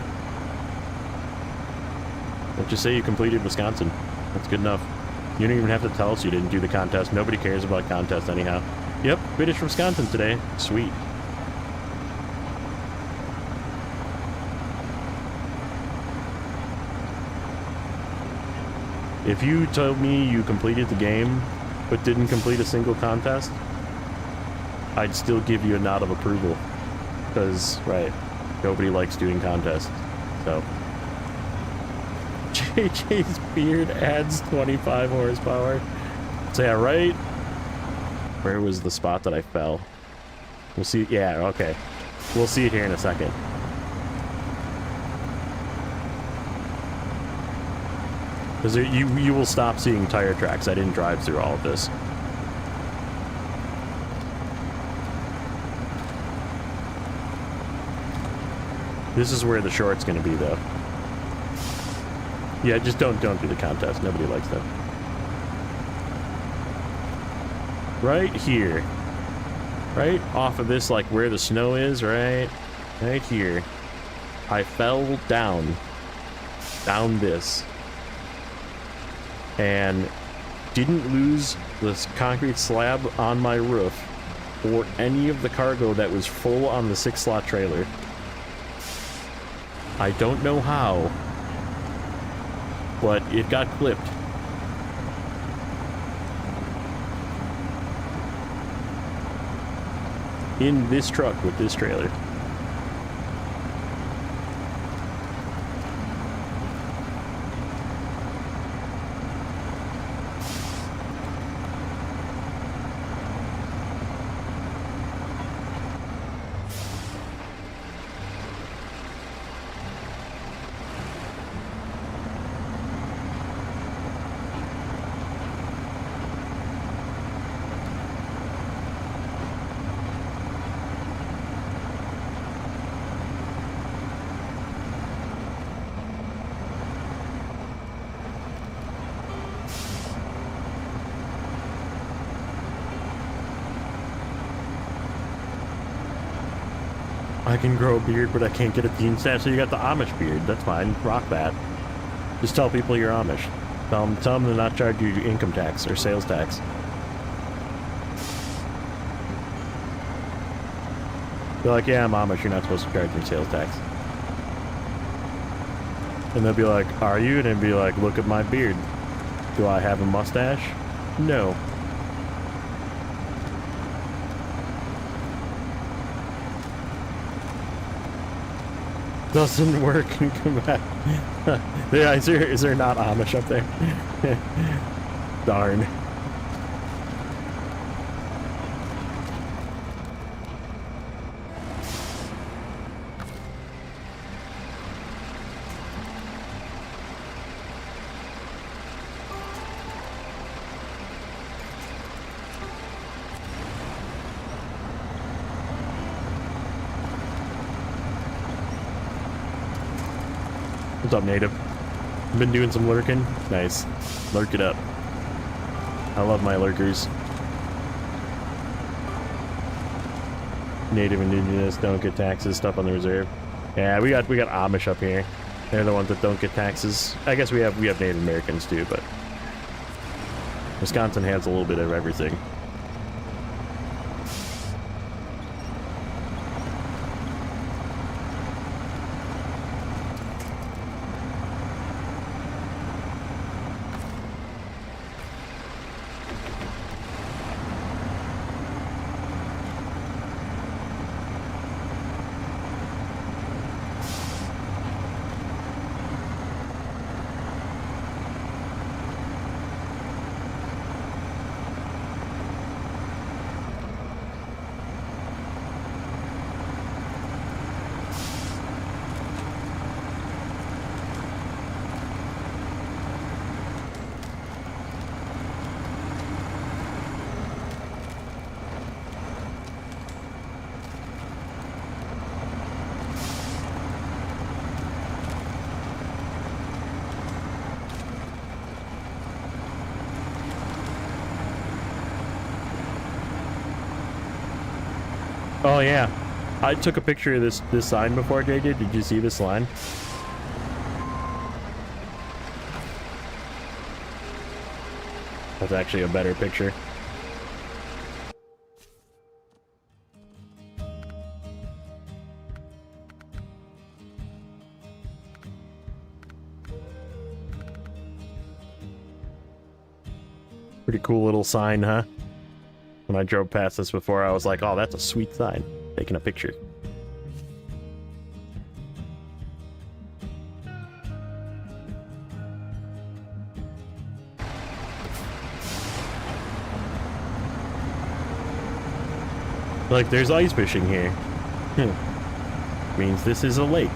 Let's just say you completed Wisconsin. That's good enough. You don't even have to tell us you didn't do the contest. Nobody cares about contests anyhow. Yep, British Wisconsin today. Sweet. If you told me you completed the game, but didn't complete a single contest, I'd still give you a nod of approval. Because, right, nobody likes doing contests. So. JJ's beard adds 25 horsepower. So yeah, right? Where was the spot that I fell? We'll see. Yeah, okay. We'll see it here in a second. Because you will stop seeing tire tracks. I didn't drive through all of this. This is where the short's going to be, though. Yeah, just don't do the contest. Nobody likes that. Right here. Right off of this, like where the snow is, right? Right here. I fell down this. And didn't lose this concrete slab on my roof or any of the cargo that was full on the 6-slot trailer. I don't know how, but it got clipped. In this truck with this trailer. I can grow a beard, but I can't get a teen stamp, so you got the Amish beard. That's fine. Rock that. Just tell people you're Amish. Tell them to not charge you income tax or sales tax. Be like, yeah, I'm Amish. You're not supposed to charge me sales tax. And they'll be like, are you? And then be like, look at my beard. Do I have a mustache? No. Doesn't work in Quebec. Yeah, is there not Amish up there? Darn. What's up, Native? Been doing some lurking? Nice. Lurk it up. I love my lurkers. Native, Indigenous, don't get taxes, stuff on the reserve. Yeah, we got Amish up here. They're the ones that don't get taxes. I guess we have Native Americans too, but Wisconsin has a little bit of everything. Oh yeah, I took a picture of this sign before, JJ. Did you see this line? That's actually a better picture. Pretty cool little sign, huh? When I drove past this before, I was like, oh, that's a sweet sign. Taking a picture. Like, there's ice fishing here. Means this is a lake.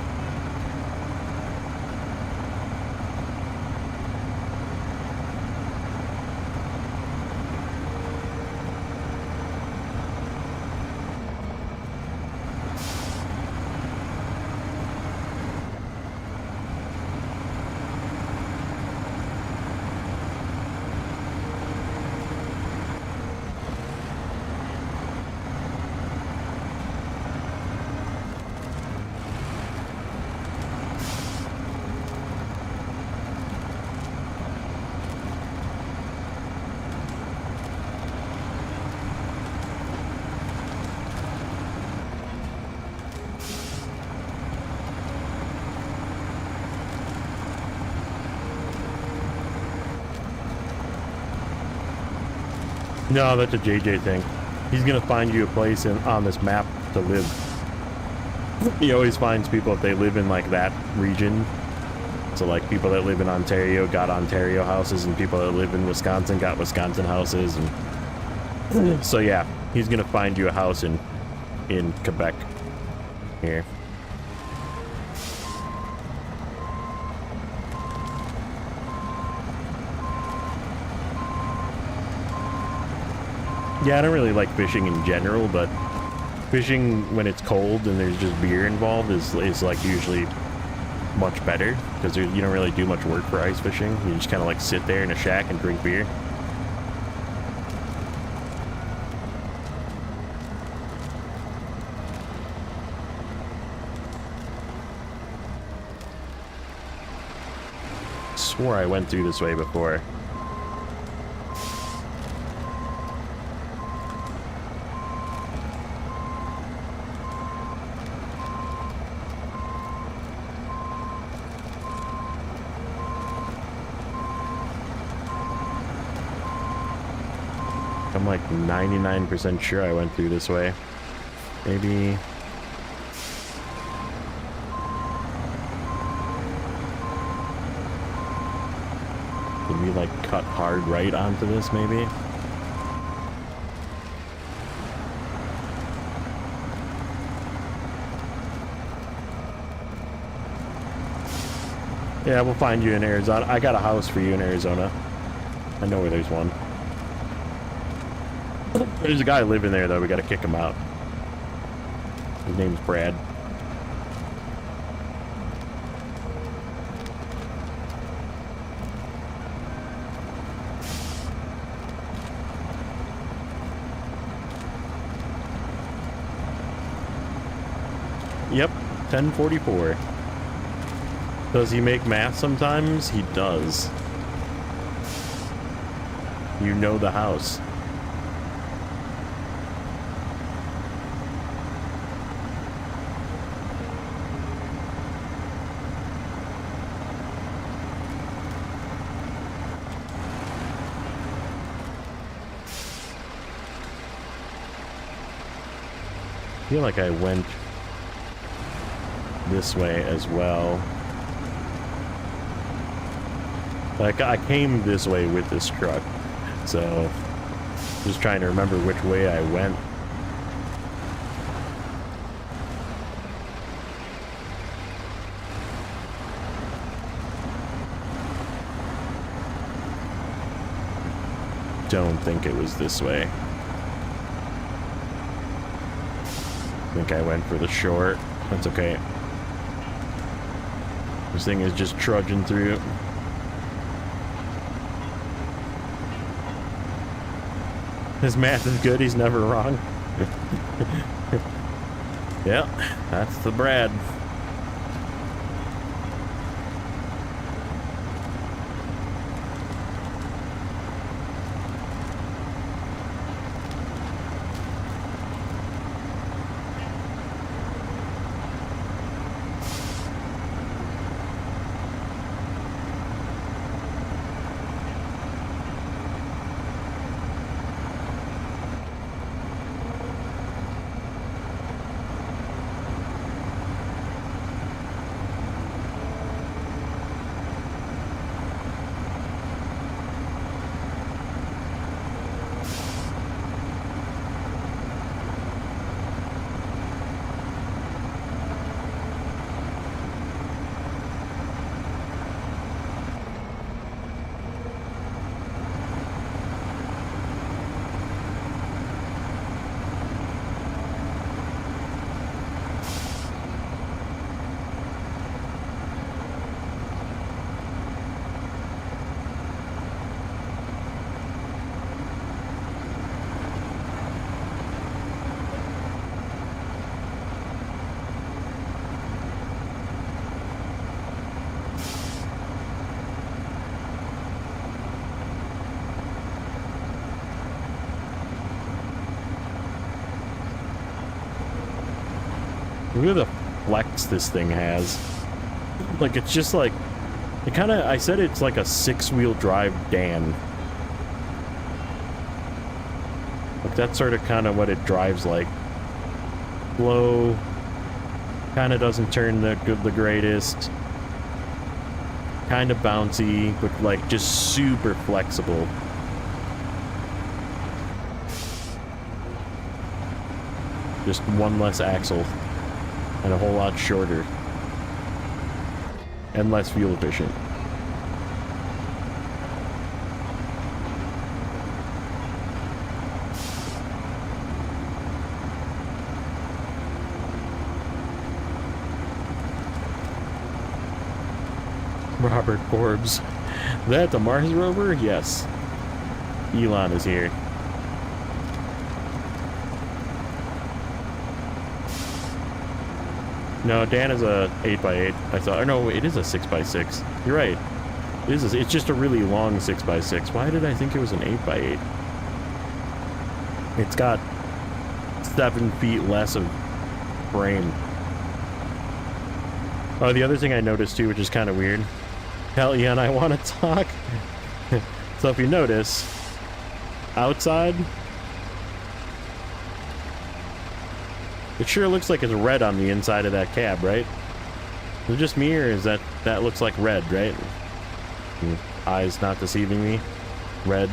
No, that's a JJ thing. He's gonna find you a place on this map to live. He always finds people if they live in like that region. So like people that live in Ontario got Ontario houses, and people that live in Wisconsin got Wisconsin houses, and so yeah, he's gonna find you a house in Quebec here. Yeah, I don't really like fishing in general, but fishing when it's cold and there's just beer involved is like usually much better, because you don't really do much work for ice fishing. You just kind of like sit there in a shack and drink beer. Swore I went through this way before. I'm like 99% sure I went through this way. Maybe... Did we like cut hard right onto this maybe? Yeah, we'll find you in Arizona. I got a house for you in Arizona. I know where there's one. There's a guy living there, though. We gotta kick him out. His name's Brad. Yep, 1044. Does he make math sometimes? He does. You know the house. I feel like I went this way as well. Like I came this way with this truck, so just trying to remember which way I went. Don't think it was this way. I think I went for the short. That's okay. This thing is just trudging through. His math is good, he's never wrong. Yeah, that's the Brad. Look at the flex this thing has. Like, it's just like, it kind of, I said it's like a 6-wheel drive Dan. Like, that's sort of kind of what it drives like. Slow, kind of doesn't turn the greatest. Kind of bouncy, but like just super flexible. Just one less axle and a whole lot shorter and less fuel efficient. Robert Forbes. That the Mars rover? Yes. Elon is here. No, Dan is a 8x8. I thought, or no, it is a 6x6. You're right. It is. It's just a really long 6x6. Why did I think it was an 8x8? It's got 7 feet less of frame. Oh, the other thing I noticed too, which is kind of weird. Hell yeah, and I want to talk. So if you notice, outside, it sure looks like it's red on the inside of that cab, right? Is it just me, or is that looks like red, right? Eyes not deceiving me. Red.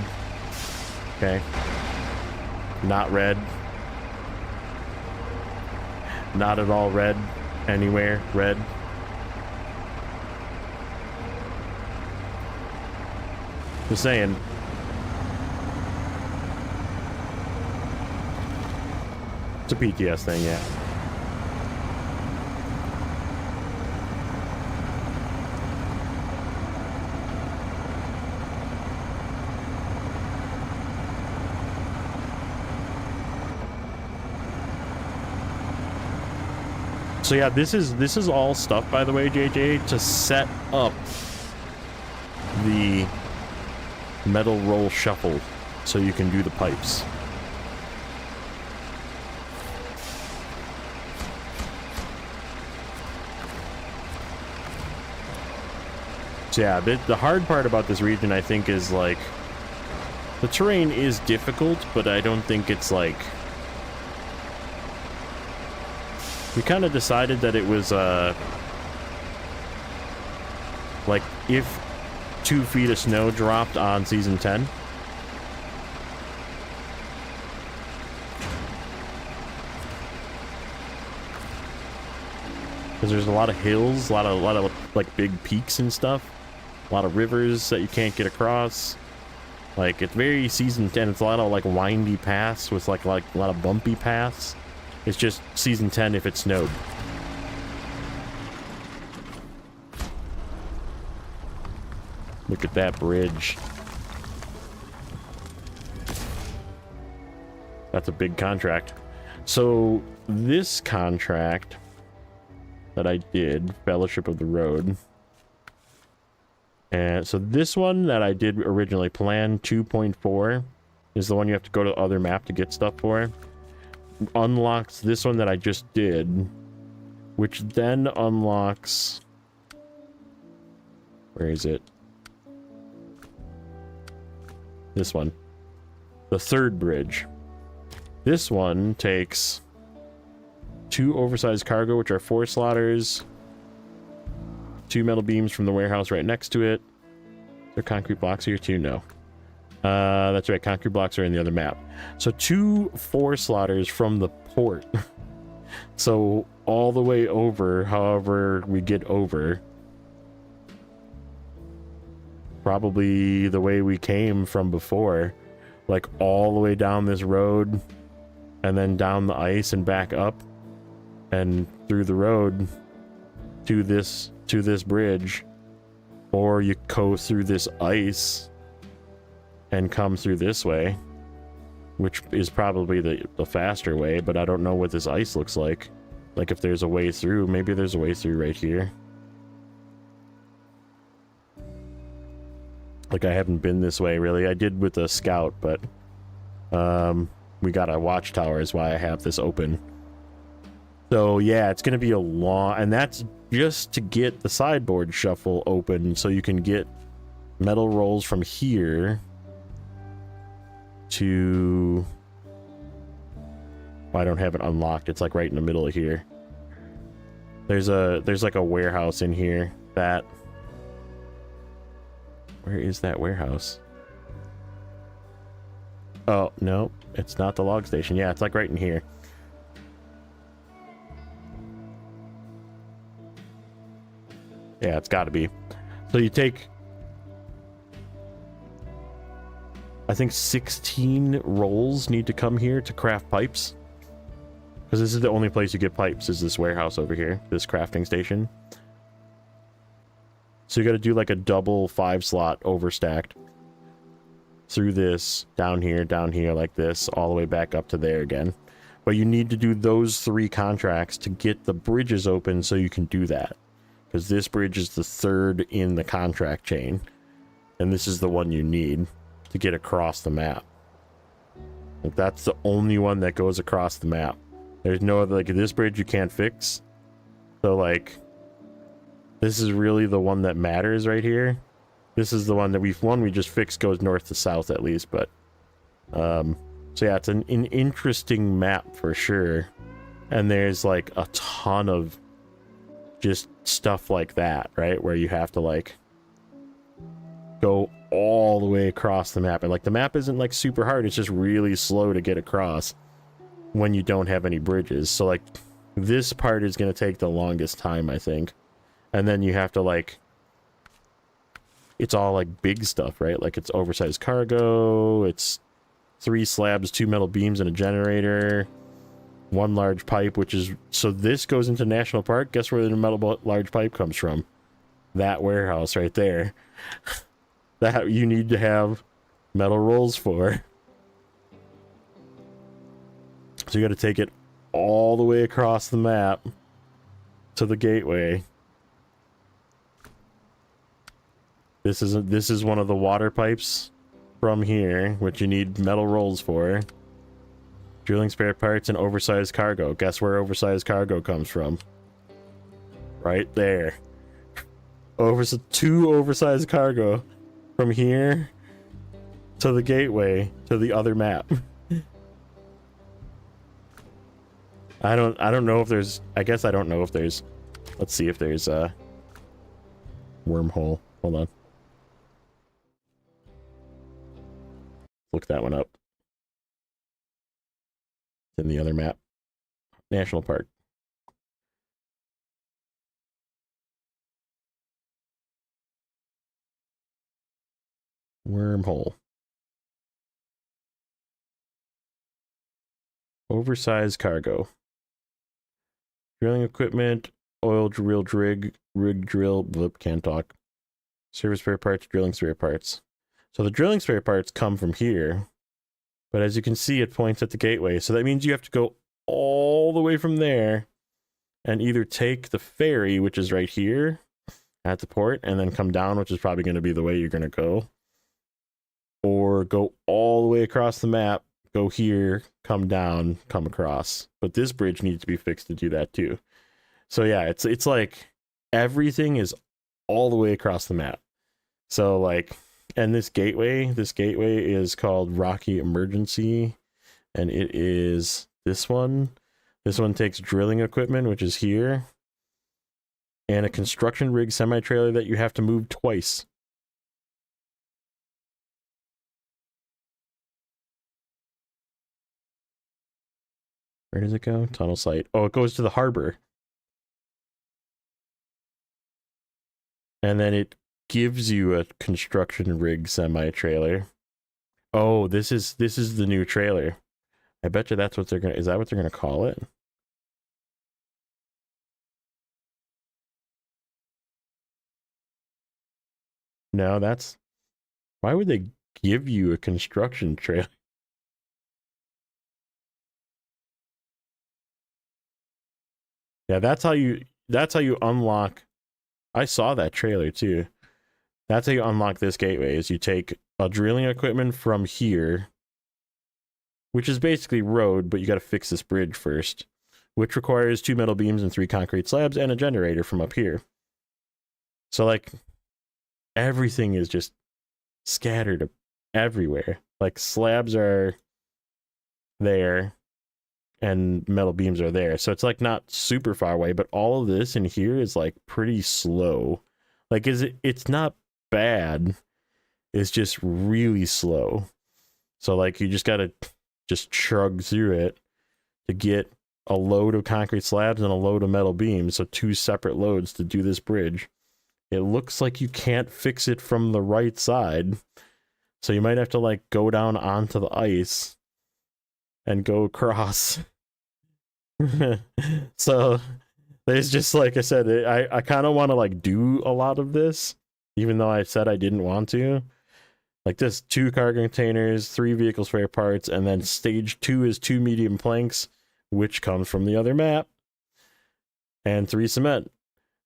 Okay. Not red. Not at all red. Anywhere. Red. Just saying. It's a PTS thing, yeah. So yeah, this is all stuff, by the way, JJ, to set up the metal roll shuffle so you can do the pipes. So yeah, the hard part about this region, I think, is like the terrain is difficult, but I don't think it's like, we kind of decided that it was like if 2 feet of snow dropped on season 10, because there's a lot of hills, a lot of like big peaks and stuff, a lot of rivers that you can't get across. Like, it's very season 10. It's a lot of like windy paths with like a lot of bumpy paths. It's just season 10 if it snowed. Look at that bridge. That's a big contract. So this contract that I did, Fellowship of the Road. And so this one that I did originally, Plan 2.4, is the one you have to go to the other map to get stuff for. Unlocks this one that I just did, which then unlocks... Where is it? This one. The third bridge. This one takes 2 oversized cargo, which are 4 slaughters, 2 metal beams from the warehouse right next to it. Are there concrete blocks here too? No. That's right, concrete blocks are in the other map. So 2 4 slaughters from the port. So all the way over, however we get over. Probably the way we came from before, like all the way down this road and then down the ice and back up and through the road to this bridge, or you go through this ice and come through this way, which is probably the faster way, but I don't know what this ice looks like. Like, if there's a way through, maybe there's a way through right here. Like, I haven't been this way, really. I did with the scout, but we got a watchtower is why I have this open. So yeah, it's gonna be a long, and that's just to get the sideboard shuffle open so you can get metal rolls from here to... I don't have it unlocked. It's like right in the middle of here. There's like a warehouse in here that... Where is that warehouse? Oh, no, it's not the log station. Yeah, it's like right in here. Yeah, it's got to be. So you take, I think 16 rolls need to come here to craft pipes. Because this is the only place you get pipes, is this warehouse over here, this crafting station. So you got to do like a double 5-slot overstacked through this, down here, like this, all the way back up to there again. But you need to do those 3 contracts to get the bridges open so you can do that. Because this bridge is the 3rd in the contract chain. And this is the one you need to get across the map. Like, that's the only one that goes across the map. There's no other, like, this bridge you can't fix. So, like, this is really the one that matters right here. This is the one that we just fixed, goes north to south at least, but... so yeah, it's an interesting map for sure. And there's, like, a ton of just stuff like that, right? Where you have to, like, go all the way across the map. And, like, the map isn't, like, super hard. It's just really slow to get across when you don't have any bridges. So, like, this part is going to take the longest time, I think. And then you have to, like... It's all, like, big stuff, right? Like, it's oversized cargo, it's 3 slabs, 2 metal beams, and a generator. 1 large pipe, which is... So this goes into National Park. Guess where the metal large pipe comes from? That warehouse right there. That you need to have metal rolls for. So you got to take it all the way across the map to the gateway. This is one of the water pipes from here, which you need metal rolls for. Drilling spare parts and oversized cargo. Guess where oversized cargo comes from? Right there. 2 oversized cargo from here to the gateway to the other map. I don't know if there's... I guess I don't know if there's... Let's see if there's a wormhole. Hold on. Look that one up. In the other map. National Park. Wormhole. Oversized cargo. Drilling equipment, oil drill rig drill, blip, can't talk. Service spare parts, drilling spare parts. So the drilling spare parts come from here, but as you can see, it points at the gateway. So that means you have to go all the way from there and either take the ferry, which is right here at the port, and then come down, which is probably going to be the way you're going to go, or go all the way across the map, go here, come down, come across. But this bridge needs to be fixed to do that too. So yeah, it's like everything is all the way across the map. So like, and this gateway is called Rocky Emergency, and it is this one. This one takes drilling equipment, which is here, and a construction rig semi-trailer that you have to move twice. Where does it go? Tunnel site. Oh, it goes to the harbor. And then it gives you a construction rig semi-trailer. Oh, this is the new trailer. I bet you that's what they're gonna... Is that what they're gonna call it? No, that's... Why would they give you a construction trailer? Yeah, that's how you unlock... I saw that trailer too. That's how you unlock this gateway, is you take a drilling equipment from here, which is basically road, but you got to fix this bridge first, which requires 2 metal beams and 3 concrete slabs and a generator from up here. So like everything is just scattered everywhere. Like slabs are there and metal beams are there. So it's like not super far away, but all of this in here is like pretty slow. Like it's not bad. It's just really slow. So like you just gotta just chug through it to get a load of concrete slabs and a load of metal beams. So 2 separate loads to do this bridge. It looks like you can't fix it from the right side. So you might have to like go down onto the ice and go across. So there's just, like I said, I kind of want to like do a lot of this, even though I said I didn't want to. Like this, 2 cargo containers, 3 vehicle spare parts, and then stage 2 is 2 medium planks, which comes from the other map, and 3 cement.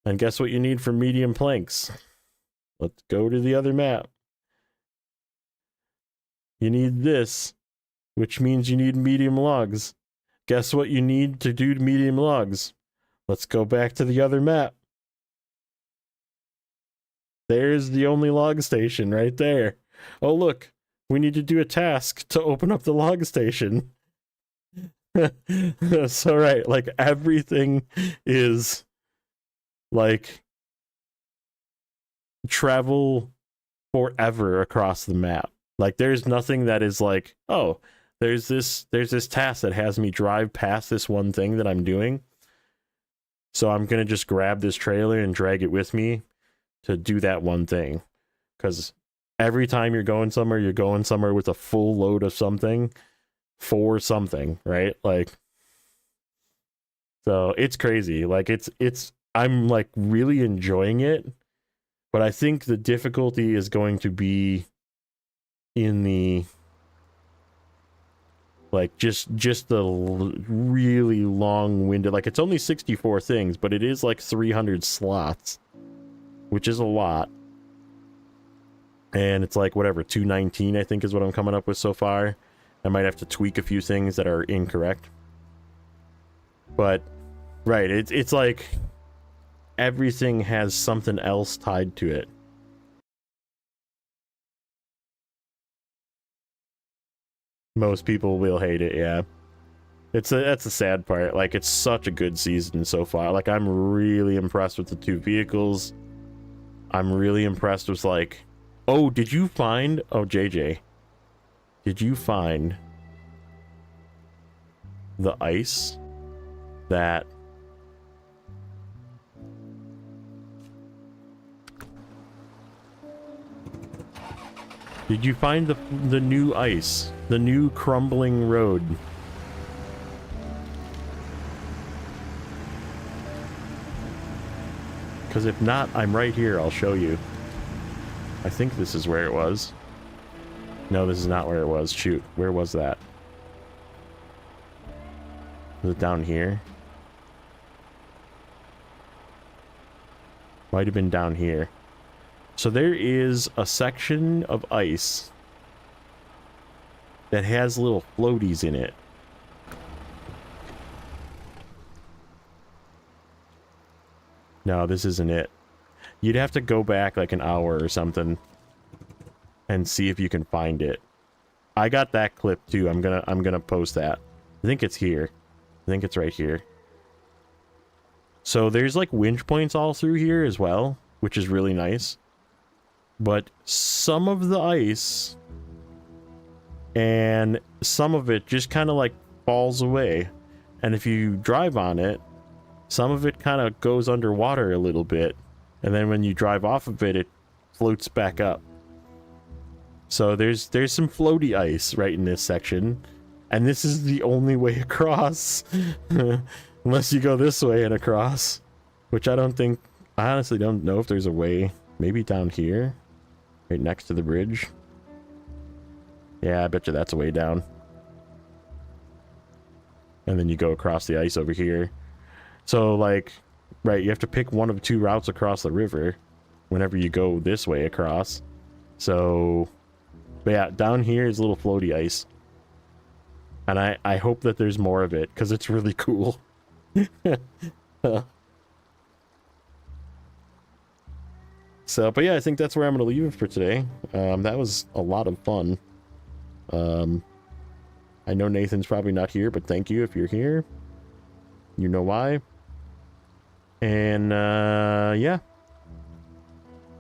And guess what you need for medium planks? Let's go to the other map. You need this, which means you need medium logs. Guess what you need to do medium logs? Let's go back to the other map. There's the only log station right there. Oh, look, we need to do a task to open up the log station. So, right, like everything is like travel forever across the map. Like there's nothing that is like, oh, there's this task that has me drive past this one thing that I'm doing. So I'm going to just grab this trailer and drag it with me to do that one thing. Because every time you're going somewhere with a full load of something for something, right? Like, so it's crazy. Like I'm like really enjoying it, but I think the difficulty is going to be in the like just the really long-winded, like it's only 64 things, but it is like 300 slots, which is a lot. And it's like whatever, 219 I think is what I'm coming up with so far. I might have to tweak a few things that are incorrect, but right, it's like everything has something else tied to it. Most people will hate it, yeah. That's the sad part. Like, it's such a good season so far. Like, I'm really impressed with the 2 vehicles. I'm really impressed with, like... Oh, did you find... Oh, JJ. Did you find... the ice that... Did you find the new ice? The new crumbling road? Because if not, I'm right here. I'll show you. I think this is where it was. No, this is not where it was. Shoot. Where was that? Was it down here? Might have been down here. So there is a section of ice that has little floaties in it. No, this isn't it. You'd have to go back like an hour or something and see if you can find it. I got that clip too. I'm gonna post that. I think it's here. I think it's right here. So there's like winch points all through here as well, which is really nice. But some of the ice and some of it just kind of like falls away. And if you drive on it, some of it kind of goes underwater a little bit. And then when you drive off of it, it floats back up. So there's some floaty ice right in this section. And this is the only way across. Unless you go this way and across. Which I honestly don't know if there's a way. Maybe down here. Right next to the bridge. Yeah, I bet you that's a way down. And then you go across the ice over here. So, like, right, you have to pick one of 2 routes across the river whenever you go this way across. So, but yeah, down here is a little floaty ice. And I hope that there's more of it, because it's really cool. So, but yeah, I think that's where I'm going to leave it for today. That was a lot of fun. I know Nathan's probably not here, but thank you if you're here. You know why. And, yeah.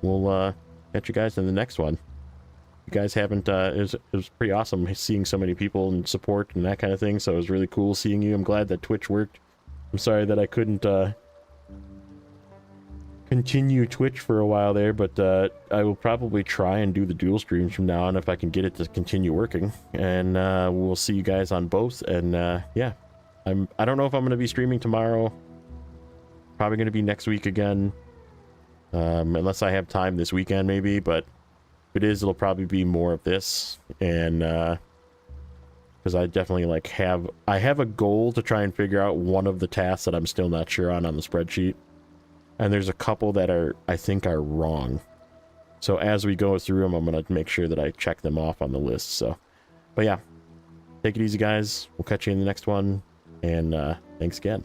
We'll, catch you guys in the next one. You guys haven't, it was pretty awesome seeing so many people and support and that kind of thing, so it was really cool seeing you. I'm glad that Twitch worked. I'm sorry that I couldn't, continue Twitch for a while there, but I will probably try and do the dual streams from now on if I can get it to continue working. And we'll see you guys on both. And yeah, I don't know if I'm going to be streaming tomorrow. Probably going to be next week again, unless I have time this weekend maybe. But if it is, it'll probably be more of this. And because I definitely like I have a goal to try and figure out one of the tasks that I'm still not sure on the spreadsheet. And there's a couple that I think are wrong. So as we go through them, I'm going to make sure that I check them off on the list. So, but yeah, take it easy, guys. We'll catch you in the next one. And thanks again.